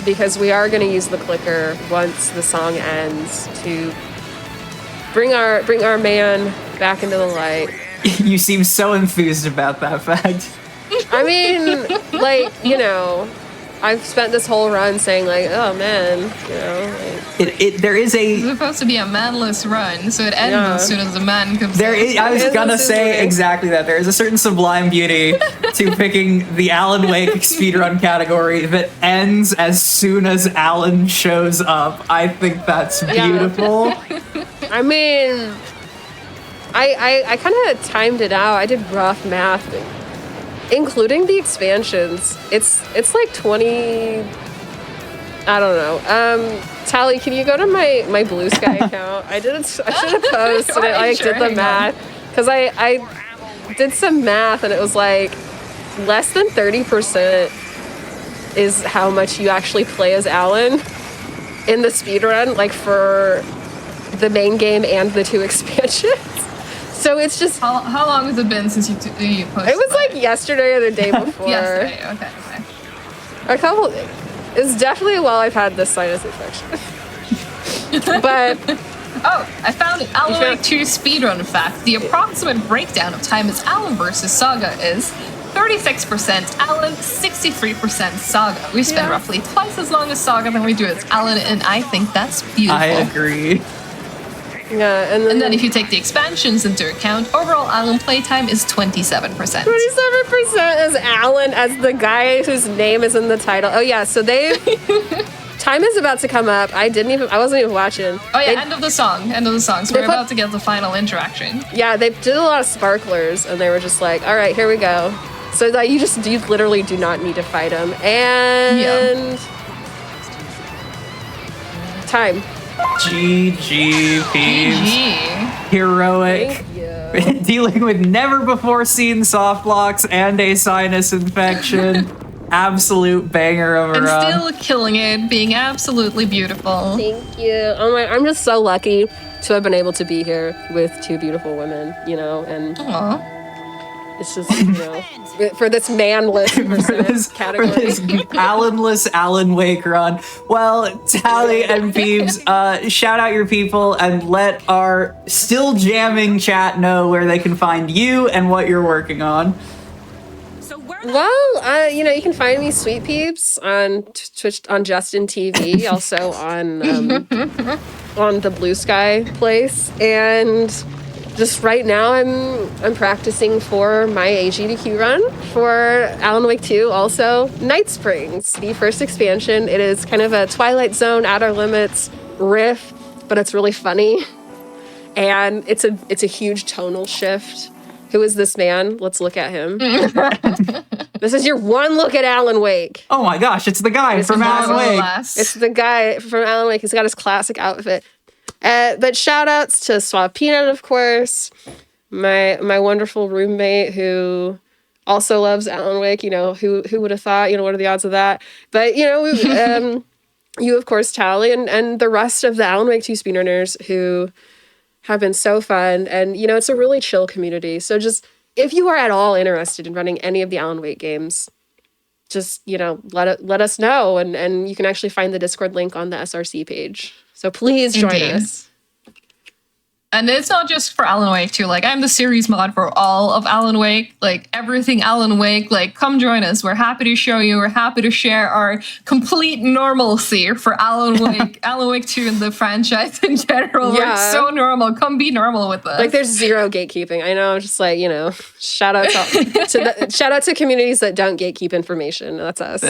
Because we are going to use the clicker once the song ends to bring our man back into the light. You seem so enthused about that fact. I mean, I've spent this whole run saying oh man, there is It's supposed to be a manless run, so it ends as soon as the man comes in. I was gonna say exactly that. There is a certain sublime beauty to picking the Alan Wake speedrun category that ends as soon as Alan shows up. I think that's beautiful. I mean, I kind of timed it out. I did rough math, including the expansions. It's like 20. I don't know. Tally, can you go to my Blue Sky account? I should have posted it. I did the math because I did some math and it was like less than 30% is how much you actually play as Alan in the speedrun, like for the main game and the 2 expansions. So it's just... How long has it been since you posted it was like yesterday or the day before. Yesterday, okay. A couple... It's definitely while I've had this sinus infection. But... Oh, I found an Alan Wake 2 speedrun fact. The approximate breakdown of time as Alan versus Saga is 36% Alan, 63% Saga. We spend roughly twice as long as Saga than we do as Alan, and I think that's beautiful. I agree. Yeah, and then if you take the expansions into account, overall Alan playtime is 27%. 27% is Alan as the guy whose name is in the title. Oh yeah, so they time is about to come up. I wasn't even watching. Oh yeah, end of the song. So we're about to get the final interaction. Yeah, they did a lot of sparklers and they were just like, all right, here we go. So that you literally do not need to fight him. And time. GG, Peeves. Heroic. Dealing with never before seen soft locks and a sinus infection. Absolute banger of a run. And still killing it, being absolutely beautiful. Thank you. Oh my, I'm just so lucky to have been able to be here with 2 beautiful women, and it's just, for this manless category. For this Alanless Alan Wake run. Well, Tally and Peeves, shout out your people and let our still jamming chat know where they can find you and what you're working on. Well, you can find me, Sweet Peeps, on Twitch, on Justin TV, also on the Blue Sky place, and just right now I'm practicing for my GDQ run for Alan Wake 2, also Night Springs, the first expansion. It is kind of a Twilight Zone, Outer Limits riff, but it's really funny, and it's a huge tonal shift. Who is this man? Let's look at him. This is your one look at Alan Wake. Oh my gosh, it's the guy from Alan Wake. It's the guy from Alan Wake. He's got his classic outfit. But shout outs to Suave Peanut, of course. My wonderful roommate who also loves Alan Wake. Who would have thought? What are the odds of that? But, you, of course, Tally, and the rest of the Alan Wake 2 speedrunners who have been so fun. And, it's a really chill community. So just, if you are at all interested in running any of the Alan Wake games, just, let us know. And you can actually find the Discord link on the SRC page. So please join us. And it's not just for Alan Wake too. Like, I'm the series mod for all of Alan Wake. Like, everything Alan Wake. Like, come join us. We're happy to show you. We're happy to share our complete normalcy for Alan Wake, Alan Wake 2 and the franchise in general. Yeah. We're so normal. Come be normal with us. Like, there's zero gatekeeping. I know, just like, shout out to communities that don't gatekeep information. That's us.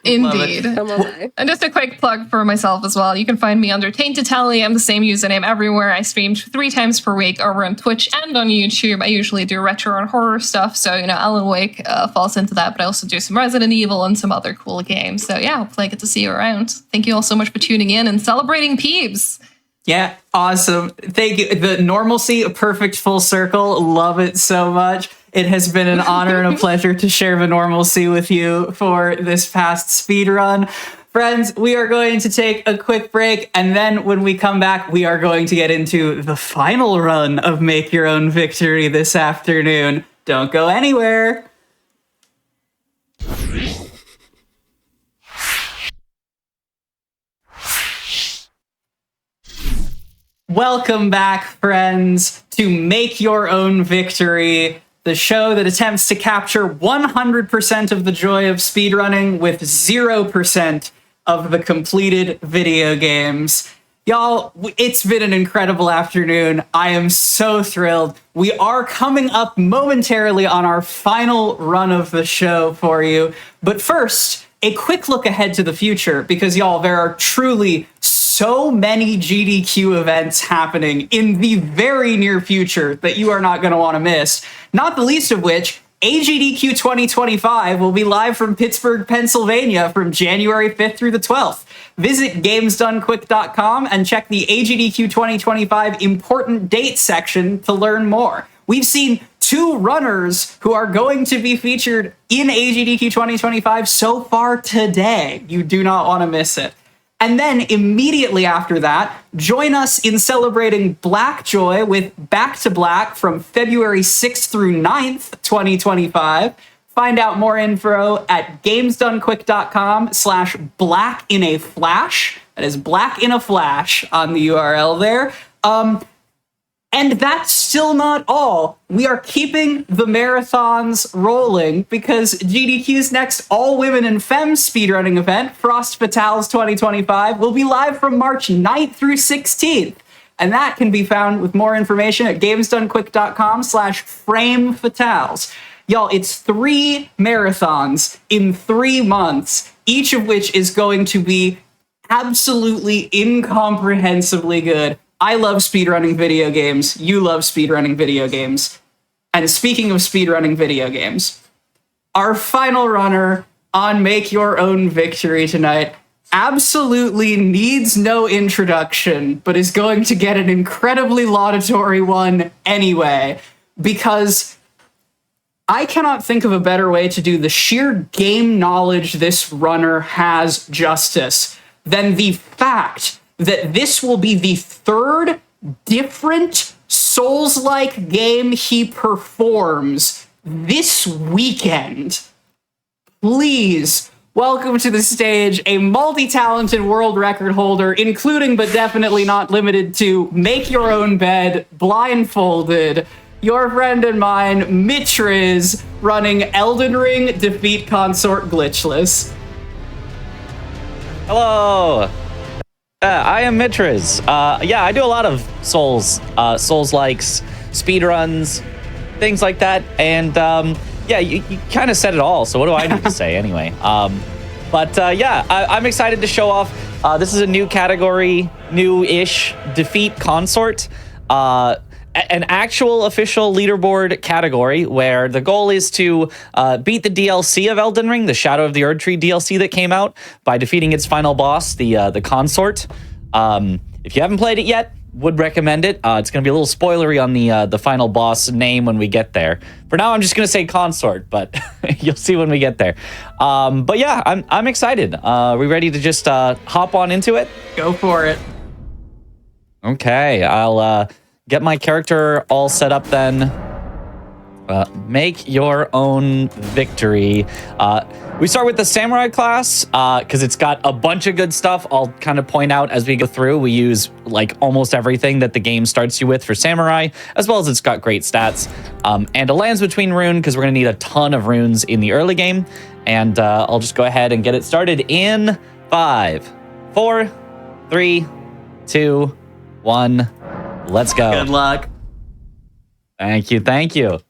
Indeed. Come on. And just a quick plug for myself as well. You can find me under Tainted Tally. I'm the same username everywhere. I stream 3 times per week over on Twitch and on YouTube. I usually do retro and horror stuff. So, Alan Wake falls into that, but I also do some Resident Evil and some other cool games. So yeah, hopefully I get to see you around. Thank you all so much for tuning in and celebrating Peebs. Yeah, awesome. Thank you. The normalcy, a perfect full circle. Love it so much. It has been an honor and a pleasure to share the normalcy with you for this past speedrun. Friends, we are going to take a quick break, and then when we come back, we are going to get into the final run of Make Your Own Victory this afternoon. Don't go anywhere. Welcome back, friends, to Make Your Own Victory, the show that attempts to capture 100% of the joy of speedrunning with 0% of the completed video games. Y'all, it's been an incredible afternoon. I am so thrilled. We are coming up momentarily on our final run of the show for you. But first, a quick look ahead to the future, because y'all, there are truly so many GDQ events happening in the very near future that you are not going to want to miss. Not the least of which, AGDQ 2025 will be live from Pittsburgh, Pennsylvania from January 5th through the 12th. Visit gamesdonequick.com and check the AGDQ 2025 important dates section to learn more. We've seen 2 runners who are going to be featured in AGDQ 2025 so far today. You do not want to miss it. And then immediately after that, join us in celebrating Black Joy with Back to Black from February 6th through 9th, 2025. Find out more info at gamesdonequick.com/blackinaflash. That is Black in a Flash on the URL there. And that's still not all. We are keeping the marathons rolling because GDQ's next all-women and femme speedrunning event, Frost Fatales 2025, will be live from March 9th through 16th. And that can be found with more information at gamesdonequick.com/framefatales. Y'all, it's 3 marathons in 3 months, each of which is going to be absolutely incomprehensibly good. I love speedrunning video games. You love speedrunning video games. And speaking of speedrunning video games, our final runner on Make Your Own Victory tonight absolutely needs no introduction, but is going to get an incredibly laudatory one anyway, because I cannot think of a better way to do the sheer game knowledge this runner has justice than the fact that this will be the 3rd different Souls-like game he performs this weekend. Please welcome to the stage a multi-talented world record holder, including but definitely not limited to Make Your Own Bed blindfolded. Your friend and mine, Mitriz, running Elden Ring Defeat Consort Glitchless. Hello! I am Mitriz. Yeah, I do a lot of Souls-likes, speedruns, things like that, and yeah, you kind of said it all, so what do I need to say anyway? Yeah, I'm excited to show off. This is a new category, new-ish Defeat Consort. An actual official leaderboard category where the goal is to beat the DLC of Elden Ring, the Shadow of the Erdtree DLC that came out, by defeating its final boss, the Consort. If you haven't played it yet, would recommend it. It's going to be a little spoilery on the final boss name when we get there. For now, I'm just going to say Consort, but you'll see when we get there. But yeah, I'm excited. Are we ready to just hop on into it? Go for it. Okay, I'll get my character all set up then. Make your own victory. We start with the Samurai class because it's got a bunch of good stuff. I'll kind of point out as we go through. We use like almost everything that the game starts you with for Samurai, as well as it's got great stats. And a Lands Between rune because we're going to need a ton of runes in the early game. And I'll just go ahead and get it started in 5, 4, 3, 2, 1. Let's go. Good luck. Thank you. Thank you.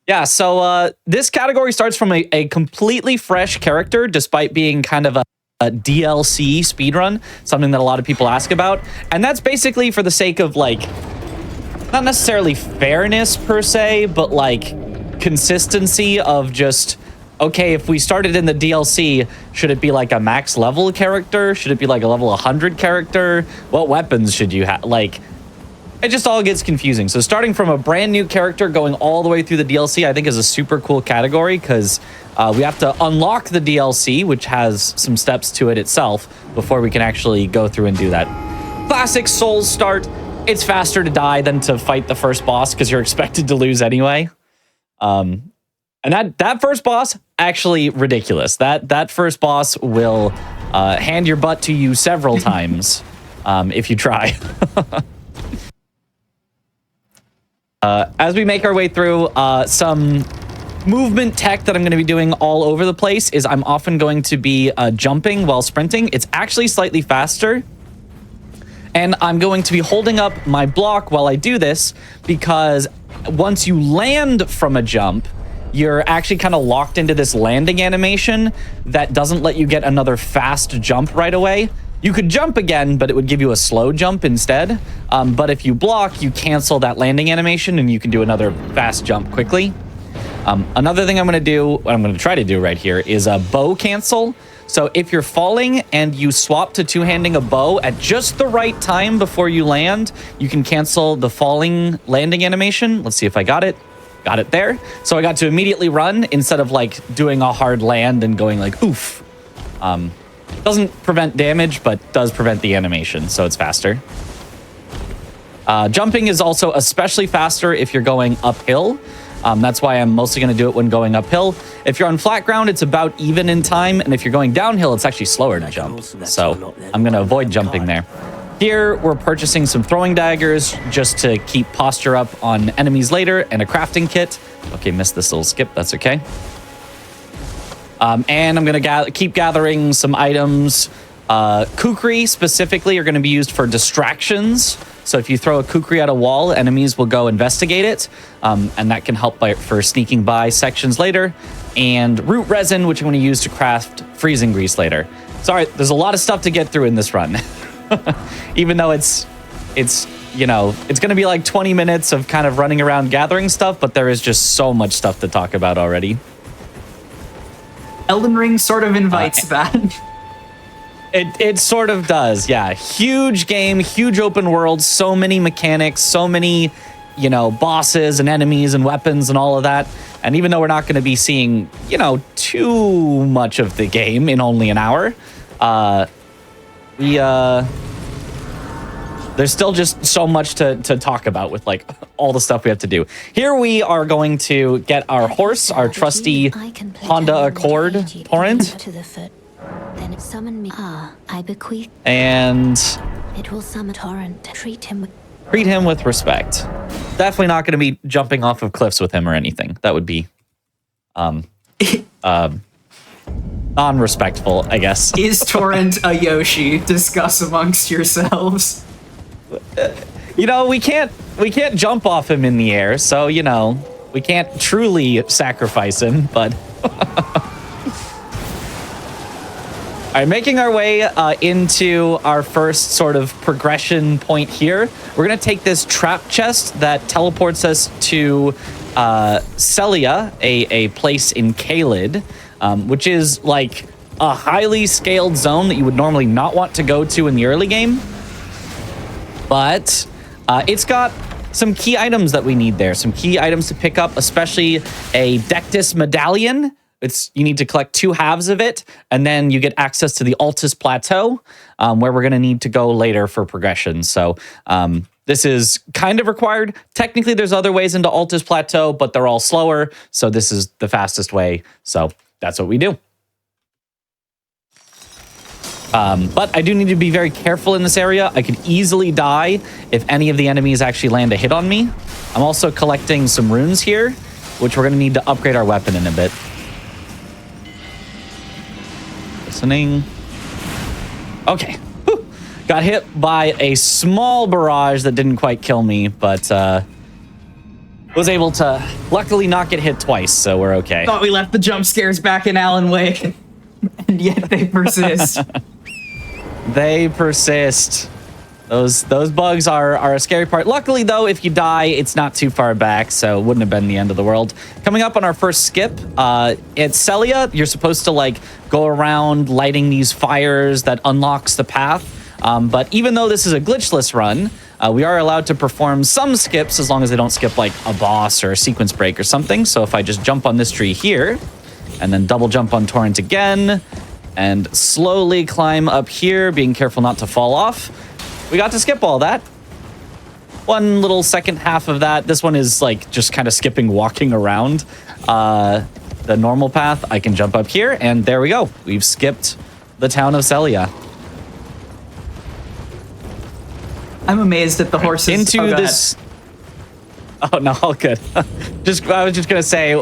Yeah, so this category starts from a completely fresh character, despite being kind of a DLC speedrun, something that a lot of people ask about. And that's basically for the sake of, like, not necessarily fairness per se, but, like, consistency of just, okay, if we started in the DLC, should it be, like, a max level character? Should it be, like, a level 100 character? What weapons should you have? Like, it just all gets confusing. So starting from a brand new character going all the way through the DLC, I think is a super cool category because we have to unlock the DLC, which has some steps to it itself before we can actually go through and do that. Classic Souls start. It's faster to die than to fight the first boss because you're expected to lose anyway. And that first boss, actually ridiculous. That first boss will hand your butt to you several times if you try. As we make our way through, some movement tech that I'm going to be doing all over the place is I'm often going to be jumping while sprinting. It's actually slightly faster. And I'm going to be holding up my block while I do this because once you land from a jump, you're actually kind of locked into this landing animation that doesn't let you get another fast jump right away. You could jump again, but it would give you a slow jump instead. But if you block, you cancel that landing animation and you can do another fast jump quickly. Another thing I'm going to try to do right here is a bow cancel. So if you're falling and you swap to two-handing a bow at just the right time before you land, you can cancel the falling landing animation. Let's see if I got it. Got it there. So I got to immediately run instead of like doing a hard land and going like oof. Doesn't prevent damage, but does prevent the animation, so it's faster. Jumping is also especially faster if you're going uphill. That's why I'm mostly going to do it when going uphill. If you're on flat ground, it's about even in time, and if you're going downhill, it's actually slower to jump. So I'm going to avoid jumping there. Here, we're purchasing some throwing daggers just to keep posture up on enemies later, and a crafting kit. Okay, missed this little skip. That's okay. And I'm going to keep gathering some items. Kukri specifically are going to be used for distractions. So if you throw a kukri at a wall, enemies will go investigate it. And that can help for sneaking by sections later. And root resin, which I'm going to use to craft freezing grease later. Sorry, there's a lot of stuff to get through in this run. Even though it's you know, it's going to be like 20 minutes of kind of running around gathering stuff, but there is just so much stuff to talk about already. Elden Ring sort of invites that. It sort of does, yeah. Huge game, huge open world, so many mechanics, so many, you know, bosses and enemies and weapons and all of that. And even though we're not going to be seeing, you know, too much of the game in only an hour, there's still just so much to talk about with like all the stuff we have to do. Here we are going to get our horse, our trusty Honda Accord Torrent. Then it summon me. I bequeath. And it will summon Torrent. Treat him with respect. Definitely not going to be jumping off of cliffs with him or anything. That would be non-respectful, I guess. Is Torrent a Yoshi? Discuss amongst yourselves. You know, we can't jump off him in the air, so you know, we can't truly sacrifice him, but all right, making our way into our first sort of progression point here. We're going to take this trap chest that teleports us to Celia, a place in Caelid, which is like a highly scaled zone that you would normally not want to go to in the early game. But it's got some key items that we need there, some key items to pick up, especially a Dectus medallion. You need to collect 2 halves of it, and then you get access to the Altus Plateau, where we're going to need to go later for progression. So this is kind of required. Technically, there's other ways into Altus Plateau, but they're all slower, so this is the fastest way. So that's what we do. But I do need to be very careful in this area. I could easily die if any of the enemies actually land a hit on me. I'm also collecting some runes here, which we're going to need to upgrade our weapon in a bit. Listening. Okay. Whew. Got hit by a small barrage that didn't quite kill me, but was able to luckily not get hit twice, so we're okay. Thought we left the jump scares back in Alan Wake, and yet they persist. They persist. Those bugs are a scary part. Luckily, though, if you die, it's not too far back, so it wouldn't have been the end of the world. Coming up on our first skip, at Celia, you're supposed to, like, go around lighting these fires that unlocks the path. But even though this is a glitchless run, we are allowed to perform some skips as long as they don't skip, like, a boss or a sequence break or something. So if I just jump on this tree here, and then double jump on Torrent again, and slowly climb up here, being careful not to fall off, we got to skip all that. One little second half of that. This one is like just kind of skipping, walking around the normal path. I can jump up here, and there we go. We've skipped the town of Celia. I'm amazed at the horses. Into this. Oh no, all good. I was just gonna say,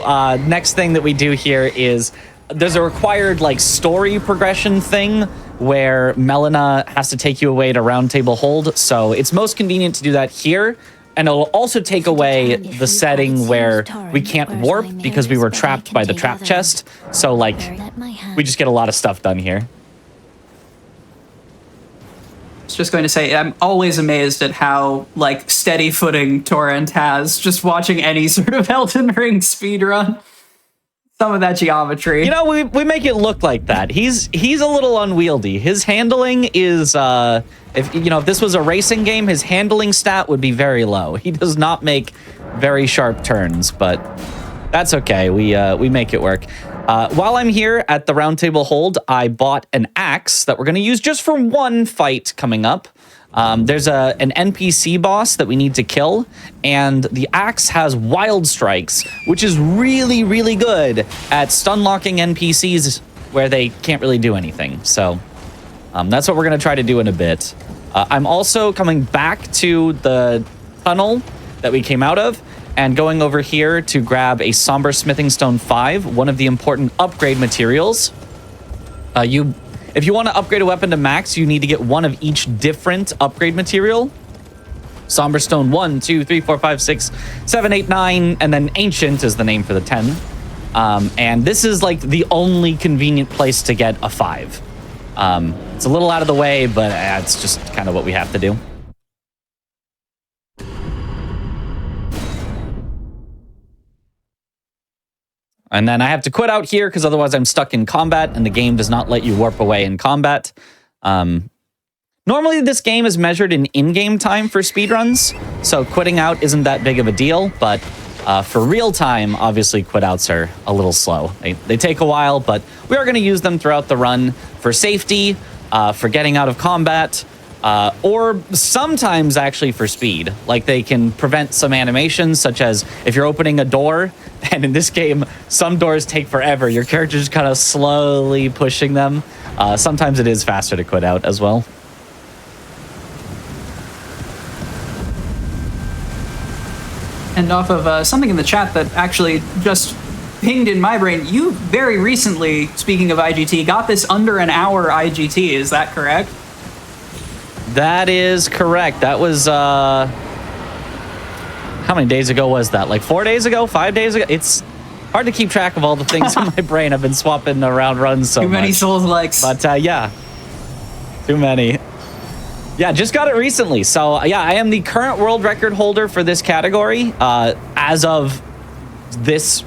next thing that we do here is there's a required like story progression thing where Melina has to take you away to Round Table Hold. So it's most convenient to do that here. And it'll also take away the setting where we can't warp because we were trapped by the trap chest. So like, we just get a lot of stuff done here. I was just going to say, I'm always amazed at how, like, steady footing Torrent has, just watching any sort of Elden Ring speedrun. Some of that geometry. You know, we make it look like that. He's a little unwieldy. His handling is, if this was a racing game, his handling stat would be very low. He does not make very sharp turns, but that's okay. We make it work. While I'm here at the Round Table Hold, I bought an axe that we're going to use just for one fight coming up. There's an NPC boss that we need to kill, and the axe has wild strikes, which is really, really good at stun locking NPCs where they can't really do anything. So that's what we're going to try to do in a bit. I'm also coming back to the tunnel that we came out of and going over here to grab a Somber Smithing Stone 5, one of the important upgrade materials. If you want to upgrade a weapon to max, you need to get one of each different upgrade material. Somber Stone 1, 2, 3, 4, 5, 6, 7, 8, 9, and then Ancient is the name for the 10. And this is like the only convenient place to get a 5. It's a little out of the way, but it's just kind of what we have to do. And then I have to quit out here because otherwise I'm stuck in combat and the game does not let you warp away in combat. Normally this game is measured in in-game time for speedruns, so quitting out isn't that big of a deal, but for real time, obviously quit outs are a little slow. They take a while, but we are going to use them throughout the run for safety, for getting out of combat, or sometimes actually for speed. Like they can prevent some animations, such as if you're opening a door, and in this game, some doors take forever. Your character's kind of slowly pushing them. Sometimes it is faster to quit out as well. And off of something in the chat that actually just pinged in my brain, you very recently, speaking of IGT, got this under an hour IGT. Is that correct? That is correct. That was, how many days ago was that? Like 4 days ago? 5 days ago? It's hard to keep track of all the things in my brain. I've been swapping around runs so much. Too many Souls likes. But yeah, too many. Yeah, just got it recently. So yeah, I am the current world record holder for this category as of this,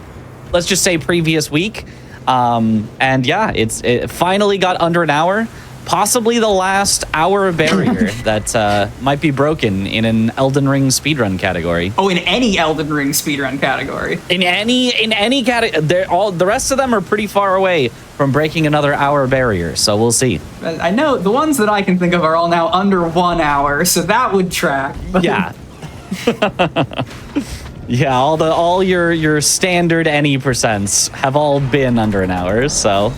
let's just say previous week. And yeah, it finally got under an hour. Possibly the last hour barrier that might be broken in an Elden Ring speedrun category. Oh, in any Elden Ring speedrun category. In any category, the rest of them are pretty far away from breaking another hour barrier. So we'll see. I know the ones that I can think of are all now under 1 hour, so that would track. Yeah. Yeah, all your standard any percents have all been under an hour, so.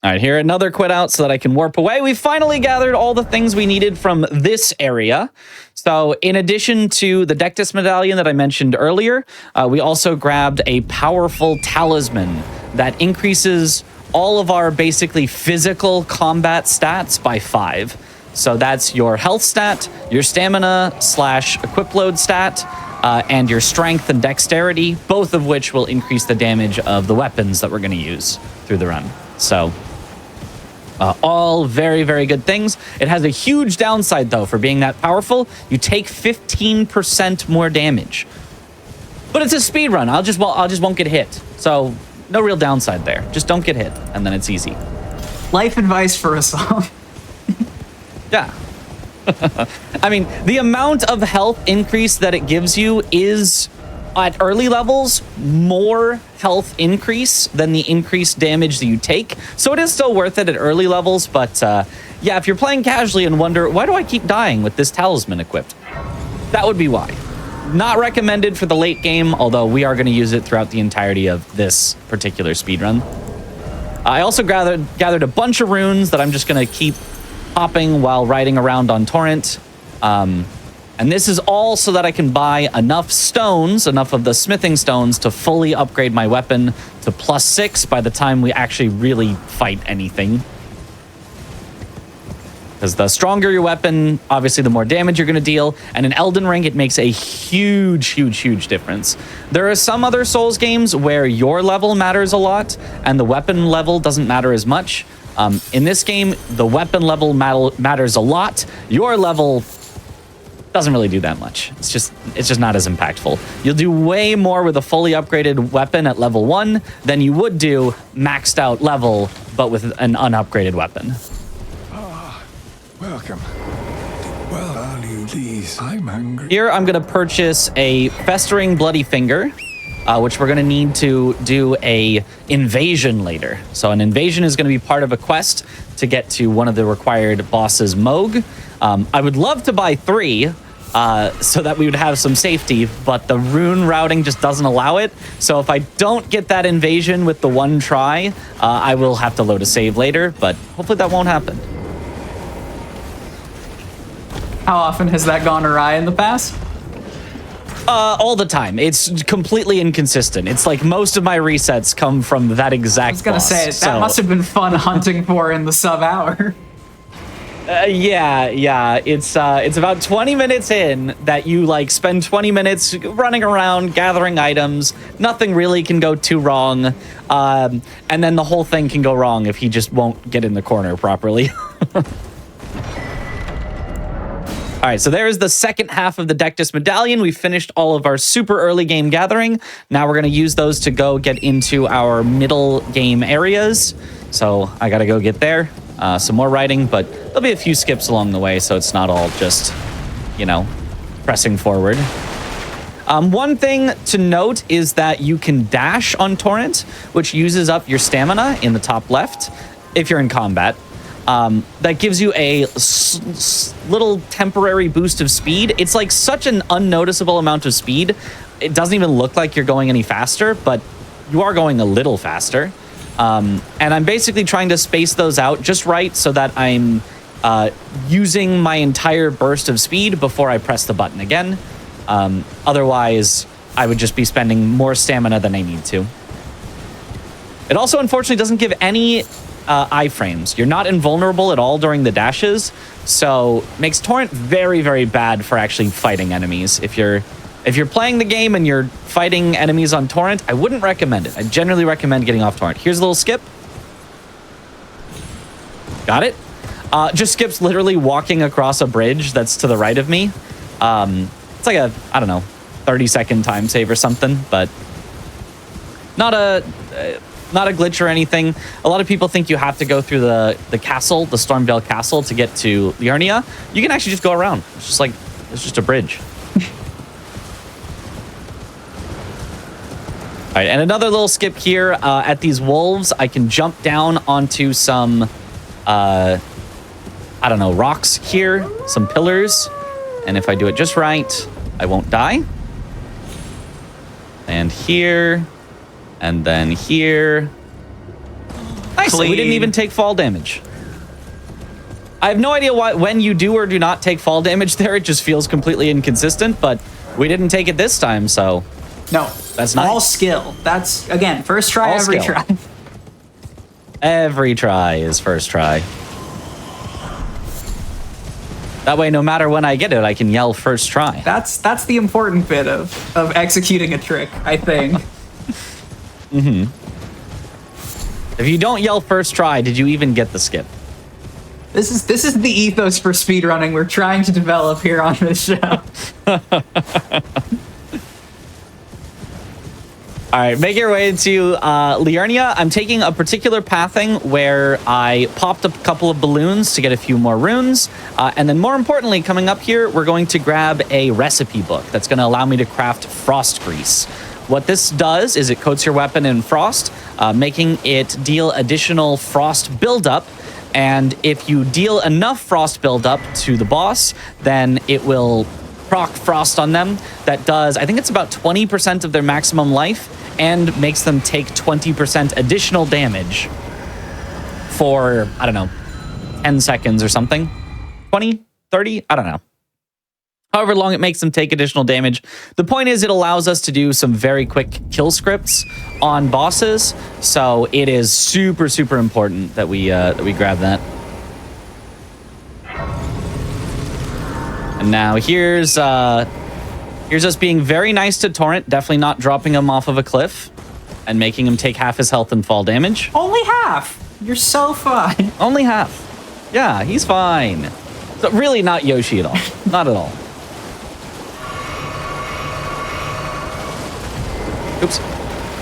All right, here, another quit out so that I can warp away. We finally gathered all the things we needed from this area. So in addition to the Dectus medallion that I mentioned earlier, we also grabbed a powerful talisman that increases all of our basically physical combat stats by 5. So that's your health stat, your stamina / equip load stat, and your strength and dexterity, both of which will increase the damage of the weapons that we're going to use through the run. So all very, very good things. It has a huge downside, though, for being that powerful. You take 15% more damage. But it's a speed run. I'll just won't get hit. So no real downside there. Just don't get hit, and then it's easy. Life advice for us all. Yeah. I mean, the amount of health increase that it gives you is, at early levels, more health increase than the increased damage that you take. So it is still worth it at early levels, but yeah, if you're playing casually and wonder, why do I keep dying with this talisman equipped? That would be why. Not recommended for the late game, although we are going to use it throughout the entirety of this particular speedrun. I also gathered a bunch of runes that I'm just going to keep popping while riding around on Torrent. And this is all so that I can buy enough stones, enough of the smithing stones, to fully upgrade my weapon to +6 by the time we actually really fight anything. Because the stronger your weapon, obviously the more damage you're going to deal. And in Elden Ring, it makes a huge, huge, huge difference. There are some other Souls games where your level matters a lot and the weapon level doesn't matter as much. In this game, the weapon level matters a lot. Your level doesn't really do that much. It's just not as impactful. You'll do way more with a fully upgraded weapon at level 1 than you would do maxed out level, but with an unupgraded weapon. Welcome. Well, I'll eat these. I'm hungry. Here, I'm going to purchase a Festering Bloody Finger, which we're going to need to do a invasion later. So an invasion is going to be part of a quest to get to one of the required bosses, Moog. I would love to buy 3 so that we would have some safety, but the rune routing just doesn't allow it. So if I don't get that invasion with the one try, I will have to load a save later, but hopefully that won't happen. How often has that gone awry in the past? All the time. It's completely inconsistent. It's like most of my resets come from that exact I was gonna say, that must have been fun hunting for in the sub-hour. Yeah. It's about 20 minutes in that you like spend 20 minutes running around, gathering items. Nothing really can go too wrong. And then the whole thing can go wrong if he just won't get in the corner properly. All right, so there's the second half of the Dectus medallion. We finished all of our super early game gathering. Now we're going to use those to go get into our middle game areas. So I got to go get there. Some more riding, but there'll be a few skips along the way, so it's not all just, you know, pressing forward. One thing to note is that you can dash on Torrent, which uses up your stamina in the top left if you're in combat. That gives you a little temporary boost of speed. It's like such an unnoticeable amount of speed. It doesn't even look like you're going any faster, but you are going a little faster. And I'm basically trying to space those out just right so that I'm using my entire burst of speed before I press the button again. Otherwise, I would just be spending more stamina than I need to. It also, unfortunately, doesn't give any iframes. You're not invulnerable at all during the dashes, so makes Torrent very, very bad for actually fighting enemies. If you're playing the game and you're fighting enemies on Torrent, I wouldn't recommend it. I generally recommend getting off Torrent. Here's a little skip. Got it. Just skips literally walking across a bridge that's to the right of me. It's like a, I don't know, 30-second time save or something, but not a glitch or anything. A lot of people think you have to go through the castle, the Stormvale Castle, to get to Liurnia. You can actually just go around. It's just a bridge. All right, and another little skip here at these wolves. I can jump down onto some I don't know, rocks here, some pillars. And if I do it just right, I won't die. And here, and then here. Nice, we didn't even take fall damage. I have no idea why when you do or do not take fall damage there, it just feels completely inconsistent, but we didn't take it this time, so. No, that's nice. All skill. That's, again, first try, All every skill. try. Every try is first try. That way, no matter when I get it, I can yell first try. That's the important bit of executing a trick, I think. Mm-hmm. If you don't yell first try, did you even get the skip? This is the ethos for speedrunning we're trying to develop here on this show. All right, make your way into Liurnia. I'm taking a particular pathing where I popped a couple of balloons to get a few more runes. And then more importantly, coming up here, we're going to grab a recipe book that's going to allow me to craft frost grease. What this does is it coats your weapon in frost, making it deal additional frost buildup. And if you deal enough frost buildup to the boss, then it will proc frost on them. That does, I think it's about 20% of their maximum life and makes them take 20% additional damage for, I don't know, 10 seconds or something. 20, 30, I don't know. However long it makes them take additional damage. The point is it allows us to do some very quick kill scripts on bosses. So it is super, super important that we grab that. And now here's us being very nice to Torrent, definitely not dropping him off of a cliff and making him take half his health and fall damage. Only half. You're so fine. Only half. Yeah, he's fine. So really not Yoshi at all. Not at all. Oops,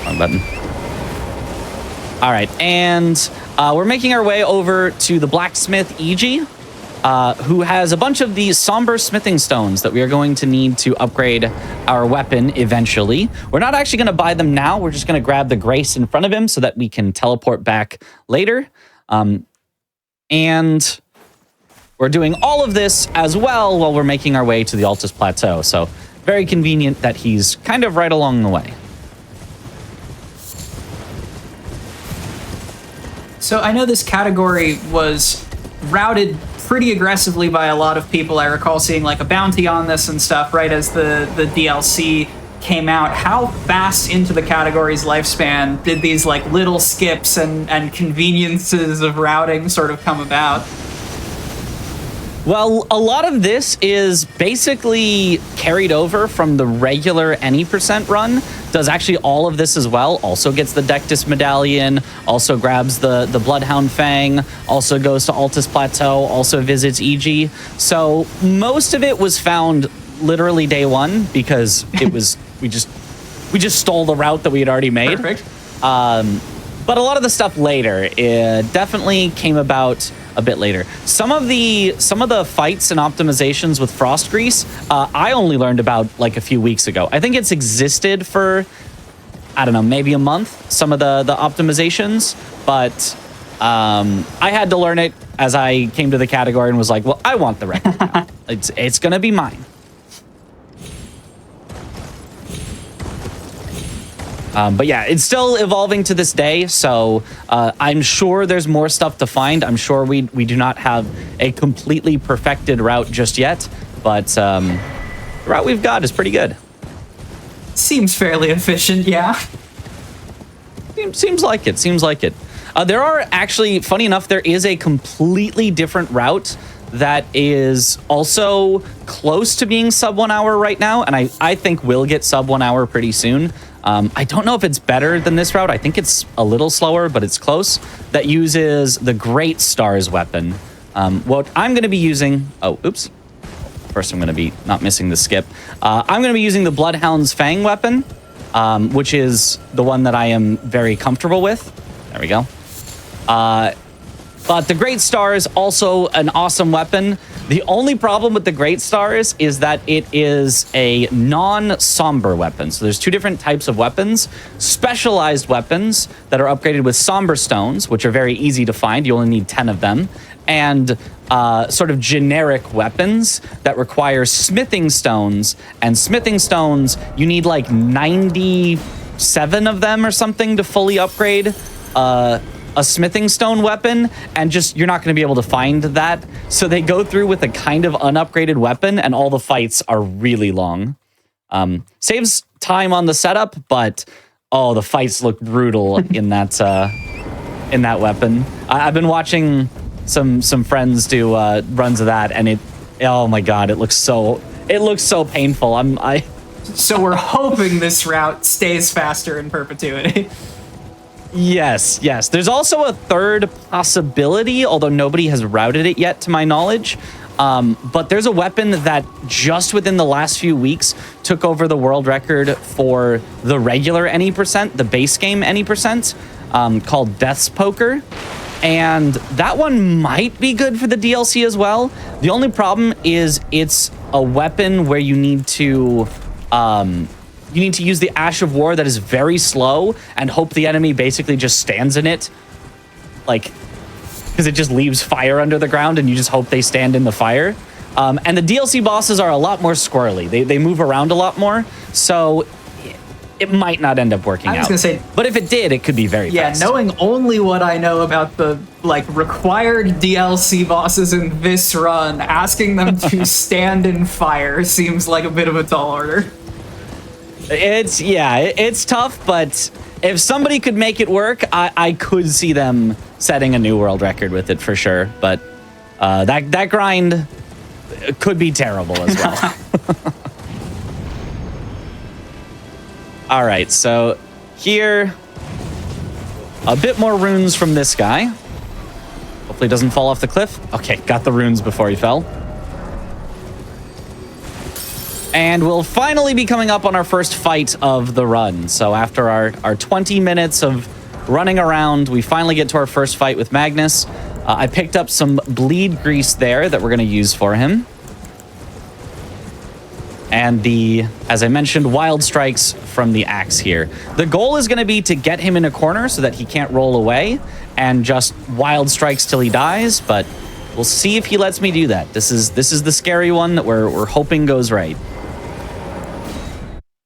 wrong button. All right, and we're making our way over to the blacksmith Iji, who has a bunch of these somber smithing stones that we are going to need to upgrade our weapon eventually. We're not actually going to buy them now. We're just going to grab the grace in front of him so that we can teleport back later. And we're doing all of this as well while we're making our way to the Altus Plateau. So very convenient that he's kind of right along the way. So I know this category was routed pretty aggressively by a lot of people. I recall seeing like a bounty on this and stuff right as the DLC came out. How fast into the category's lifespan did these like little skips and conveniences of routing sort of come about? Well, a lot of this is basically carried over from the regular any % run. Does actually all of this as well. Also gets the Dectus Medallion, also grabs the Bloodhound Fang, also goes to Altus Plateau, also visits Iji. So most of it was found literally day one because it was we just stole the route that we had already made. Perfect. But a lot of the stuff later, it definitely came about a bit later. Some of the fights and optimizations with frost grease, I only learned about like a few weeks ago. I think it's existed for, I don't know, maybe a month, some of the optimizations, but I had to learn it as I came to the category and was like, well, I want the record now. It's gonna be mine. But yeah, it's still evolving to this day, so I'm sure there's more stuff to find. I'm sure we do not have a completely perfected route just yet, but the route we've got is pretty good. Seems fairly efficient, yeah. Seems like it. There are actually, funny enough, there is a completely different route that is also close to being sub 1 hour right now, and I think we'll get sub 1 hour pretty soon. I don't know if it's better than this route. I think it's a little slower, but it's close. That uses the Great Stars weapon. What I'm going to be using... Oh, oops. First, I'm going to be not missing the skip. I'm going to be using the Bloodhound's Fang weapon, which is the one that I am very comfortable with. There we go. But the Great Stars, also an awesome weapon. The only problem with the Great Stars is that it is a non-somber weapon. So there's two different types of weapons. Specialized weapons that are upgraded with somber stones, which are very easy to find. You only need 10 of them. And sort of generic weapons that require smithing stones, and smithing stones, you need like 97 of them or something to fully upgrade a smithing stone weapon, and just you're not going to be able to find that. So they go through with a kind of unupgraded weapon, and all the fights are really long. Saves time on the setup, but oh, the fights look brutal in that weapon. I've been watching some friends do runs of that, and oh my god, it looks so painful. So we're hoping this route stays faster in perpetuity. Yes. There's also a third possibility, although nobody has routed it yet, to my knowledge. But there's a weapon that just within the last few weeks took over the world record for the regular any percent, the base game any percent, called Death's Poker. And that one might be good for the DLC as well. The only problem is it's a weapon where you need to use the Ash of War that is very slow and hope the enemy basically just stands in it. Like, because it just leaves fire under the ground and you just hope they stand in the fire. And the DLC bosses are a lot more squirrely. They move around a lot more. So it might not end up working out. I was gonna say, but if it did, it could be very fast. Knowing only what I know about the required DLC bosses in this run, asking them to stand in fire seems like a bit of a tall order. It's tough, but if somebody could make it work, I could see them setting a new world record with it for sure. But that grind could be terrible as well. All right, so here, a bit more runes from this guy. Hopefully he doesn't fall off the cliff. Okay, got the runes before he fell. And we'll finally be coming up on our first fight of the run. So after our 20 minutes of running around, we finally get to our first fight with Magnus. I picked up some bleed grease there that we're going to use for him. And as I mentioned, wild strikes from the axe here. The goal is going to be to get him in a corner so that he can't roll away and just wild strikes till he dies, but we'll see if he lets me do that. This is the scary one that we're hoping goes right.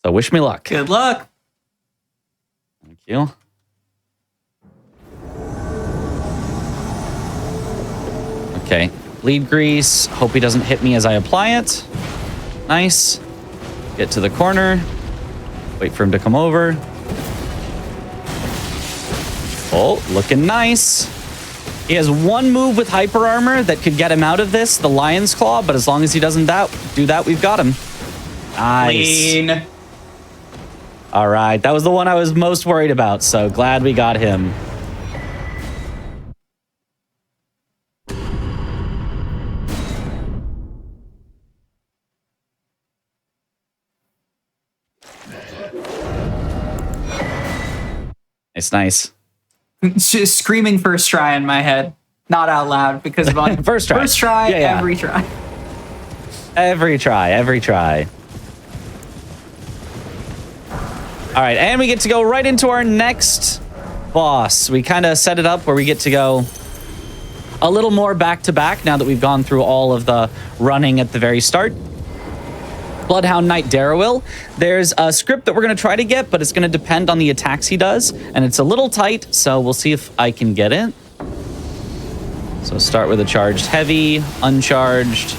So wish me luck. Good luck. Thank you. Okay, bleed grease. Hope he doesn't hit me as I apply it. Nice. Get to the corner. Wait for him to come over. Oh, looking nice. He has one move with hyper armor that could get him out of this, the Lion's Claw, but as long as he doesn't do that, we've got him. Nice. Clean. All right, that was the one I was most worried about, so glad we got him. It's nice. Just screaming first try in my head, not out loud because of first try. First try, yeah. Every try. Every try. All right, and we get to go right into our next boss. We kind of set it up where we get to go a little more back to back now that we've gone through all of the running at the very start. Bloodhound Knight Darrowil. There's a script that we're going to try to get, but it's going to depend on the attacks he does, and it's a little tight, so we'll see if I can get it. So start with a charged heavy, uncharged.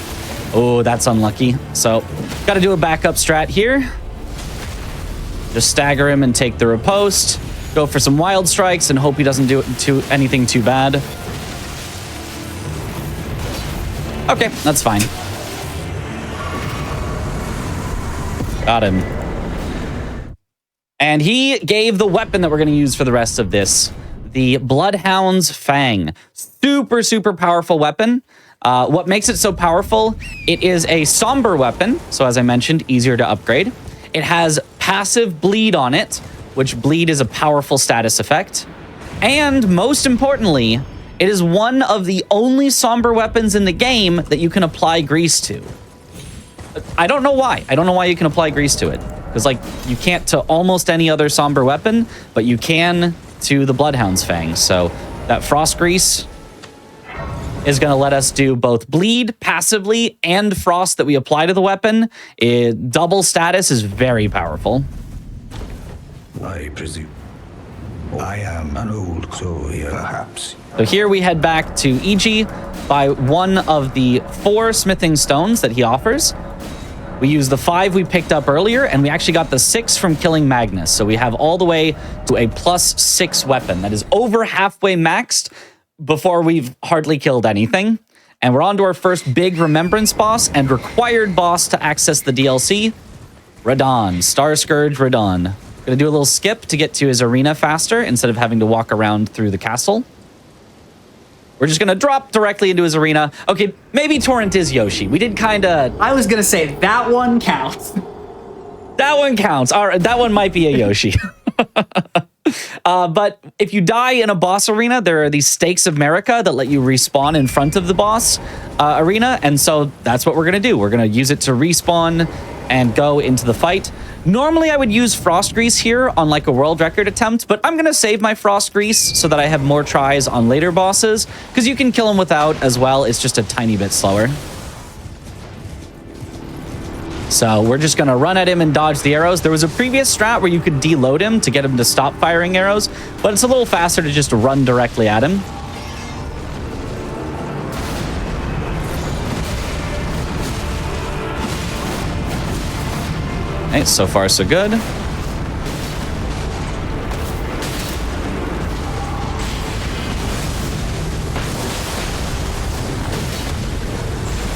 Oh, that's unlucky. So got to do a backup strat here. Just stagger him and take the riposte. Go for some wild strikes and hope he doesn't do anything too bad. Okay, that's fine. Got him. And he gave the weapon that we're going to use for the rest of this. The Bloodhound's Fang. Super, super powerful weapon. What makes it so powerful, it is a somber weapon. So as I mentioned, easier to upgrade. It has passive bleed on it, which bleed is a powerful status effect. And most importantly, it is one of the only somber weapons in the game that you can apply grease to. I don't know why. I don't know why you can apply grease to it. Because, like, you can't to almost any other somber weapon, but you can to the Bloodhound's Fang. So that frost grease is going to let us do both bleed passively and frost that we apply to the weapon. Double status is very powerful. I presume. I am an old crow here, perhaps. So here we head back to EG by one of the 4 smithing stones that he offers. We use the 5 we picked up earlier, and we actually got the 6 from killing Magnus. So we have all the way to a +6 weapon that is over halfway maxed before we've hardly killed anything. And we're on to our first big remembrance boss and required boss to access the DLC, Radon, Star Scourge Radon. Gonna do a little skip to get to his arena faster instead of having to walk around through the castle. We're just gonna drop directly into his arena. Okay, maybe Torrent is Yoshi. We did kinda... I was gonna say, that one counts. That one counts. All right, that one might be a Yoshi. But if you die in a boss arena, there are these stakes of America that let you respawn in front of the boss arena. And so that's what we're gonna do. We're gonna use it to respawn and go into the fight. Normally I would use Frost Grease here on like a world record attempt, but I'm gonna save my Frost Grease so that I have more tries on later bosses, because you can kill them without as well. It's just a tiny bit slower. So we're just gonna run at him and dodge the arrows. There was a previous strat where you could deload him to get him to stop firing arrows, but it's a little faster to just run directly at him. Okay, so far so good.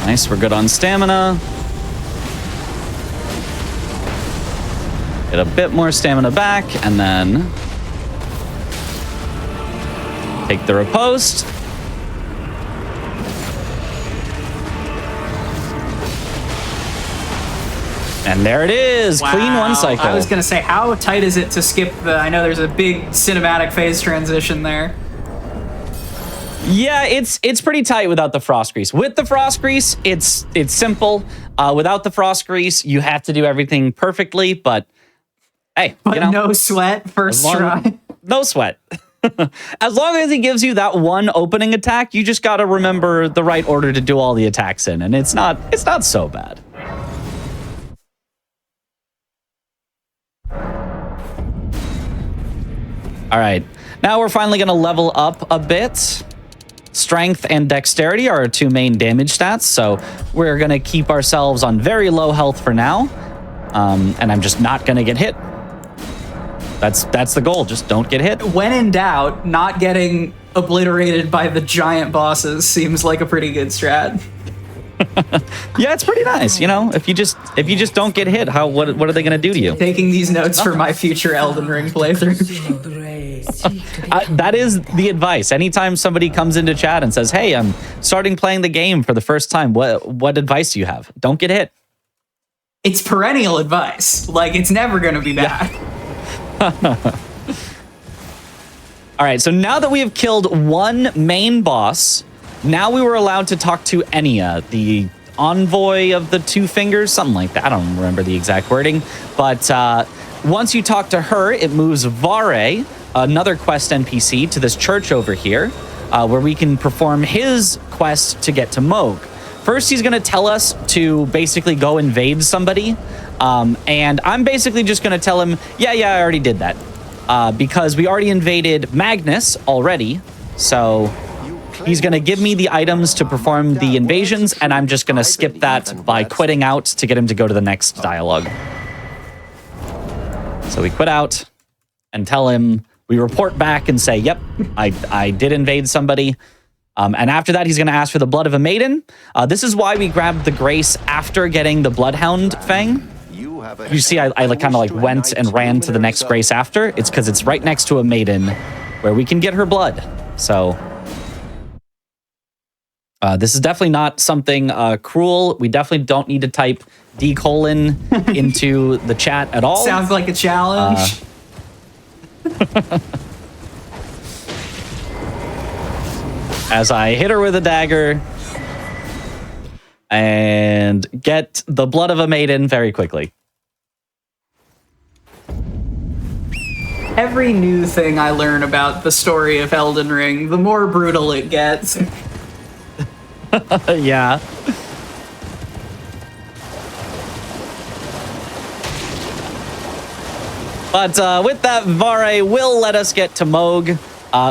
Nice, we're good on stamina. Get a bit more stamina back, and then take the riposte. And there it is, Wow. clean one cycle. I was gonna say, how tight is it to skip the, I know there's a big cinematic phase transition there. Yeah, it's pretty tight without the Frost Grease. With the Frost Grease, it's simple. Without the Frost Grease, you have to do everything perfectly, but hey, But you know, no sweat, first try. no sweat. As long as he gives you that one opening attack, you just gotta remember the right order to do all the attacks in, and it's not so bad. All right, now we're finally gonna level up a bit. Strength and dexterity are our 2 main damage stats, so we're gonna keep ourselves on very low health for now, and I'm just not gonna get hit. That's the goal, just don't get hit. When in doubt, not getting obliterated by the giant bosses seems like a pretty good strat. Yeah, it's pretty nice, you know. If you just don't get hit, what are they gonna do to you? Taking these notes for my future Elden Ring playthrough. That is the advice. Anytime somebody comes into chat and says, "Hey, I'm starting playing the game for the first time. What advice do you have?" Don't get hit. It's perennial advice. Like, it's never gonna be bad. All right, so now that we have killed one main boss, now we were allowed to talk to Enya, the envoy of the 2 fingers, something like that. I don't remember the exact wording, but once you talk to her, it moves Vare, another quest NPC, to this church over here, where we can perform his quest to get to Moog. First, he's going to tell us to basically go invade somebody, and I'm basically just going to tell him, yeah, I already did that, because we already invaded Magnus already, so he's going to give me the items to perform the invasions, and I'm just going to skip that by quitting out to get him to go to the next dialogue. So we quit out and tell him, we report back and say, yep, I did invade somebody. And after that, he's going to ask for the blood of a maiden. This is why we grabbed the grace after getting the Bloodhound Fang. You see, I kind of went and ran to the next grace after. It's because it's right next to a maiden where we can get her blood. So this is definitely not something cruel. We definitely don't need to type D: into the chat at all. Sounds like a challenge. As I hit her with a dagger and get the blood of a maiden very quickly. Every new thing I learn about the story of Elden Ring, the more brutal it gets. Yeah. But with that, Vare will let us get to Moog,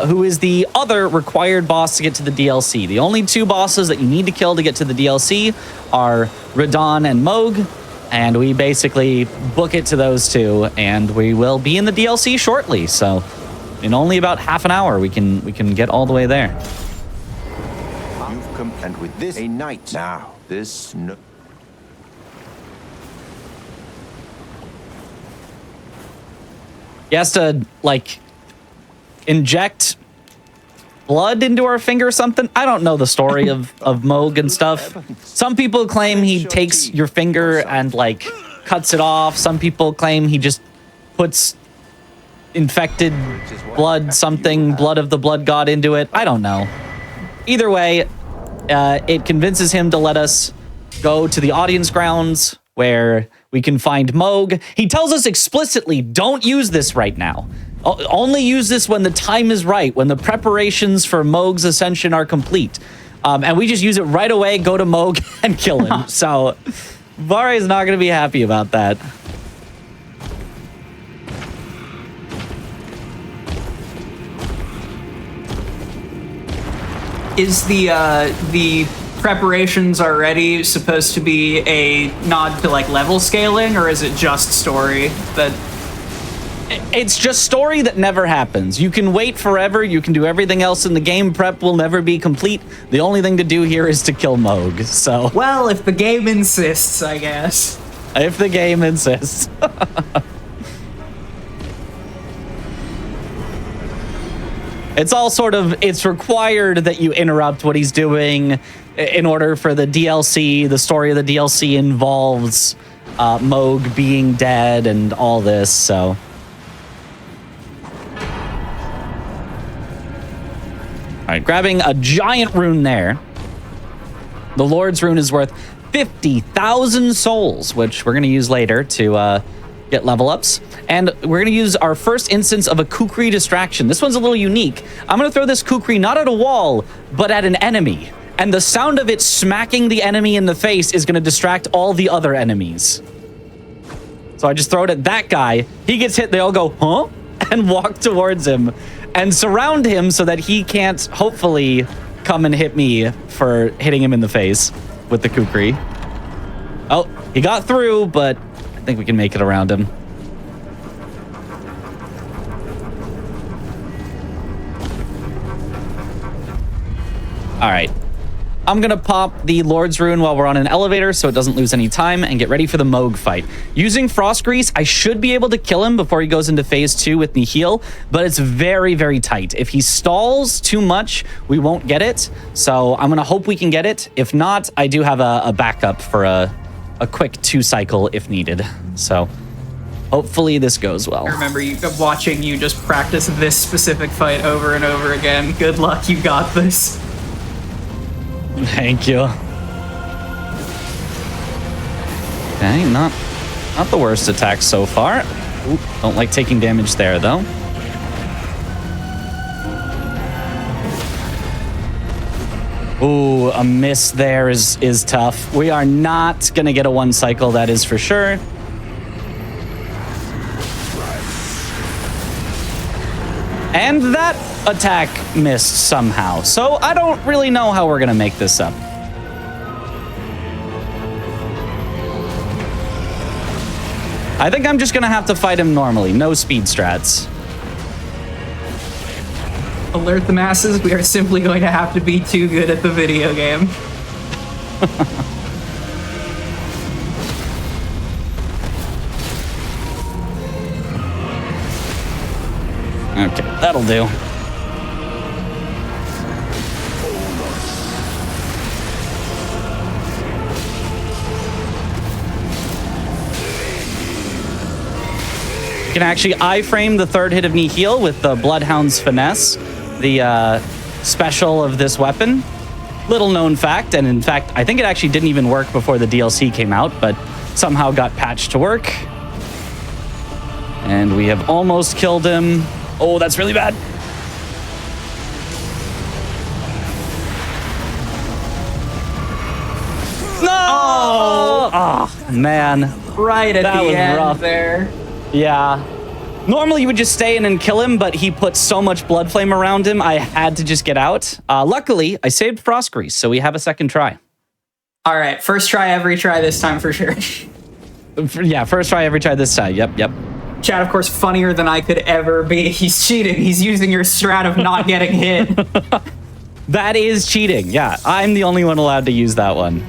who is the other required boss to get to the DLC. The only two bosses that you need to kill to get to the DLC are Radon and Moog, and we basically book it to those two, and we will be in the DLC shortly. So in only about half an hour, we can get all the way there. You've come, and with this, a night now. This. He has to, like, inject blood into our finger or something. I don't know the story of Moog and stuff. Some people claim he takes your finger and, like, cuts it off. Some people claim he just puts infected blood, blood of the blood god into it. I don't know. Either way, it convinces him to let us go to the audience grounds where we can find Moog. He tells us explicitly, don't use this right now. Only use this when the time is right, when the preparations for Moog's ascension are complete. And we just use it right away, go to Moog, and kill him. So Vare is not going to be happy about that. Is the preparations already supposed to be a nod to like level scaling, or is it just story that? It's just story that never happens. You can wait forever. You can do everything else in the game. Prep will never be complete. The only thing to do here is to kill Moog. So, well, if the game insists, I guess. If the game insists. It's all sort of, it's required that you interrupt what he's doing in order for the DLC. The story of the DLC involves Moog being dead and all this, so. All right, grabbing a giant rune there. The Lord's rune is worth 50,000 souls, which we're going to use later to get level ups. And we're going to use our first instance of a kukri distraction. This one's a little unique. I'm going to throw this kukri not at a wall, but at an enemy. And the sound of it smacking the enemy in the face is going to distract all the other enemies. So I just throw it at that guy. He gets hit. They all go, huh? And walk towards him and surround him so that he can't hopefully come and hit me for hitting him in the face with the kukri. Oh, he got through, but I think we can make it around him. All right. I'm going to pop the Lord's Rune while we're on an elevator so it doesn't lose any time and get ready for the Moog fight. Using Frost Grease, I should be able to kill him before he goes into phase 2 with Nihil, but it's very, very tight. If he stalls too much, we won't get it. So I'm going to hope we can get it. If not, I do have a backup for a quick 2-cycle if needed. So hopefully this goes well. I remember watching you just practice this specific fight over and over again. Good luck, you got this. Thank you. Okay, not the worst attack so far. Ooh, don't like taking damage there, though. Ooh, a miss there is tough. We are not going to get a 1-cycle, that is for sure. And that attack missed somehow. So I don't really know how we're going to make this up. I think I'm just going to have to fight him normally. No speed strats. Alert the masses, we are simply going to have to be too good at the video game. Okay, that'll do. You can actually iframe the third hit of Nihil with the Bloodhound's Finesse, the special of this weapon. Little known fact, and in fact, I think it actually didn't even work before the DLC came out, but somehow got patched to work. And we have almost killed him. Oh, that's really bad. Oh, man. Right at That the was end rough. there. Yeah. Normally you would just stay in and kill him, but he put so much blood flame around him, I had to just get out. Luckily, I saved Frost Grease, so we have a second try. All right, first try, every try this time for sure. Yeah, first try, every try this time. Yep. Chad, of course, funnier than I could ever be. He's cheating. He's using your strat of not getting hit. That is cheating. Yeah, I'm the only one allowed to use that one.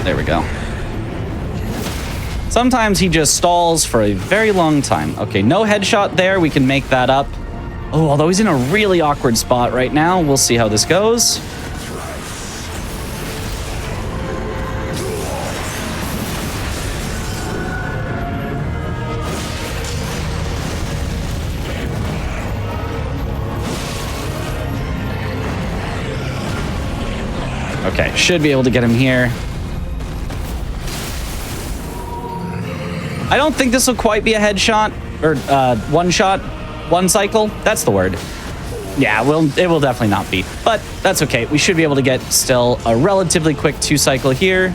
There we go. Sometimes he just stalls for a very long time. Okay, no headshot there. We can make that up. Oh, although he's in a really awkward spot right now. We'll see how this goes. Okay, should be able to get him here. I don't think this will quite be a headshot, or one shot, one cycle. That's the word. Yeah, it will definitely not be, but that's okay. We should be able to get still a relatively quick 2 cycle here.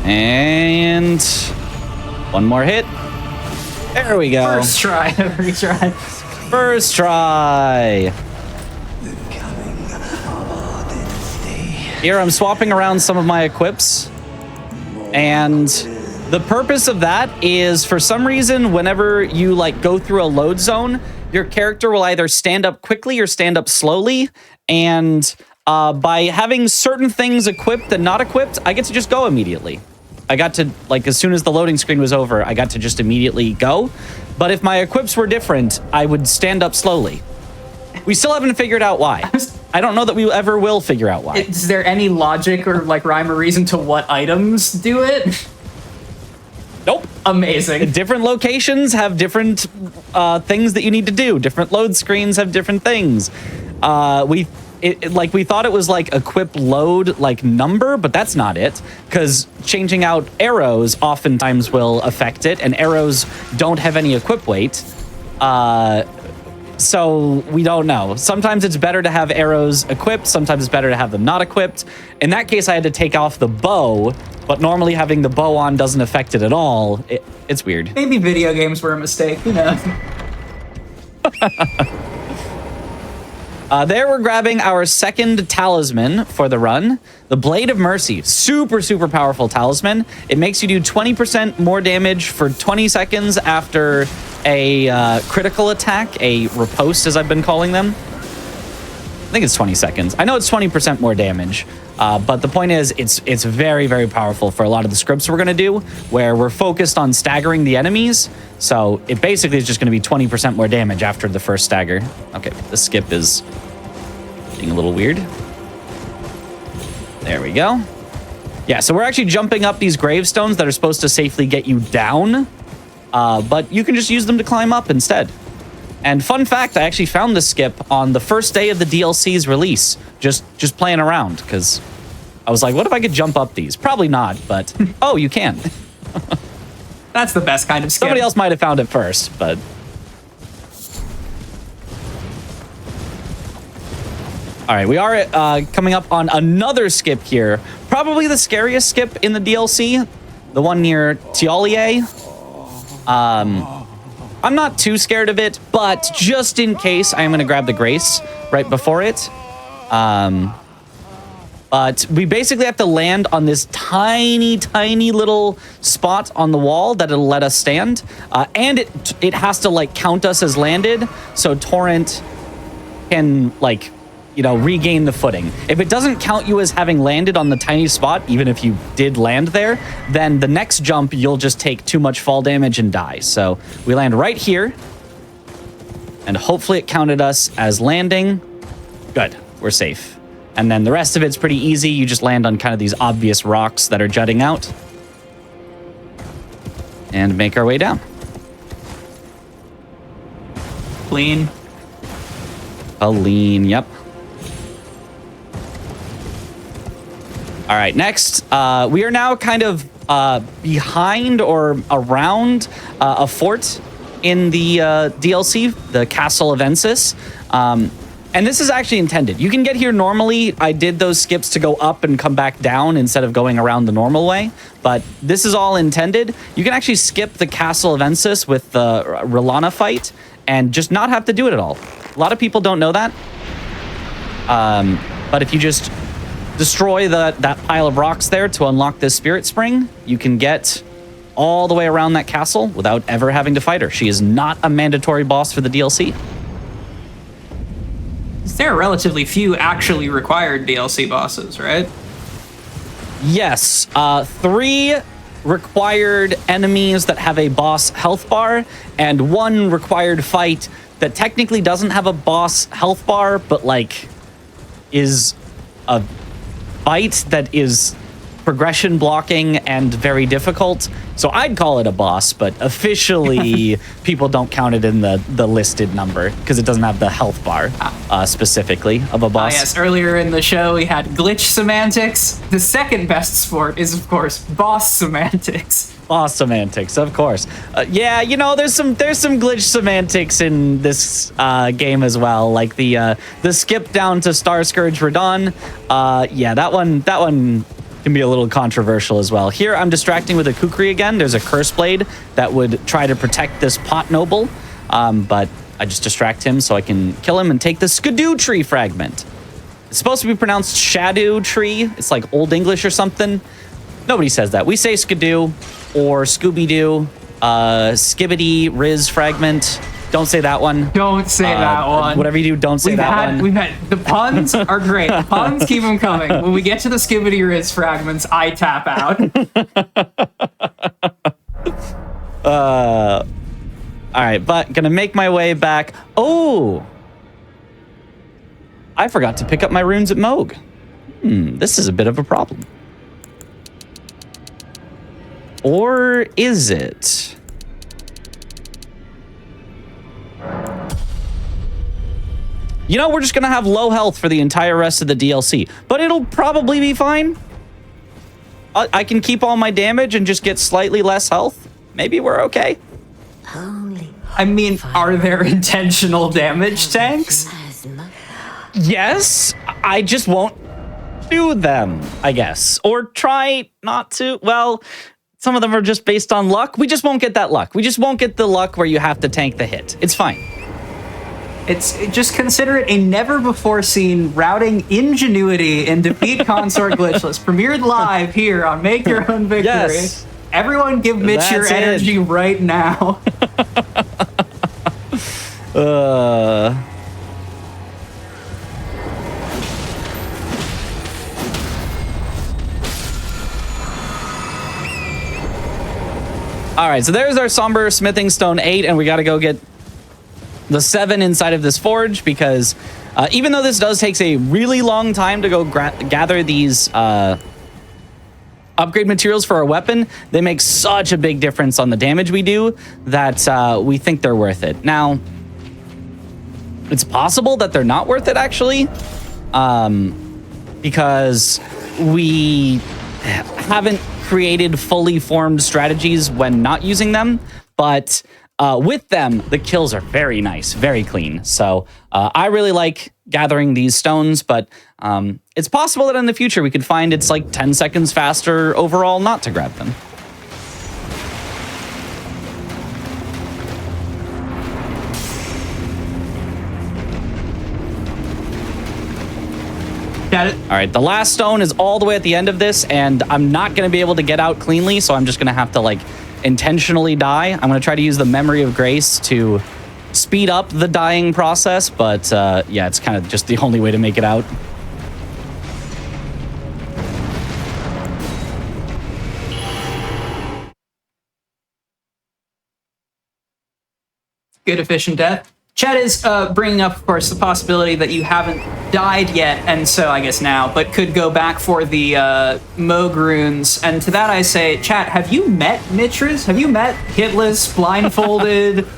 And one more hit. There we go. First try, every try. First try. Here I'm swapping around some of my equips. And the purpose of that is, for some reason, whenever you go through a load zone, your character will either stand up quickly or stand up slowly. And by having certain things equipped and not equipped, I get to just go immediately. I got to, as soon as the loading screen was over, I got to just immediately go. But if my equips were different, I would stand up slowly. We still haven't figured out why. I don't know that we ever will figure out why. Is there any logic or rhyme or reason to what items do it? Nope. Amazing. Different locations have different things that you need to do. Different load screens have different things. We thought it was equip load number, but that's not it, because changing out arrows oftentimes will affect it, and arrows don't have any equip weight. So we don't know. Sometimes it's better to have arrows equipped, sometimes it's better to have them not equipped. In that case, I had to take off the bow, but normally having the bow on doesn't affect it at all. It's weird. Maybe video games were a mistake, who knows? There we're grabbing our second talisman for the run. The Blade of Mercy. Super, super powerful talisman. It makes you do 20% more damage for 20 seconds after a critical attack, a riposte as I've been calling them. I think it's 20 seconds. I know it's 20% more damage, but the point is it's very, very powerful for a lot of the scripts we're going to do, where we're focused on staggering the enemies. So it basically is just going to be 20% more damage after the first stagger. Okay, the skip is being a little weird. There we go. Yeah, so we're actually jumping up these gravestones that are supposed to safely get you down, but you can just use them to climb up instead. And fun fact, I actually found this skip on the first day of the DLC's release, just playing around, because I was like, what if I could jump up these? Probably not, but oh, you can. That's the best kind of skip. Somebody else might have found it first, but... All right, we are coming up on another skip here. Probably the scariest skip in the DLC, the one near Tiolier. I'm not too scared of it, but just in case, I am going to grab the Grace right before it. But we basically have to land on this tiny, tiny little spot on the wall that it'll let us stand. And it has to, count us as landed, so Torrent can, regain the footing. If it doesn't count you as having landed on the tiny spot, even if you did land there, then the next jump, you'll just take too much fall damage and die. So we land right here. And hopefully it counted us as landing. Good, we're safe. And then the rest of it's pretty easy. You just land on kind of these obvious rocks that are jutting out. And make our way down. Clean. Lean, yep. All right, next, we are now kind of behind or around a fort in the DLC, the Castle of Ensis. And this is actually intended. You can get here normally. I did those skips to go up and come back down instead of going around the normal way. But this is all intended. You can actually skip the Castle of Ensis with the Rilana fight and just not have to do it at all. A lot of people don't know that. But if you just destroy that pile of rocks there to unlock this Spirit Spring, you can get all the way around that castle without ever having to fight her. She is not a mandatory boss for the DLC. There are relatively few actually required DLC bosses, right? Yes, 3 required enemies that have a boss health bar, and 1 required fight that technically doesn't have a boss health bar, but like is a fight that is progression blocking and very difficult. So I'd call it a boss, but officially people don't count it in the listed number because it doesn't have the health bar specifically of a boss. Yes, earlier in the show we had glitch semantics. The second best sport is, of course, boss semantics. Boss semantics, of course. Yeah, you know, there's some glitch semantics in this game as well, like the skip down to Star Scourge Radon. Yeah, that one can be a little controversial as well. Here, I'm distracting with a Kukri again. There's a Curse Blade that would try to protect this Pot Noble, but I just distract him so I can kill him and take the Skidoo Tree fragment. It's supposed to be pronounced Shadow Tree. It's like Old English or something. Nobody says that. We say Skidoo or Scooby-Doo, Skibbity Riz fragment. Don't say that one. Don't say that one. Whatever you do, don't say one. The puns are great. The puns keep them coming. When we get to the Skibbity Riz fragments, I tap out. All right, but gonna make my way back. Oh, I forgot to pick up my runes at Moog. This is a bit of a problem. Or is it? You know, we're just going to have low health for the entire rest of the DLC, but it'll probably be fine. I can keep all my damage and just get slightly less health. Maybe we're okay. I mean, are there intentional damage tanks? Yes, I just won't do them, I guess. Or try not to. Well, some of them are just based on luck. We just won't get that luck. We just won't get the luck where you have to tank the hit. It's fine. Just consider it a never-before-seen routing ingenuity in Defeat Consort Glitchless, premiered live here on Make Your Own Victory. Yes. Everyone give Mitch your energy right now. All right, so there's our Somber Smithing Stone 8, and we got to go get the 7 inside of this forge because even though this does take a really long time to go gather these upgrade materials for our weapon, they make such a big difference on the damage we do that we think they're worth it. Now, it's possible that they're not worth it actually because we haven't created fully formed strategies when not using them, but with them, the kills are very nice, very clean. So I really like gathering these stones, but it's possible that in the future we could find it's like 10 seconds faster overall not to grab them. Got it. All right, the last stone is all the way at the end of this, and I'm not going to be able to get out cleanly, so I'm just going to have to like intentionally die. I'm going to try to use the Memory of Grace to speed up the dying process, but yeah, it's kind of just the only way to make it out. Good efficient death. Chet is bringing up, of course, the possibility that you haven't died yet, and so I guess now, but could go back for the Moog runes. And to that I say, chat, have you met Mitras? Have you met Hitless, Blindfolded,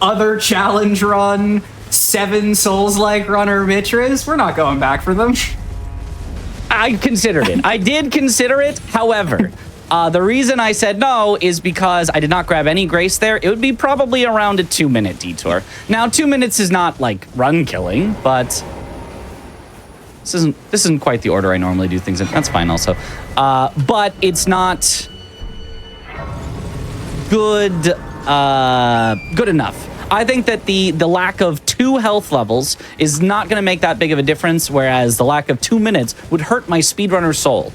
other challenge run, 7 Souls-like runner Mitras? We're not going back for them. I considered it. I did consider it. However, the reason I said no is because I did not grab any grace there. It would be probably around a 2-minute detour. Now, 2 minutes is not like run killing, but this isn't quite the order I normally do things in. That's fine also. But it's not good good enough. I think that the lack of 2 health levels is not going to make that big of a difference, whereas the lack of 2 minutes would hurt my speedrunner soul.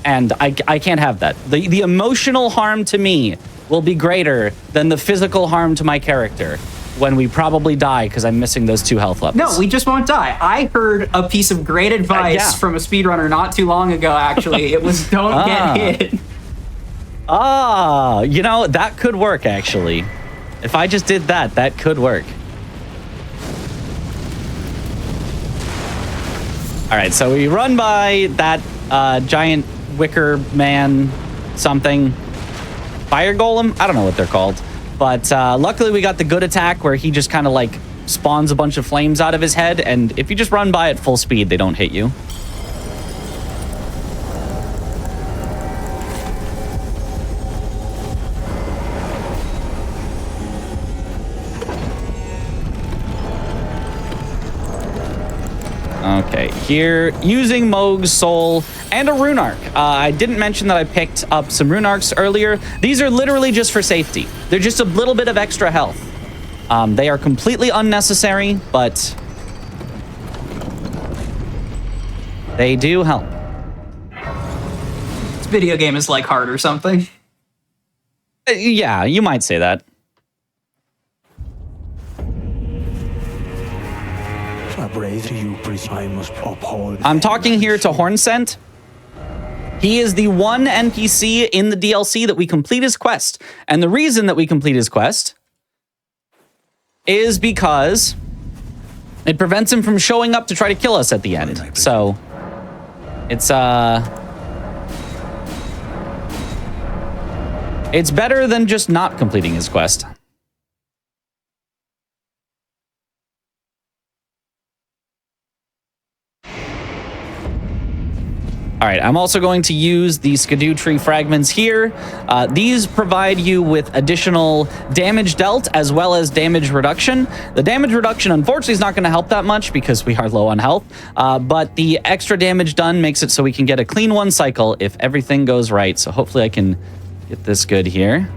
And I can't have that. The emotional harm to me will be greater than the physical harm to my character when we probably die because I'm missing those 2 health levels. No, we just won't die. I heard a piece of great advice from a speedrunner not too long ago, actually. It was don't get hit. You know, that could work, actually. If I just did that, that could work. All right, so we run by that giant wicker man something. Fire golem? I don't know what they're called. But luckily we got the good attack where he just kind of like spawns a bunch of flames out of his head. And if you just run by at full speed, they don't hit you. Okay, here, using Moog's Soul and a Rune Arc. I didn't mention that I picked up some Rune Arcs earlier. These are literally just for safety. They're just a little bit of extra health. They are completely unnecessary, but they do help. This video game is like hard or something. Yeah, you might say that. I'm talking here to Hornsent. He is the one NPC in the DLC that we complete his quest. And the reason that we complete his quest is because it prevents him from showing up to try to kill us at the end. So it's better than just not completing his quest. All right, I'm also going to use the Skidoo Tree fragments here. These provide you with additional damage dealt as well as damage reduction. The damage reduction, unfortunately, is not going to help that much because we are low on health, but the extra damage done makes it so we can get a clean 1 cycle if everything goes right. So hopefully I can get this good here.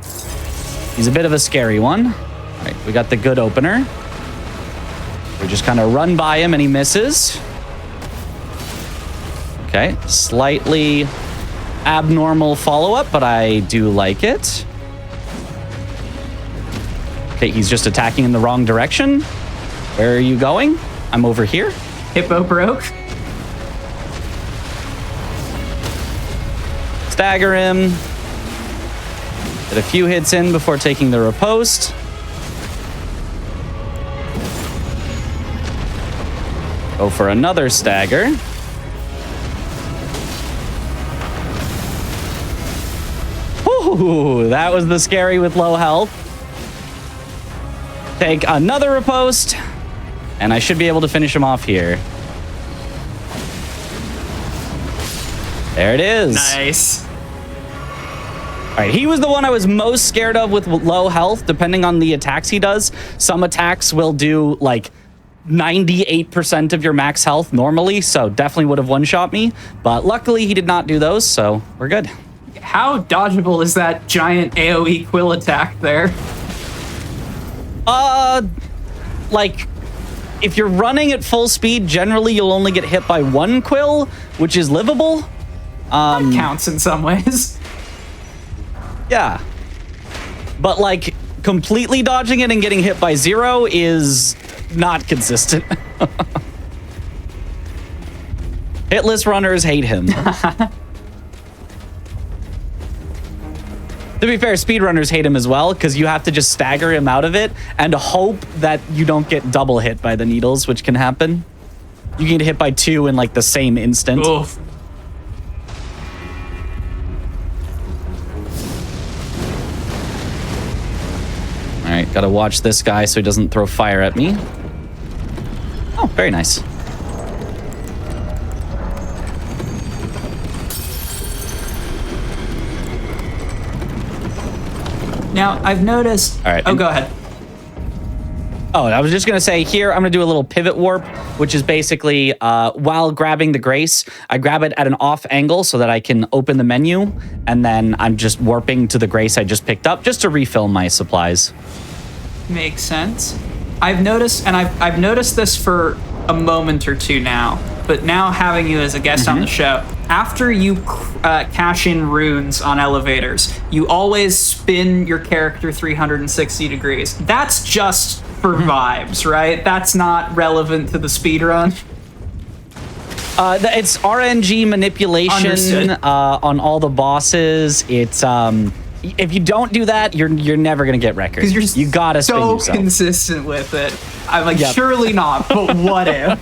He's a bit of a scary one. All right, we got the good opener. We just kind of run by him and he misses. Okay, slightly abnormal follow-up, but I do like it. Okay, he's just attacking in the wrong direction. Where are you going? I'm over here. Hippo broke. Stagger him. Get a few hits in before taking the riposte. Go for another stagger. Ooh, that was the scary with low health. Take another riposte, and I should be able to finish him off here. There it is. Nice. All right, he was the one I was most scared of with low health, depending on the attacks he does. Some attacks will do like 98% of your max health normally, so definitely would have one-shot me. But luckily, he did not do those, so we're good. How dodgeable is that giant AoE quill attack there? Like, if you're running at full speed, generally you'll only get hit by 1 quill, which is livable. That counts in some ways. Yeah. But, like, completely dodging it and getting hit by 0 is not consistent. Hitless runners hate him. To To be fair, speedrunners hate him as well because you have to just stagger him out of it and hope that you don't get double hit by the needles, which can happen. You can get hit by 2 in like the same instant. Oof. All right, gotta watch this guy so he doesn't throw fire at me. Oh, very nice. Now, I've noticed... All right. Oh, go ahead. Oh, I was just going to say here, I'm going to do a little pivot warp, which is basically while grabbing the Grace, I grab it at an off angle so that I can open the menu, and then I'm just warping to the Grace I just picked up just to refill my supplies. Makes sense. I've noticed, and I've noticed this for a moment or two now, but now having you as a guest on the show, after you cash in runes on elevators, you always spin your character 360 degrees. That's just for vibes, right? That's not relevant to the speedrun. It's RNG manipulation on all the bosses. It's if you don't do that, you're never gonna get records. Because you're you gotta spin so yourself. consistent with it. I'm like, surely not, but what if?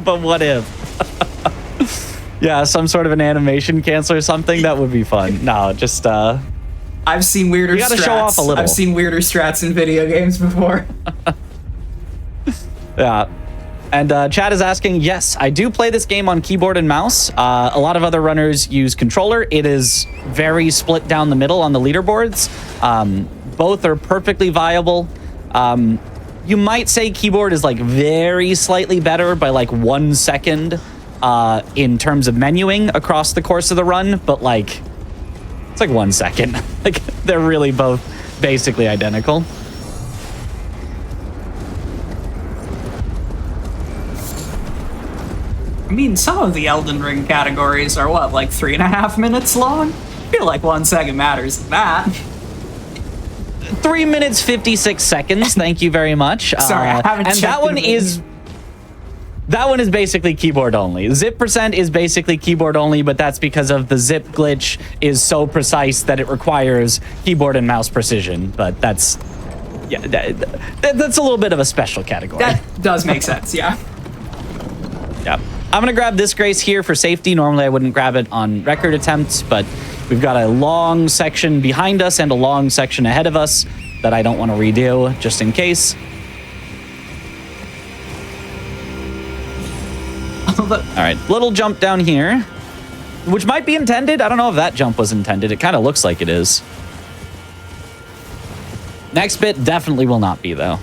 But what if? Yeah, some sort of an animation cancel or something. That would be fun. No, just I've seen weirder you gotta strats. show off a little. I've seen weirder strats in video games before. Yeah. And Chad is asking, yes, I do play this game on keyboard and mouse. A lot of other runners use controller. It is very split down the middle on the leaderboards. Both are perfectly viable. You might say keyboard is like very slightly better by like 1 second in terms of menuing across the course of the run, but like it's like 1 second. Like they're really both basically identical. I mean, some of the Elden Ring categories are what, like 3.5 minutes long? I feel like 1 second matters in that. 3 minutes 56 seconds. Thank you very much. Sorry, I haven't and checked that one is basically keyboard only. Zip % is basically keyboard only, but that's because of the zip glitch is so precise that it requires keyboard and mouse precision. But that's that's a little bit of a special category. That does make sense, yeah. Yeah. I'm gonna grab this Grace here for safety. Normally I wouldn't grab it on record attempts, but we've got a long section behind us and a long section ahead of us that I don't want to redo just in case. All right, little jump down here, which might be intended. I don't know if that jump was intended. It kind of looks like it is. Next bit definitely will not be, though.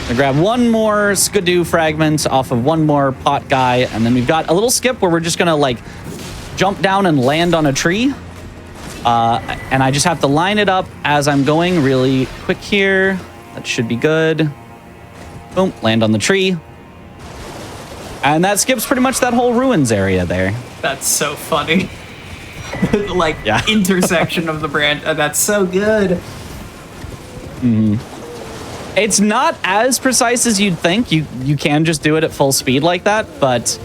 I grab one more skidoo fragment off of one more pot guy, and then we've got a little skip where we're just gonna like jump down and land on a tree. And I just have to line it up as I'm going really quick here. That should be good. Boom, land on the tree. And that skips pretty much that whole ruins area there. That's so funny. Like, intersection of the branch. That's so good. It's not as precise as you'd think. You can just do it at full speed like that, but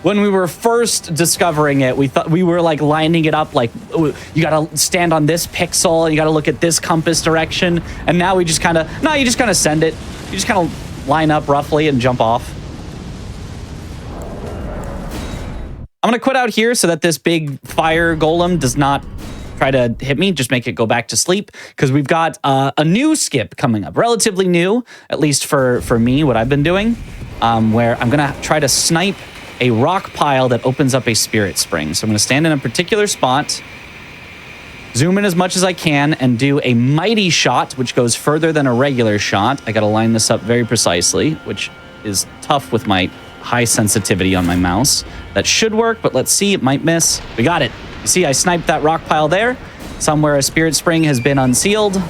when we were first discovering it, we thought we were like lining it up like you gotta stand on this pixel and you gotta look at this compass direction, and now we just kind of you just kind of send it. You just kind of line up roughly and jump off. I'm gonna quit out here so that this big fire golem does not try to hit me, just make it go back to sleep, because we've got a new skip coming up, relatively new, at least for me, what I've been doing, where I'm gonna try to snipe a rock pile that opens up a spirit spring. So I'm gonna stand in a particular spot, zoom in as much as I can, and do a mighty shot, which goes further than a regular shot. I gotta line this up very precisely, which is tough with my high sensitivity on my mouse. That should work, but let's see, it might miss. We got it. You see, I sniped that rock pile there. Somewhere a spirit spring has been unsealed.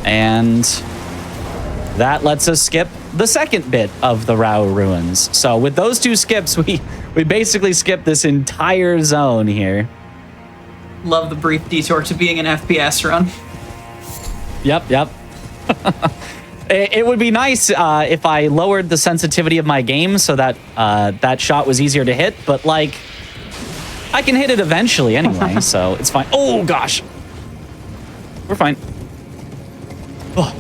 And that lets us skip the second bit of the Rao ruins. So with those two skips, we basically skipped this entire zone here. Love the brief detour to being an FPS run. Yep. It would be nice if I lowered the sensitivity of my game so that that shot was easier to hit, but like, I can hit it eventually anyway, so it's fine. Oh gosh. We're fine. Oh.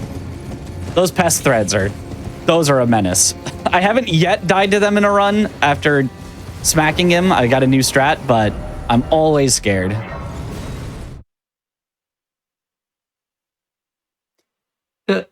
Those pest threads those are a menace. I haven't yet died to them in a run after smacking him. I got a new strat, but I'm always scared.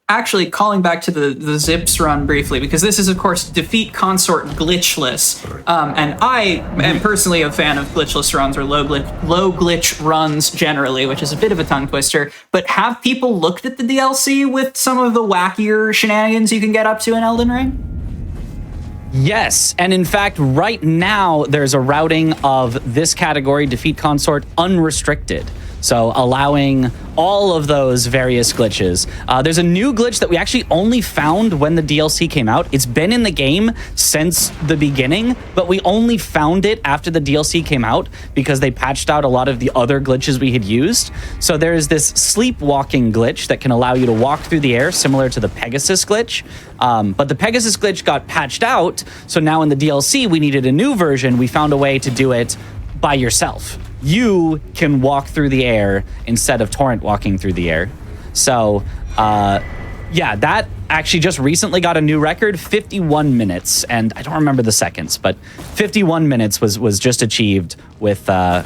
Actually, calling back to the Zips run briefly, because this is, of course, defeat consort glitchless. And I am personally a fan of glitchless runs or low glitch runs generally, which is a bit of a tongue twister. But have people looked at the DLC with some of the wackier shenanigans you can get up to in Elden Ring? Yes, and in fact, right now, there's a routing of this category, defeat consort, unrestricted. So allowing all of those various glitches. There's a new glitch that we actually only found when the DLC came out. It's been in the game since the beginning, but we only found it after the DLC came out because they patched out a lot of the other glitches we had used. So there's this sleepwalking glitch that can allow you to walk through the air, similar to the Pegasus glitch. But the Pegasus glitch got patched out, so now in the DLC, we needed a new version. We found a way to do it by yourself. You can walk through the air instead of torrent walking through the air. So, yeah, that actually just recently got a new record, 51 minutes. And I don't remember the seconds, but 51 minutes was just achieved with that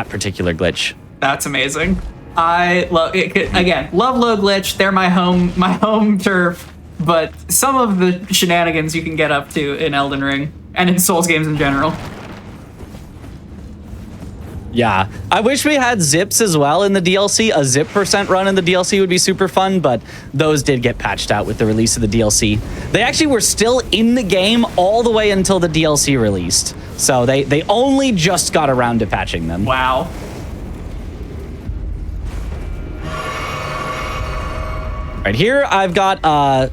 particular glitch. That's amazing. I love it. Again, love low glitch. They're my home turf. But some of the shenanigans you can get up to in Elden Ring and in Souls games in general. Yeah, I wish we had zips as well in the DLC. A zip % run in the DLC would be super fun, but those did get patched out with the release of the DLC. They actually were still in the game all the way until the DLC released. So they only just got around to patching them. Wow. Right here, I've got a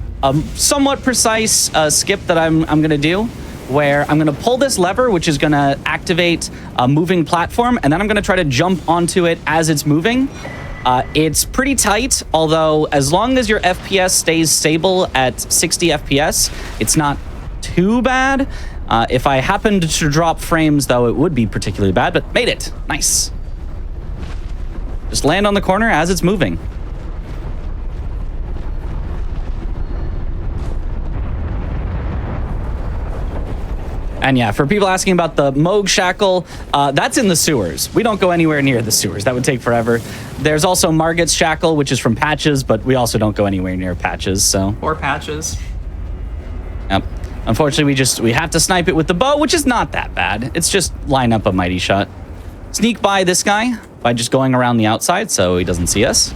somewhat precise skip that I'm gonna do, where I'm gonna pull this lever, which is gonna activate a moving platform, and then I'm gonna try to jump onto it as it's moving. It's pretty tight, although as long as your FPS stays stable at 60 FPS, it's not too bad. If I happened to drop frames, though, it would be particularly bad, but made it. Nice. Just land on the corner as it's moving. And yeah, for people asking about the Moog Shackle, that's in the sewers. We don't go anywhere near the sewers. That would take forever. There's also Margit's Shackle, which is from Patches, but we also don't go anywhere near Patches, so. Or Patches. Yep. Unfortunately, we have to snipe it with the bow, which is not that bad. It's just line up a mighty shot. Sneak by this guy by just going around the outside so he doesn't see us.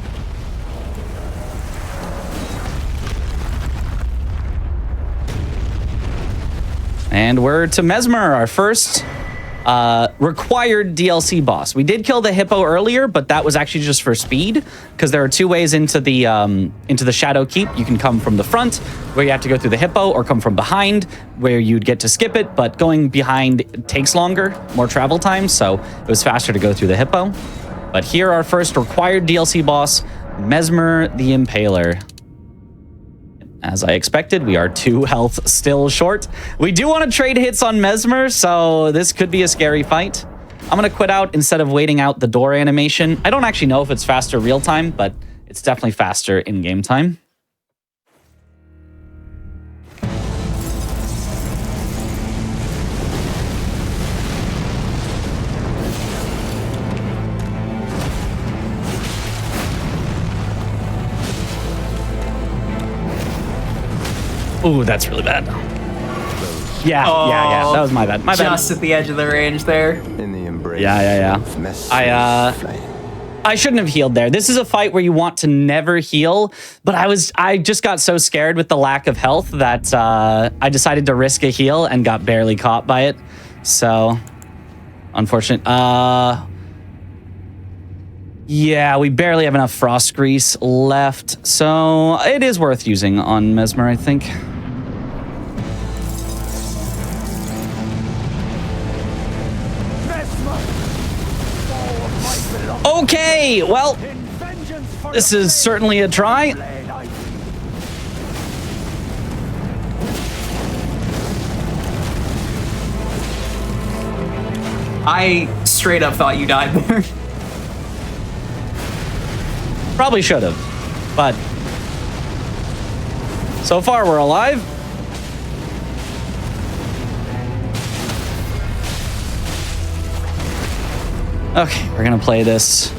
And we're to Mesmer, our first required DLC boss. We did kill the hippo earlier, but that was actually just for speed, because there are two ways into the Shadow Keep. You can come from the front, where you have to go through the hippo, or come from behind, where you'd get to skip it, but going behind takes longer, more travel time, so it was faster to go through the hippo. But here, our first required DLC boss, Mesmer the Impaler. As I expected, we are 2 health still short. We do want to trade hits on Mesmer, so this could be a scary fight. I'm going to quit out instead of waiting out the door animation. I don't actually know if it's faster real time, but it's definitely faster in game time. Ooh, that's really bad. Yeah, yeah. That was my bad. My bad. Just at the edge of the range there. In the embrace. Yeah. I shouldn't have healed there. This is a fight where you want to never heal, but I just got so scared with the lack of health that I decided to risk a heal and got barely caught by it. So, unfortunate. Yeah, we barely have enough frost grease left, so it is worth using on Mesmer, I think. Okay, well, this is certainly a try. I straight up thought you died there. Probably should have, but so far we're alive. Okay, we're gonna play this.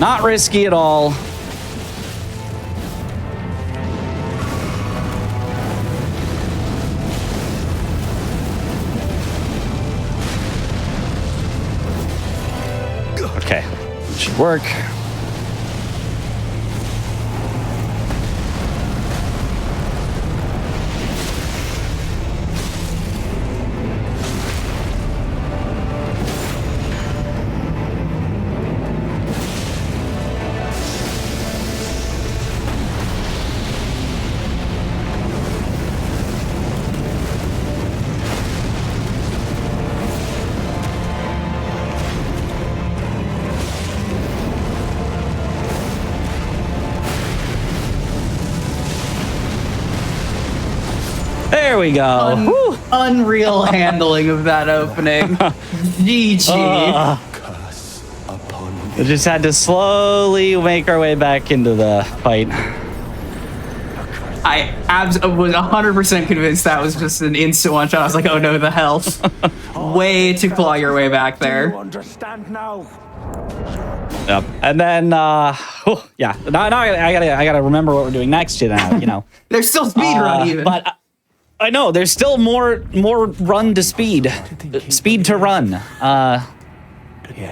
Not risky at all. Okay, should work. There we go. Unreal handling of that opening. GG. We just had to slowly make our way back into the fight. I was 100% convinced that was just an instant one shot. I was like, oh no, the health. Way to claw your way back there. Understand now. Yep. And then, yeah. Now I gotta remember what we're doing next. You know. There's still speedrun even. But I know there's still more run to speed to run.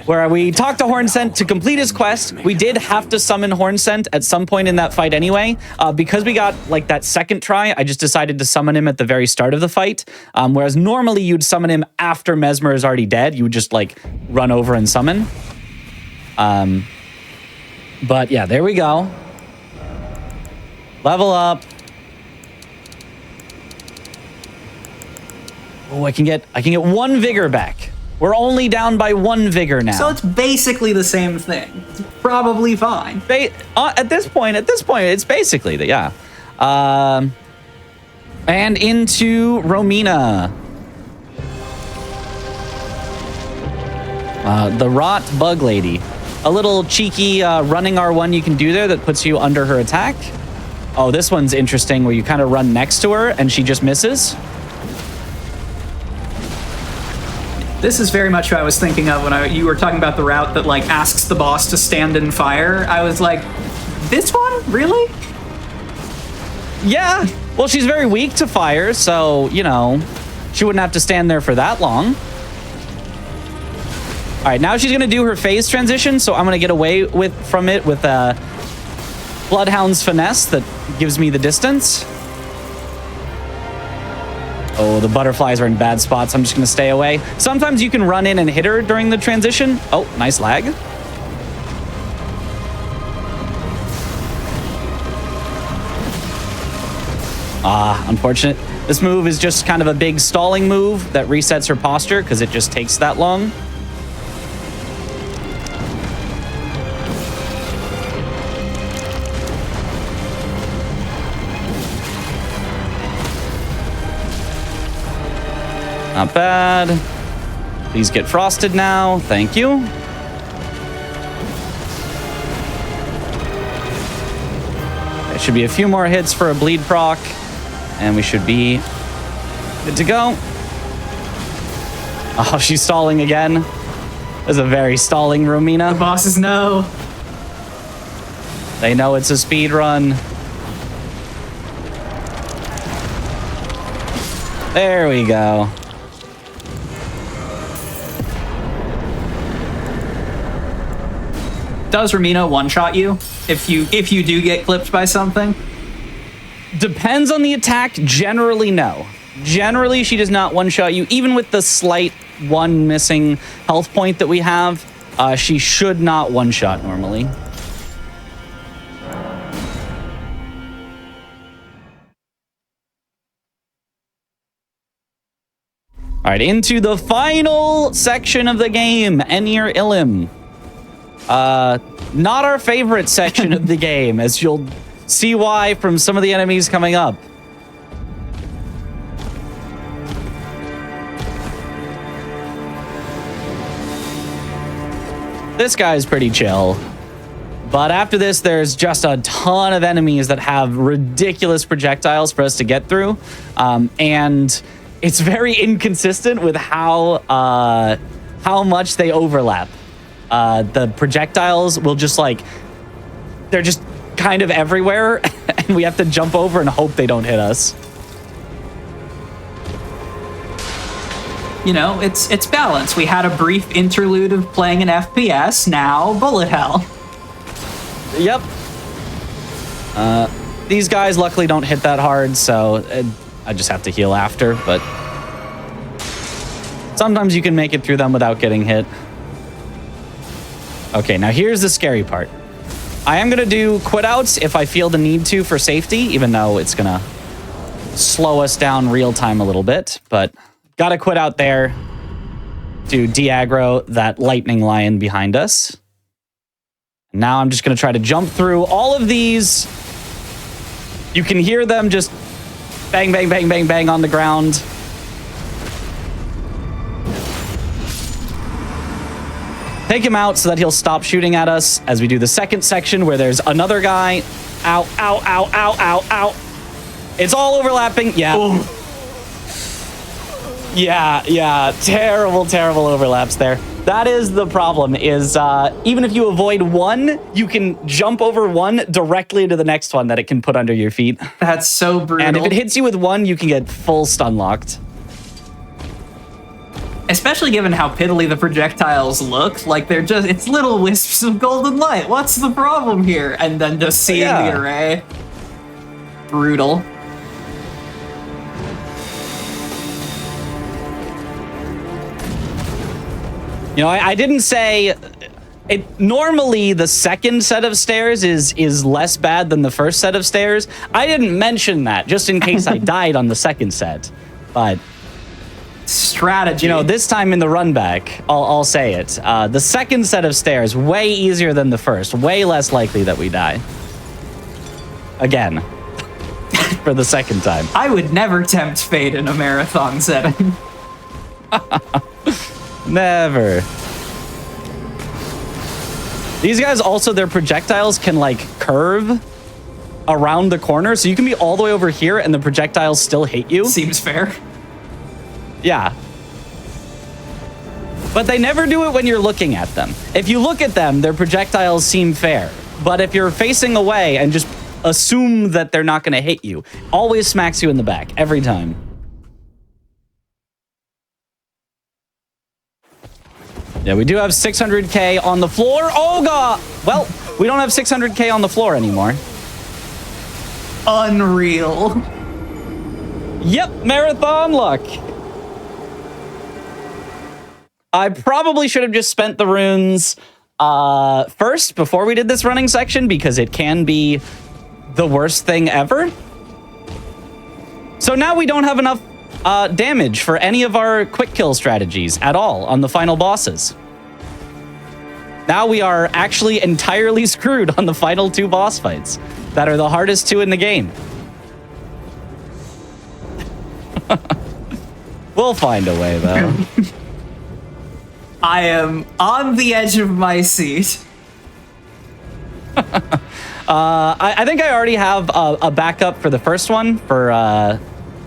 Where we talked to Hornsent to complete his quest. We did have to summon Hornsent at some point in that fight anyway. Because we got like that second try, I just decided to summon him at the very start of the fight. Whereas normally you'd summon him after Mesmer is already dead. You would just like run over and summon. But yeah, there we go. Level up. Oh, I can get 1 vigor back. We're only down by 1 vigor now. So it's basically the same thing. It's probably fine. At this point, it's basically the, yeah. And into Romina. The Rot Bug Lady. A little cheeky running R1 you can do there that puts you under her attack. Oh, this one's interesting where you kind of run next to her and she just misses. This is very much what I was thinking of when you were talking about the route that like asks the boss to stand and fire. I was like, this one? Really? Yeah. Well, she's very weak to fire, so, you know, she wouldn't have to stand there for that long. All right, now she's going to do her phase transition, so I'm going to get away from it with Bloodhound's Finesse that gives me the distance. Oh, the butterflies are in bad spots. I'm just going to stay away. Sometimes you can run in and hit her during the transition. Oh, nice lag. Unfortunate. This move is just kind of a big stalling move that resets her posture because it just takes that long. Not bad. Please get frosted now. Thank you. There should be a few more hits for a bleed proc, and we should be good to go. Oh, she's stalling again. That's a very stalling Romina. The bosses know. They know it's a speed run. There we go. Does Romina one-shot you if you do get clipped by something? Depends on the attack. Generally, no. Generally, she does not one-shot you. Even with the slight one missing health point that we have, she should not one-shot normally. All right, into the final section of the game, Enir Illim. Not our favorite section of the game, as you'll see why from some of the enemies coming up. This guy's pretty chill. But after this, there's just a ton of enemies that have ridiculous projectiles for us to get through. And it's very inconsistent with how much they overlap. The projectiles will just like, they're just kind of everywhere, and we have to jump over and hope they don't hit us. You know, it's balance. We had a brief interlude of playing an FPS, now bullet hell. Yep. These guys luckily don't hit that hard, so I just have to heal after, but sometimes you can make it through them without getting hit. Okay, now here's the scary part. I am gonna do quit outs if I feel the need to for safety, even though it's gonna slow us down real time a little bit, but gotta quit out there to de-aggro that lightning lion behind us. Now I'm just gonna try to jump through all of these. You can hear them just bang, bang, bang, bang, bang on the ground. Take him out so that he'll stop shooting at us as we do the second section where there's another guy. Ow, ow, ow, ow, ow, ow. It's all overlapping. Yeah. Ooh. Yeah. Terrible, terrible overlaps there. That is the problem, is even if you avoid one, you can jump over one directly into the next one that it can put under your feet. That's so brutal. And if it hits you with one, you can get full stun locked. Especially given how piddly the projectiles look, like they're just, it's little wisps of golden light. What's the problem here? And then just seeing the array. Brutal. You know, I didn't say it. Normally, the second set of stairs is less bad than the first set of stairs. I didn't mention that just in case I died on the second set, but strategy. You know, this time in the run back, I'll say it. The second set of stairs way easier than the first. Way less likely that we die. Again, for the second time. I would never tempt fate in a marathon setting. Never. These guys also, their projectiles can like curve around the corner, so you can be all the way over here and the projectiles still hit you. Seems fair. Yeah. But they never do it when you're looking at them. If you look at them, their projectiles seem fair. But if you're facing away and just assume that they're not going to hit you, always smacks you in the back, every time. Yeah, we do have 600K on the floor. Oh, God. Well, we don't have 600K on the floor anymore. Unreal. Yep, marathon luck. I probably should have just spent the runes first before we did this running section because it can be the worst thing ever. So now we don't have enough damage for any of our quick kill strategies at all on the final bosses. Now we are actually entirely screwed on the final two boss fights that are the hardest two in the game. We'll find a way, though. I am on the edge of my seat. I think I already have a backup for the first one for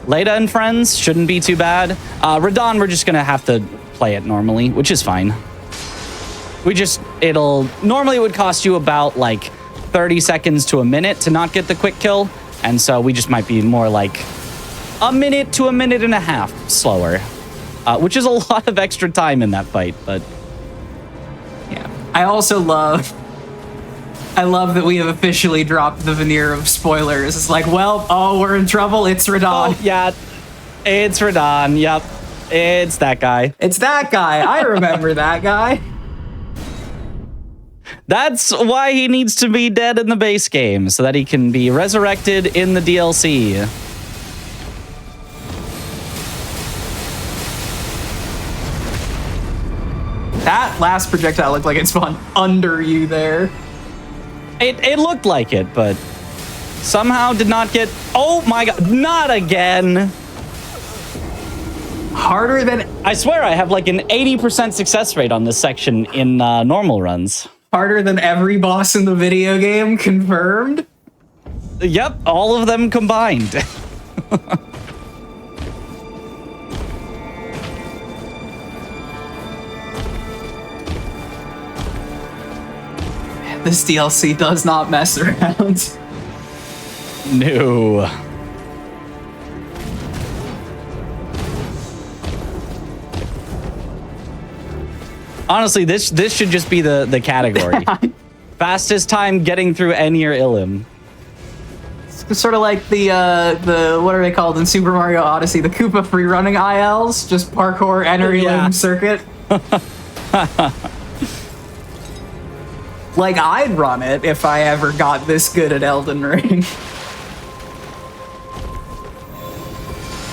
Leda and friends. Shouldn't be too bad. Radon, we're just gonna have to play it normally, which is fine. Normally it would cost you about like 30 seconds to a minute to not get the quick kill. And so we just might be more like a minute to a minute and a half slower, which is a lot of extra time in that fight, but yeah. I love that we have officially dropped the veneer of spoilers. It's like, well, oh, we're in trouble. It's Radon. Oh, yeah, it's Radon. Yep, it's that guy. It's that guy. I remember that guy. That's why he needs to be dead in the base game, so that he can be resurrected in the DLC. That last projectile looked like it spawned under you there. It looked like it, but somehow did not get... Oh my God, not again. Harder than... I swear I have like an 80% success rate on this section in normal runs. Harder than every boss in the video game, confirmed? Yep, all of them combined. This DLC does not mess around. No. Honestly, this should just be the category. Fastest time getting through Enir Illim. It's sort of like the what are they called in Super Mario Odyssey? The Koopa free running ILs, just parkour Enir Illim circuit. Like, I'd run it if I ever got this good at Elden Ring.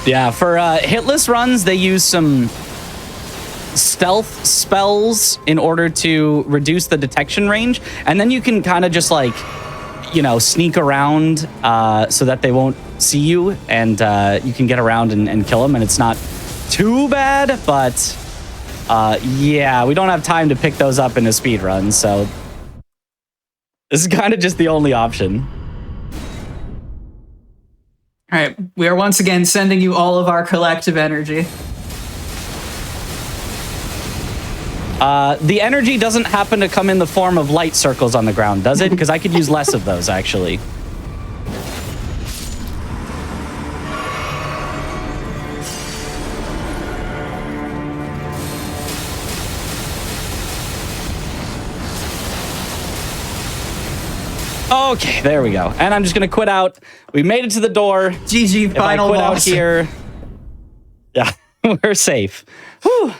Yeah, for hitless runs, they use some stealth spells in order to reduce the detection range, and then you can kind of just like, you know, sneak around so that they won't see you, and you can get around and kill them, and it's not too bad, but yeah, we don't have time to pick those up in a speed run, so this is kind of just the only option. All right, we are once again sending you all of our collective energy. The energy doesn't happen to come in the form of light circles on the ground, does it? Because I could use less of those, actually. Okay, there we go. And I'm just gonna quit out. We made it to the door. GG, final if I quit boss. out here, yeah, we're safe. Whew.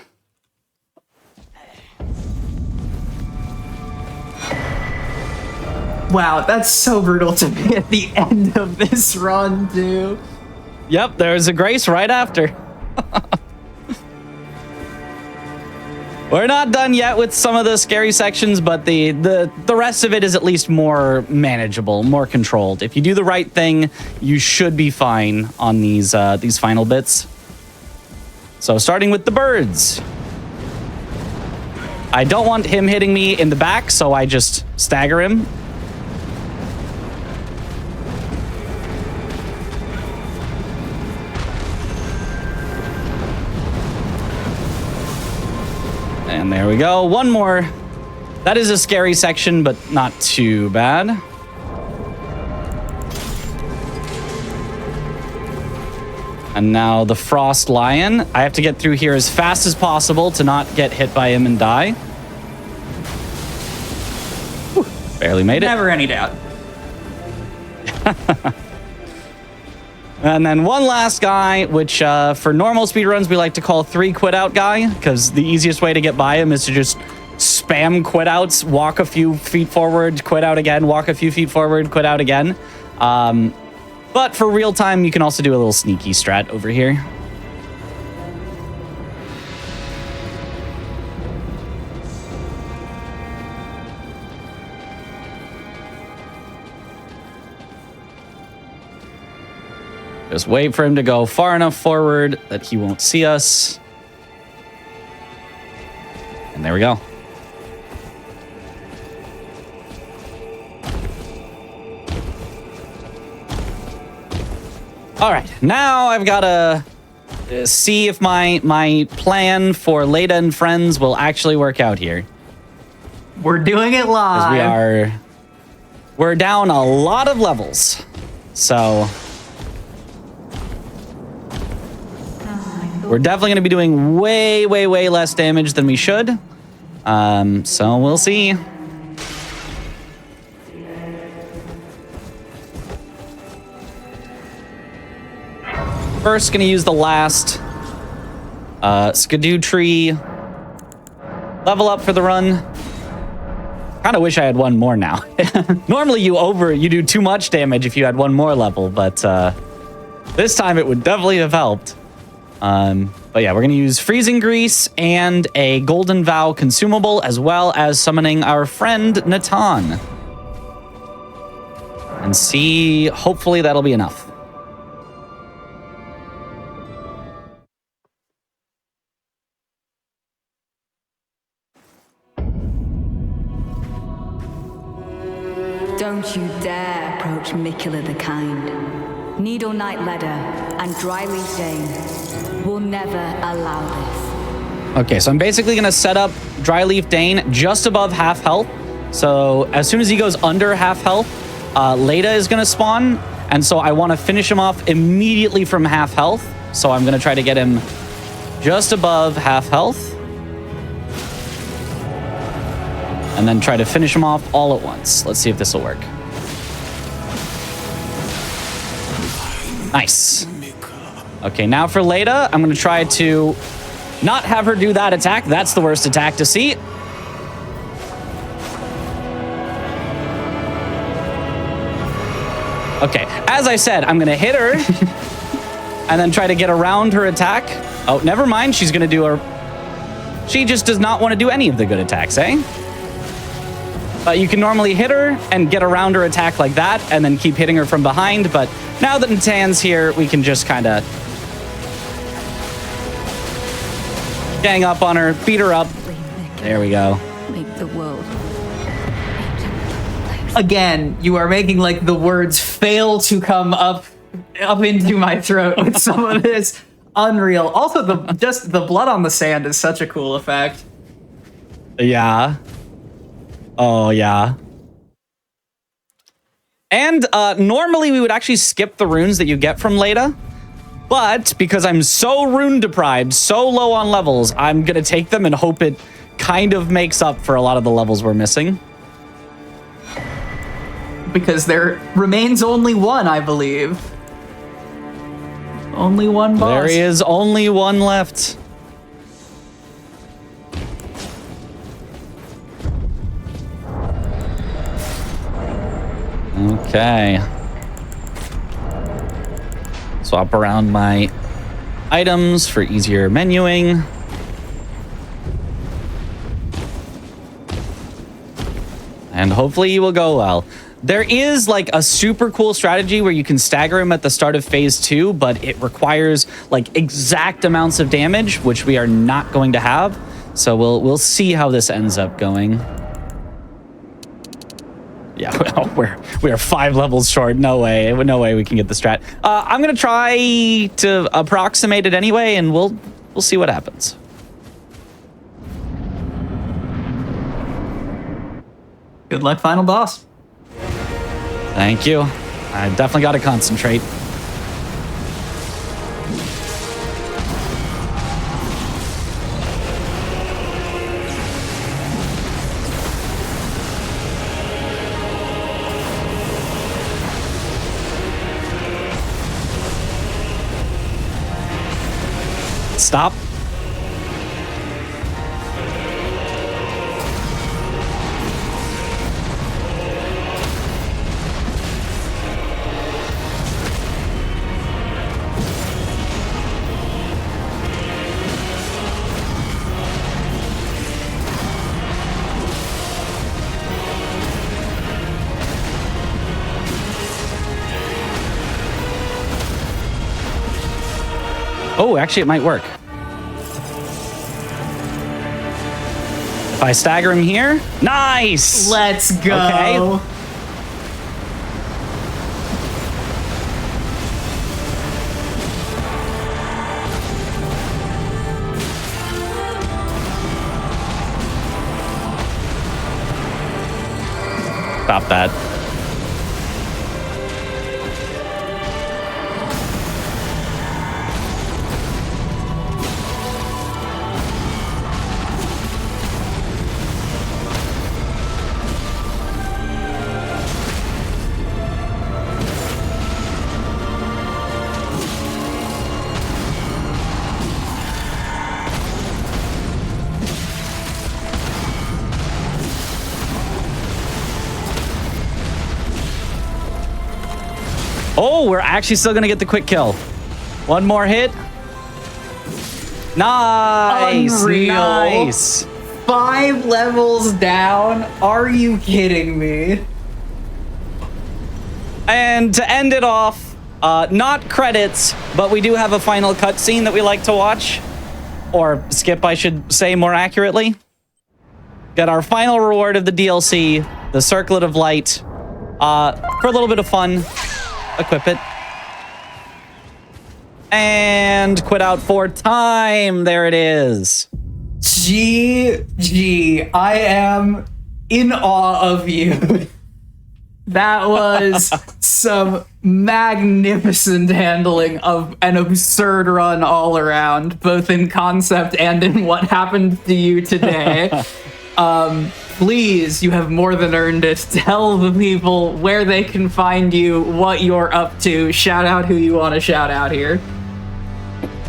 Wow, that's so brutal to be at the end of this run, too. Yep, there's a grace right after. We're not done yet with some of the scary sections, but the rest of it is at least more manageable, more controlled. If you do the right thing, you should be fine on these final bits. So starting with the birds. I don't want him hitting me in the back, so I just stagger him. And there we go. One more. That is a scary section, but not too bad. And now the Frost Lion. I have to get through here as fast as possible to not get hit by him and die. Whew, barely made it. Never any doubt. And then one last guy, which for normal speedruns, we like to call 3 quit out guy, because the easiest way to get by him is to just spam quit outs, walk a few feet forward, quit out again, walk a few feet forward, quit out again. But for real time, you can also do a little sneaky strat over here. Just wait for him to go far enough forward that he won't see us. And there we go. All right, now I've got to see if my plan for Leda and friends will actually work out here. We're doing it live. We're down a lot of levels. So we're definitely going to be doing way, way, way less damage than we should. So we'll see. First, going to use the last Skidoo tree level up for the run. Kind of wish I had one more now. Normally you do too much damage if you had one more level, but this time it would definitely have helped. But yeah, we're going to use Freezing Grease and a Golden Vow consumable, as well as summoning our friend Natan. And see, hopefully that'll be enough. Don't you dare approach Mikula the Kind. Needle Knight Ledder and Dryleaf Dane will never allow this. Okay, so I'm basically going to set up Dryleaf Dane just above half health. So as soon as he goes under half health, Leda is going to spawn. And so I want to finish him off immediately from half health. So I'm going to try to get him just above half health. And then try to finish him off all at once. Let's see if this will work. Nice. Okay, now for Leda, I'm going to try to not have her do that attack. That's the worst attack to see. Okay, as I said, I'm going to hit her and then try to get around her attack. Oh, never mind. She's going to do her... She just does not want to do any of the good attacks, eh? You can normally hit her and get around her attack like that and then keep hitting her from behind. But now that Natan's here, we can just kind of gang up on her, beat her up. There we go. Make the world. Again, you are making like the words fail to come up into my throat with some of this. Unreal. Also, the blood on the sand is such a cool effect. Yeah. Oh, yeah. And normally we would actually skip the runes that you get from Leda. But because I'm so rune deprived, so low on levels, I'm going to take them and hope it kind of makes up for a lot of the levels we're missing. Because there remains only one, I believe. Only one boss. There is only one left. Okay. Swap around my items for easier menuing. And hopefully you will go well. There is like a super cool strategy where you can stagger him at the start of phase 2, but it requires like exact amounts of damage, which we are not going to have. So we'll see how this ends up going. Yeah, well, we are 5 levels short. No way we can get the strat. I'm gonna try to approximate it anyway, and we'll see what happens. Good luck, final boss. Thank you. I definitely got to concentrate. Stop. Oh, actually, it might work. If I stagger him here, nice! Let's go. Okay. Stop that. Oh, we're actually still gonna get the quick kill. One more hit. Nice. Unreal. Nice. 5 levels down. Are you kidding me? And to end it off, not credits, but we do have a final cutscene that we like to watch. Or skip, I should say more accurately. Got our final reward of the DLC, the Circlet of Light. For a little bit of fun, equip it. And quit out for time. There it is. GG. I am in awe of you. That was some magnificent handling of an absurd run all around, both in concept and in what happened to you today. Please, you have more than earned it. Tell the people where they can find you, what you're up to. Shout out who you want to shout out here.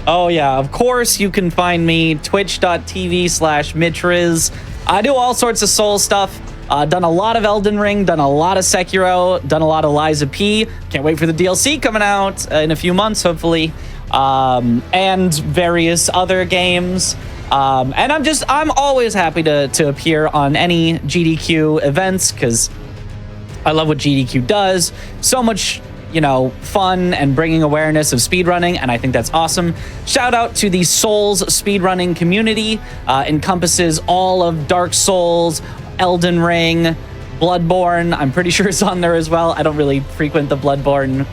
Oh yeah, of course you can find me, twitch.tv/Mitriz. I do all sorts of Soul stuff. Done a lot of Elden Ring, done a lot of Sekiro, done a lot of Liza P. Can't wait for the DLC coming out in a few months, hopefully. And various other games. And I'm always happy to appear on any GDQ events, because I love what GDQ does. So much, fun and bringing awareness of speedrunning, and I think that's awesome. Shout out to the Souls speedrunning community. Encompasses all of Dark Souls, Elden Ring, Bloodborne. I'm pretty sure it's on there as well. I don't really frequent the Bloodborne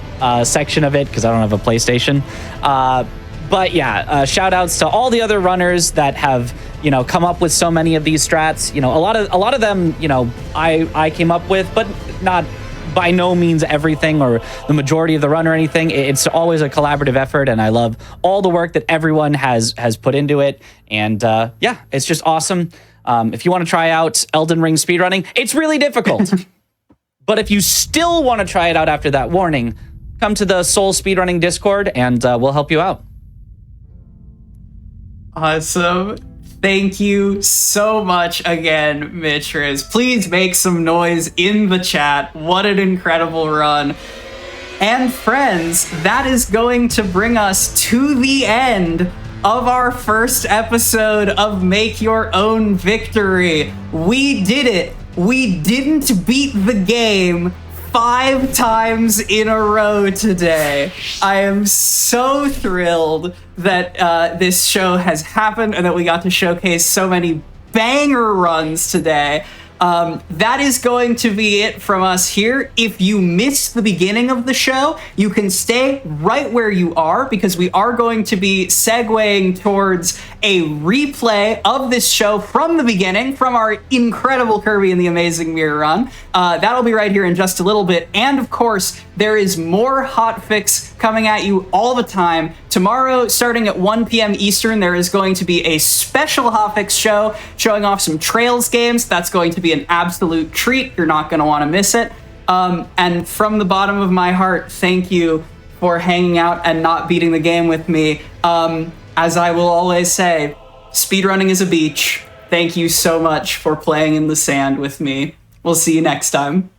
section of it because I don't have a PlayStation. But yeah, shout outs to all the other runners that have, come up with so many of these strats. A lot of them, I came up with, but not by no means everything or the majority of the run or anything. It's always a collaborative effort, and I love all the work that everyone has put into it. And yeah, it's just awesome. If you want to try out Elden Ring speedrunning, it's really difficult. But if you still want to try it out after that warning, come to the Soul Speedrunning Discord, and we'll help you out. Awesome. Thank you so much again, Mitriz. Please make some noise in the chat. What an incredible run. And friends, that is going to bring us to the end of our first episode of Make Your Own Victory. We did it. We didn't beat the game 5 times in a row today. I am so thrilled that this show has happened and that we got to showcase so many banger runs today. That is going to be it from us here. If you missed the beginning of the show, you can stay right where you are, because we are going to be segueing towards a replay of this show from the beginning, from our incredible Kirby and the Amazing Mirror run. That'll be right here in just a little bit. And of course, there is more Hotfix coming at you all the time. Tomorrow, starting at 1 p.m. Eastern, there is going to be a special Hotfix show showing off some Trails games. That's going to be an absolute treat. You're not going to want to miss it. And from the bottom of my heart, thank you for hanging out and not beating the game with me. As I will always say, speedrunning is a beach. Thank you so much for playing in the sand with me. We'll see you next time.